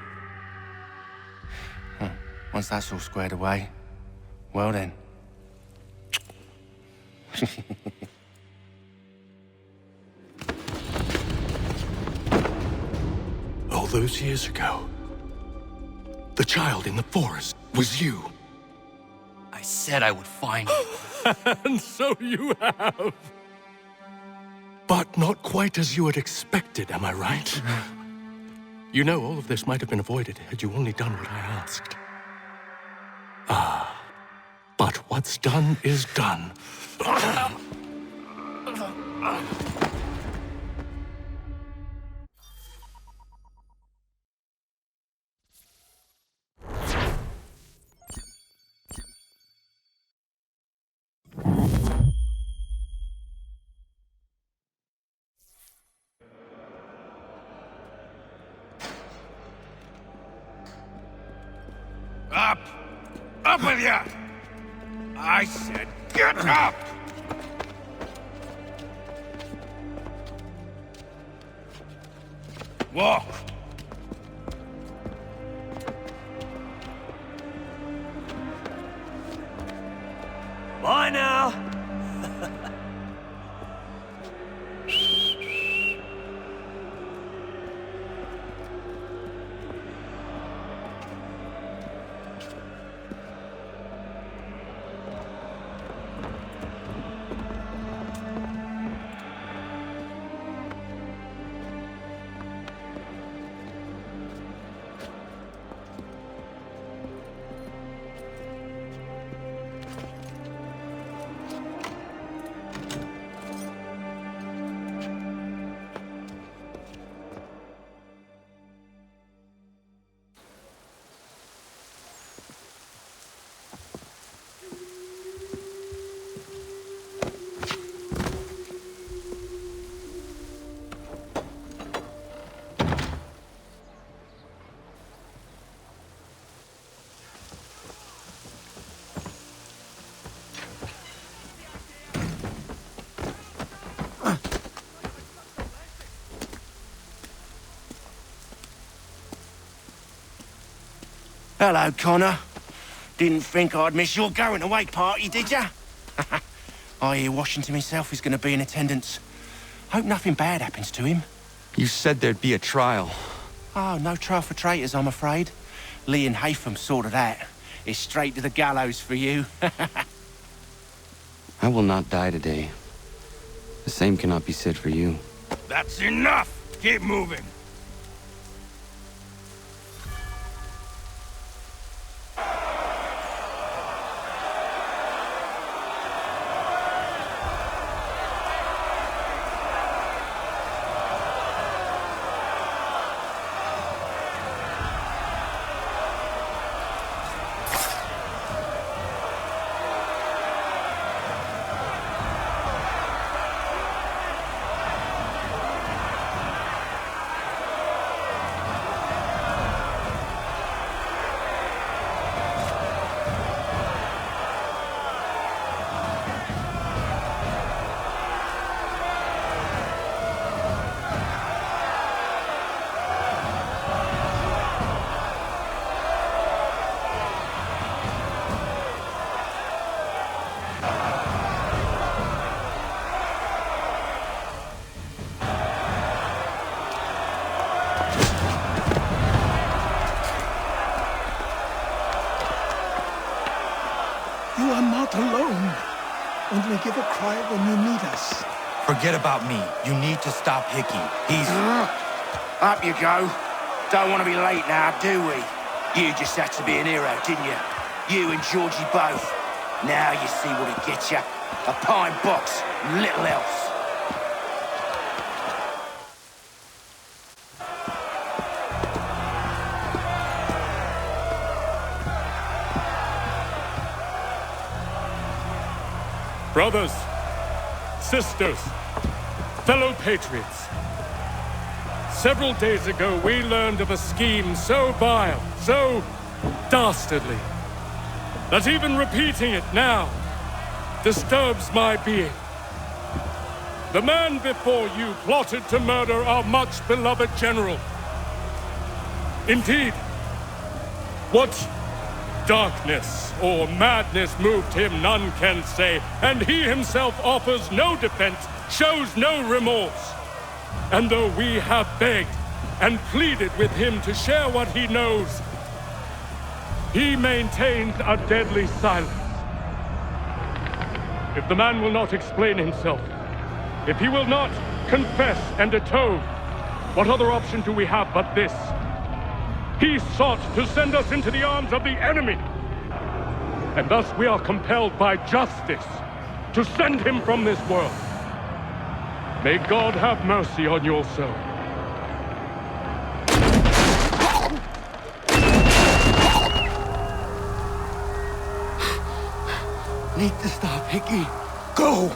Once that's all squared away, well then. All those years ago, the child in the forest was you. I said I would find you. And so you have. But not quite as you had expected, am I right? You know, all of this might have been avoided had you only done what I asked. But what's done is done. Up! Up with ya! I said get up! Walk! Bye now! Hello, Connor. Didn't think I'd miss your going-away party, did ya? I hear Washington himself is going to be in attendance. Hope nothing bad happens to him. You said there'd be a trial. Oh, no trial for traitors, I'm afraid. Lee and Haytham sorted that. It's straight to the gallows for you. I will not die today. The same cannot be said for you. That's enough! Keep moving! You are not alone. Only give a cry when you need us. Forget about me. You need to stop Hickey. He's... Up you go. Don't want to be late now, do we? You just had to be an hero, didn't you? You and Georgie both. Now you see what it gets you. A pine box, little else. Brothers, sisters, fellow patriots. Several days ago, we learned of a scheme so vile, so dastardly, that even repeating it now disturbs my being. The man before you plotted to murder our much-beloved general. Indeed, what darkness or madness moved him, none can say, and he himself offers no defense, shows no remorse. And though we have begged and pleaded with him to share what he knows, he maintains a deadly silence. If the man will not explain himself, if he will not confess and atone, what other option do we have but this? He sought to send us into the arms of the enemy. And thus we are compelled by justice to send him from this world. May God have mercy on your soul. Need to stop, Hickey. Go!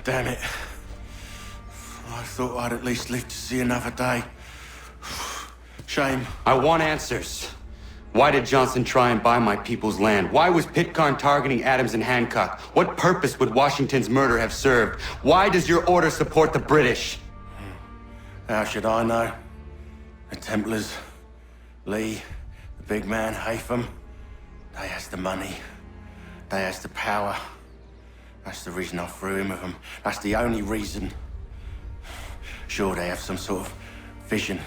Damn it. I thought I'd at least live to see another day. Shame. I want answers. Why did Johnson try and buy my people's land? Why was Pitcairn targeting Adams and Hancock? What purpose would Washington's murder have served? Why does your order support the British? How should I know? The Templars, Lee, the big man, Haytham, they has the money. They has the power. That's the reason I threw in with them. That's the only reason. Sure, they have some sort of vision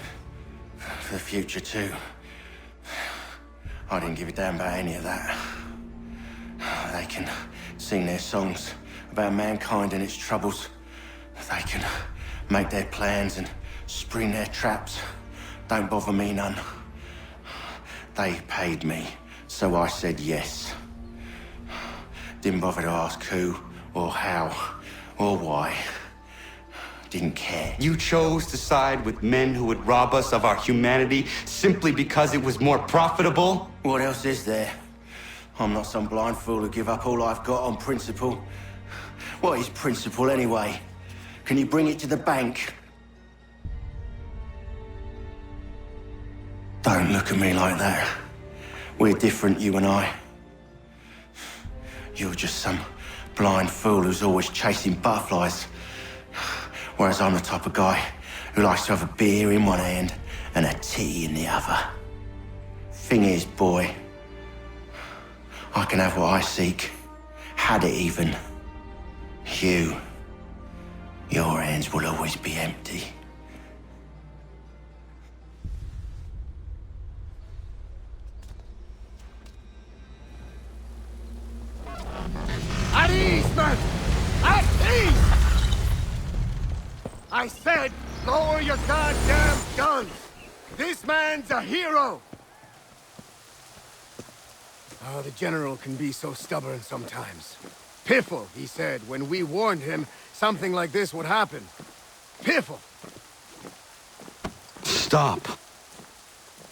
for the future, too. I didn't give a damn about any of that. They can sing their songs about mankind and its troubles. They can make their plans and spring their traps. Don't bother me none. They paid me, so I said yes. Didn't bother to ask who, or how, or why. Didn't care. You chose to side with men who would rob us of our humanity simply because it was more profitable? What else is there? I'm not some blind fool who give up all I've got on principle. What is principle anyway? Can you bring it to the bank? Don't look at me like that. We're different, you and I. You're just some blind fool who's always chasing butterflies. Whereas I'm the type of guy who likes to have a beer in one hand and a tea in the other. Thing is, boy, I can have what I seek. Had it even. Your hands will always be empty. At ease, men! At ease! I said, lower your goddamn guns! This man's a hero! Oh, the General can be so stubborn sometimes. Piffle, he said, when we warned him something like this would happen. Piffle! Stop.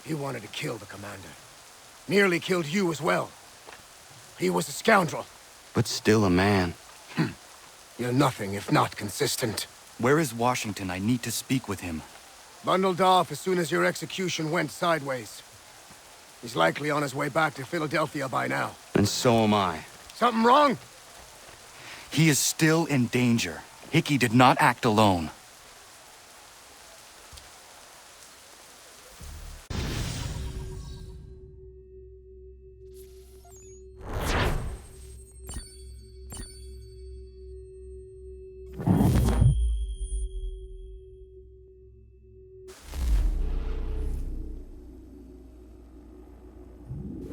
He wanted to kill the commander. Nearly killed you as well. He was a scoundrel. But still a man. You're nothing if not consistent. Where is Washington? I need to speak with him. Bundled off as soon as your execution went sideways. He's likely on his way back to Philadelphia by now. And so am I. Something wrong? He is still in danger. Hickey did not act alone.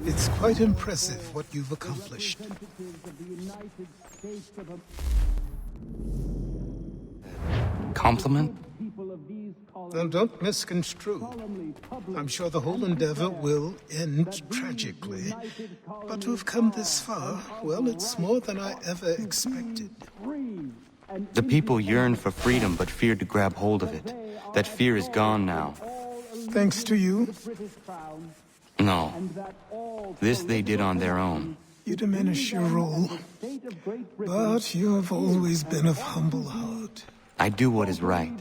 It's quite impressive what you've accomplished. Compliment? Well, don't misconstrue. I'm sure the whole endeavor will end tragically. But to have come this far, well, it's more than I ever expected. The people yearned for freedom but feared to grab hold of it. That fear is gone now. Thanks to you. No. This they did on their own. You diminish your role. But you have always been of humble heart. I do what is right.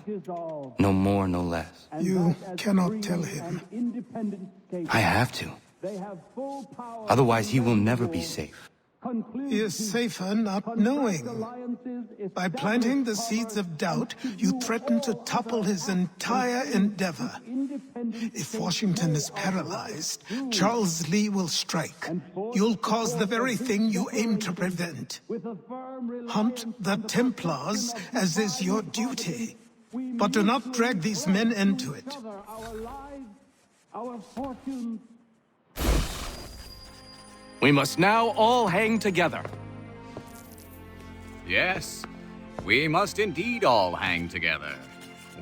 No more, no less. You cannot tell him. I have to. Otherwise, he will never be safe. He is safer not knowing. By planting the seeds of doubt, you threaten to topple his entire endeavor. If Washington is paralyzed, Charles Lee will strike. You'll cause the very thing you aim to prevent. Hunt the Templars, as is your duty. But do not drag these men into it. We must now all hang together. Yes, we must indeed all hang together.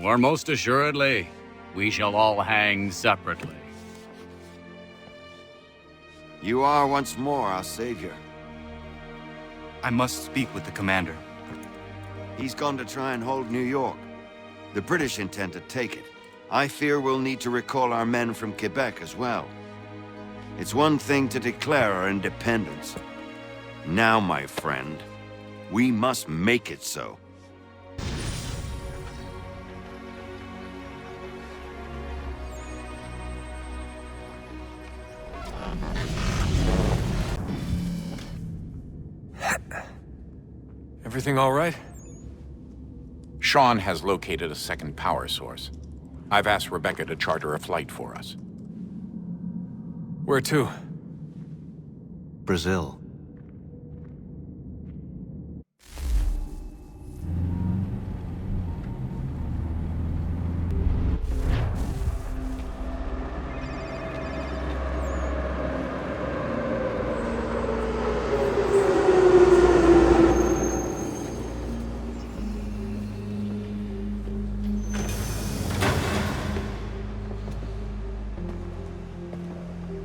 Or most assuredly, we shall all hang separately. You are once more our savior. I must speak with the commander. He's gone to try and hold New York. The British intend to take it. I fear we'll need to recall our men from Quebec as well. It's one thing to declare our independence. Now, my friend, we must make it so. Everything all right? Sean has located a second power source. I've asked Rebecca to charter a flight for us. Where to? Brazil.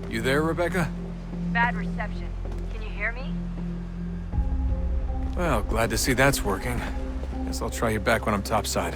You there, Rebecca? Bad reception. Can you hear me? Well, glad to see that's working. Guess I'll try you back when I'm topside.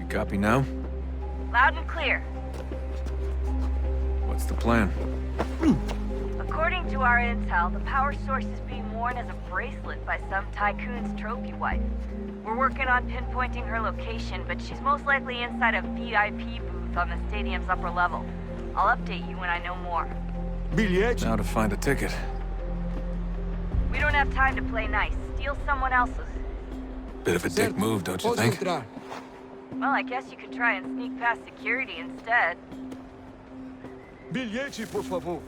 Copy now? Loud and clear. What's the plan? According to our intel, the power source is being worn as a bracelet by some tycoon's trophy wife. We're working on pinpointing her location, but she's most likely inside a VIP booth on the stadium's upper level. I'll update you when I know more. Now to find a ticket. We don't have time to play nice. Steal someone else's. Bit of a dick move, don't you think? Well, I guess you could try and sneak past security instead. Bilhete, por favor.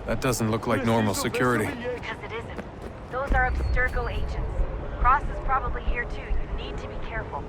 That doesn't look like normal security. Because it isn't. Those are Abstergo agents. Cross is probably here too. You need to be careful.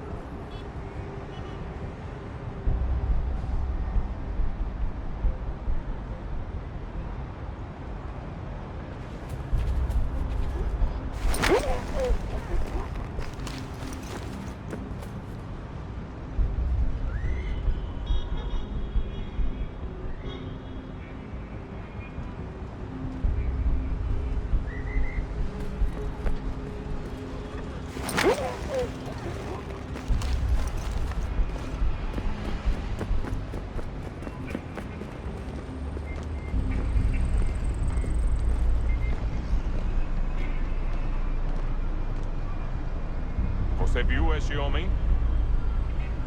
Você viu este homem?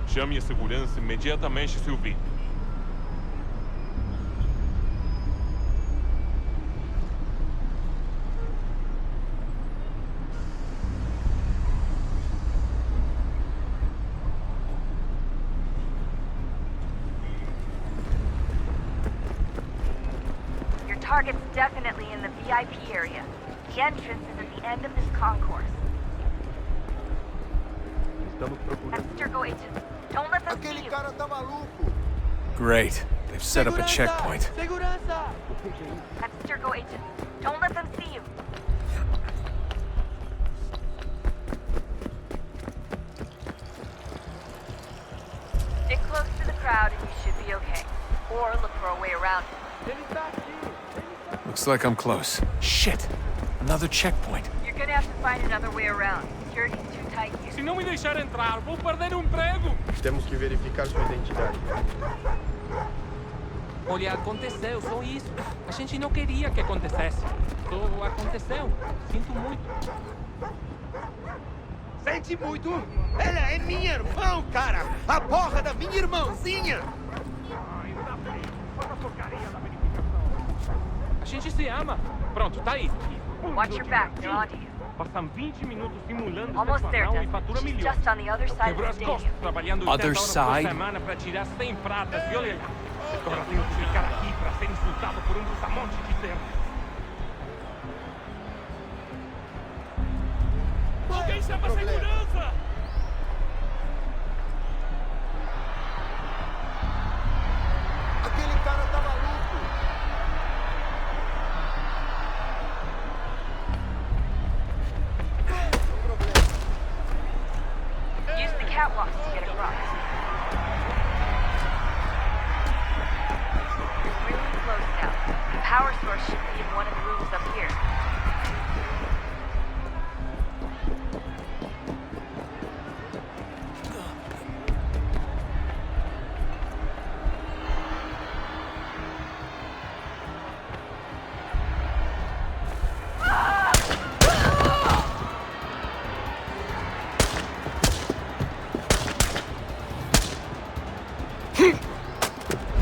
Chame a segurança imediatamente se o vir. Your target's definitely in the VIP area. The entrance is at the end of this concourse. Abstergo agents, don't let them see you. Great. They've set up a checkpoint. Abstergo agents, don't let them see you. Stick close to the crowd and you should be okay. Or look for a way around it. Looks like I'm close. Shit. Another checkpoint. You're gonna have to find another way around. Security's too tight here. Se não me deixar entrar, vou perder o emprego. Temos que verificar sua identidade. Olha, aconteceu, só isso. A gente não queria que acontecesse. Só aconteceu. Sinto muito. Sente muito? Ela é minha irmã, cara! A porra da minha irmãzinha! A gente se ama. Pronto, tá aí. Watch your back, they're onto you. Passam 20 minutos simulando Almost ser there, banal e Desmond. fatura She's milhões. just on the other side Quebrou of as the costas stadium. trabalhando 80 Other horas side? por semana para tirar 100 pratas e olha lá. Agora tenho que ficar aqui para ser insultado por brutamonte de terra. Alguém chama a segurança! Aquele cara tá maluco! Use the catwalks to get across. It's really close now. The power source should be in one of the rooms up here.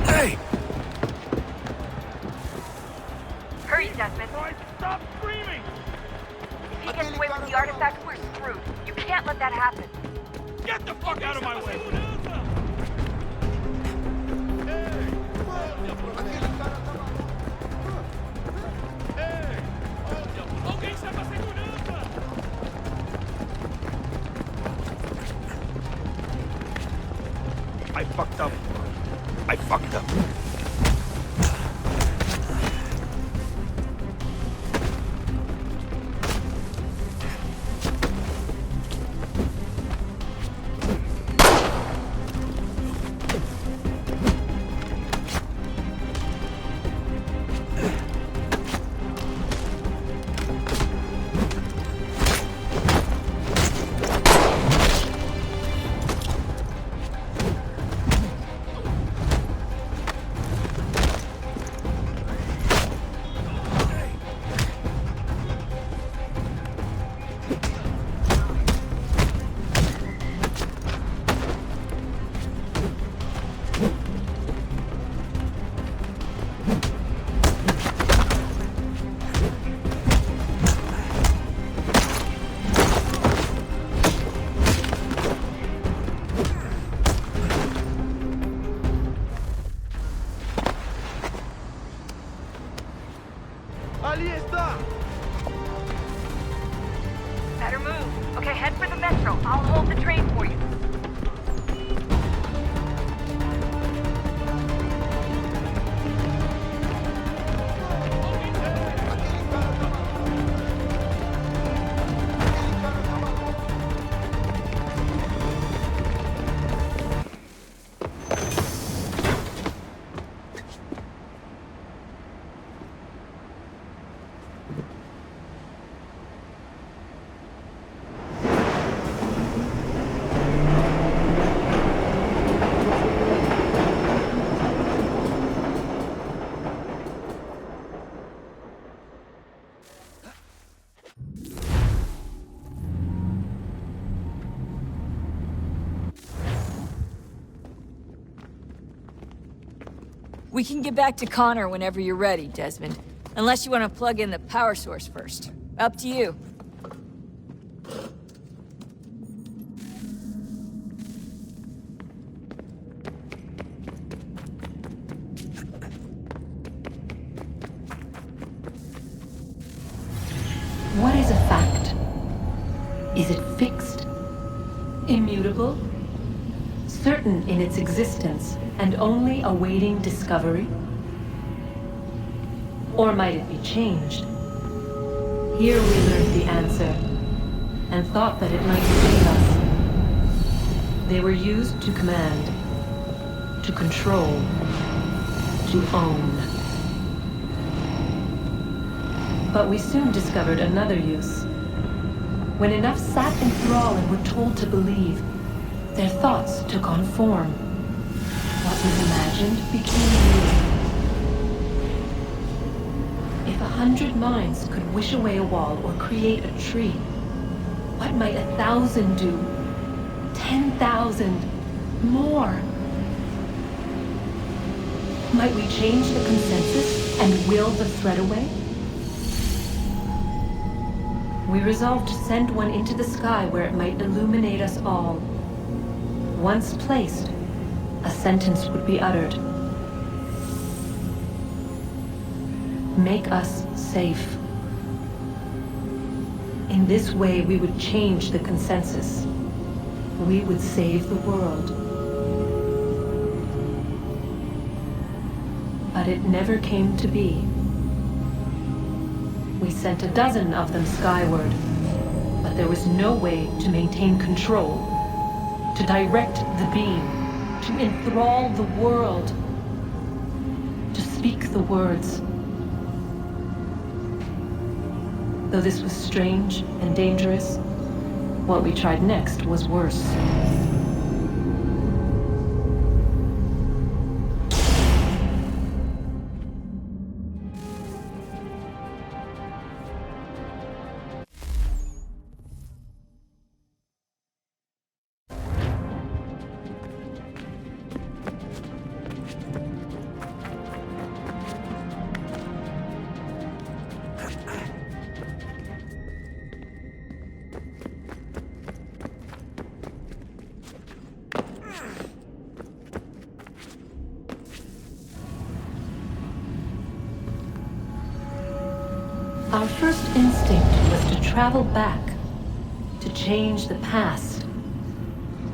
Hey! Hurry, Desmond. Stop screaming! If he gets away with the artifact, we're screwed. You can't let that happen. Get the fuck out of my way! Alguém chama a segurança! I fucked up. I fucked up. Okay, head for the metro. I'll hold the train for you. We can get back to Connor whenever you're ready, Desmond. Unless you want to plug in the power source first. Up to you. What is a fact? Is it fixed? Immutable? Certain in its existence and only awaiting discovery? Or might it be changed? Here we learned the answer, and thought that it might save us. They were used to command, to control, to own. But we soon discovered another use. When enough sat in thrall and were told to believe, their thoughts took on form. What was imagined became real. If 100 minds could wish away a wall or create a tree, what might 1,000 do? 10,000? More? Might we change the consensus and will the thread away? We resolved to send one into the sky where it might illuminate us all. Once placed, a sentence would be uttered. Make us safe. In this way, we would change the consensus. We would save the world. But it never came to be. We sent a dozen of them skyward, but there was no way to maintain control, to direct the beam, to enthrall the world, to speak the words. Though this was strange and dangerous, what we tried next was worse. Our first instinct was to travel back, to change the past.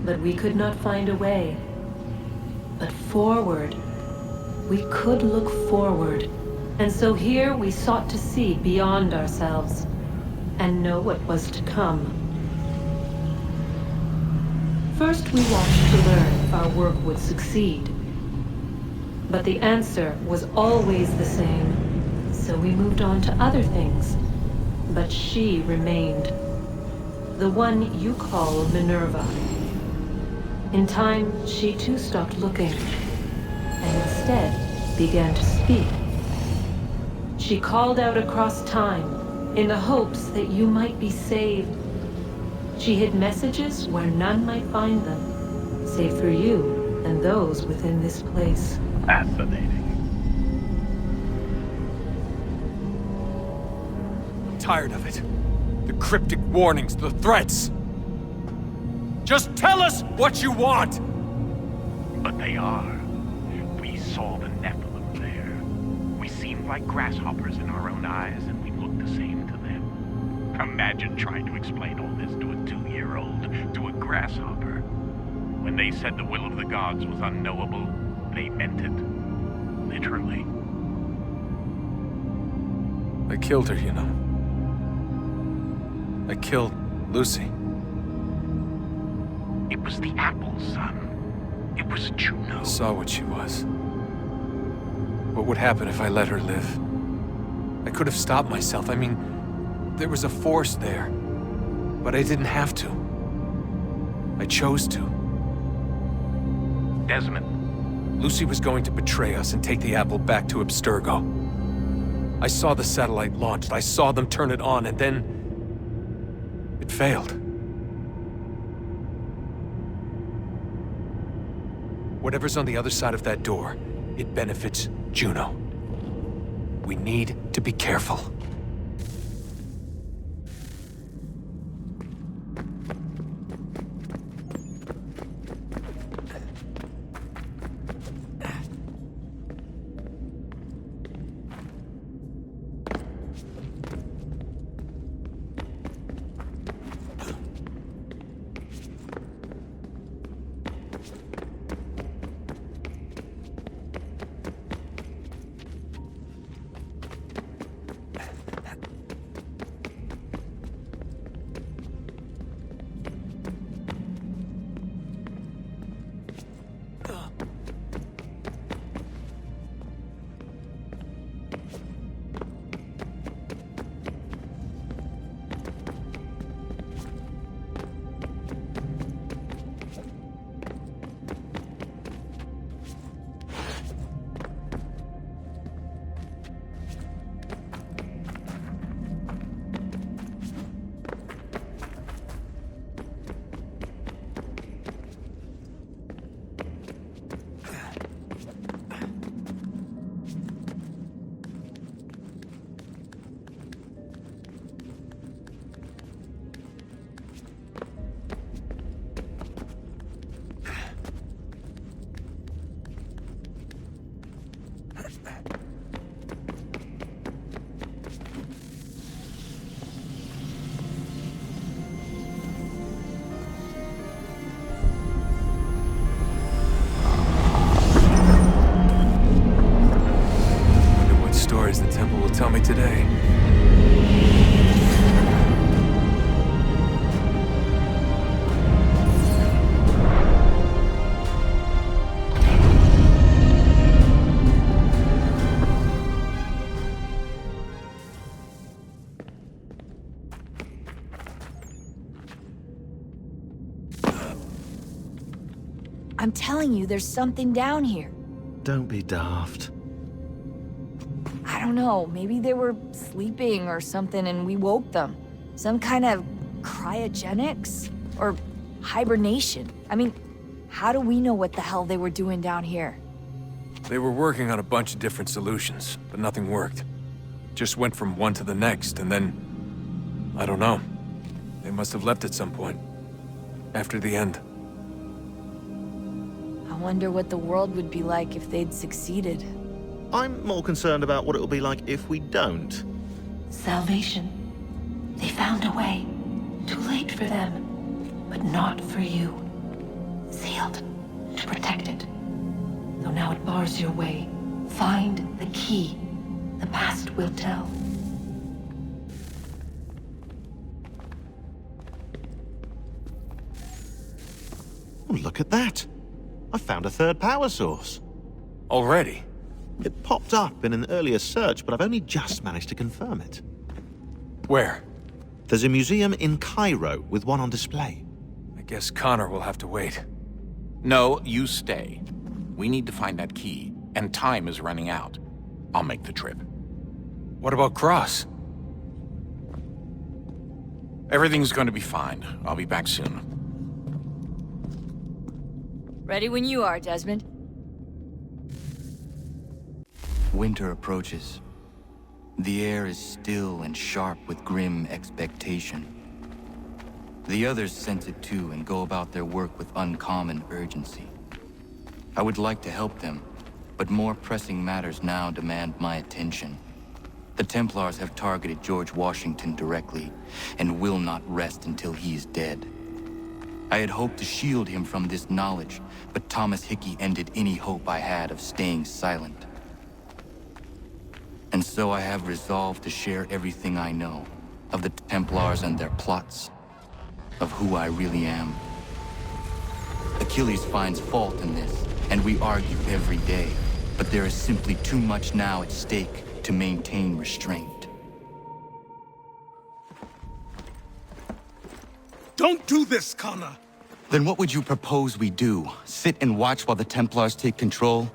But we could not find a way. But forward, we could look forward. And so here we sought to see beyond ourselves, and know what was to come. First we watched to learn if our work would succeed. But the answer was always the same. So we moved on to other things, but she remained. The one you call Minerva. In time, she too stopped looking, and instead began to speak. She called out across time, in the hopes that you might be saved. She hid messages where none might find them, save for you and those within this place. Fascinating. Tired of it. The cryptic warnings, the threats. Just tell us what you want! But they are. We saw the Nephilim there. We seemed like grasshoppers in our own eyes, and we looked the same to them. Imagine Imagine trying to explain all this to a 2-year-old, to a grasshopper. When they said the will of the gods was unknowable, they meant it. Literally. I killed her, you know. I killed Lucy. It was the apple, son. It was Juno. I saw what she was. What would happen if I let her live? I could have stopped myself. I mean, there was a force there. But I didn't have to. I chose to. Desmond. Lucy was going to betray us and take the apple back to Abstergo. I saw the satellite launched. I saw them turn it on, and then... it failed. Whatever's on the other side of that door, it benefits Juno. We need to be careful. Tell me today. I'm telling you, there's something down here. Don't be daft. I don't know, maybe they were sleeping or something and we woke them. Some kind of cryogenics? Or hibernation? I mean, how do we know what the hell they were doing down here? They were working on a bunch of different solutions, but nothing worked. Just went from one to the next, and then... I don't know. They must have left at some point. After the end. I wonder what the world would be like if they'd succeeded. I'm more concerned about what it'll be like if we don't. Salvation. They found a way. Too late for them, but not for you. Sealed to protect it. Though now it bars your way. Find the key. The past will tell. Oh, look at that. I found a third power source. Already? It popped up in an earlier search, but I've only just managed to confirm it. Where? There's a museum in Cairo with one on display. I guess Connor will have to wait. No, you stay. We need to find that key, and time is running out. I'll make the trip. What about Cross? Everything's going to be fine. I'll be back soon. Ready when you are, Desmond. Winter approaches. The air is still and sharp with grim expectation. The others sense it too and go about their work with uncommon urgency. I would like to help them, but more pressing matters now demand my attention. The Templars have targeted George Washington directly, and will not rest until he is dead. I had hoped to shield him from this knowledge, but Thomas Hickey ended any hope I had of staying silent. And so I have resolved to share everything I know of the Templars and their plots, of who I really am. Achilles finds fault in this, and we argue every day, but there is simply too much now at stake to maintain restraint. Don't do this, Connor! Then what would you propose we do? Sit and watch while the Templars take control?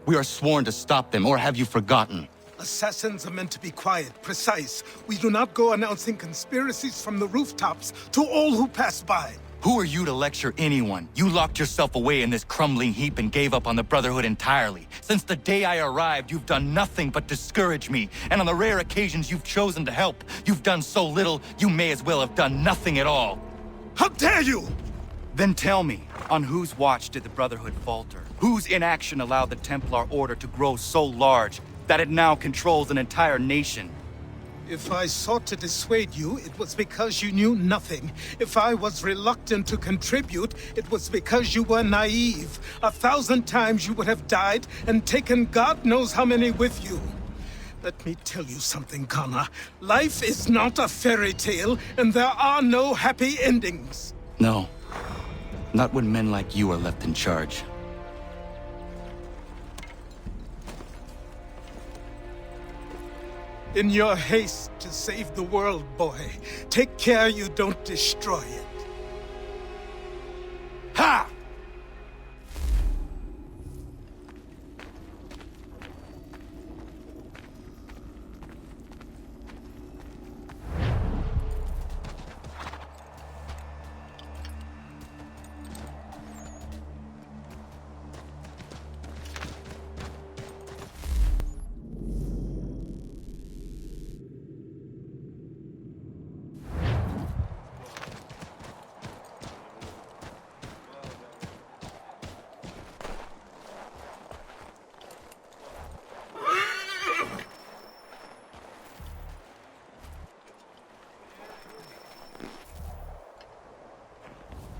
We are sworn to stop them, or have you forgotten? Assassins are meant to be quiet, precise. We do not go announcing conspiracies from the rooftops to all who pass by. Who are you to lecture anyone? You locked yourself away in this crumbling heap and gave up on the Brotherhood entirely. Since the day I arrived, you've done nothing but discourage me. And on the rare occasions you've chosen to help, you've done so little, you may as well have done nothing at all. How dare you! Then tell me, on whose watch did the Brotherhood falter? Whose inaction allowed the Templar Order to grow so large that it now controls an entire nation? If I sought to dissuade you, it was because you knew nothing. If I was reluctant to contribute, it was because you were naive. 1,000 times you would have died and taken God knows how many with you. Let me tell you something, Connor. Life is not a fairy tale, and there are no happy endings. No. Not when men like you are left in charge. In your haste to save the world, boy, take care you don't destroy it. Ha!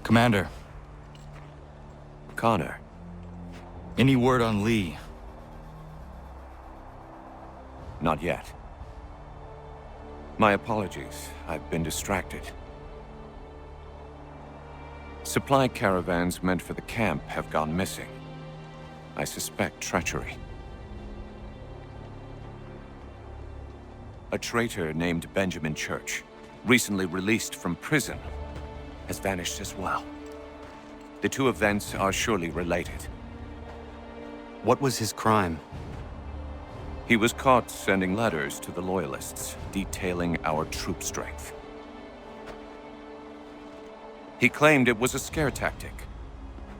Commander. Connor. Any word on Lee? Not yet. My apologies. I've been distracted. Supply caravans meant for the camp have gone missing. I suspect treachery. A traitor named Benjamin Church, recently released from prison, has vanished as well. The two events are surely related. What was his crime? He was caught sending letters to the Loyalists, detailing our troop strength. He claimed it was a scare tactic,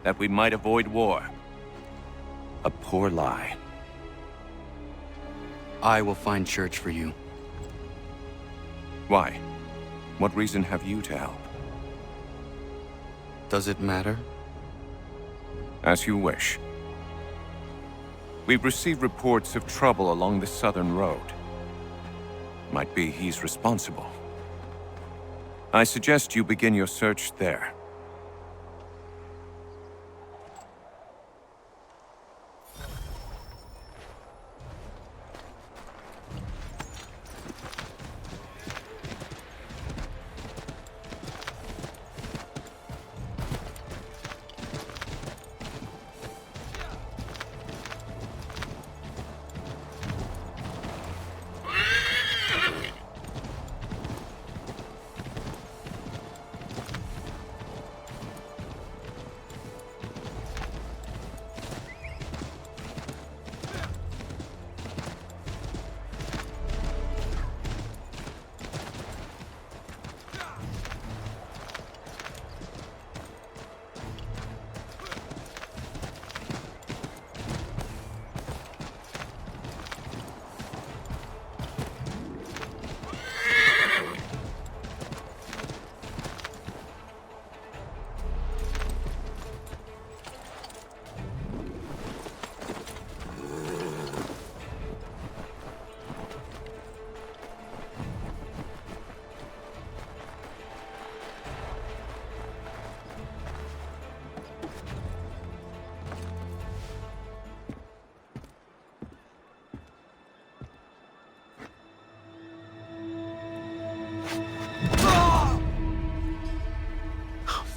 that we might avoid war. A poor lie. I will find Church for you. Why? What reason have you to help? Does it matter? As you wish. We've received reports of trouble along the southern road. Might be he's responsible. I suggest you begin your search there.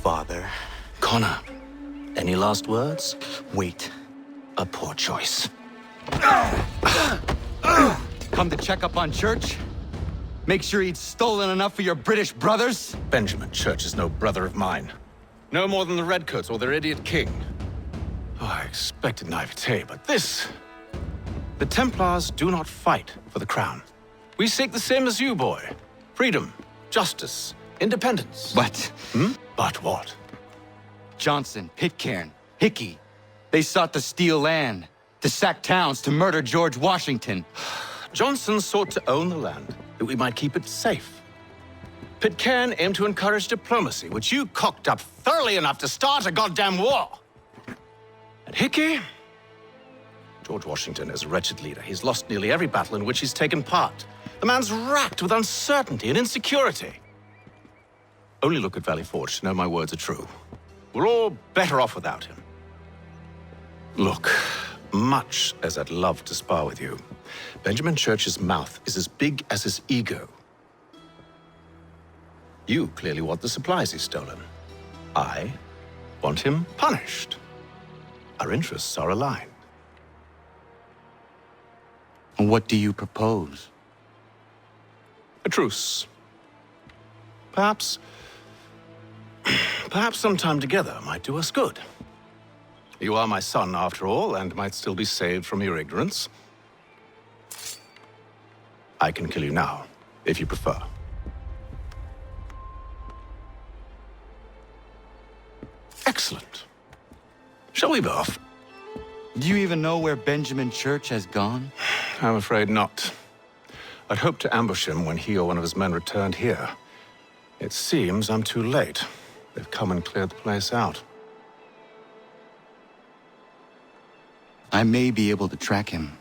father. Connor, any last words? Wait. A poor choice. Come to check up on Church? Make sure he'd stolen enough for your British brothers? Benjamin Church is no brother of mine. No more than the Redcoats or their idiot king. Oh, I expected naivete, but this... The Templars do not fight for the crown. We seek the same as you, boy. Freedom, justice, independence. But... But what? Johnson, Pitcairn, Hickey, they sought to steal land, to sack towns, to murder George Washington. Johnson sought to own the land, that we might keep it safe. Pitcairn aimed to encourage diplomacy, which you cocked up thoroughly enough to start a goddamn war. And Hickey? George Washington is a wretched leader. He's lost nearly every battle in which he's taken part. The man's racked with uncertainty and insecurity. Only look at Valley Forge to know my words are true. We're all better off without him. Look, much as I'd love to spar with you, Benjamin Church's mouth is as big as his ego. You clearly want the supplies he's stolen. I want him punished. Our interests are aligned. What do you propose? A truce. Perhaps some time together might do us good. You are my son, after all, and might still be saved from your ignorance. I can kill you now, if you prefer. Excellent. Shall we be off? Do you even know where Benjamin Church has gone? I'm afraid not. I'd hoped to ambush him when he or one of his men returned here. It seems I'm too late. They've come and cleared the place out. I may be able to track him.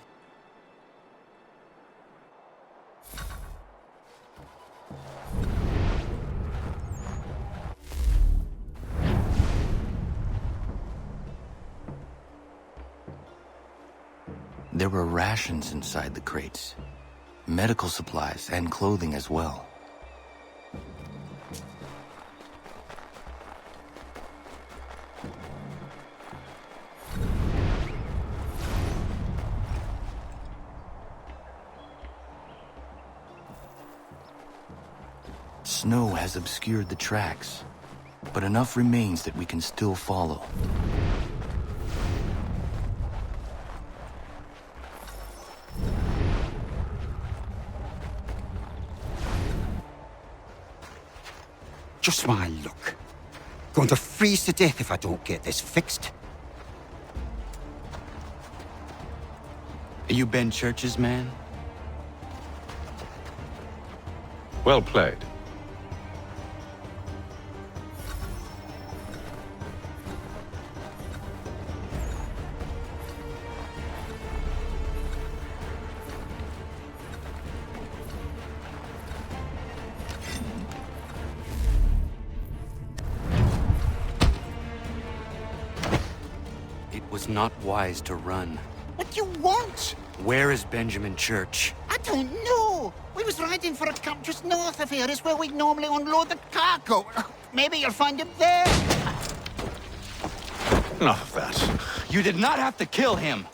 There were rations inside the crates, medical supplies and clothing as well. Snow has obscured the tracks, but enough remains that we can still follow. Just my luck. Going to freeze to death if I don't get this fixed. Are you Ben Church's man? Well played. It's not wise to run. What do you want? Where is Benjamin Church? I don't know. We was riding for a camp just north of here. Is where we'd normally unload the cargo. Maybe you'll find him there. Enough of that. You did not have to kill him.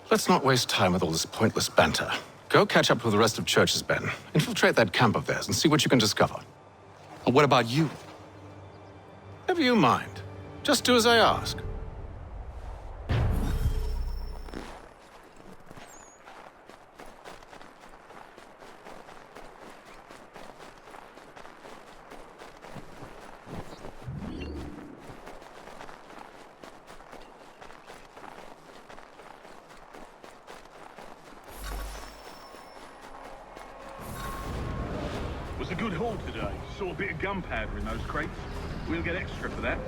Let's not waste time with all this pointless banter. Go catch up with the rest of Church's men. Infiltrate that camp of theirs and see what you can discover. And what about you? Never you mind. Just do as I ask. Was a good haul today. Saw a bit of gunpowder in those crates. We'll get extra for that.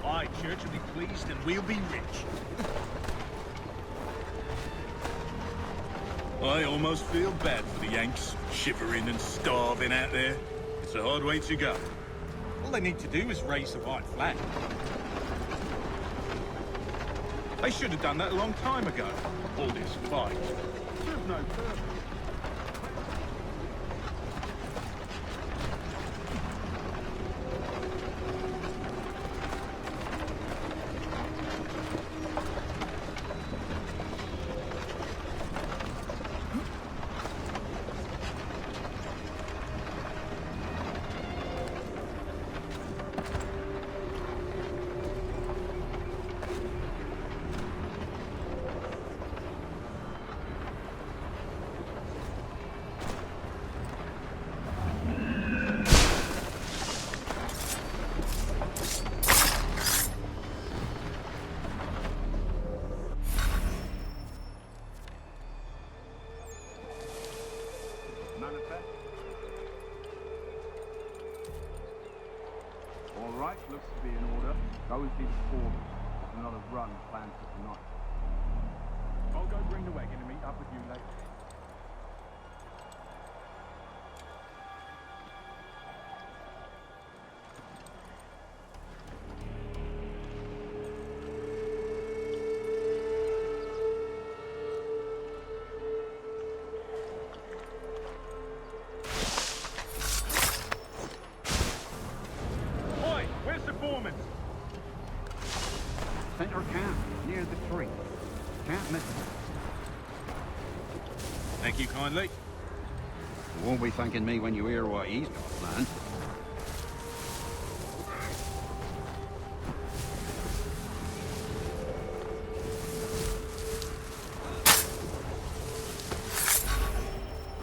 Aye, Church will be pleased and we'll be rich. I almost feel bad for the Yanks, shivering and starving out there. It's a hard way to go. All they need to do is raise the white flag. They should have done that a long time ago. All this fight. Serves no purpose. right, looks to be in order. Go and see the foreman. There's another run planned for tonight. I'll go bring the wagon and meet up with you later. Center camp, near the tree. Can't miss it. Thank you kindly. You won't be thanking me when you hear what he's got planned.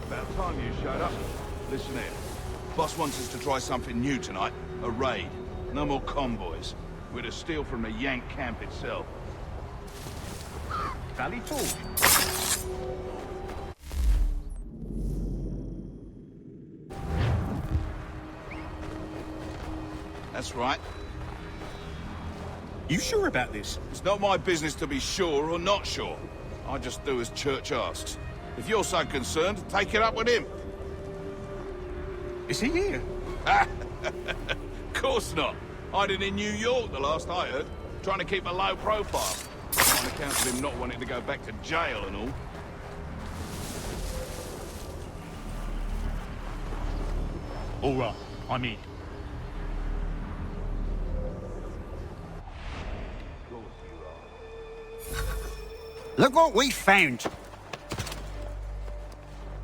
About time you showed up. Listen here. Boss wants us to try something new tonight. A raid. No more convoys. We're to steal from the Yank camp itself. Valley Forge. That's right. You sure about this? It's not my business to be sure or not sure. I just do as Church asks. If you're so concerned, take it up with him. Is he here? Of course not. Hiding in New York, the last I heard. Trying to keep a low profile. On account of him not wanting to go back to jail and all. All right, I'm in. Look what we found!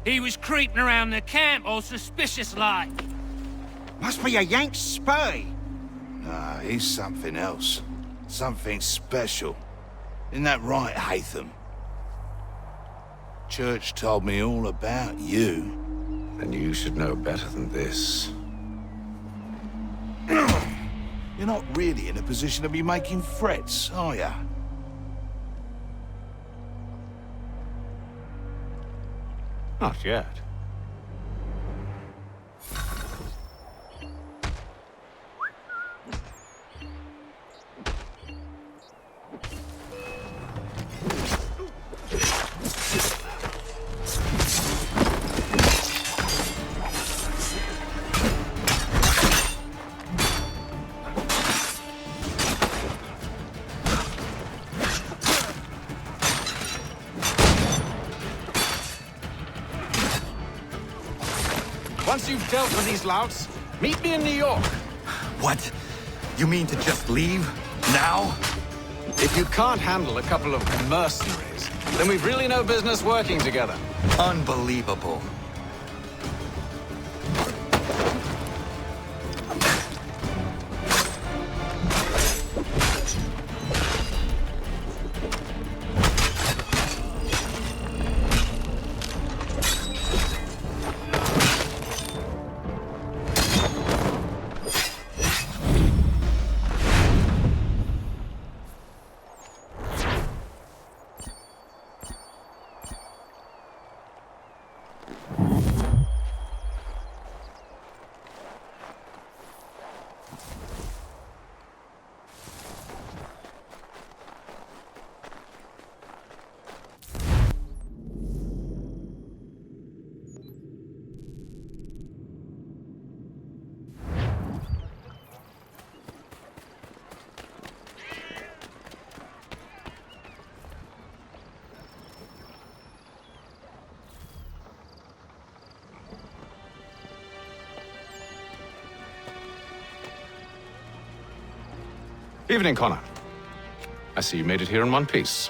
He was creeping around the camp all suspicious-like. Must be a Yank spy. Nah, he's something else. Something special. Isn't that right, Hatham? Church told me all about you. And you should know better than this. You're not really in a position to be making threats, are ya? Not yet. Once you've dealt with these louts, meet me in New York. What? You mean to just leave? Now? If you can't handle a couple of mercenaries, then we've really no business working together. Unbelievable. Evening, Connor. I see you made it here in one piece.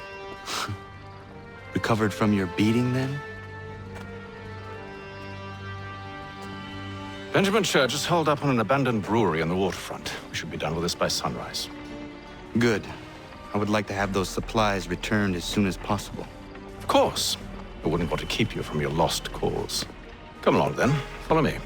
Recovered from your beating, then? Benjamin Church is holed up on an abandoned brewery on the waterfront. We should be done with this by sunrise. Good. I would like to have those supplies returned as soon as possible. Of course. I wouldn't want to keep you from your lost cause. Come along, then. Follow me.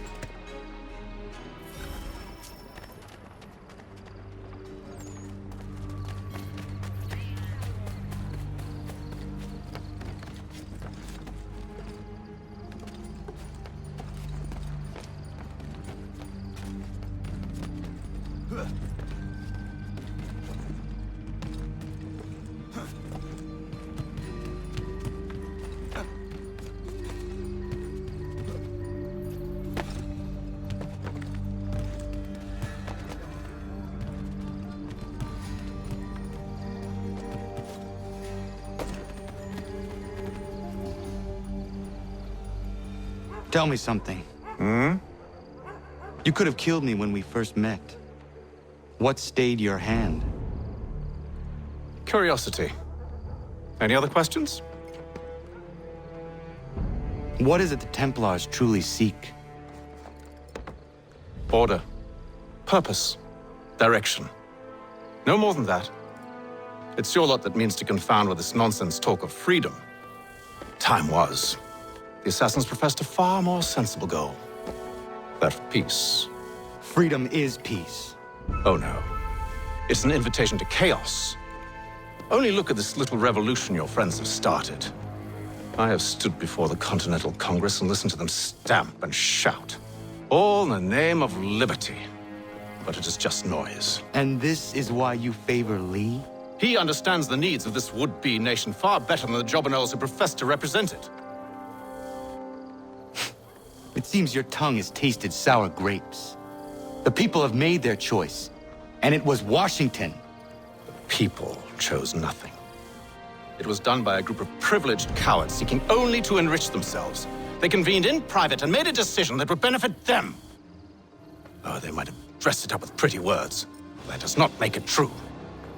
Tell me something. You could have killed me when we first met. What stayed your hand? Curiosity. Any other questions? What is it the Templars truly seek? Order. Purpose. Direction. No more than that. It's your lot that means to confound with this nonsense talk of freedom. Time was. The assassins professed a far more sensible goal. That of peace. Freedom is peace. Oh no. It's an invitation to chaos. Only look at this little revolution your friends have started. I have stood before the Continental Congress and listened to them stamp and shout. All in the name of liberty. But it is just noise. And this is why you favor Lee? He understands the needs of this would-be nation far better than the jobberknolls who profess to represent it. It seems your tongue has tasted sour grapes. The people have made their choice, and it was Washington. The people chose nothing. It was done by a group of privileged cowards seeking only to enrich themselves. They convened in private and made a decision that would benefit them. Oh, they might have dressed it up with pretty words. That does not make it true.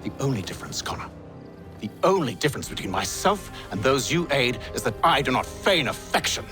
The only difference, Connor, the only difference between myself and those you aid is that I do not feign affection.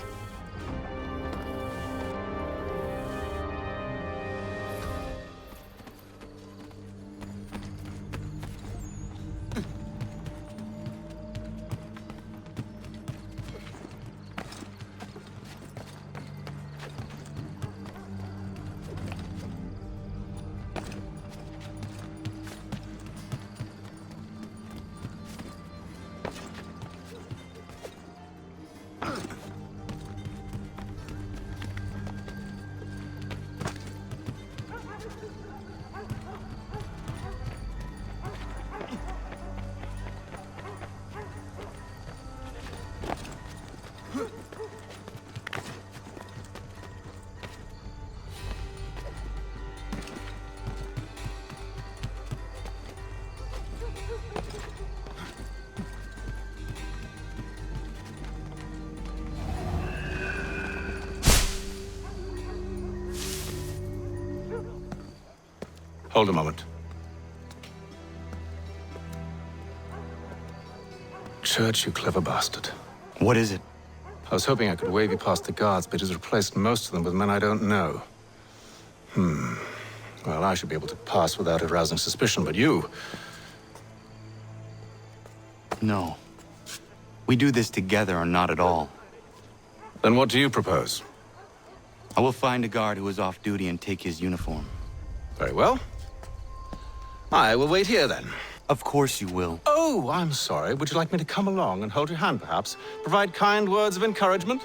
Hold a moment. Church, you clever bastard. What is it? I was hoping I could wave you past the guards, but he's replaced most of them with men I don't know. Well, I should be able to pass without arousing suspicion, but you... No. We do this together or not at all. Then what do you propose? I will find a guard who is off duty and take his uniform. Very well. I will wait here, then. Of course you will. Oh, I'm sorry. Would you like me to come along and hold your hand, perhaps? Provide kind words of encouragement?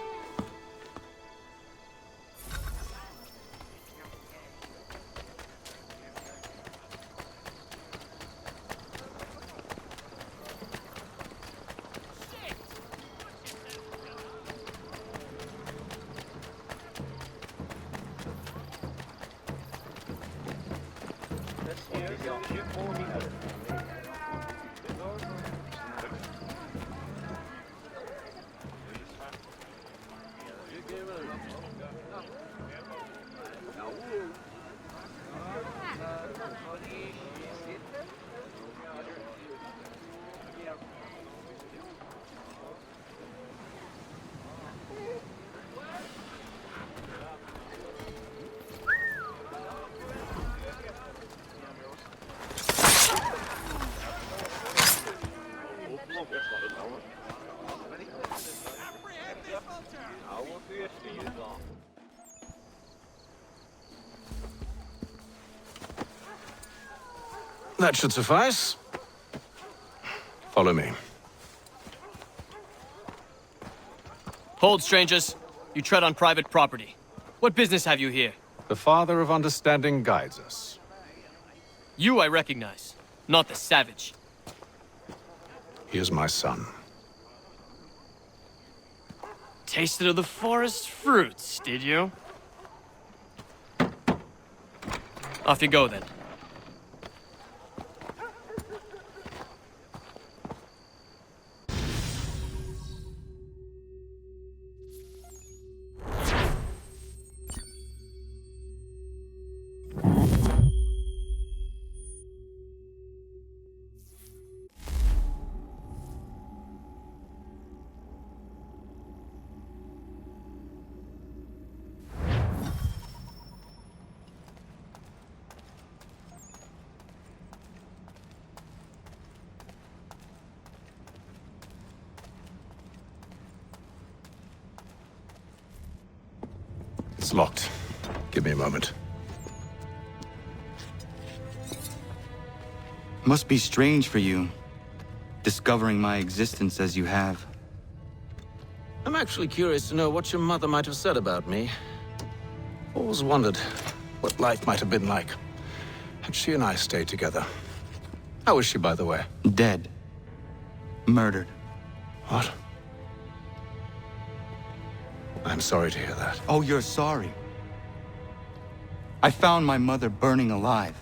That should suffice. Follow me. Hold, strangers. You tread on private property. What business have you here? The Father of Understanding guides us. You I recognize, not the savage. He is my son. Tasted of the forest fruits, did you? Off you go, then. It's locked. Give me a moment. Must be strange for you, discovering my existence as you have. I'm actually curious to know what your mother might have said about me. Always wondered what life might have been like had she and I stayed together. How is she, by the way? Dead. Murdered. What? I'm sorry to hear that. Oh, you're sorry. I found my mother burning alive.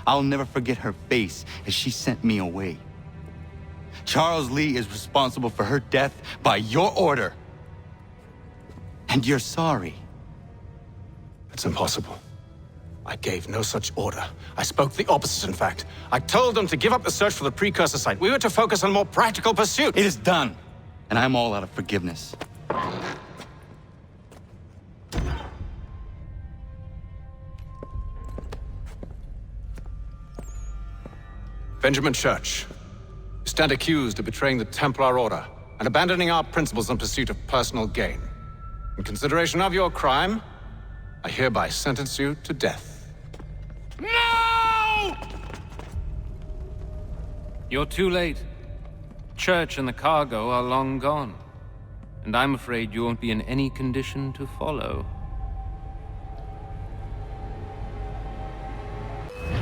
I'll never forget her face as she sent me away. Charles Lee is responsible for her death by your order. And you're sorry. It's impossible. I gave no such order. I spoke the opposite, in fact. I told them to give up the search for the precursor site. We were to focus on more practical pursuits. It is done, and I'm all out of forgiveness. Benjamin Church, you stand accused of betraying the Templar Order and abandoning our principles in pursuit of personal gain. In consideration of your crime, I hereby sentence you to death. No! You're too late. Church and the cargo are long gone. And I'm afraid you won't be in any condition to follow.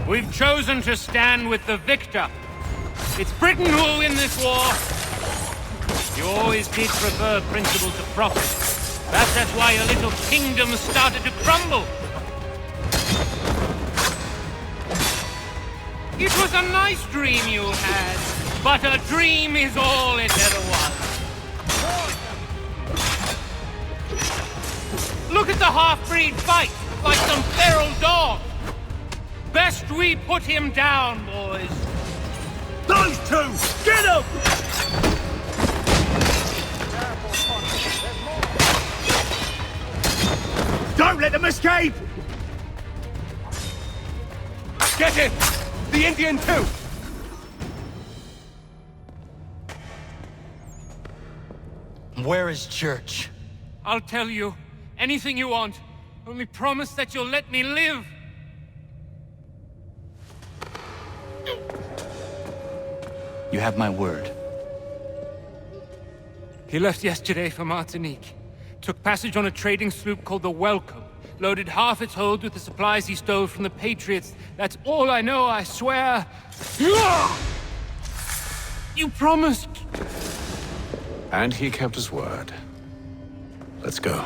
We've chosen to stand with the victor. It's Britain who will win this war. You always did prefer principle to profit. Perhaps that's why your little kingdom started to crumble. It was a nice dream you had, but a dream is all it ever was. Look at the half-breed fight, like some feral dog. Best we put him down, boys. Those two! Get him! Don't let them escape! Get it! The Indian too! Where is Church? I'll tell you. Anything you want. Only promise that you'll let me live. You have my word. He left yesterday for Martinique. Took passage on a trading sloop called the Welcome. Loaded half its hold with the supplies he stole from the Patriots. That's all I know, I swear. You promised. And he kept his word. Let's go.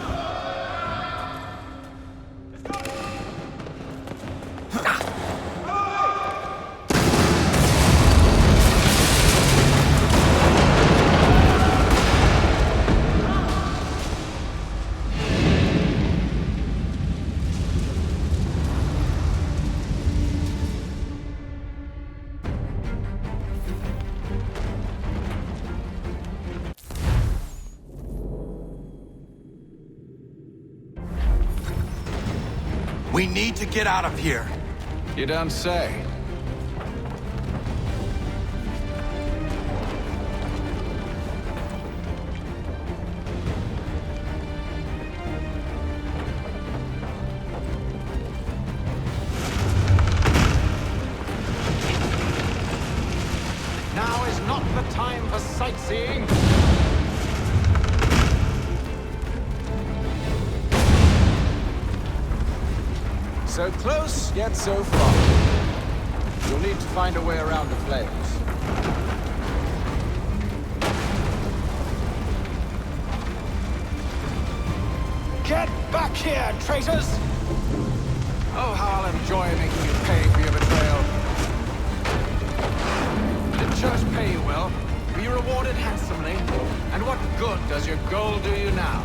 We need to get out of here. You don't say. Now is not the time for sightseeing. So close, yet so far. You'll need to find a way around the flames. Get back here, traitors! Oh, how I'll enjoy making you pay for your betrayal. Did Church pay you well? Were you rewarded handsomely? And what good does your gold do you now?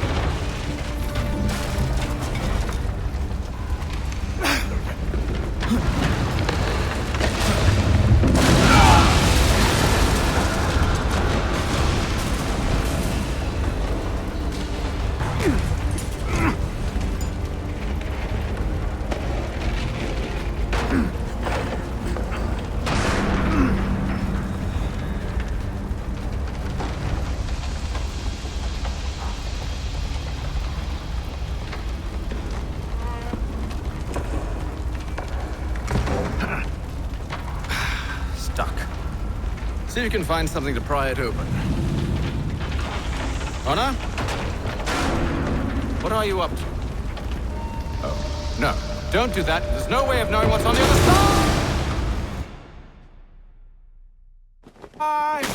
See if you can find something to pry it open. Honor? What are you up to? Oh, no. Don't do that. There's no way of knowing what's on the other side!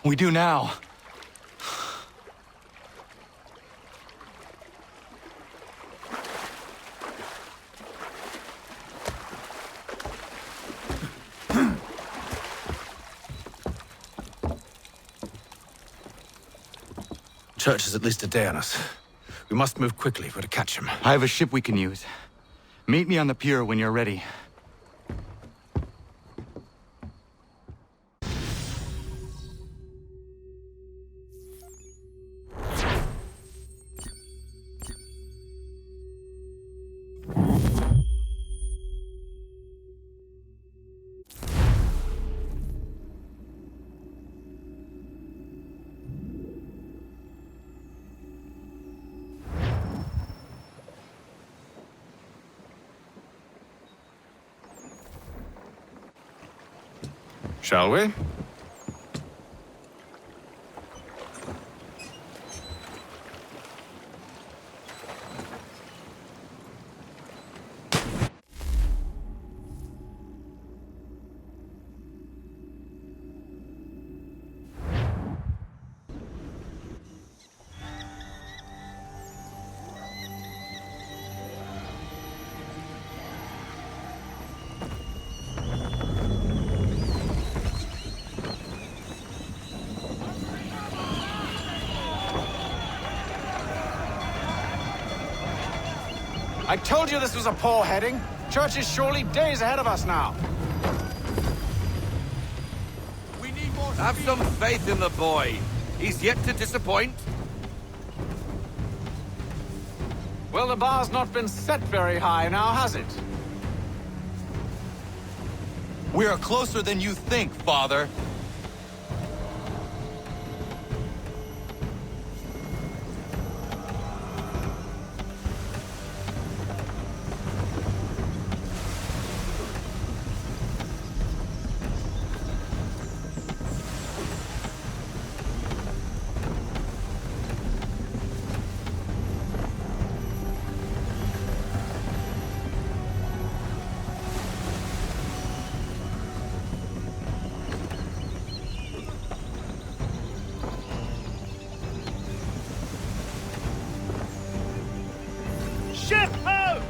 We do now. Church is at least a day on us. We must move quickly if we're to catch him. I have a ship we can use. Meet me on the pier when you're ready. Shall we? I told you this was a poor heading. Church is surely days ahead of us now. We need more. Have some faith in the boy. He's yet to disappoint. Well, the bar's not been set very high now, has it? We are closer than you think, Father. Ship ho!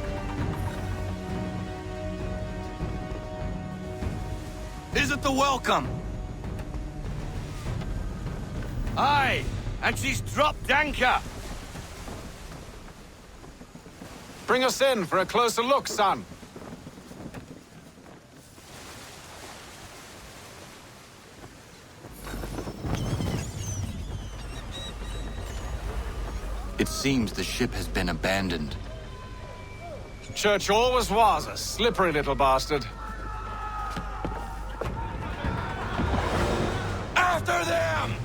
Is it the welcome? Aye, and she's dropped anchor. Bring us in for a closer look, son. It seems the ship has been abandoned. Church always was a slippery little bastard. After them!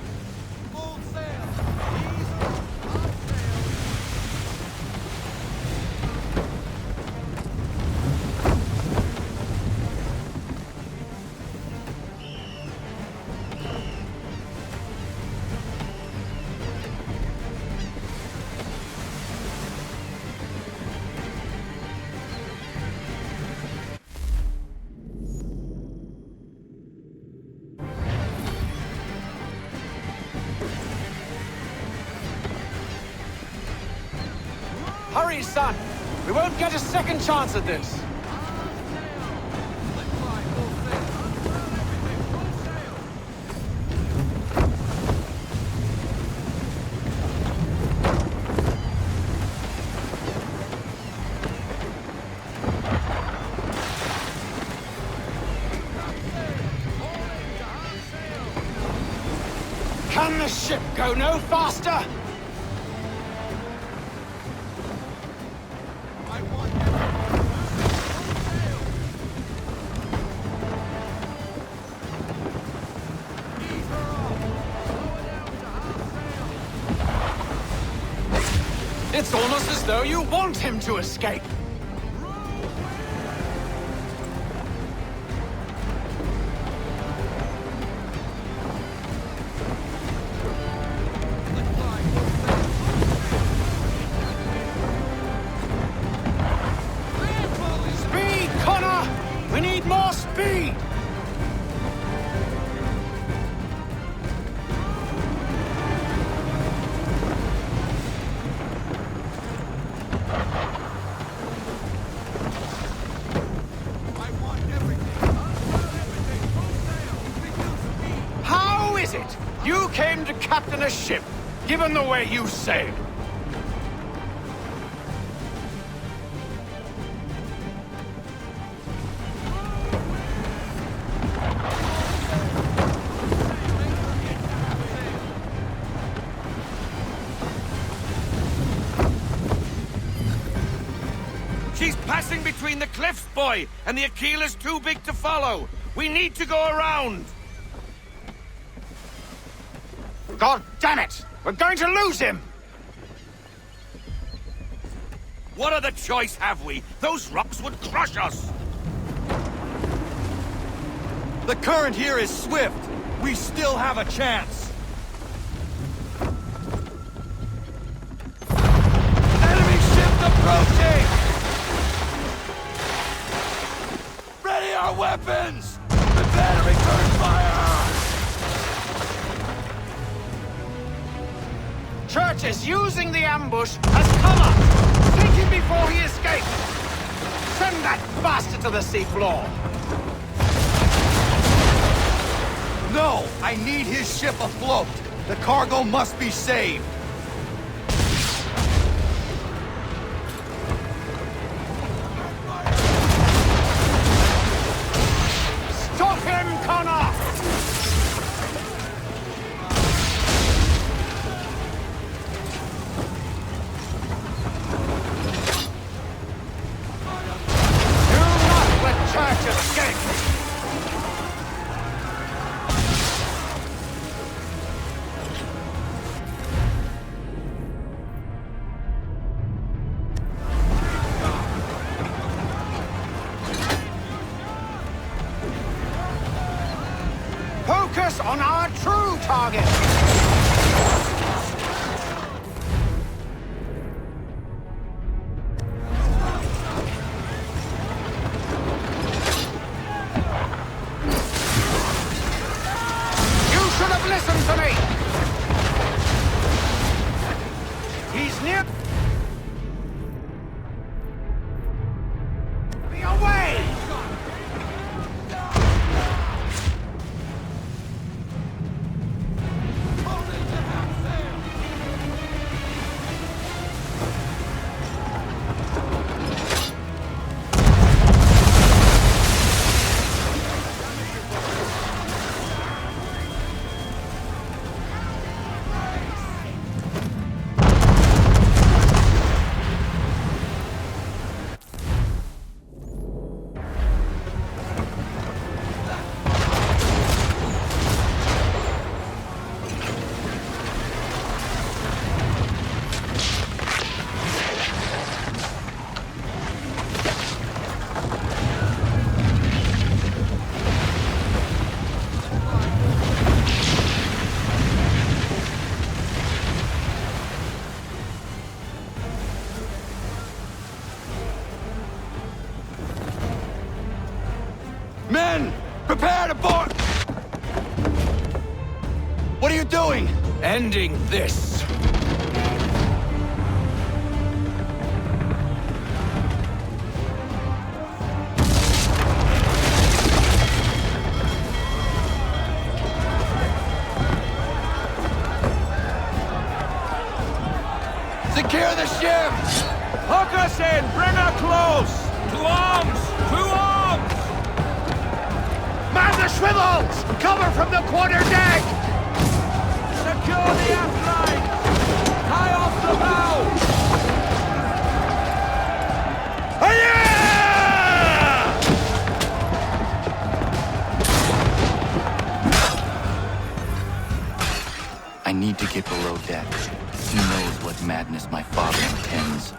Hurry, son! We won't get a second chance at this! Can the ship go no faster? It's almost as though you want him to escape. You came to captain a ship, given the way you sailed. She's passing between the cliffs, boy, and the Aquila's too big to follow. We need to go around. God damn it! We're going to lose him! What other choice have we? Those rocks would crush us. The current here is swift. We still have a chance. Enemy ship approaching! Ready our weapons! Prepare to return fire! Church is using the ambush as cover! Take him before he escapes! Send that bastard to the seafloor! No! I need his ship afloat! The cargo must be saved! Stop him, Connor! Do not let Church escape! Focus on our true target! You should have listened to me! He's near... Be away! Men! Prepare to board! What are you doing? Ending this. Secure the ship! Hook us in! Bring her close! To arms! To arms! Man the swivels! Cover from the quarter deck! Secure the aft line! Tie off the bow! I need to get below deck. He knows what madness my father intends.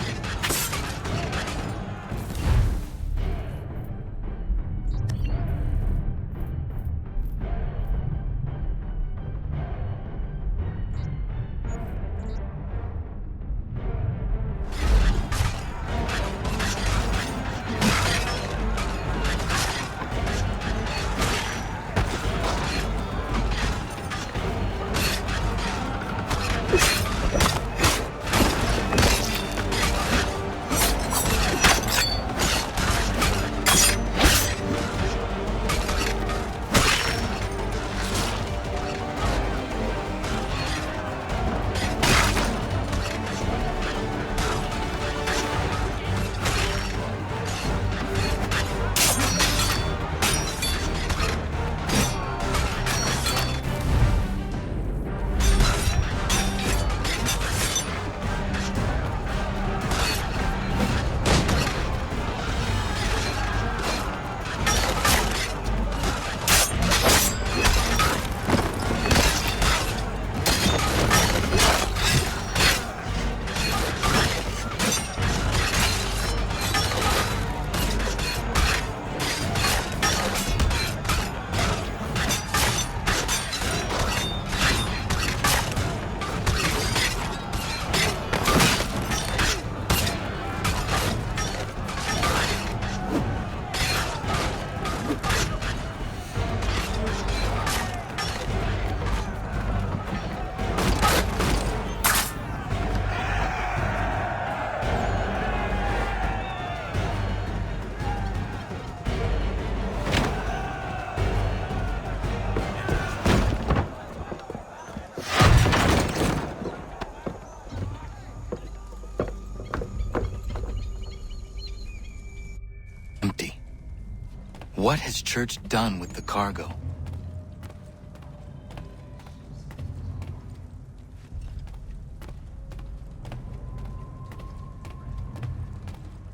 What has Church done with the cargo?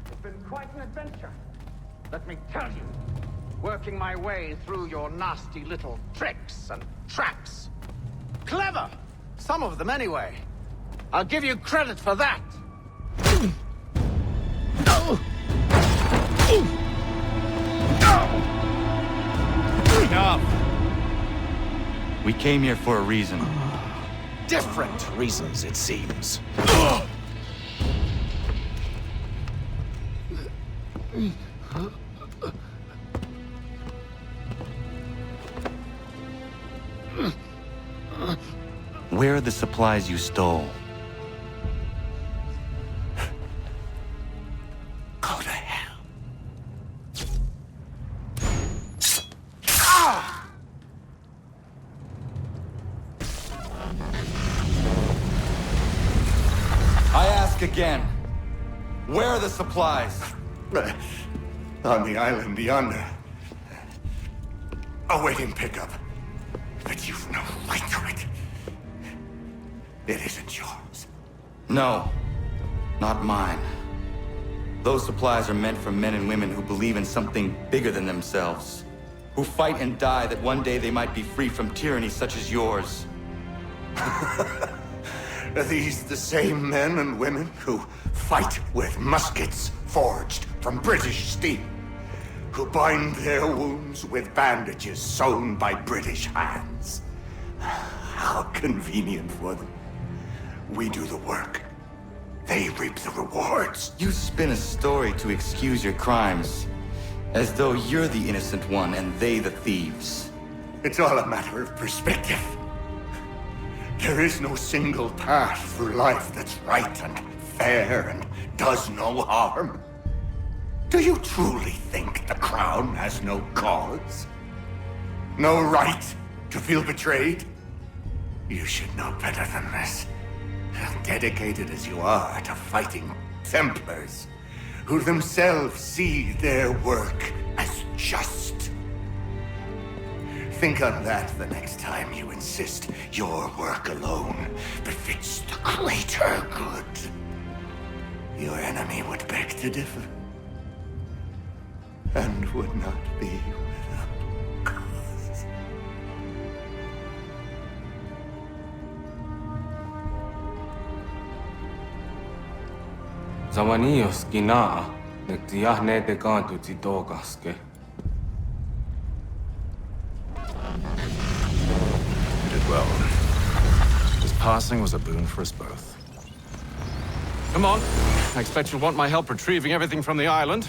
It's been quite an adventure, let me tell you. Working my way through your nasty little tricks and traps. Clever! Some of them anyway. I'll give you credit for that. Enough! We came here for a reason. Different reasons, it seems. Where are the supplies you stole? Go to hell. I ask again. Where are the supplies? On the island yonder. Awaiting pickup. But you've no right to it. It isn't yours. No, not mine. Those supplies are meant for men and women who believe in something bigger than themselves. Who fight and die that one day they might be free from tyranny such as yours. Are these the same men and women who fight with muskets forged from British steel? Who bind their wounds with bandages sewn by British hands? How convenient for them. We do the work. They reap the rewards. You spin a story to excuse your crimes, as though you're the innocent one and they the thieves. It's all a matter of perspective. There is no single path through life that's right and fair and does no harm. Do you truly think the Crown has no cause? No right to feel betrayed? You should know better than this. Dedicated as you are to fighting Templars, who themselves see their work as just. Think on that the next time you insist your work alone befits the greater good. Your enemy would beg to differ, and would not be without cause. Zawanios kinaa, nektiahne te kantu titokaske. You did well. His passing was a boon for us both. Come on. I expect you'll want my help retrieving everything from the island.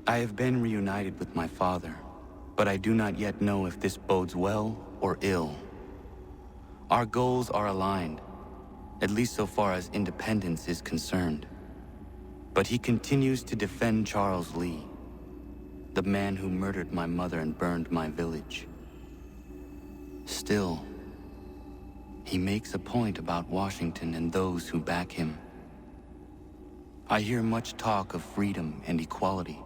I have been reunited with my father, but I do not yet know if this bodes well or ill. Our goals are aligned, at least so far as independence is concerned. But he continues to defend Charles Lee, the man who murdered my mother and burned my village. Still, he makes a point about Washington and those who back him. I hear much talk of freedom and equality,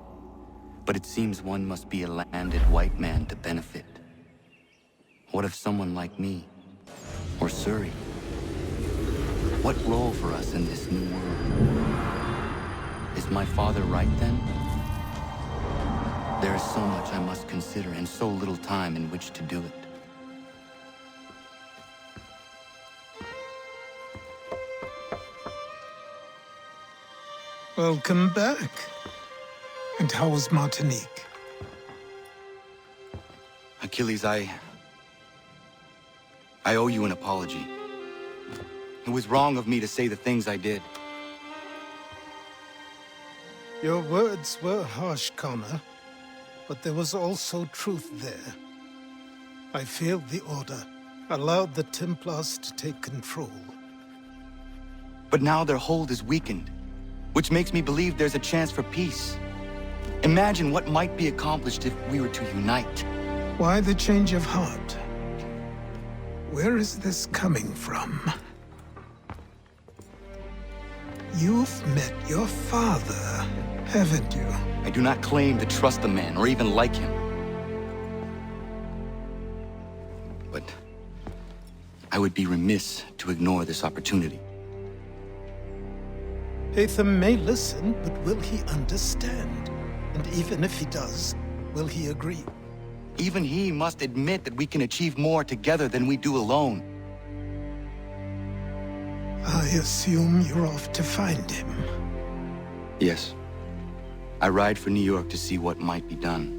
but it seems one must be a landed white man to benefit. What of someone like me? Or Surrey? What role for us in this new world? Is my father right then? There is so much I must consider and so little time in which to do it. Welcome back. And how was Martinique? Achilles, I owe you an apology. It was wrong of me to say the things I did. Your words were harsh, Connor, but there was also truth there. I failed the order, allowed the Templars to take control. But now their hold is weakened, which makes me believe there's a chance for peace. Imagine what might be accomplished if we were to unite. Why the change of heart? Where is this coming from? You've met your father, haven't you? I do not claim to trust the man or even like him. But I would be remiss to ignore this opportunity. Hatham may listen, but will he understand? And even if he does, will he agree? Even he must admit that we can achieve more together than we do alone. I assume you're off to find him. Yes. I ride for New York to see what might be done.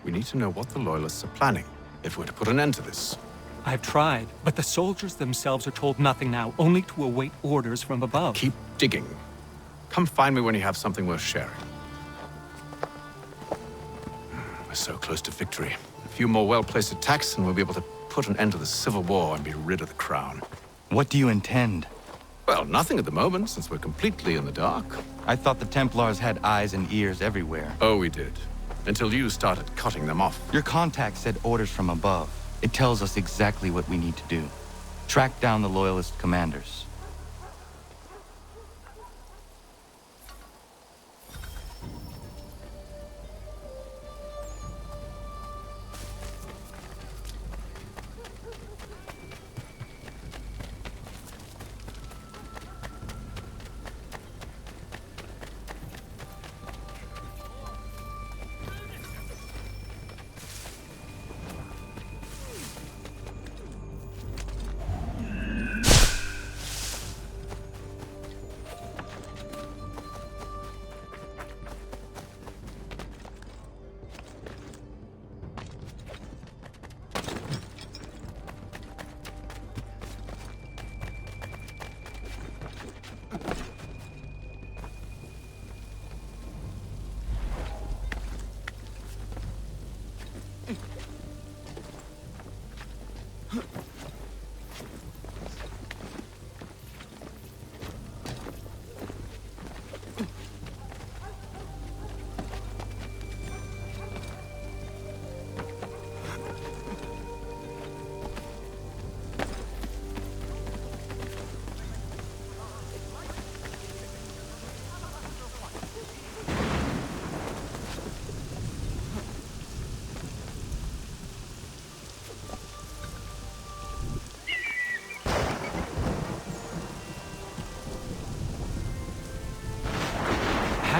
We need to know what the Loyalists are planning, if we're to put an end to this. I've tried, but the soldiers themselves are told nothing now, only to await orders from above. Keep digging. Come find me when you have something worth sharing. We're so close to victory. A few more well-placed attacks and we'll be able to put an end to the Civil War and be rid of the crown. What do you intend? Well, nothing at the moment, since we're completely in the dark. I thought the Templars had eyes and ears everywhere. Oh, we did. Until you started cutting them off. Your contact said orders from above. It tells us exactly what we need to do. Track down the Loyalist commanders.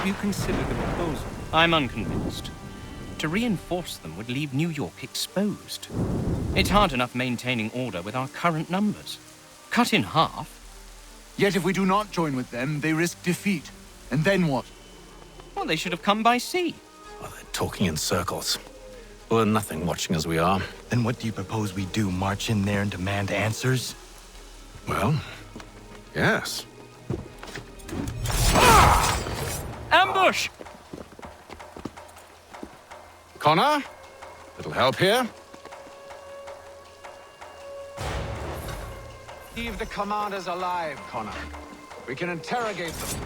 Have you considered the proposal? I'm unconvinced. To reinforce them would leave New York exposed. It's hard enough maintaining order with our current numbers. Cut in half. Yet if we do not join with them, they risk defeat. And then what? Well, they should have come by sea. Well, they're talking in circles. We're nothing watching as we are. Then what do you propose we do? March in there and demand answers? Well, yes. Ambush! Connor? Little help here? Leave the commanders alive, Connor. We can interrogate them.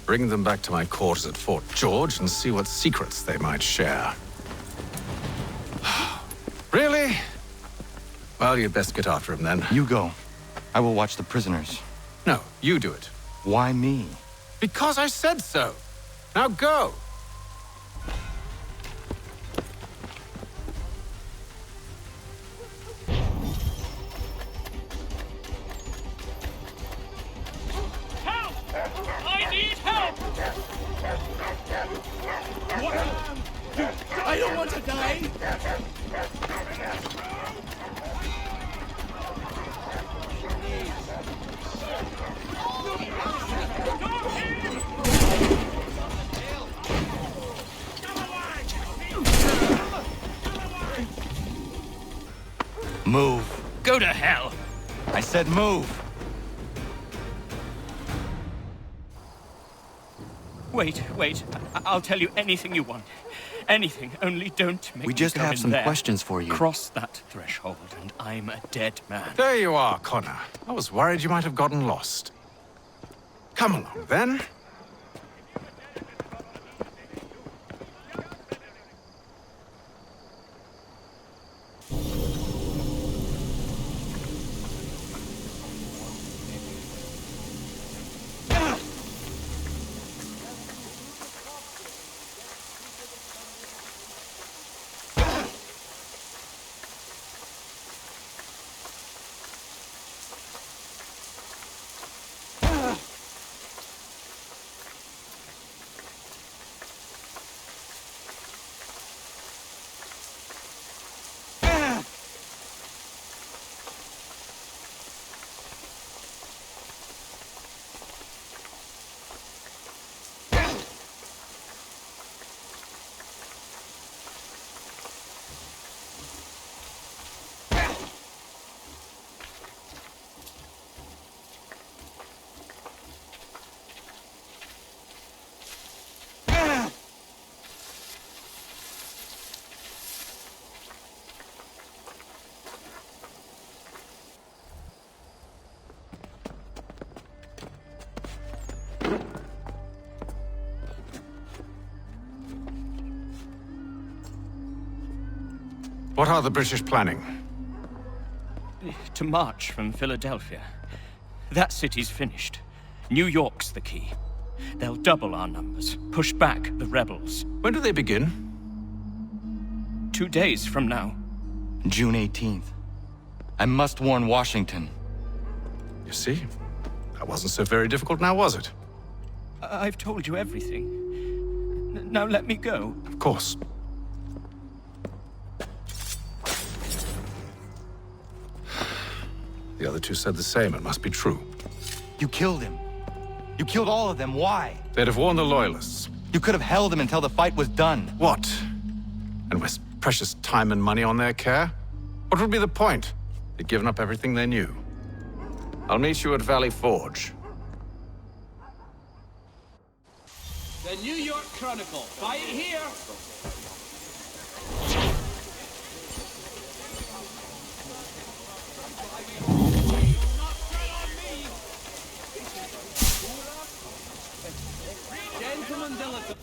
bring them back to my quarters at Fort George and see what secrets they might share. Really? Well, you'd best get after him then. You go. I will watch the prisoners. No, you do it. Why me? Because I said so. Now go! Help! I need help! I don't want to die! Move. Go to hell! I said move. Wait. I'll tell you anything you want. Anything, only don't make We me just go have in some there. questions for you. Cross that threshold, and I'm a dead man. There you are, Connor. I was worried you might have gotten lost. Come along, then. What are the British planning? To march from Philadelphia. That city's finished. New York's the key. They'll double our numbers, push back the rebels. When do they begin? 2 days from now. June 18th. I must warn Washington. You see? That wasn't so very difficult now, was it? I've told you everything. Now let me go. Of course. The other two said the same. It must be true. You killed him. You killed all of them. Why? They'd have warned the Loyalists. You could have held him until the fight was done. What? And waste precious time and money on their care? What would be the point? They'd given up everything they knew. I'll meet you at Valley Forge. The New York Chronicle. Buy it here. Gentlemen diligent.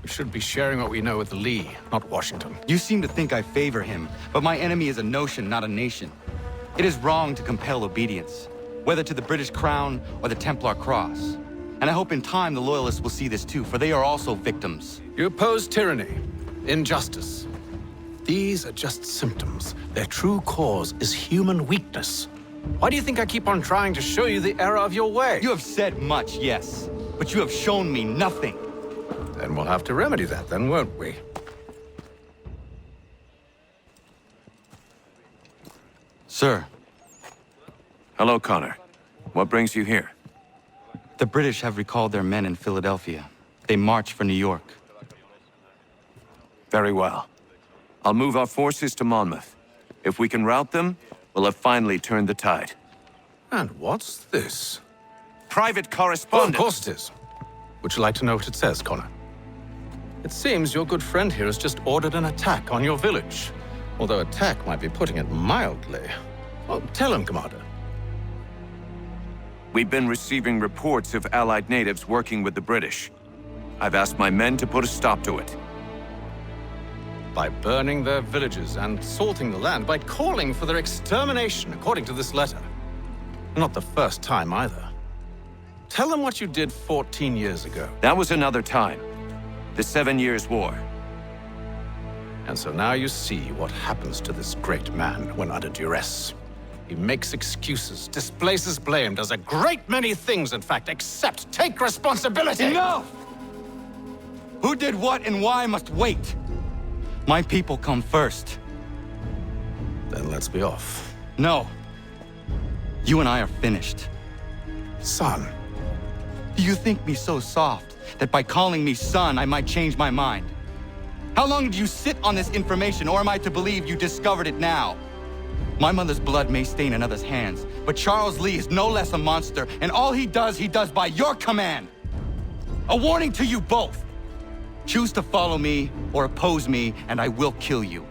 We should be sharing what we know with Lee, not Washington. You seem to think I favor him, but my enemy is a notion, not a nation. It is wrong to compel obedience, whether to the British Crown or the Templar Cross. And I hope in time the Loyalists will see this too, for they are also victims. You oppose tyranny, injustice. These are just symptoms. Their true cause is human weakness. Why do you think I keep on trying to show you the error of your way? You have said much, yes, but you have shown me nothing. Then we'll have to remedy that then, won't we? Sir. Hello, Connor. What brings you here? The British have recalled their men in Philadelphia. They march for New York. Very well. I'll move our forces to Monmouth. If we can rout them, we'll have finally turned the tide. And what's this? Private correspondence. Oh, of course it is. Would you like to know what it says, Connor? It seems your good friend here has just ordered an attack on your village. Although attack might be putting it mildly. Well, tell him, Commander. We've been receiving reports of Allied natives working with the British. I've asked my men to put a stop to it. By burning their villages and salting the land, by calling for their extermination, according to this letter. Not the first time, either. Tell them what you did 14 years ago. That was another time. The 7 Years' War. And so now you see what happens to this great man when under duress. He makes excuses, displaces blame, does a great many things, in fact, except take responsibility! Enough! Who did what and why must wait. My people come first. Then let's be off. No. You and I are finished. Son. Do you think me so soft that by calling me son, I might change my mind? How long did you sit on this information, or am I to believe you discovered it now? My mother's blood may stain another's hands, but Charles Lee is no less a monster, and all he does by your command. A warning to you both. Choose to follow me or oppose me, and I will kill you.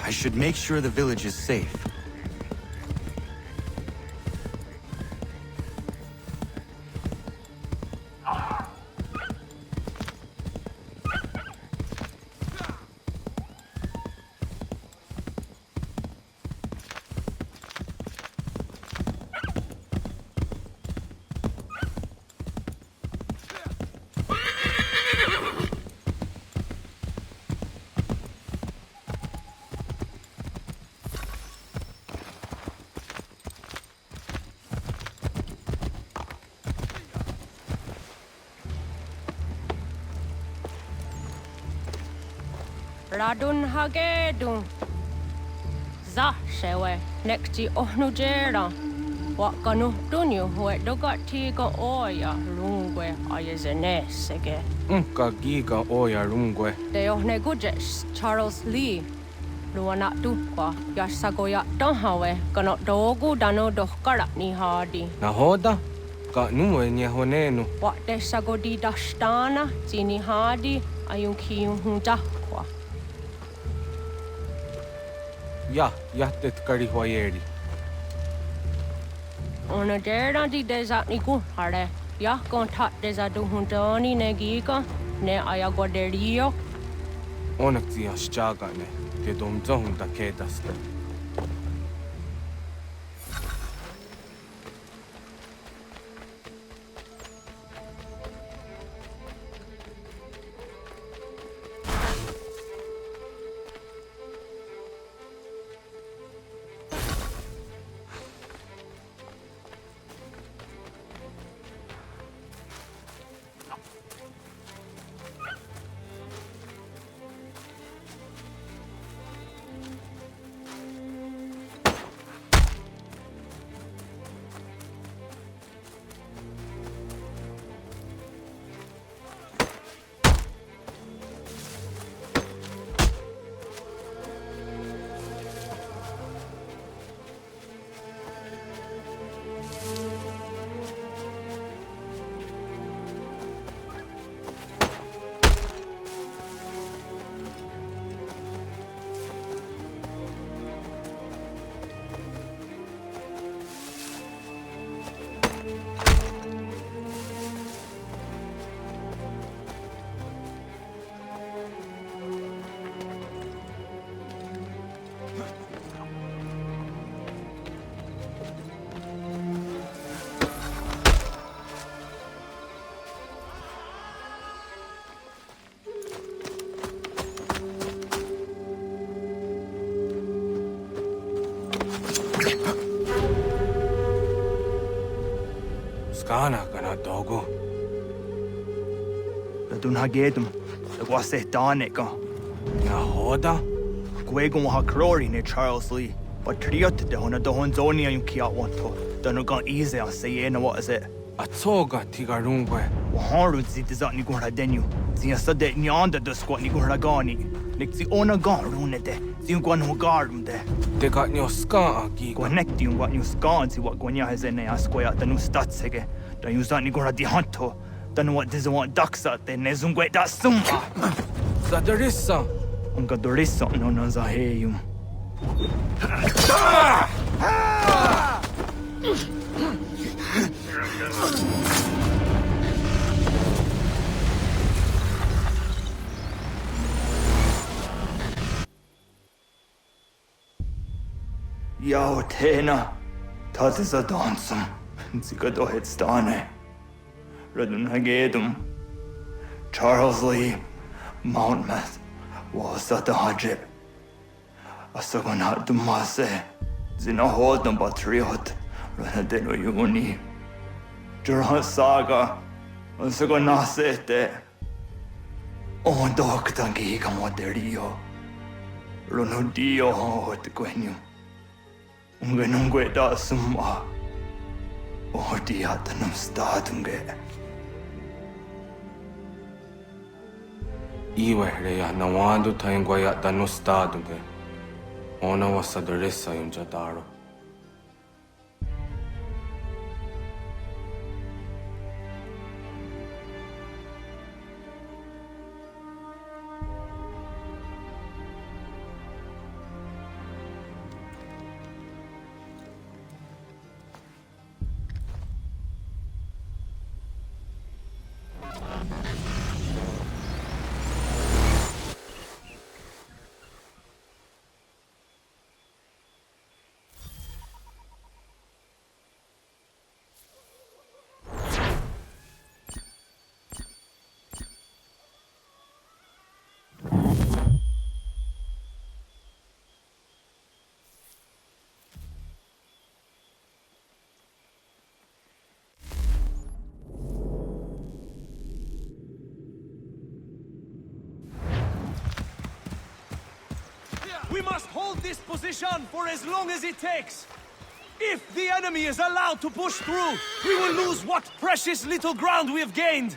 I should make sure the village is safe. Radun hagedun. Za shewe nekti ohnujera. Wakanu dunyu hue dogati go oya rungwe ayezenesege. Unka giga oya rungwe. De ohne gujes Charles Lee. Luana tukwa yasagoya donhawe kano dogu dano dohkara ni hadi. Nahoda? Ka numwe ni honenu. Wa de sagodi dashtana zini hadi ayun kiyun hunja. Ja, jättet kari huajeri. On a dera di desa niku hare. Ja, kontat desa du huntoni ne giga. Ne ayaguaderio. Onneksi ja sjagane. Te domzo hunta kedasta. Skana kana dogo. Ladun hagedum. Lagwase taneka. Ja hoda. Gwegon ha krori ne Charles Lee. But triot de hona do honzonia yung kia wanto. Dano gan easy on say na what is it? Atsoga tigarungwe. Waharu zitizat ni gora denu. Zia sade nyanda do squat ni gora gani. Nixi ona garune de. Zia gwan ho garum de. De got nyo ska agi. Connect yung what new scan si what gwanya has in asquaya the new statsege. Da yuzat ni gora di hanto. Dano what does want ducks de nezungwe da summa. Zadarissa. Unga dorissa no nanzaheyum. Yao tena, dat is a dansum. Zika dohet stane. Redun hagedum. Charles Lee, Monmouth, was at the hajib. Asagonat dumase. Zina hodum batriot. Renadeno yuni. Jurhan saga. Asagonasete. On doktangi kamoderio. Ronudio hot gwenum. Ungenungwe da summa. Odiatanum statunge. Iwe reya nawando taingwaya dano statunge. Ona wasadarissa yung jadaro. We must hold this position for as long as it takes. If the enemy is allowed to push through, we will lose what precious little ground we have gained.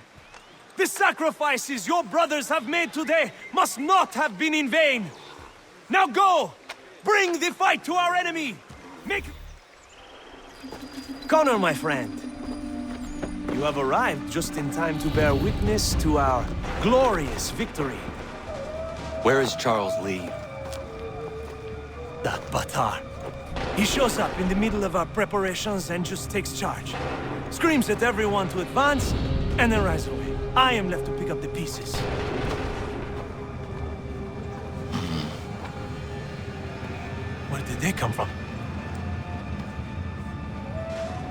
The sacrifices your brothers have made today must not have been in vain. Now go! Bring the fight to our enemy! Make... Connor, my friend. You have arrived just in time to bear witness to our glorious victory. Where is Charles Lee? That Batar. He shows up in the middle of our preparations and just takes charge. Screams at everyone to advance, and then rides away. I am left to pick up the pieces. Where did they come from?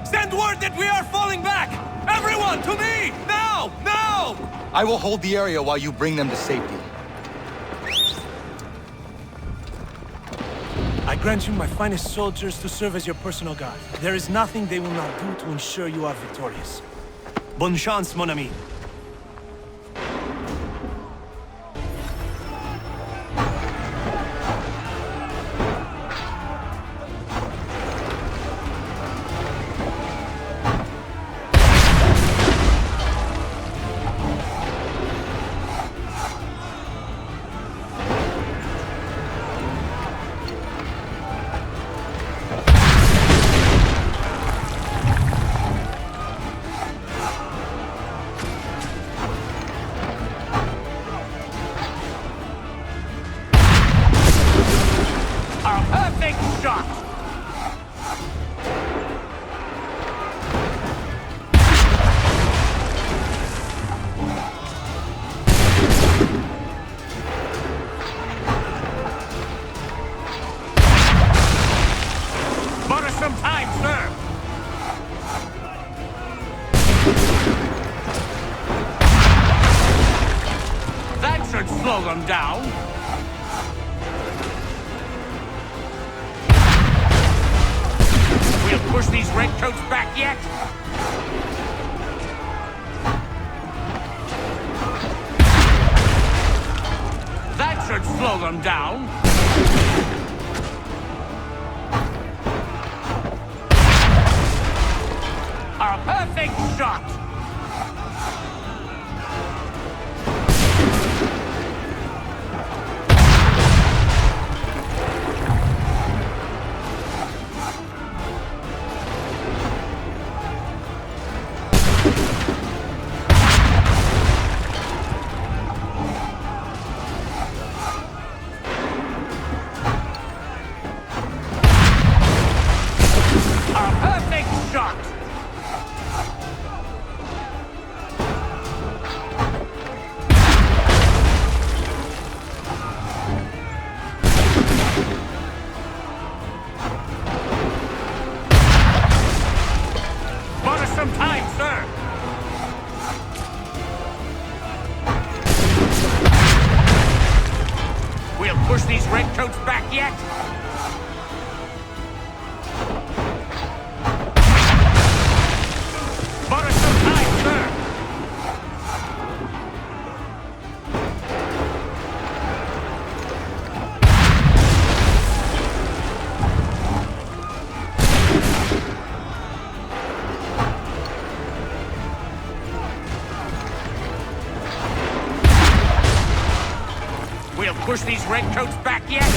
Send word that we are falling back! Everyone, to me! Now! Now! I will hold the area while you bring them to safety. I grant you my finest soldiers to serve as your personal guard. There is nothing they will not do to ensure you are victorious. Bonne chance, mon ami. Slow them down. We'll push these redcoats back yet. That should slow them down. A perfect shot. Push these redcoats back yet?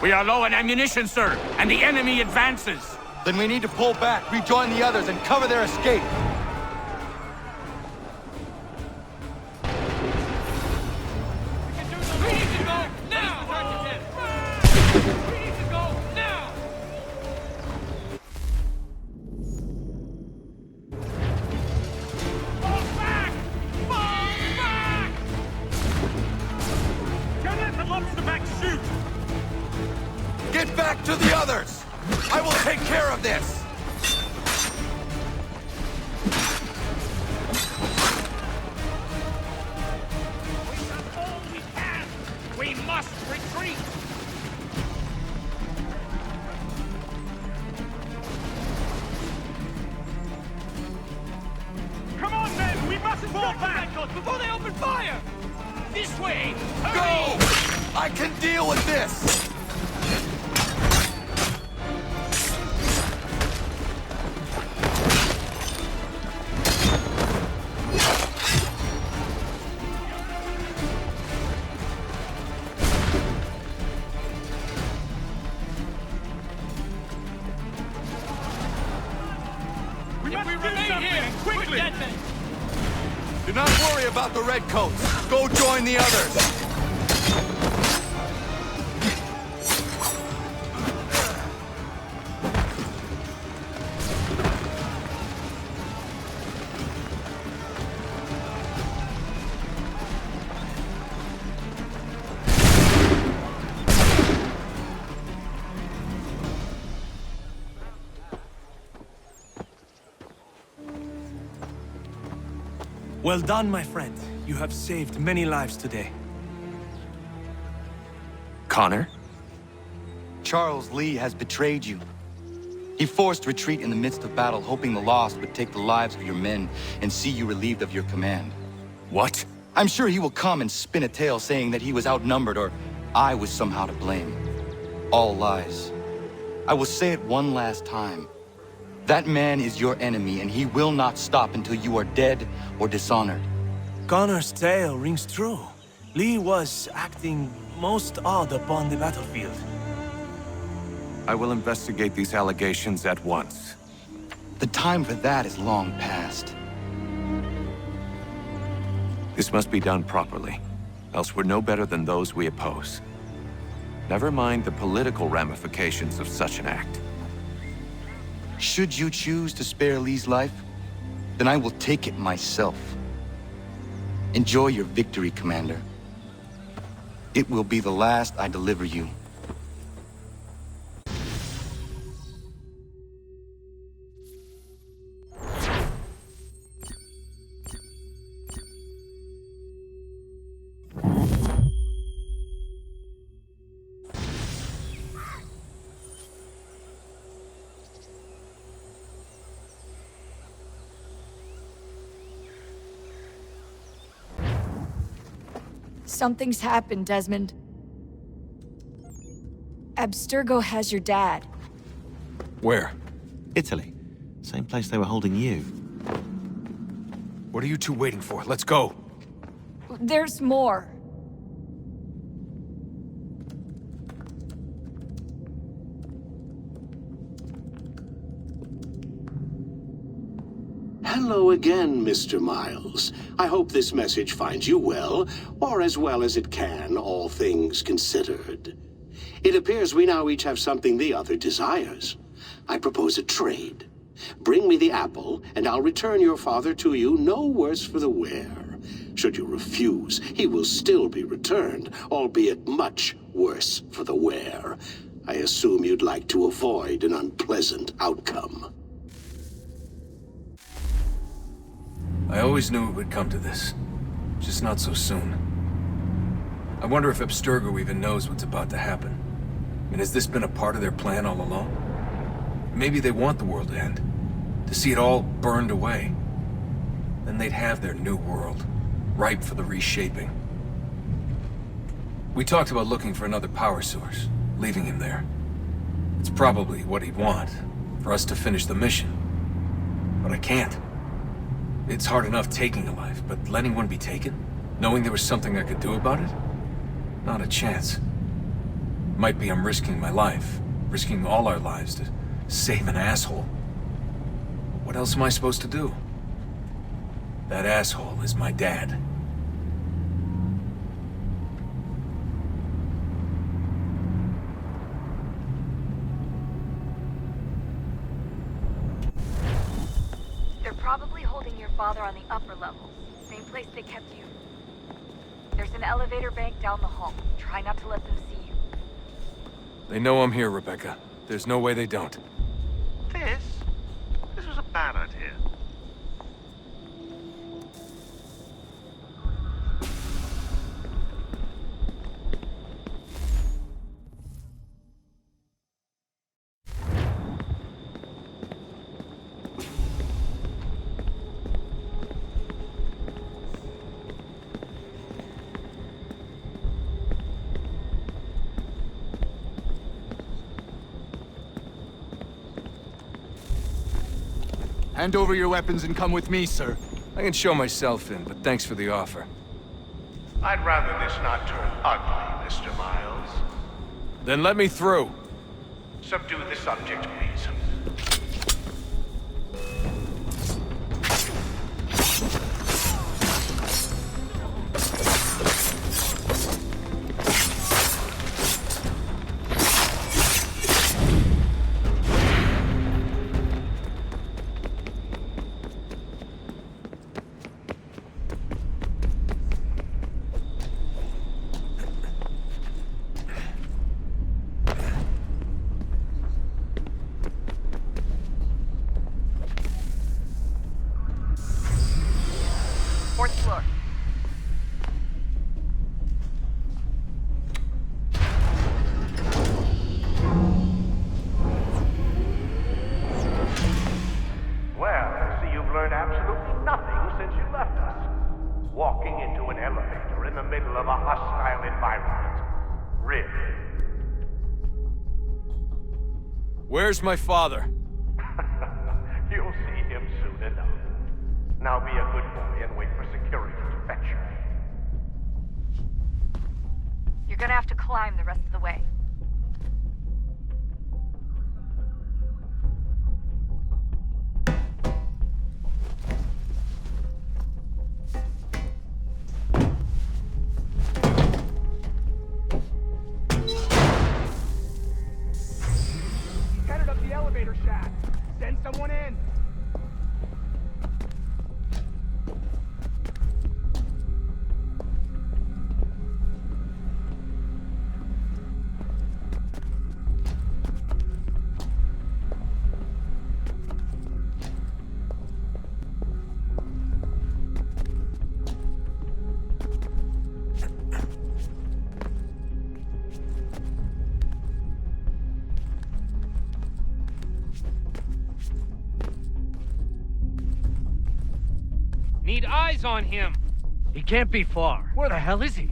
We are low on ammunition, sir, and the enemy advances. Then we need to pull back, rejoin the others, and cover their escape. Get back to the others! I will take care of this! We have all we can! We must retreat! Come on, men! We must fall back before they open fire! This way! Go! I can deal with this! quickly! Do not worry about the redcoats. Go join the others. Well done, my friend. You have saved many lives today. Connor? Charles Lee has betrayed you. He forced retreat in the midst of battle, hoping the loss would take the lives of your men and see you relieved of your command. What? I'm sure he will come and spin a tale saying that he was outnumbered or I was somehow to blame. All lies. I will say it one last time. That man is your enemy, and he will not stop until you are dead or dishonored. Connor's tale rings true. Lee was acting most odd upon the battlefield. I will investigate these allegations at once. The time for that is long past. This must be done properly, else we're no better than those we oppose. Never mind the political ramifications of such an act. Should you choose to spare Lee's life, then I will take it myself. Enjoy your victory, Commander. It will be the last I deliver you. Something's happened, Desmond. Abstergo has your dad. Where? Italy. Same place they were holding you. What are you two waiting for? Let's go. There's more. Hello again, Mr. Miles. I hope this message finds you well, or as well as it can, all things considered. It appears we now each have something the other desires. I propose a trade. Bring me the apple, and I'll return your father to you no worse for the wear. Should you refuse, he will still be returned, albeit much worse for the wear. I assume you'd like to avoid an unpleasant outcome. I always knew it would come to this. Just not so soon. I wonder if Abstergo even knows what's about to happen. I mean, has this been a part of their plan all along? Maybe they want the world to end. To see it all burned away. Then they'd have their new world, ripe for the reshaping. We talked about looking for another power source, leaving him there. It's probably what he'd want, for us to finish the mission. But I can't. It's hard enough taking a life, but letting one be taken? Knowing there was something I could do about it? Not a chance. Might be I'm risking my life, risking all our lives to save an asshole. What else am I supposed to do? That asshole is my dad. They're probably holding your father on the upper levels. Same place they kept you. There's an elevator bank down the hall. Try not to let them see you. They know I'm here, Rebecca. There's no way they don't. This was a bad idea. Hand over your weapons and come with me, sir. I can show myself in, but thanks for the offer. I'd rather this not turn ugly, Mr. Miles. Then let me through. Subdue the subject, please. Where's my father? You'll see him soon enough. Now be a good boy and wait for security to fetch you. You're gonna have to climb the rest of the way. Headed up the elevator shaft. Send someone in. Need eyes on him. He can't be far. Where the hell is he?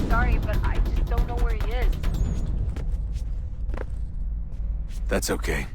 Sorry, but I just don't know where he is. That's okay.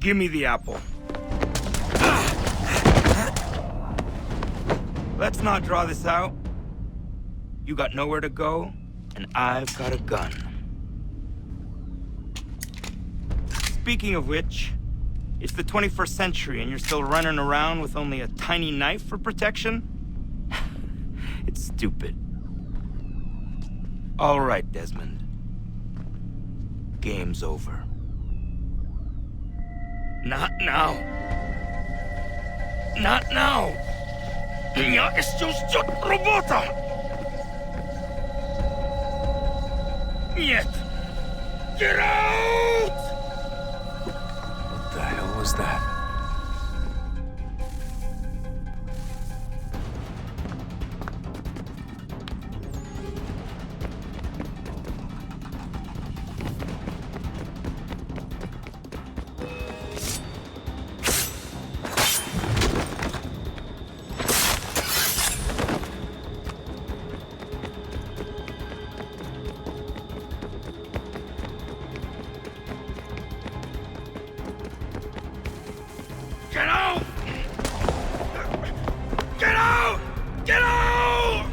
Give me the apple. Let's not draw this out. You got nowhere to go, and I've got a gun. Speaking of which, it's the 21st century and you're still running around with only a tiny knife for protection? It's stupid. All right, Desmond. Game's over. Not now. Not now. Я еще ждет работа. Нет. Get out! What the hell was that? Get out! Get out! Get out!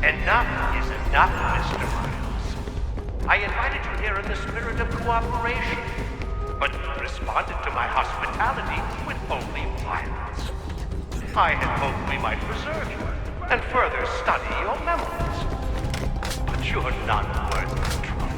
Enough is enough, Mr. Miles. I invited you here in the spirit of cooperation, but you responded to my hospitality with only I had hoped we might preserve you and further study your memories. But you're not worth the trouble.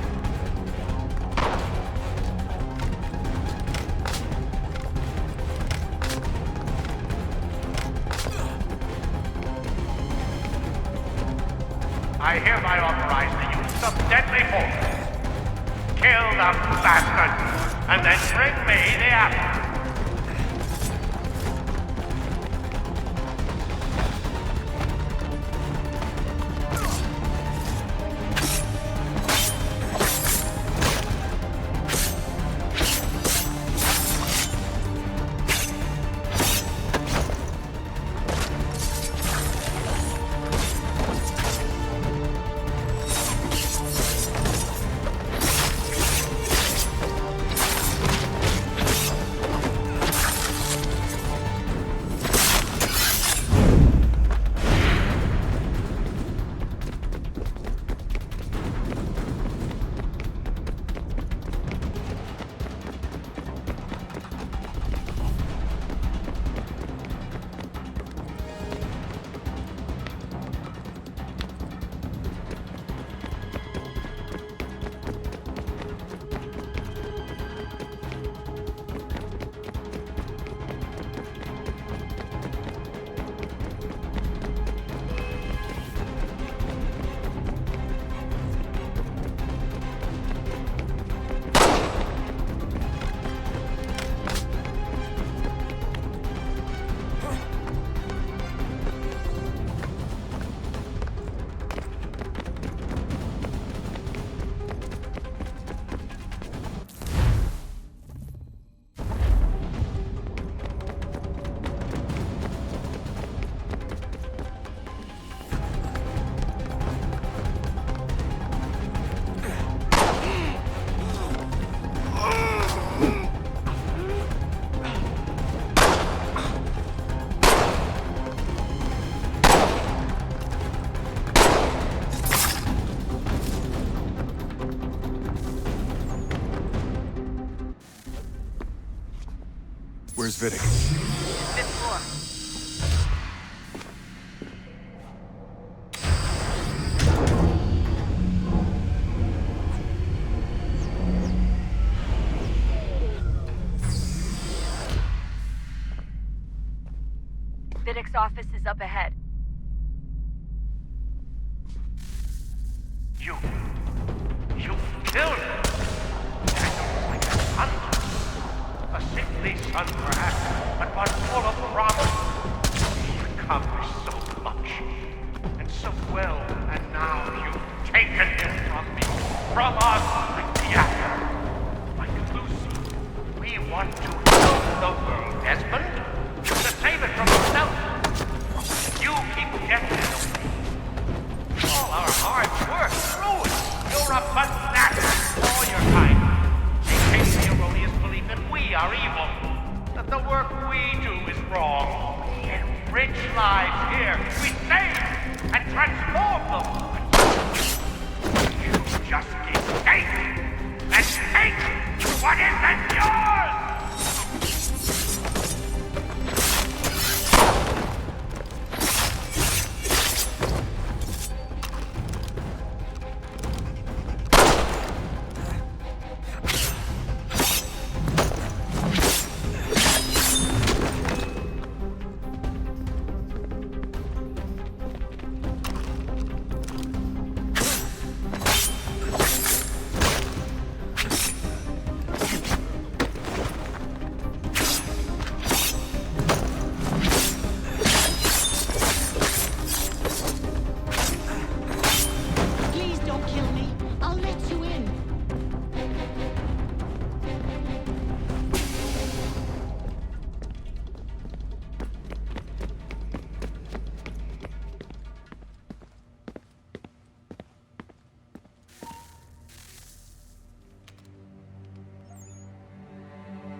I hereby authorize the use of deadly force. Kill the bastard, and then bring me the apple. Where's Vidic? Fifth floor. Vidic's office is up ahead. You killed him! Like a son. A sickly son, perhaps, but one full of promise. He accomplished so much, and so well, and now you've taken him from me, from us, like the apple. Like Lucy, we want to help the world, Desmond, to save it from itself. You keep getting it away. All our hard work ruined. You're a fanatic. All your kind. Maintaining the erroneous belief that we are evil. That the work we do is wrong. Enrich lives here. We save and transform them. You just escape and take what isn't yours!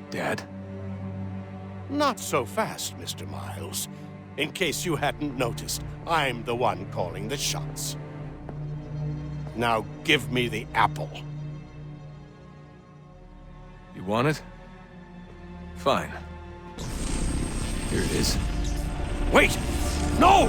Dad? Not so fast, Mr. Miles. In case you hadn't noticed, I'm the one calling the shots. Now give me the apple. You want it? Fine. Here it is. Wait! No!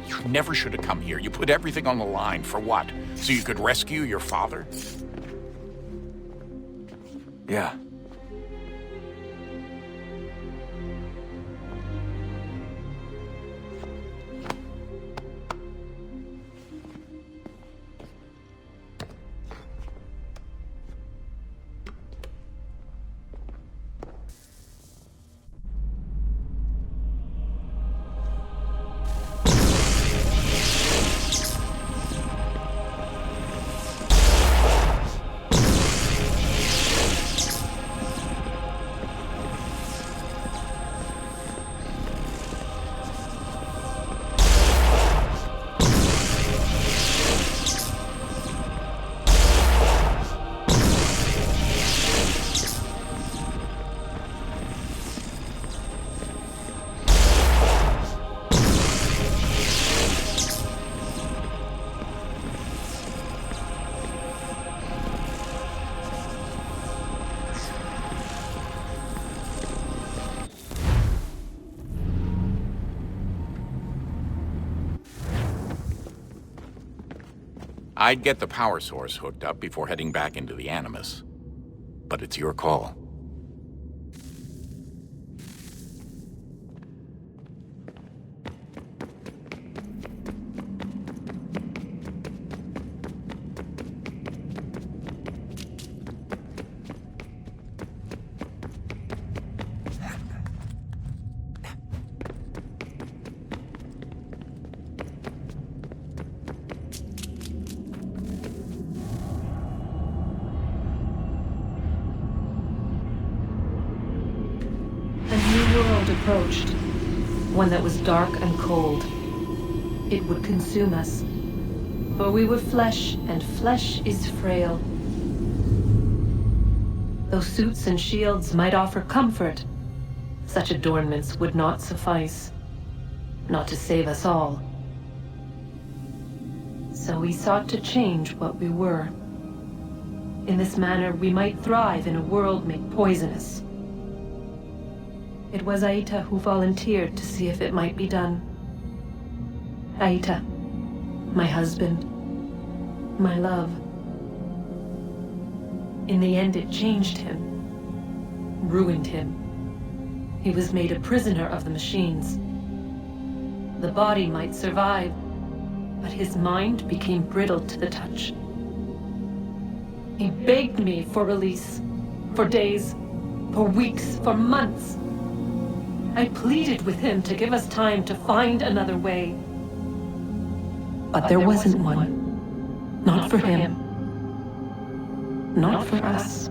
You never should have come here. You put everything on the line. For what? So you could rescue your father? Yeah. I'd get the power source hooked up before heading back into the Animus. But it's your call. Approached, one that was dark and cold. It would consume us, for we were flesh, and flesh is frail. Though suits and shields might offer comfort, such adornments would not suffice, not to save us all. So we sought to change what we were. In this manner, we might thrive in a world made poisonous. It was Aita who volunteered to see if it might be done. Aita, my husband, my love. In the end, it changed him, ruined him. He was made a prisoner of the machines. The body might survive, but his mind became brittle to the touch. He begged me for release, for days, for weeks, for months. I pleaded with him to give us time to find another way. But there wasn't one. Not for him. Not for us.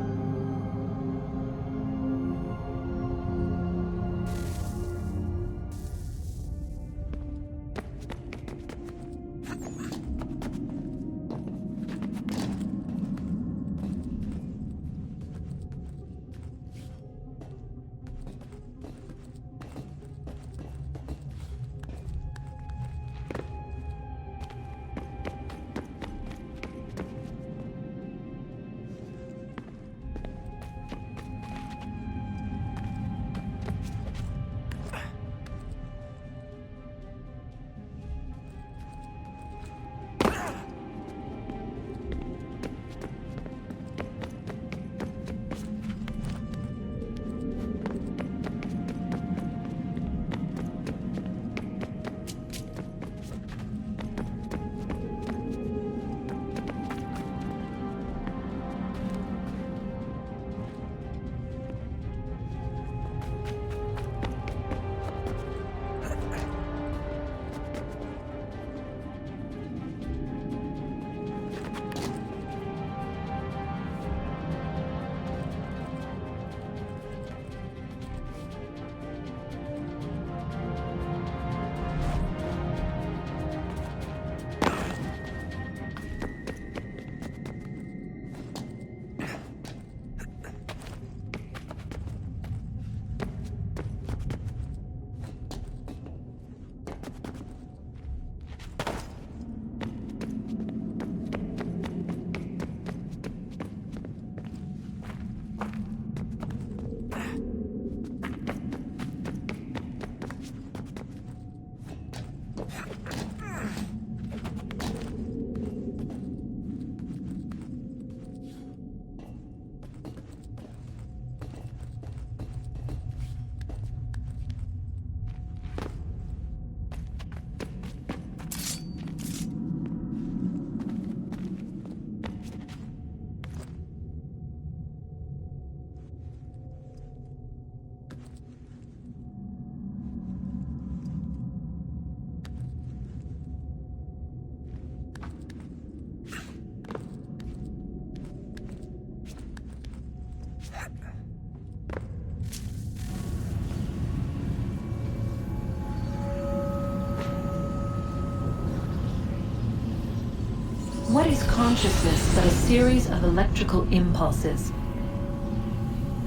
What is consciousness but a series of electrical impulses?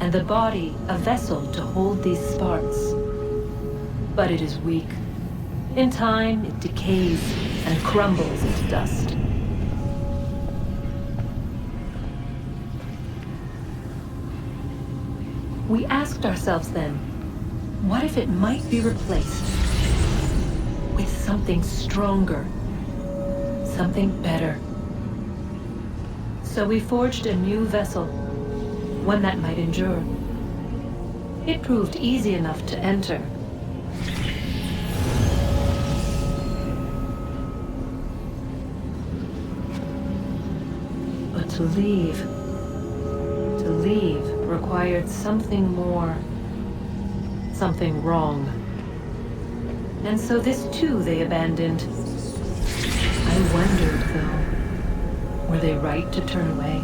And the body a vessel to hold these sparks. But it is weak. In time, it decays and crumbles into dust. We asked ourselves then, what if it might be replaced with something stronger, something better? So we forged a new vessel, one that might endure. It proved easy enough to enter. But to leave required something more, something wrong. And so this too they abandoned. I wondered, though, were they right to turn away?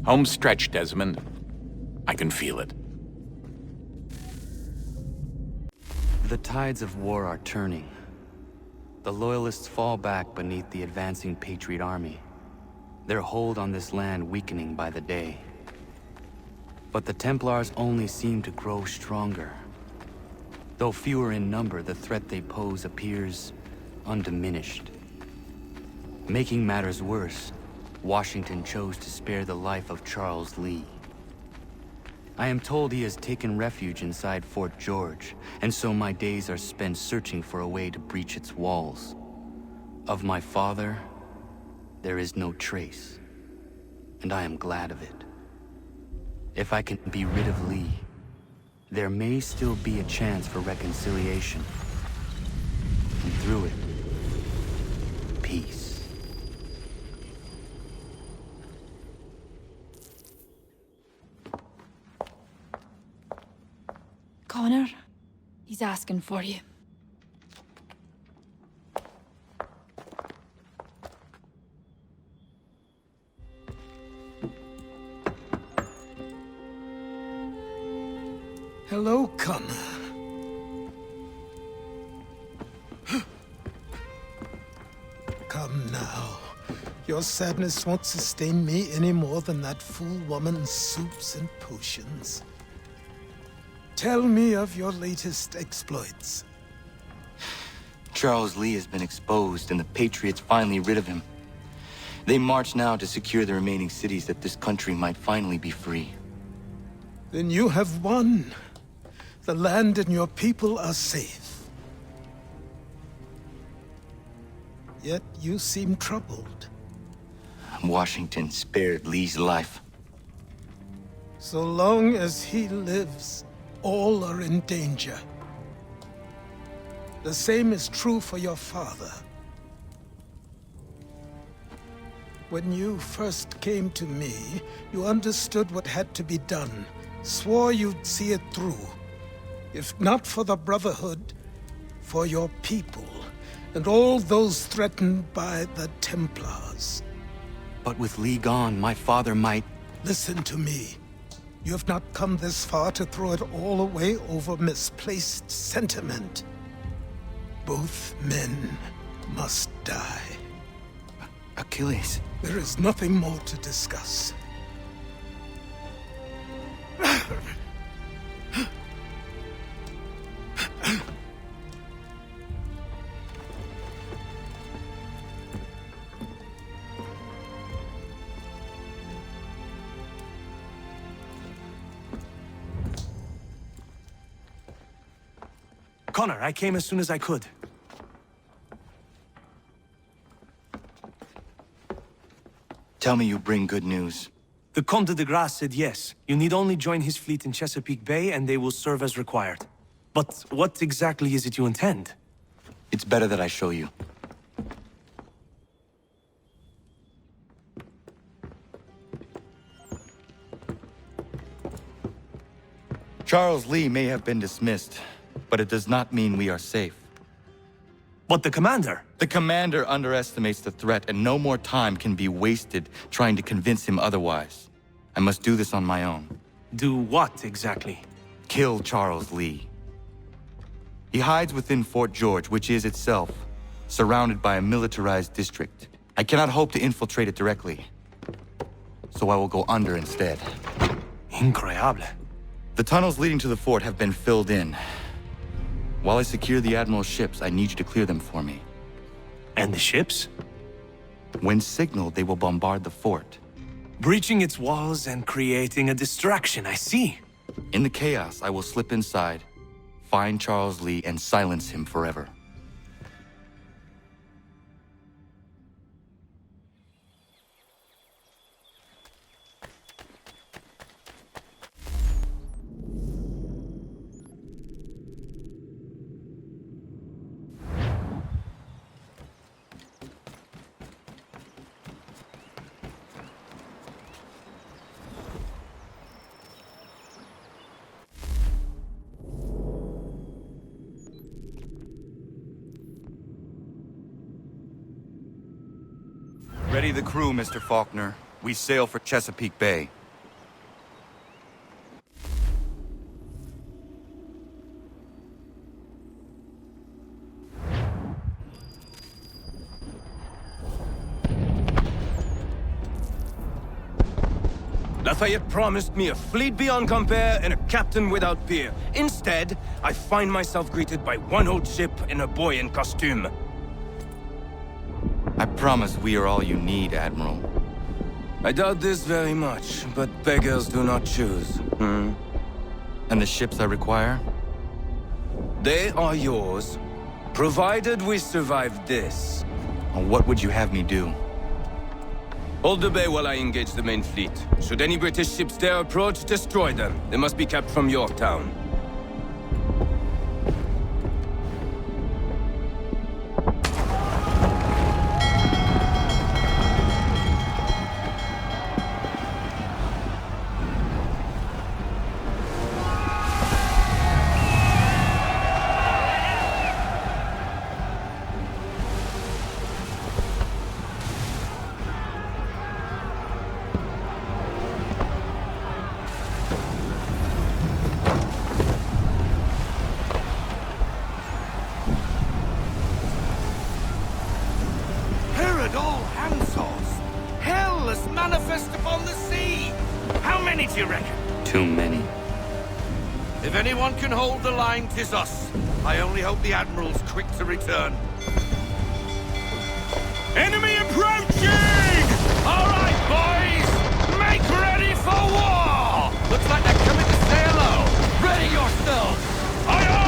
Home stretch, Desmond. I can feel it. The tides of war are turning. The Loyalists fall back beneath the advancing Patriot army, their hold on this land weakening by the day. But the Templars only seem to grow stronger. Though fewer in number, the threat they pose appears undiminished. Making matters worse, Washington chose to spare the life of Charles Lee. I am told he has taken refuge inside Fort George, and so my days are spent searching for a way to breach its walls. Of my father, there is no trace, and I am glad of it. If I can be rid of Lee, there may still be a chance for reconciliation. And through it, peace. Connor, he's asking for you. Hello, Connor. Come now. Your sadness won't sustain me any more than that fool woman's soups and potions. Tell me of your latest exploits. Charles Lee has been exposed, and the Patriots finally rid of him. They march now to secure the remaining cities that this country might finally be free. Then you have won. The land and your people are safe. Yet you seem troubled. Washington spared Lee's life. So long as he lives, all are in danger. The same is true for your father. When you first came to me, you understood what had to be done, swore you'd see it through. If not for the Brotherhood, for your people, and all those threatened by the Templars. But with Lee gone, my father might... Listen to me. You have not come this far to throw it all away over misplaced sentiment. Both men must die. Achilles. There is nothing more to discuss. Connor, I came as soon as I could. Tell me you bring good news. The Comte de Grasse said yes. You need only join his fleet in Chesapeake Bay and they will serve as required. But what exactly is it you intend? It's better that I show you. Charles Lee may have been dismissed, but it does not mean we are safe. But the commander? The commander underestimates the threat, and no more time can be wasted trying to convince him otherwise. I must do this on my own. Do what, exactly? Kill Charles Lee. He hides within Fort George, which is itself surrounded by a militarized district. I cannot hope to infiltrate it directly, so I will go under instead. Incroyable. The tunnels leading to the fort have been filled in. While I secure the Admiral's ships, I need you to clear them for me. And the ships? When signaled, they will bombard the fort. Breaching its walls and creating a distraction, I see. In the chaos, I will slip inside, find Charles Lee, and silence him forever. Ready the crew, Mr. Faulkner. We sail for Chesapeake Bay. Lafayette promised me a fleet beyond compare and a captain without peer. Instead, I find myself greeted by one old ship and a boy in costume. I promise we are all you need, Admiral. I doubt this very much, but beggars do not choose. And the ships I require? They are yours, provided we survive this. What would you have me do? Hold the bay while I engage the main fleet. Should any British ships dare approach, destroy them. They must be kept from Yorktown. Can hold the line, 'tis us. I only hope the Admiral's quick to return. Enemy approaching! All right, boys! Make ready for war! Looks like they're coming to say hello. Ready yourselves! Aye, aye!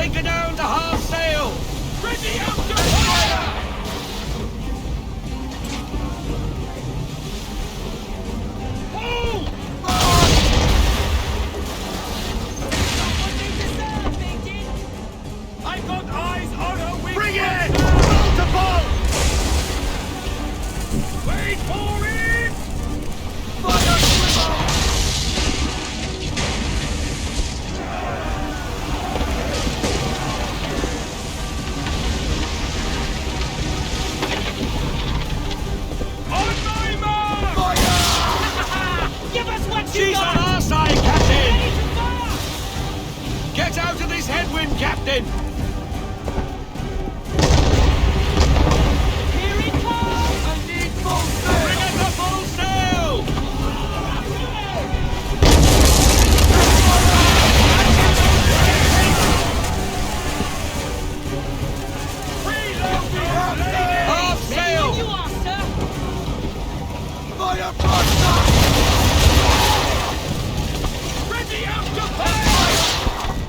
Take her down to half sail! Ready up to fire! I've got eyes on her wing! Bring it! To boat! Wait for it! Fire swivel! On my mark! Fire! Give us what you got! She's on our side, Captain! Get out of this headwind, Captain!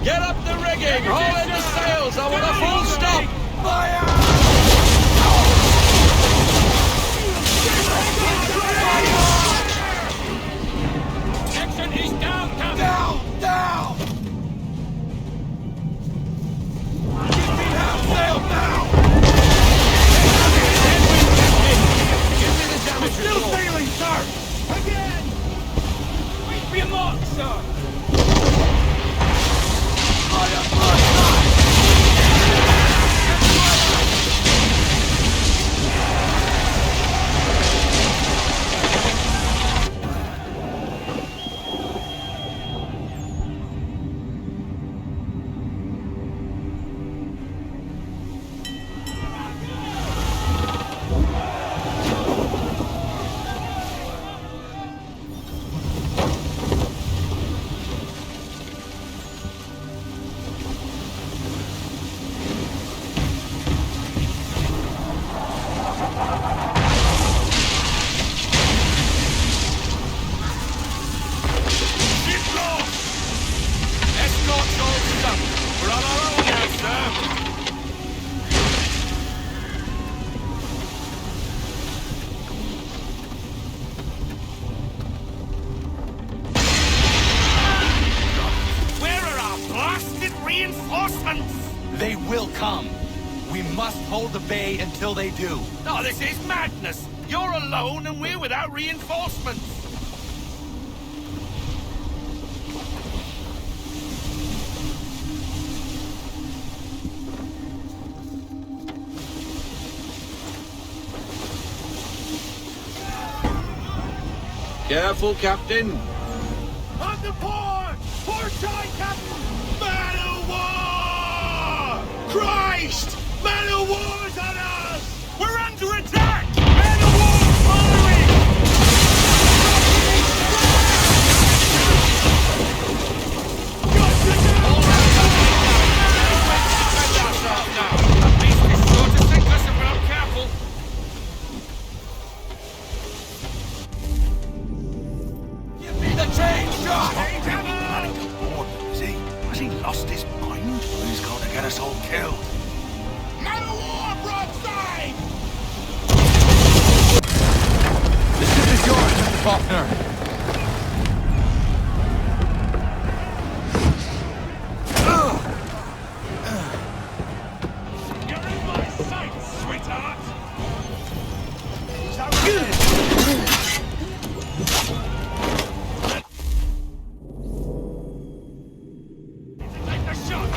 Get up the rigging! Haul in the sails! I want a full stop! Fire! Section is down, Captain! Down! Down! Give me half sail now! Give me the damage. Still sailing, sir! Again! Wait for your mark, sir! They will come. We must hold the bay until they do. No, this is madness! You're alone and we're without reinforcements! Careful, Captain. On the port! Port side, Captain! Man of war! Christ! Man of war's on us! We're under attack! Man of war following! At least we're sure to sink us if we're not careful. Give me the chain shot! Is he? Has he lost his mind? He's going to get us all killed. Man of war broadside! The ship is yours, Mr. Faulkner. You're in my sights, sweetheart! Take the shot!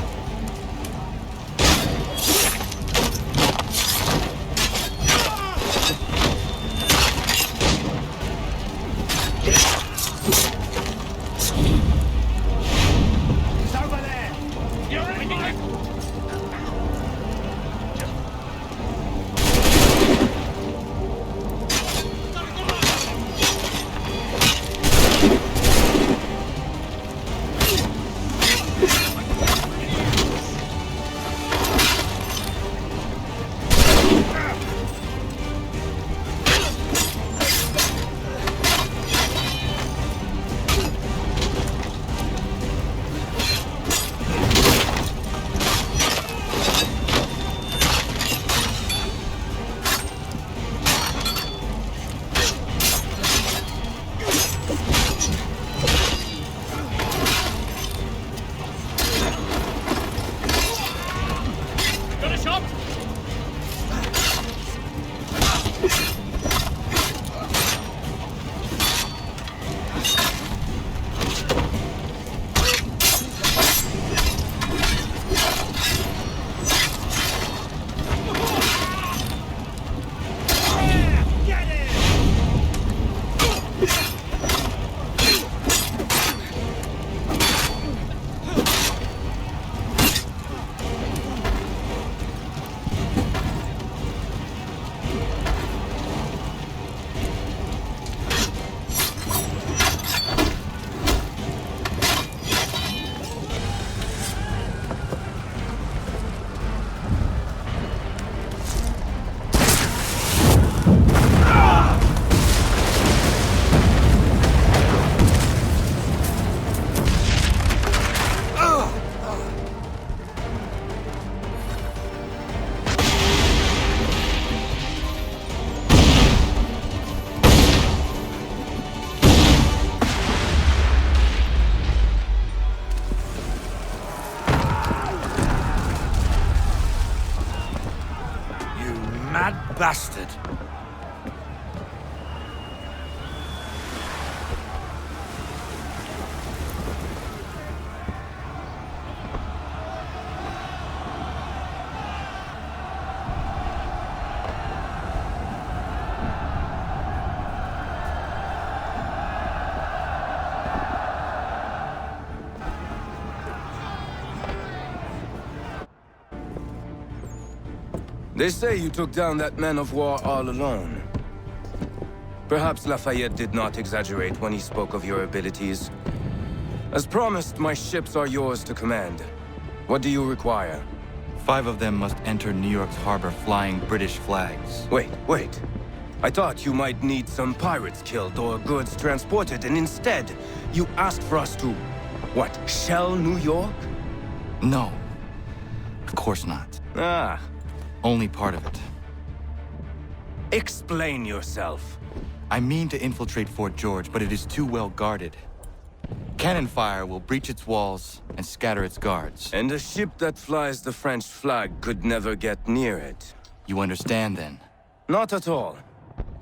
bastard! They say you took down that man of war all alone. Perhaps Lafayette did not exaggerate when he spoke of your abilities. As promised, my ships are yours to command. What do you require? 5 of them must enter New York's harbor flying British flags. Wait. I thought you might need some pirates killed or goods transported, and instead, you asked for us to... what, shell New York? No. Of course not. Ah. Only part of it. Explain yourself. I mean to infiltrate Fort George, but it is too well guarded. Cannon fire will breach its walls and scatter its guards. And a ship that flies the French flag could never get near it. You understand, then? Not at all.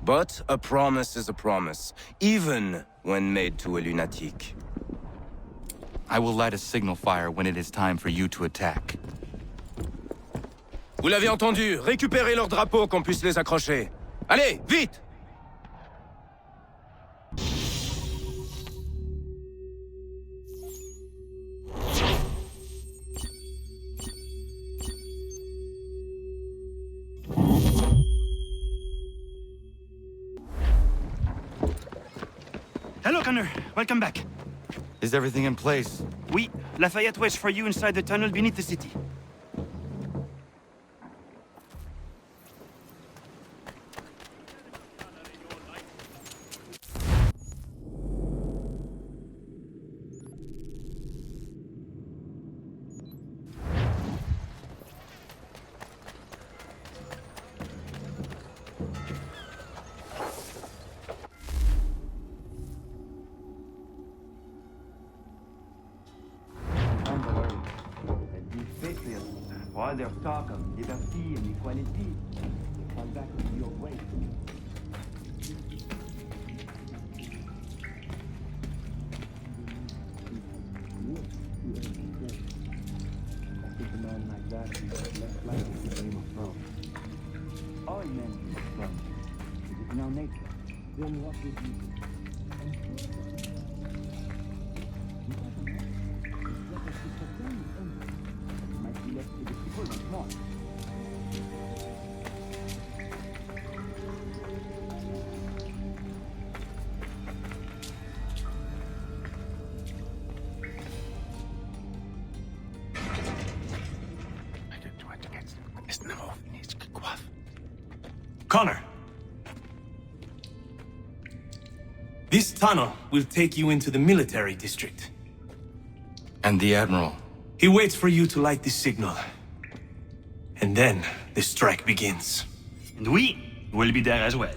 But a promise is a promise, even when made to a lunatic. I will light a signal fire when it is time for you to attack. Vous l'avez entendu, récupérez leurs drapeaux qu'on puisse les accrocher. Allez, vite! Hello, Connor. Welcome back. Is everything in place? Oui. Lafayette waits for you inside the tunnel beneath the city. All their talk of liberty and equality come back to your way. I think a man like that is less likely to Game of Thrones. All men Game of Thrones. It is in our nature. Then what is you? Connor. This tunnel will take you into the military district. And the Admiral? He waits for you to light this signal. And then the strike begins. And we will be there as well.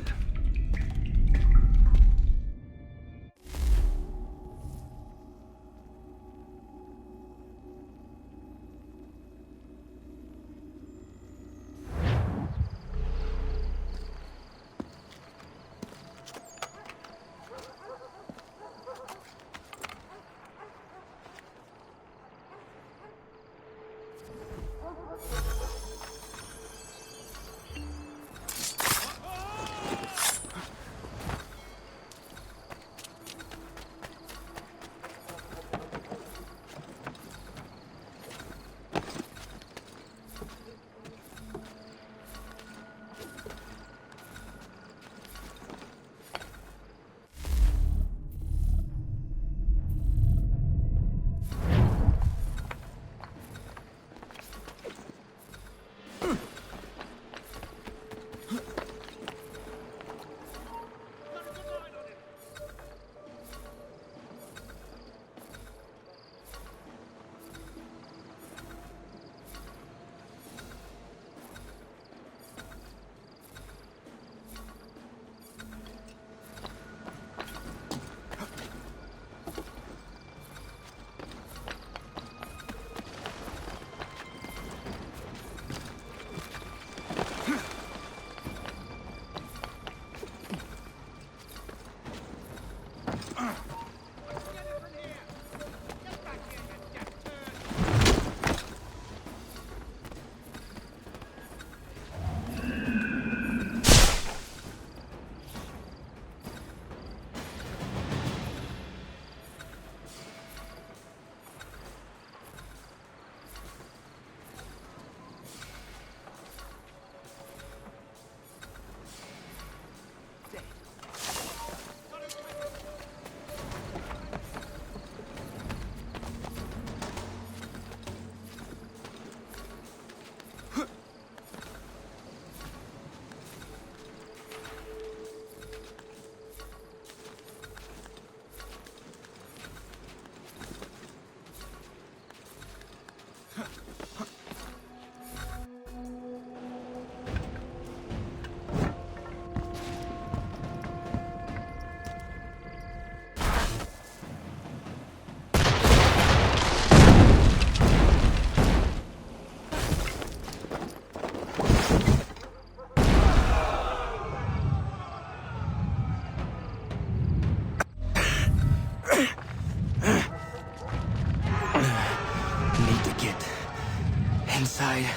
inside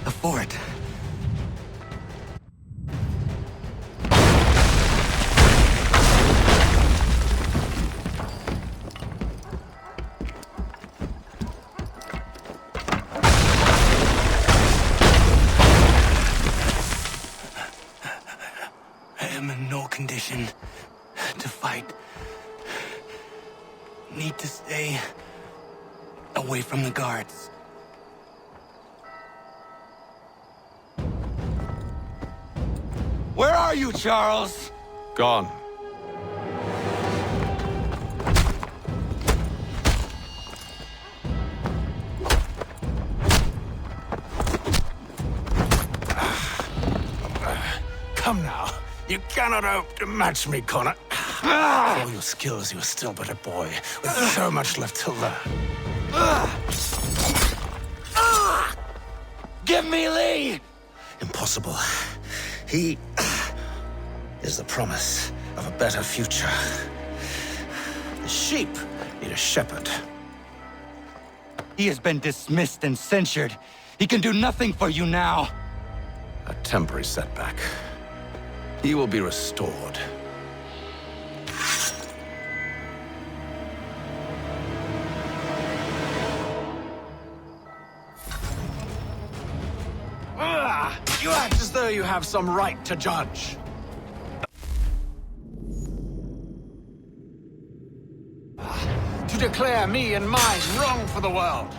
the fort. I am in no condition to fight. Need to stay away from the guards. Where are you, Charles? Gone. Come now. You cannot hope to match me, Connor. For all your skills, you are still but a boy, with so much left to learn. Give me Lee! Impossible. He is the promise of a better future. The sheep need a shepherd. He has been dismissed and censured. He can do nothing for you now. A temporary setback. He will be restored. You act as though you have some right to judge. To declare me and mine wrong for the world.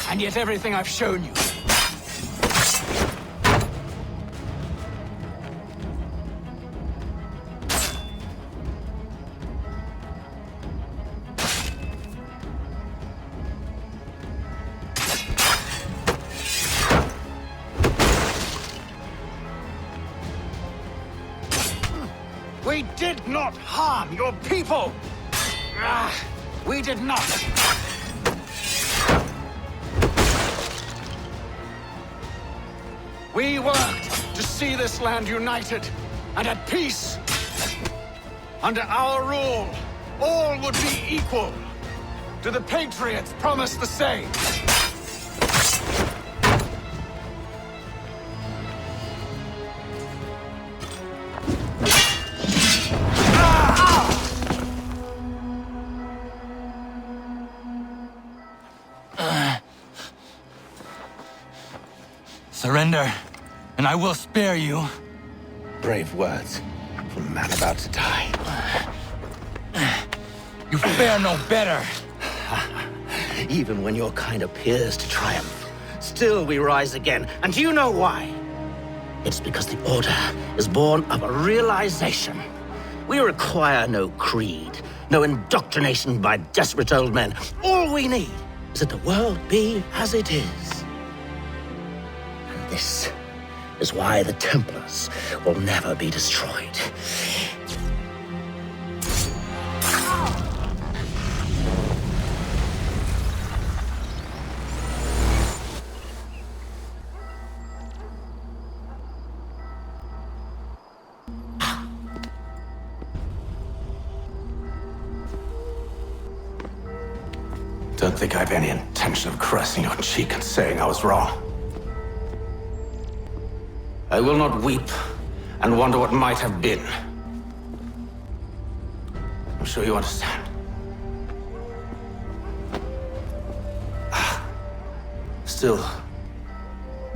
And yet everything I've shown you. We did not harm your people! We did not! We worked to see this land united and at peace. Under our rule, all would be equal. Do the Patriots promise the same? Surrender, and I will spare you. Brave words from a man about to die. You fare no better. Even when your kind appears to triumph, still we rise again. And do you know why? It's because the Order is born of a realization. We require no creed, no indoctrination by desperate old men. All we need is that the world be as it is. And this is why the Templars will never be destroyed. Don't think I have any intention of caressing your cheek and saying I was wrong. I will not weep and wonder what might have been. I'm sure you understand. Still,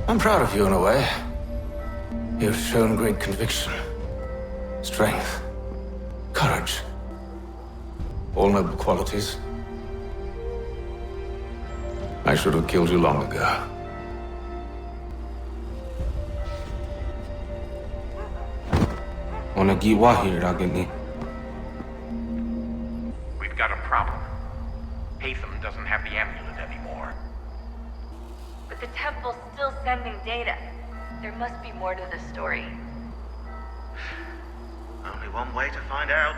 I'm proud of you in a way. You've shown great conviction, strength, courage. All noble qualities. I should have killed you long ago. We've got a problem. Hatham doesn't have the amulet anymore. But the temple's still sending data. There must be more to this story. Only one way to find out.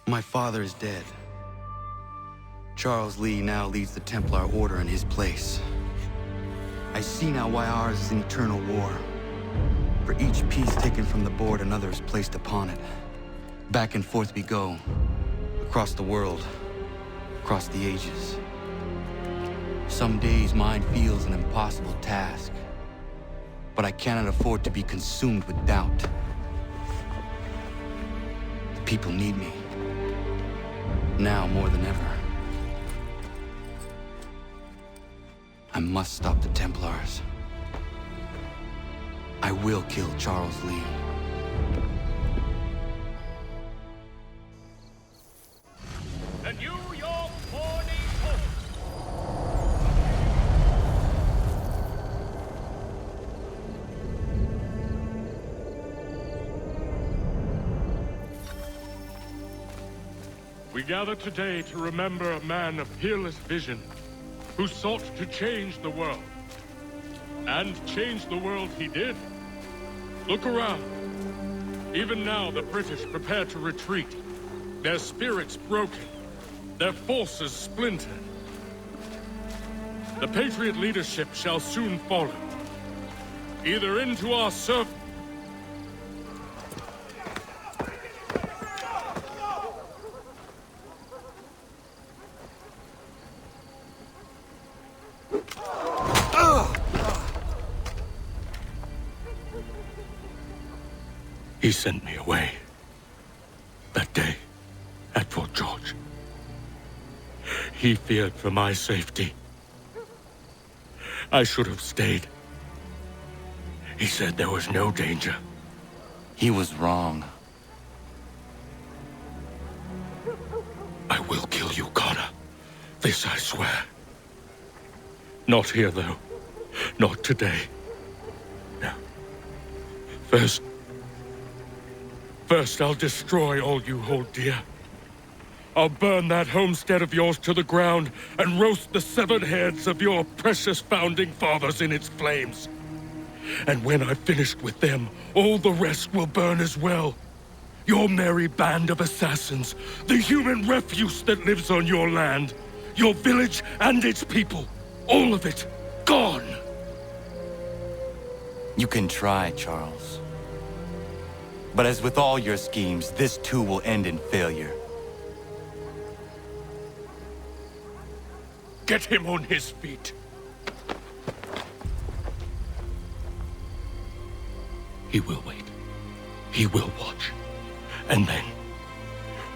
My father is dead. Charles Lee now leads the Templar Order in his place. I see now why ours is an eternal war. For each piece taken from the board, another is placed upon it. Back and forth we go. Across the world. Across the ages. Some days mine feels an impossible task. But I cannot afford to be consumed with doubt. The people need me. Now more than ever. I must stop the Templars. I will kill Charles Lee. The New York Morning Post. We gather today to remember a man of peerless vision who sought to change the world. And change the world he did. Look around. Even now the British prepare to retreat. Their spirits broken. Their forces splintered. The Patriot leadership shall soon follow. Either into our service. He sent me away. That day, at Fort George. He feared for my safety. I should have stayed. He said there was no danger. He was wrong. I will kill you, Connor. This I swear. Not here, though. Not today. No. First, I'll destroy all you hold dear. I'll burn that homestead of yours to the ground and roast the severed heads of your precious founding fathers in its flames. And when I've finished with them, all the rest will burn as well. Your merry band of assassins, the human refuse that lives on your land, your village and its people, all of it, gone. You can try, Charles. But as with all your schemes, this too will end in failure. Get him on his feet. He will wait. He will watch. And then,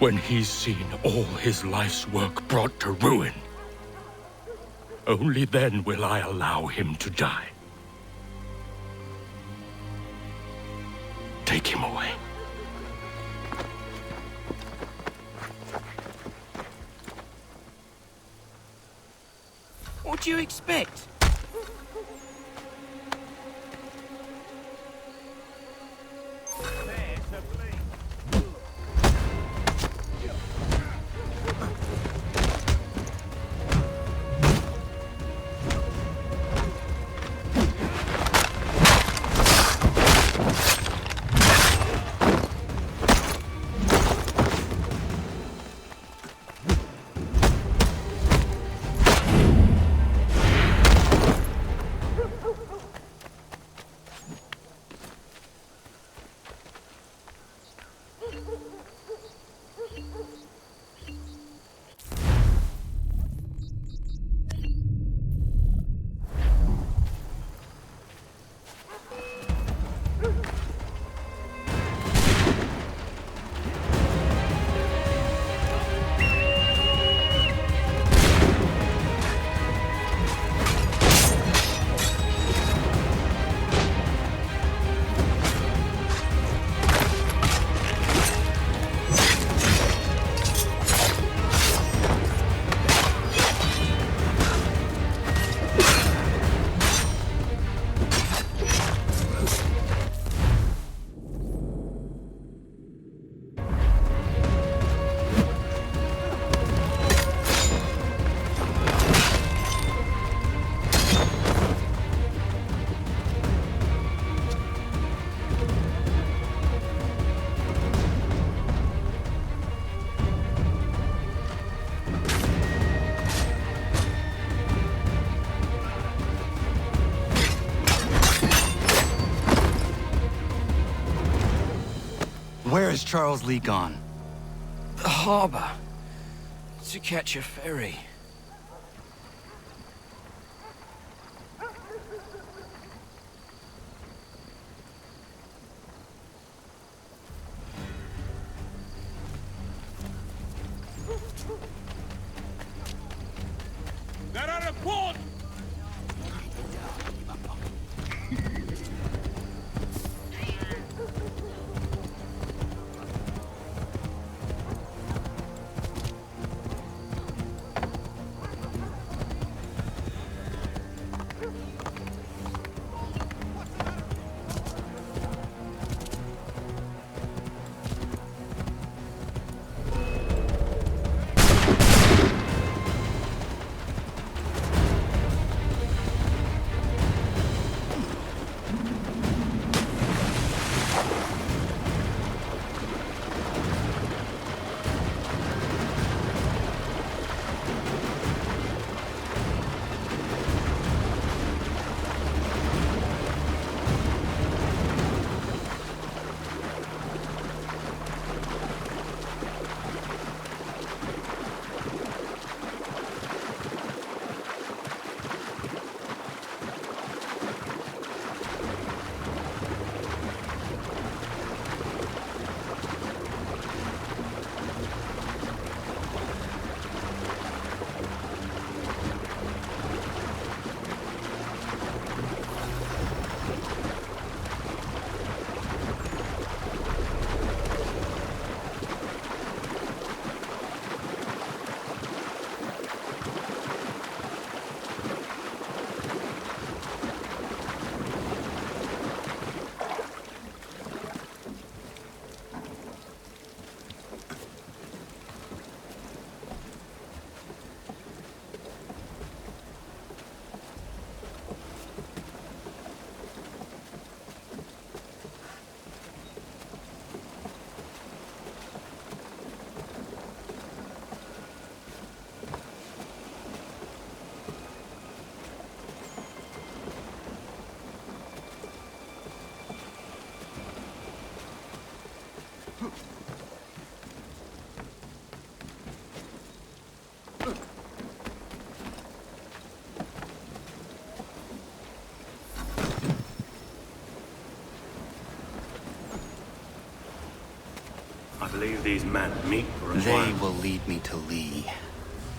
when he's seen all his life's work brought to ruin, only then will I allow him to die. Take him away. What do you expect? Where is Charles Lee gone? The harbor. To catch a ferry. They're out of port! I believe these men meet for a They plan. will lead me to Lee.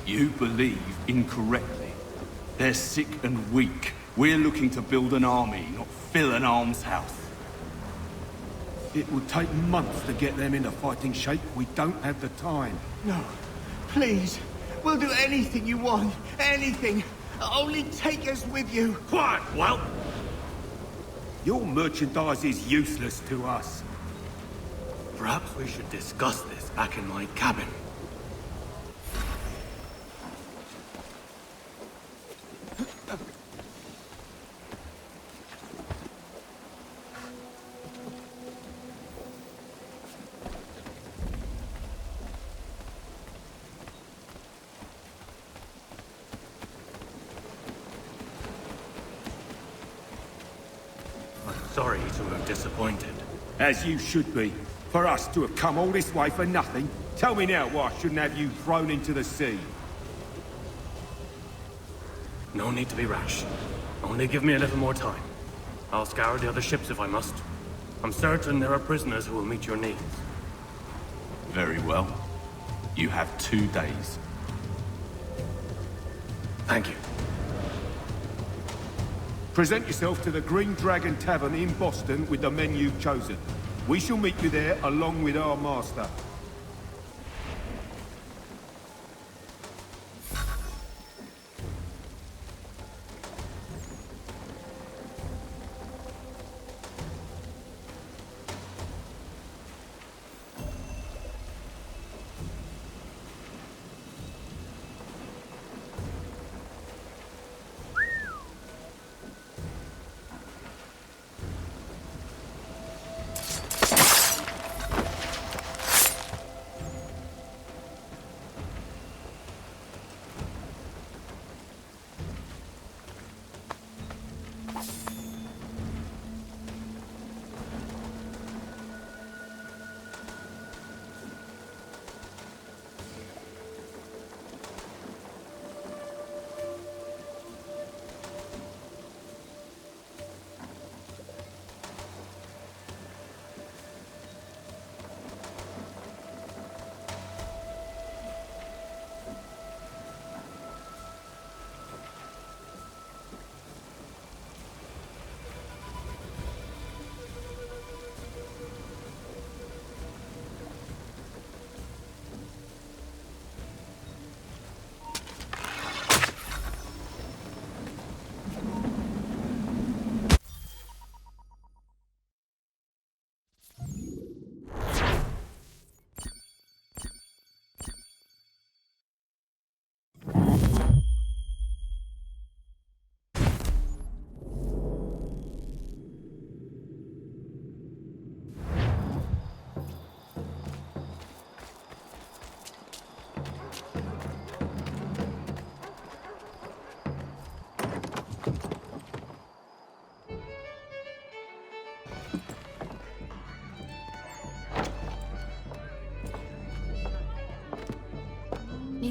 You believe incorrectly. They're sick and weak. We're looking to build an army, not fill an almshouse. It would take months to get them into fighting shape. We don't have the time. No. Please. We'll do anything you want. Anything. Only take us with you. Quiet, whelp! Your merchandise is useless to us. Perhaps we should discuss this back in my cabin. I'm sorry to have disappointed. As you should be. For us to have come all this way for nothing. Tell me now why I shouldn't have you thrown into the sea. No need to be rash. Only give me a little more time. I'll scour the other ships if I must. I'm certain there are prisoners who will meet your needs. Very well. You have 2 days. Thank you. Present yourself to the Green Dragon Tavern in Boston with the men you've chosen. We shall meet you there along with our master.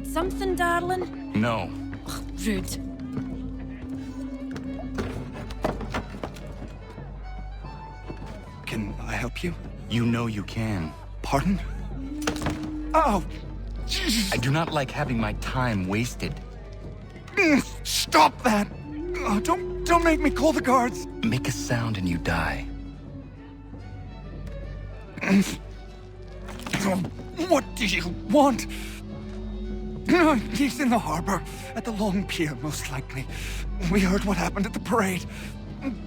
something, darling? No. Ugh, rude. Can I help you? You know you can. Pardon? Oh! I do not like having my time wasted. Stop that! Oh, don't make me call the guards! Make a sound and you die. What do you want? He's in the harbor, at the Long Pier, most likely. We heard what happened at the parade.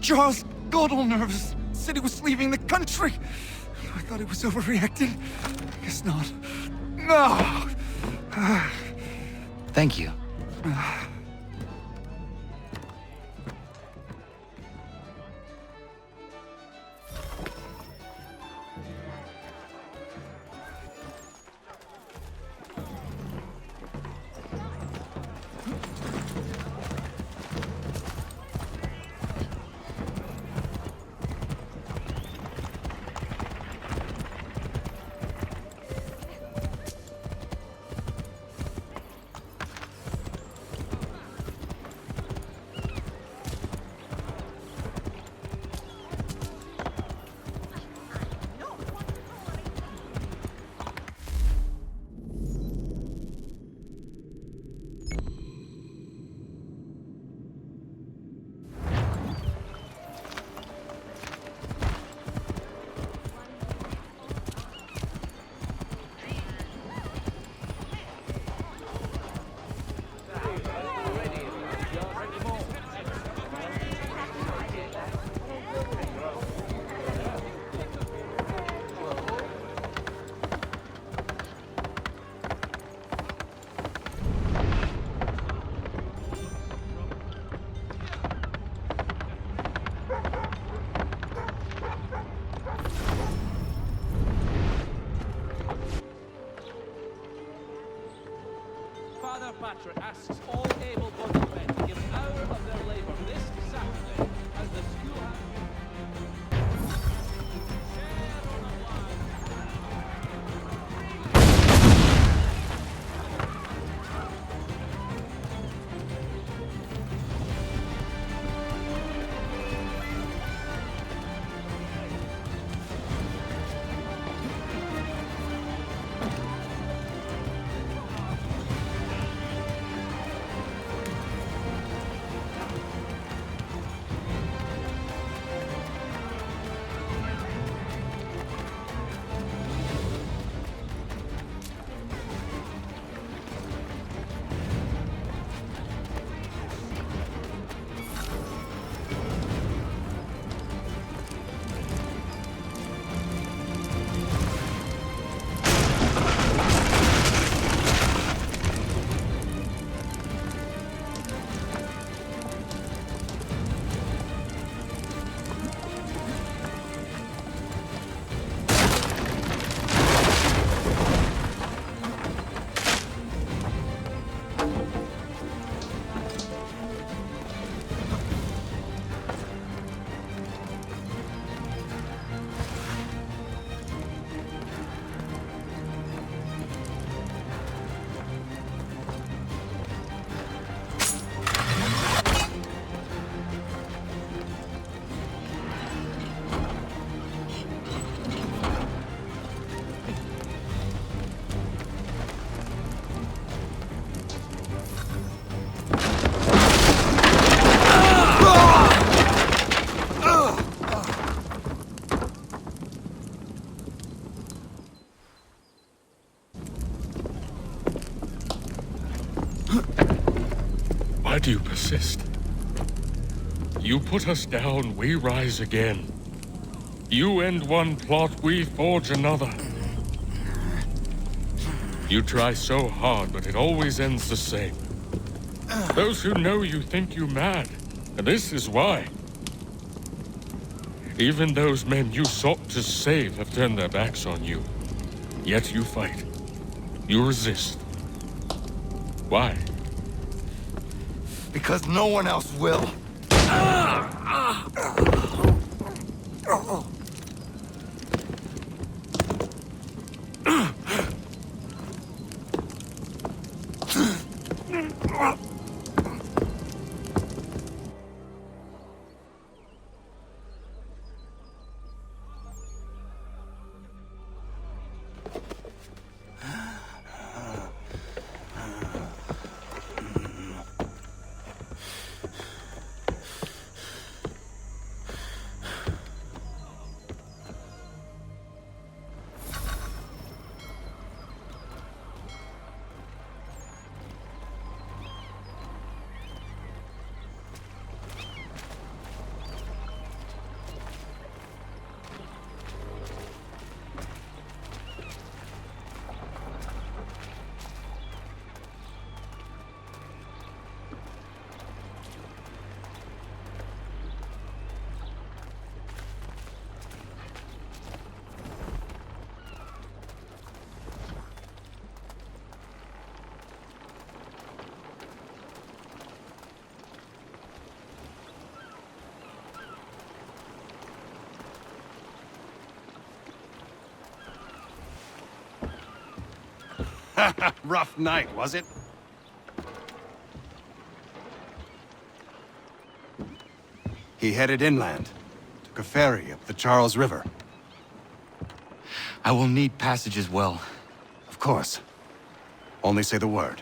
Charles got all nervous, said he was leaving the country. I thought he was overreacting. Guess not. No! Thank you. Patrick asks all able-bodied men to give an hour of their labor this Saturday as the schoolhouse. Why do you persist? You put us down, we rise again. You end one plot, we forge another. You try so hard, but it always ends the same. Those who know you think you mad, and this is why. Even those men you sought to save have turned their backs on you. Yet you fight. You resist. Why? Because no one else will. Rough night, was it? He headed inland, took a ferry up the Charles River. I will need passage as well. Of course. Only say the word.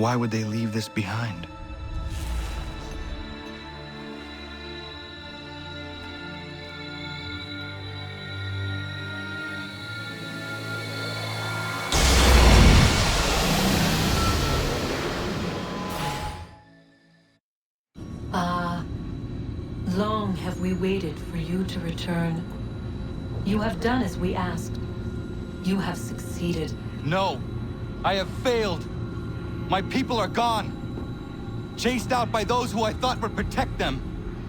Why would they leave this behind? Long have we waited for you to return. You have done as we asked. You have succeeded. No! I have failed! My people are gone! Chased out by those who I thought would protect them!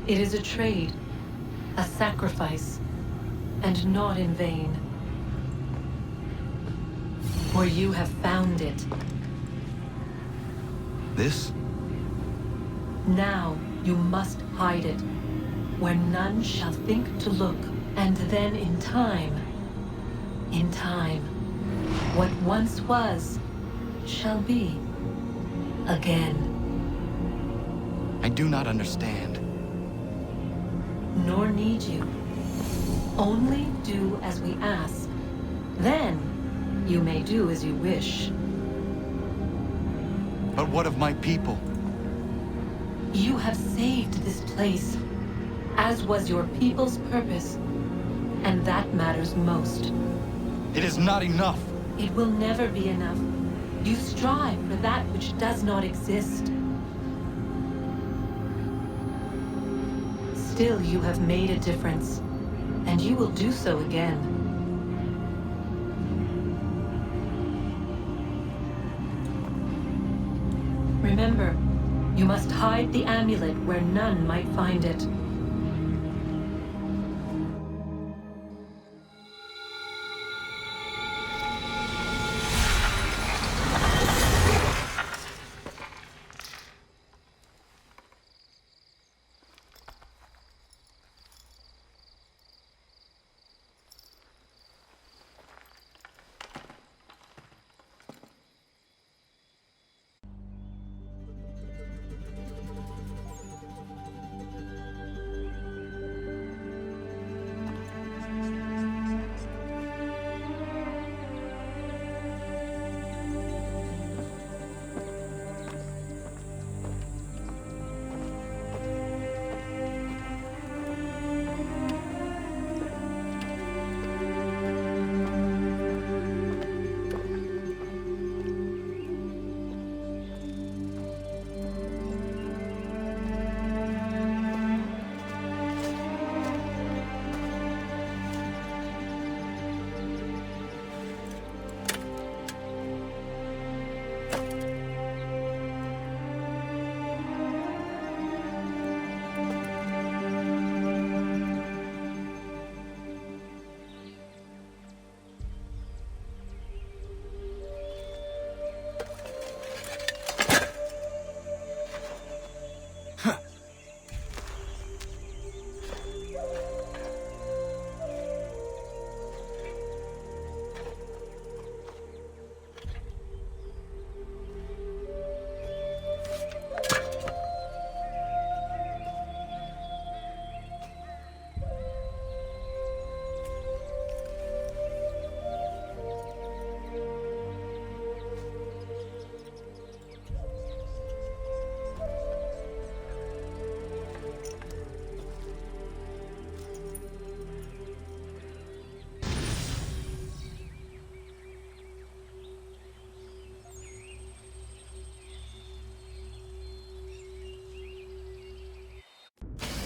It is a trade, a sacrifice, and not in vain. For you have found it. This? Now you must hide it, where none shall think to look, and then in time, what once was, shall be again. I do not understand. Nor need you. Only do as we ask. Then, you may do as you wish. But what of my people? You have saved this place, as was your people's purpose, and that matters most. It is not enough. It will never be enough. You strive for that which does not exist. Still, you have made a difference. And you will do so again. Remember, you must hide the amulet where none might find it.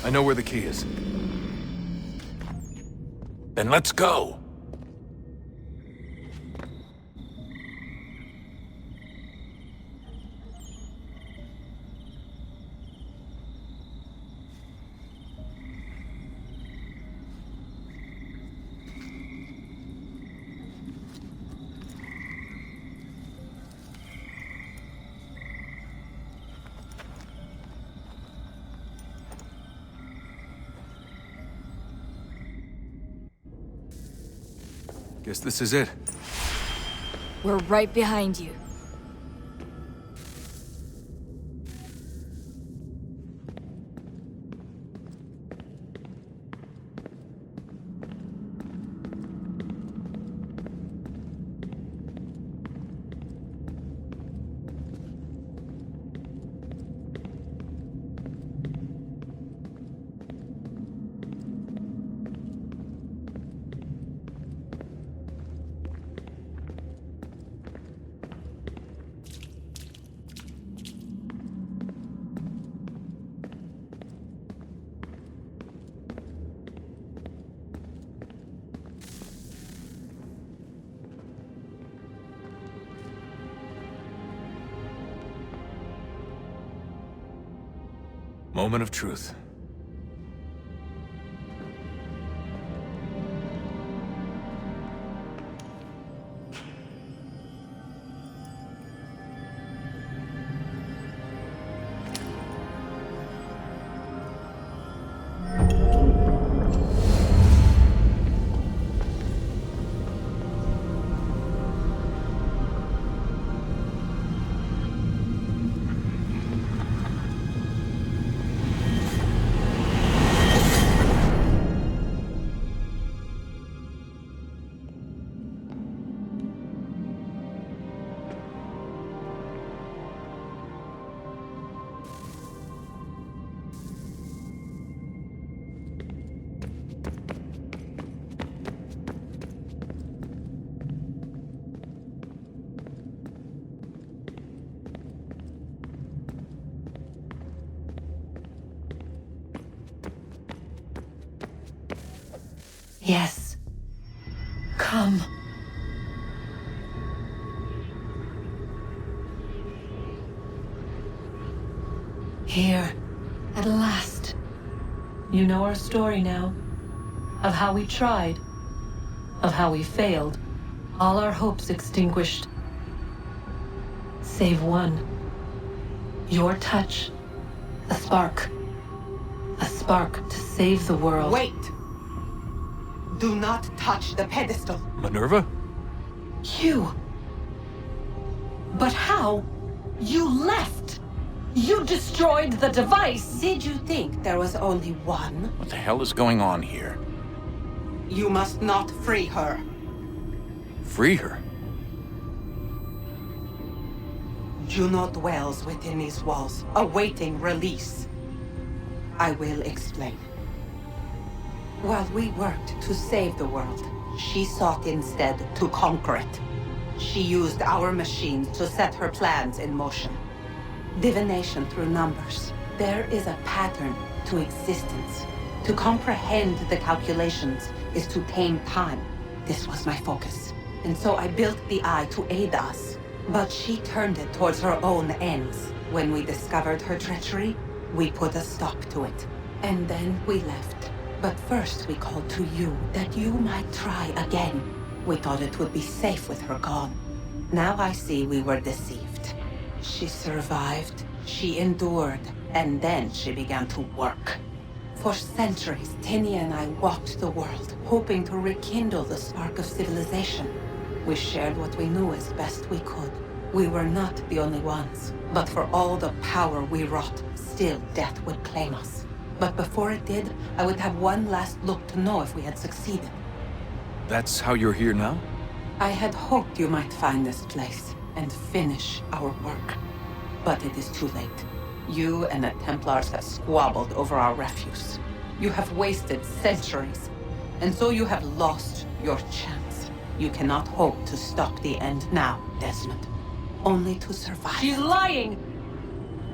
I know where the key is. Then let's go. Guess this is it. We're right behind you. Moment of truth. Yes. Come. Here, at last. You know our story now. Of how we tried. Of how we failed. All our hopes extinguished. Save one. Your touch. A spark. A spark to save the world. Wait! Do not touch the pedestal. Minerva? You. But how? You left! You destroyed the device! Did you think there was only one? What the hell is going on here? You must not free her. Free her? Juno dwells within these walls, awaiting release. I will explain. While we worked to save the world, she sought instead to conquer it. She used our machines to set her plans in motion. Divination through numbers. There is a pattern to existence. To comprehend the calculations is to tame time. This was my focus. And so I built the eye to aid us. But she turned it towards her own ends. When we discovered her treachery, we put a stop to it. And then we left. But first we called to you, that you might try again. We thought it would be safe with her gone. Now I see we were deceived. She survived, she endured, and then she began to work. For centuries, Tinia and I walked the world, hoping to rekindle the spark of civilization. We shared what we knew as best we could. We were not the only ones, but for all the power we wrought, still death would claim us. But before it did, I would have one last look to know if we had succeeded. That's how you're here now? I had hoped you might find this place and finish our work. But it is too late. You and the Templars have squabbled over our refuse. You have wasted centuries, and so you have lost your chance. You cannot hope to stop the end now, Desmond. Only to survive. She's lying!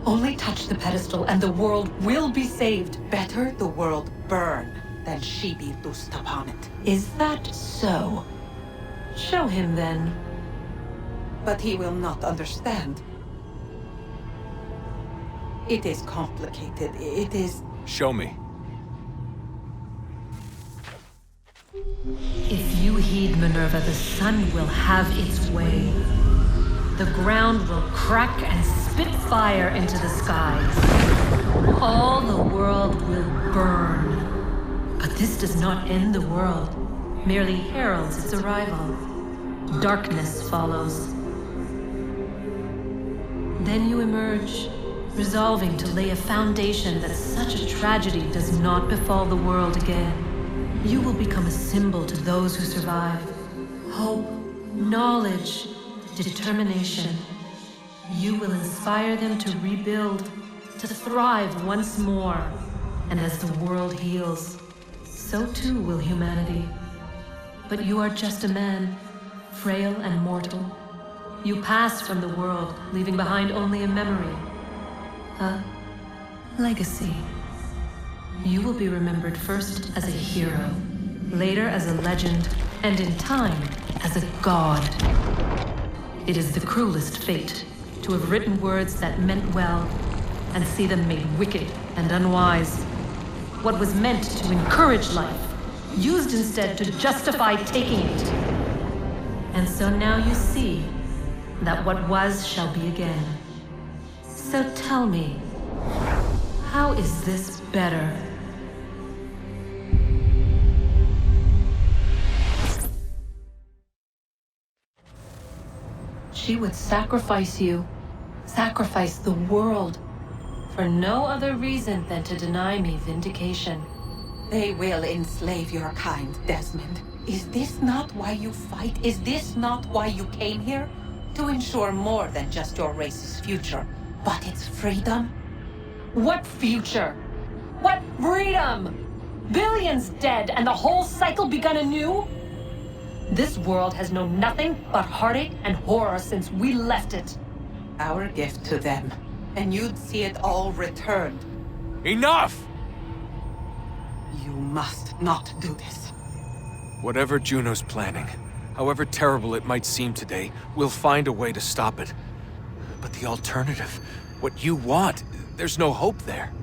Only touch the pedestal and the world will be saved. Better the world burn than she be loosed upon it. Is that so? Show him then. But he will not understand. It is complicated. It is... Show me. If you heed Minerva, the sun will have its way. The ground will crack and spit fire into the skies. All the world will burn. But this does not end the world, merely heralds its arrival. Darkness follows. Then you emerge, resolving to lay a foundation that such a tragedy does not befall the world again. You will become a symbol to those who survive. Hope, knowledge, determination. You will inspire them to rebuild, to thrive once more. And as the world heals, so too will humanity. But you are just a man, frail and mortal. You pass from the world, leaving behind only a memory. A legacy. You will be remembered first as a hero, later as a legend, and in time, as a god. It is the cruelest fate, to have written words that meant well, and see them made wicked and unwise. What was meant to encourage life, used instead to justify taking it. And so now you see that what was shall be again. So tell me, how is this better? She would sacrifice you, sacrifice the world, for no other reason than to deny me vindication. They will enslave your kind, Desmond. Is this not why you fight? Is this not why you came here? To ensure more than just your race's future, but its freedom? What future? What freedom? Billions dead and the whole cycle begun anew? This world has known nothing but heartache and horror since we left it. Our gift to them, and you'd see it all returned. Enough! You must not do this. Whatever Juno's planning, however terrible it might seem today, we'll find a way to stop it. But the alternative, what you want, there's no hope there.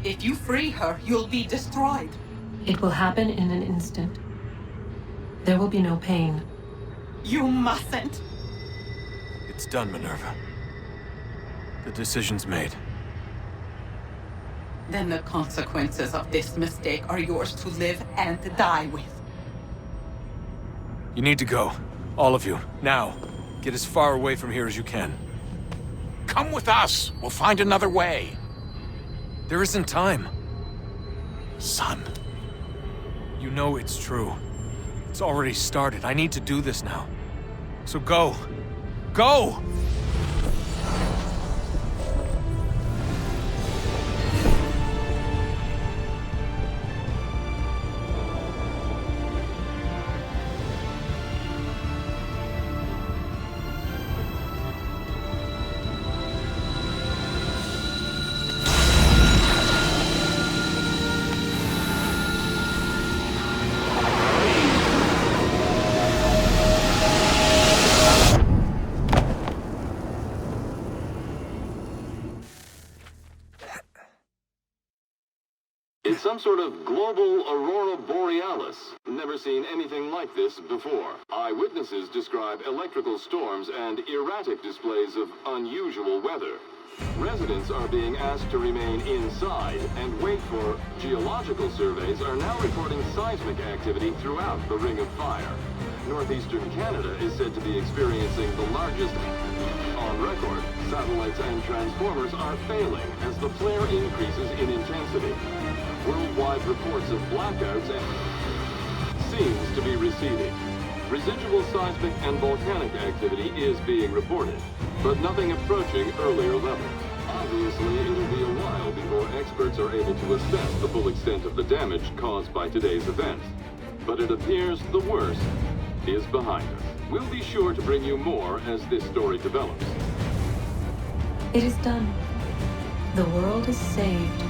If you free her, you'll be destroyed. It will happen in an instant. There will be no pain. You mustn't. It's done, Minerva. The decision's made. Then the consequences of this mistake are yours to live and die with. You need to go. All of you. Now. Get as far away from here as you can. Come with us. We'll find another way. There isn't time. Son. You know it's true. It's already started. I need to do this now. So go. Go! It's some sort of global aurora borealis. Never seen anything like this before. Eyewitnesses describe electrical storms and erratic displays of unusual weather. Residents are being asked to remain inside and wait for geological surveys are now reporting seismic activity throughout the Ring of Fire. Northeastern Canada is said to be experiencing the largest on record. Satellites and transformers are failing as the flare increases in intensity. Worldwide reports of blackouts seems to be receding. Residual seismic and volcanic activity is being reported, but nothing approaching earlier levels. Obviously, it'll be a while before experts are able to assess the full extent of the damage caused by today's events. But it appears the worst is behind us. We'll be sure to bring you more as this story develops. It is done. The world is saved.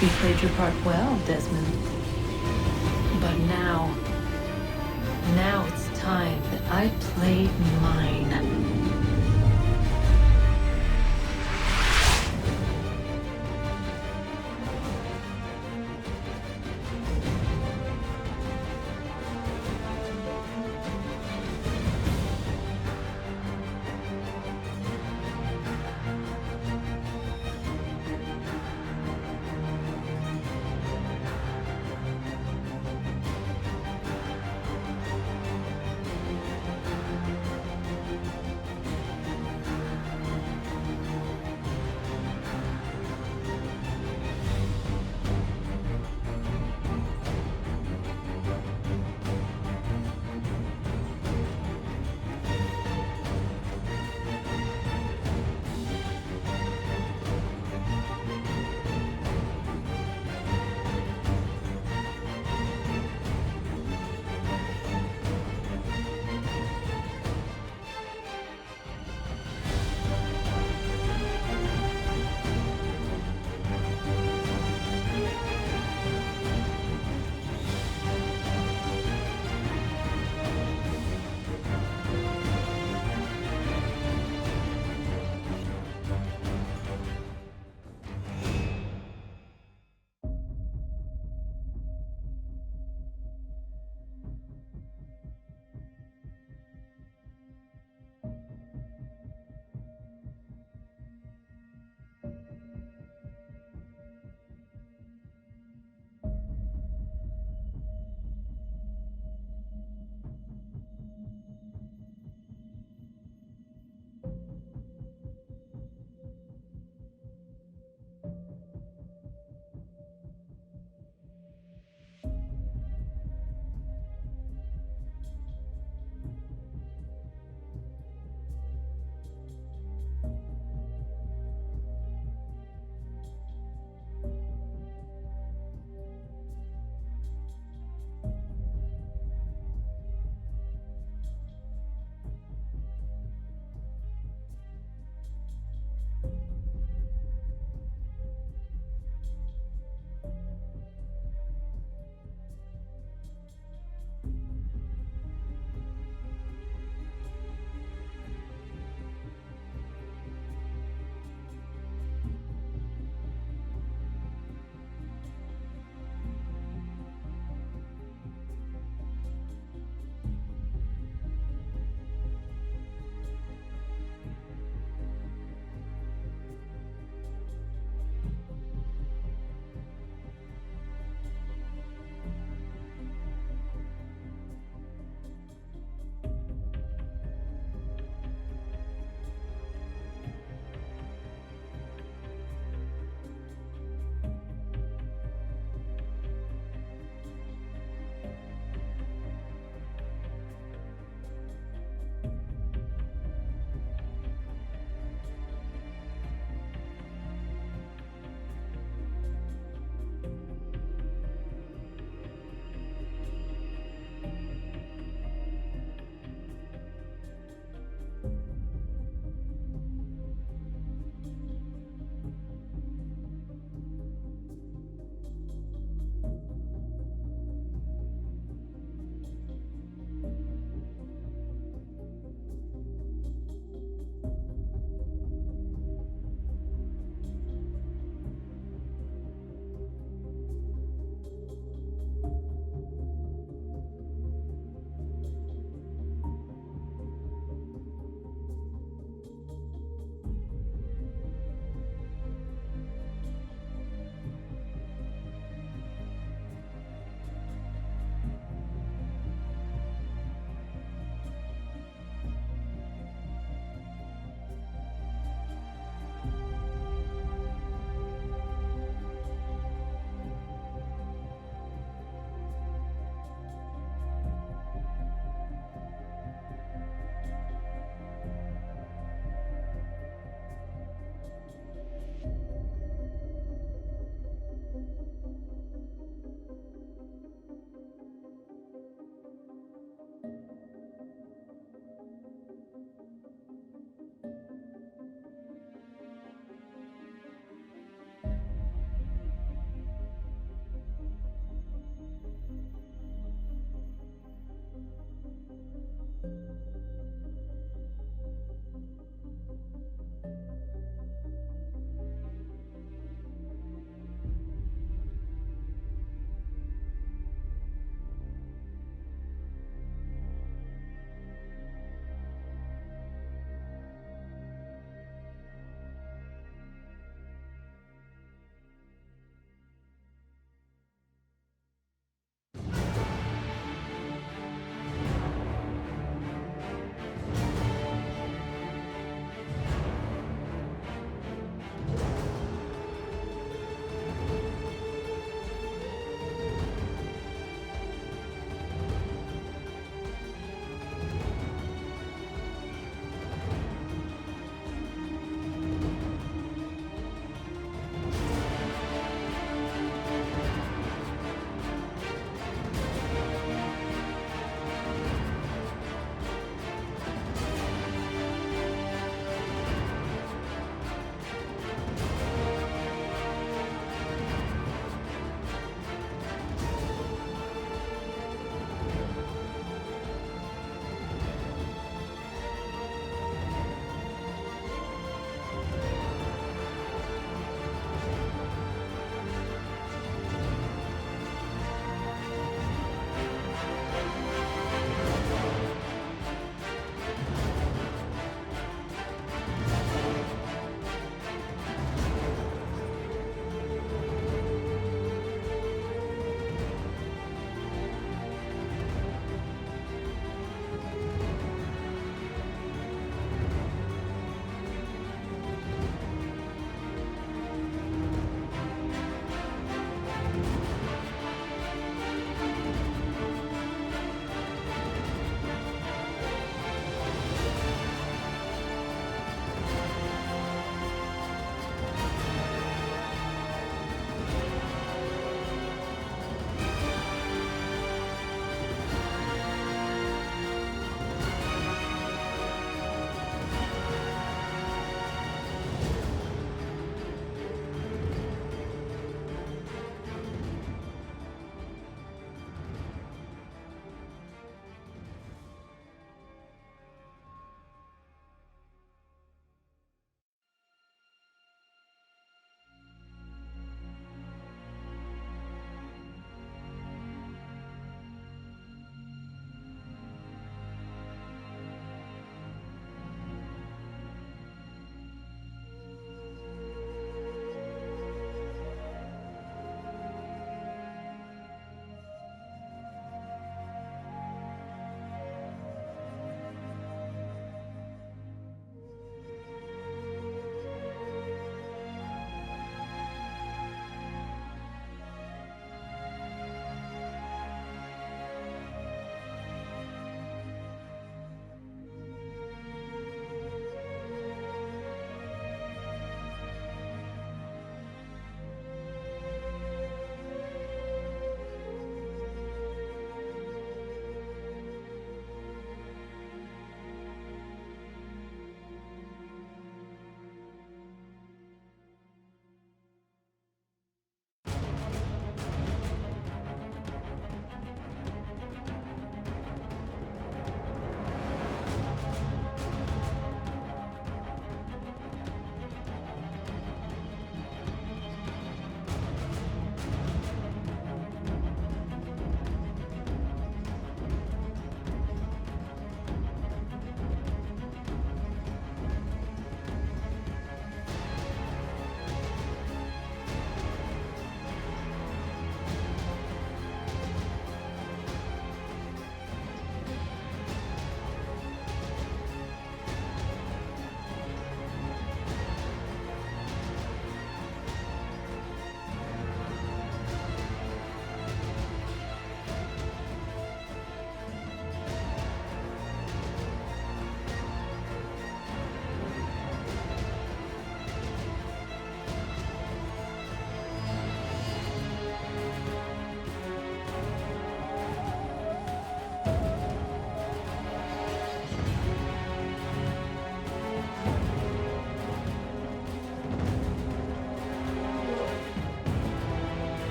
You played your part well, Desmond. But now it's time that I played mine.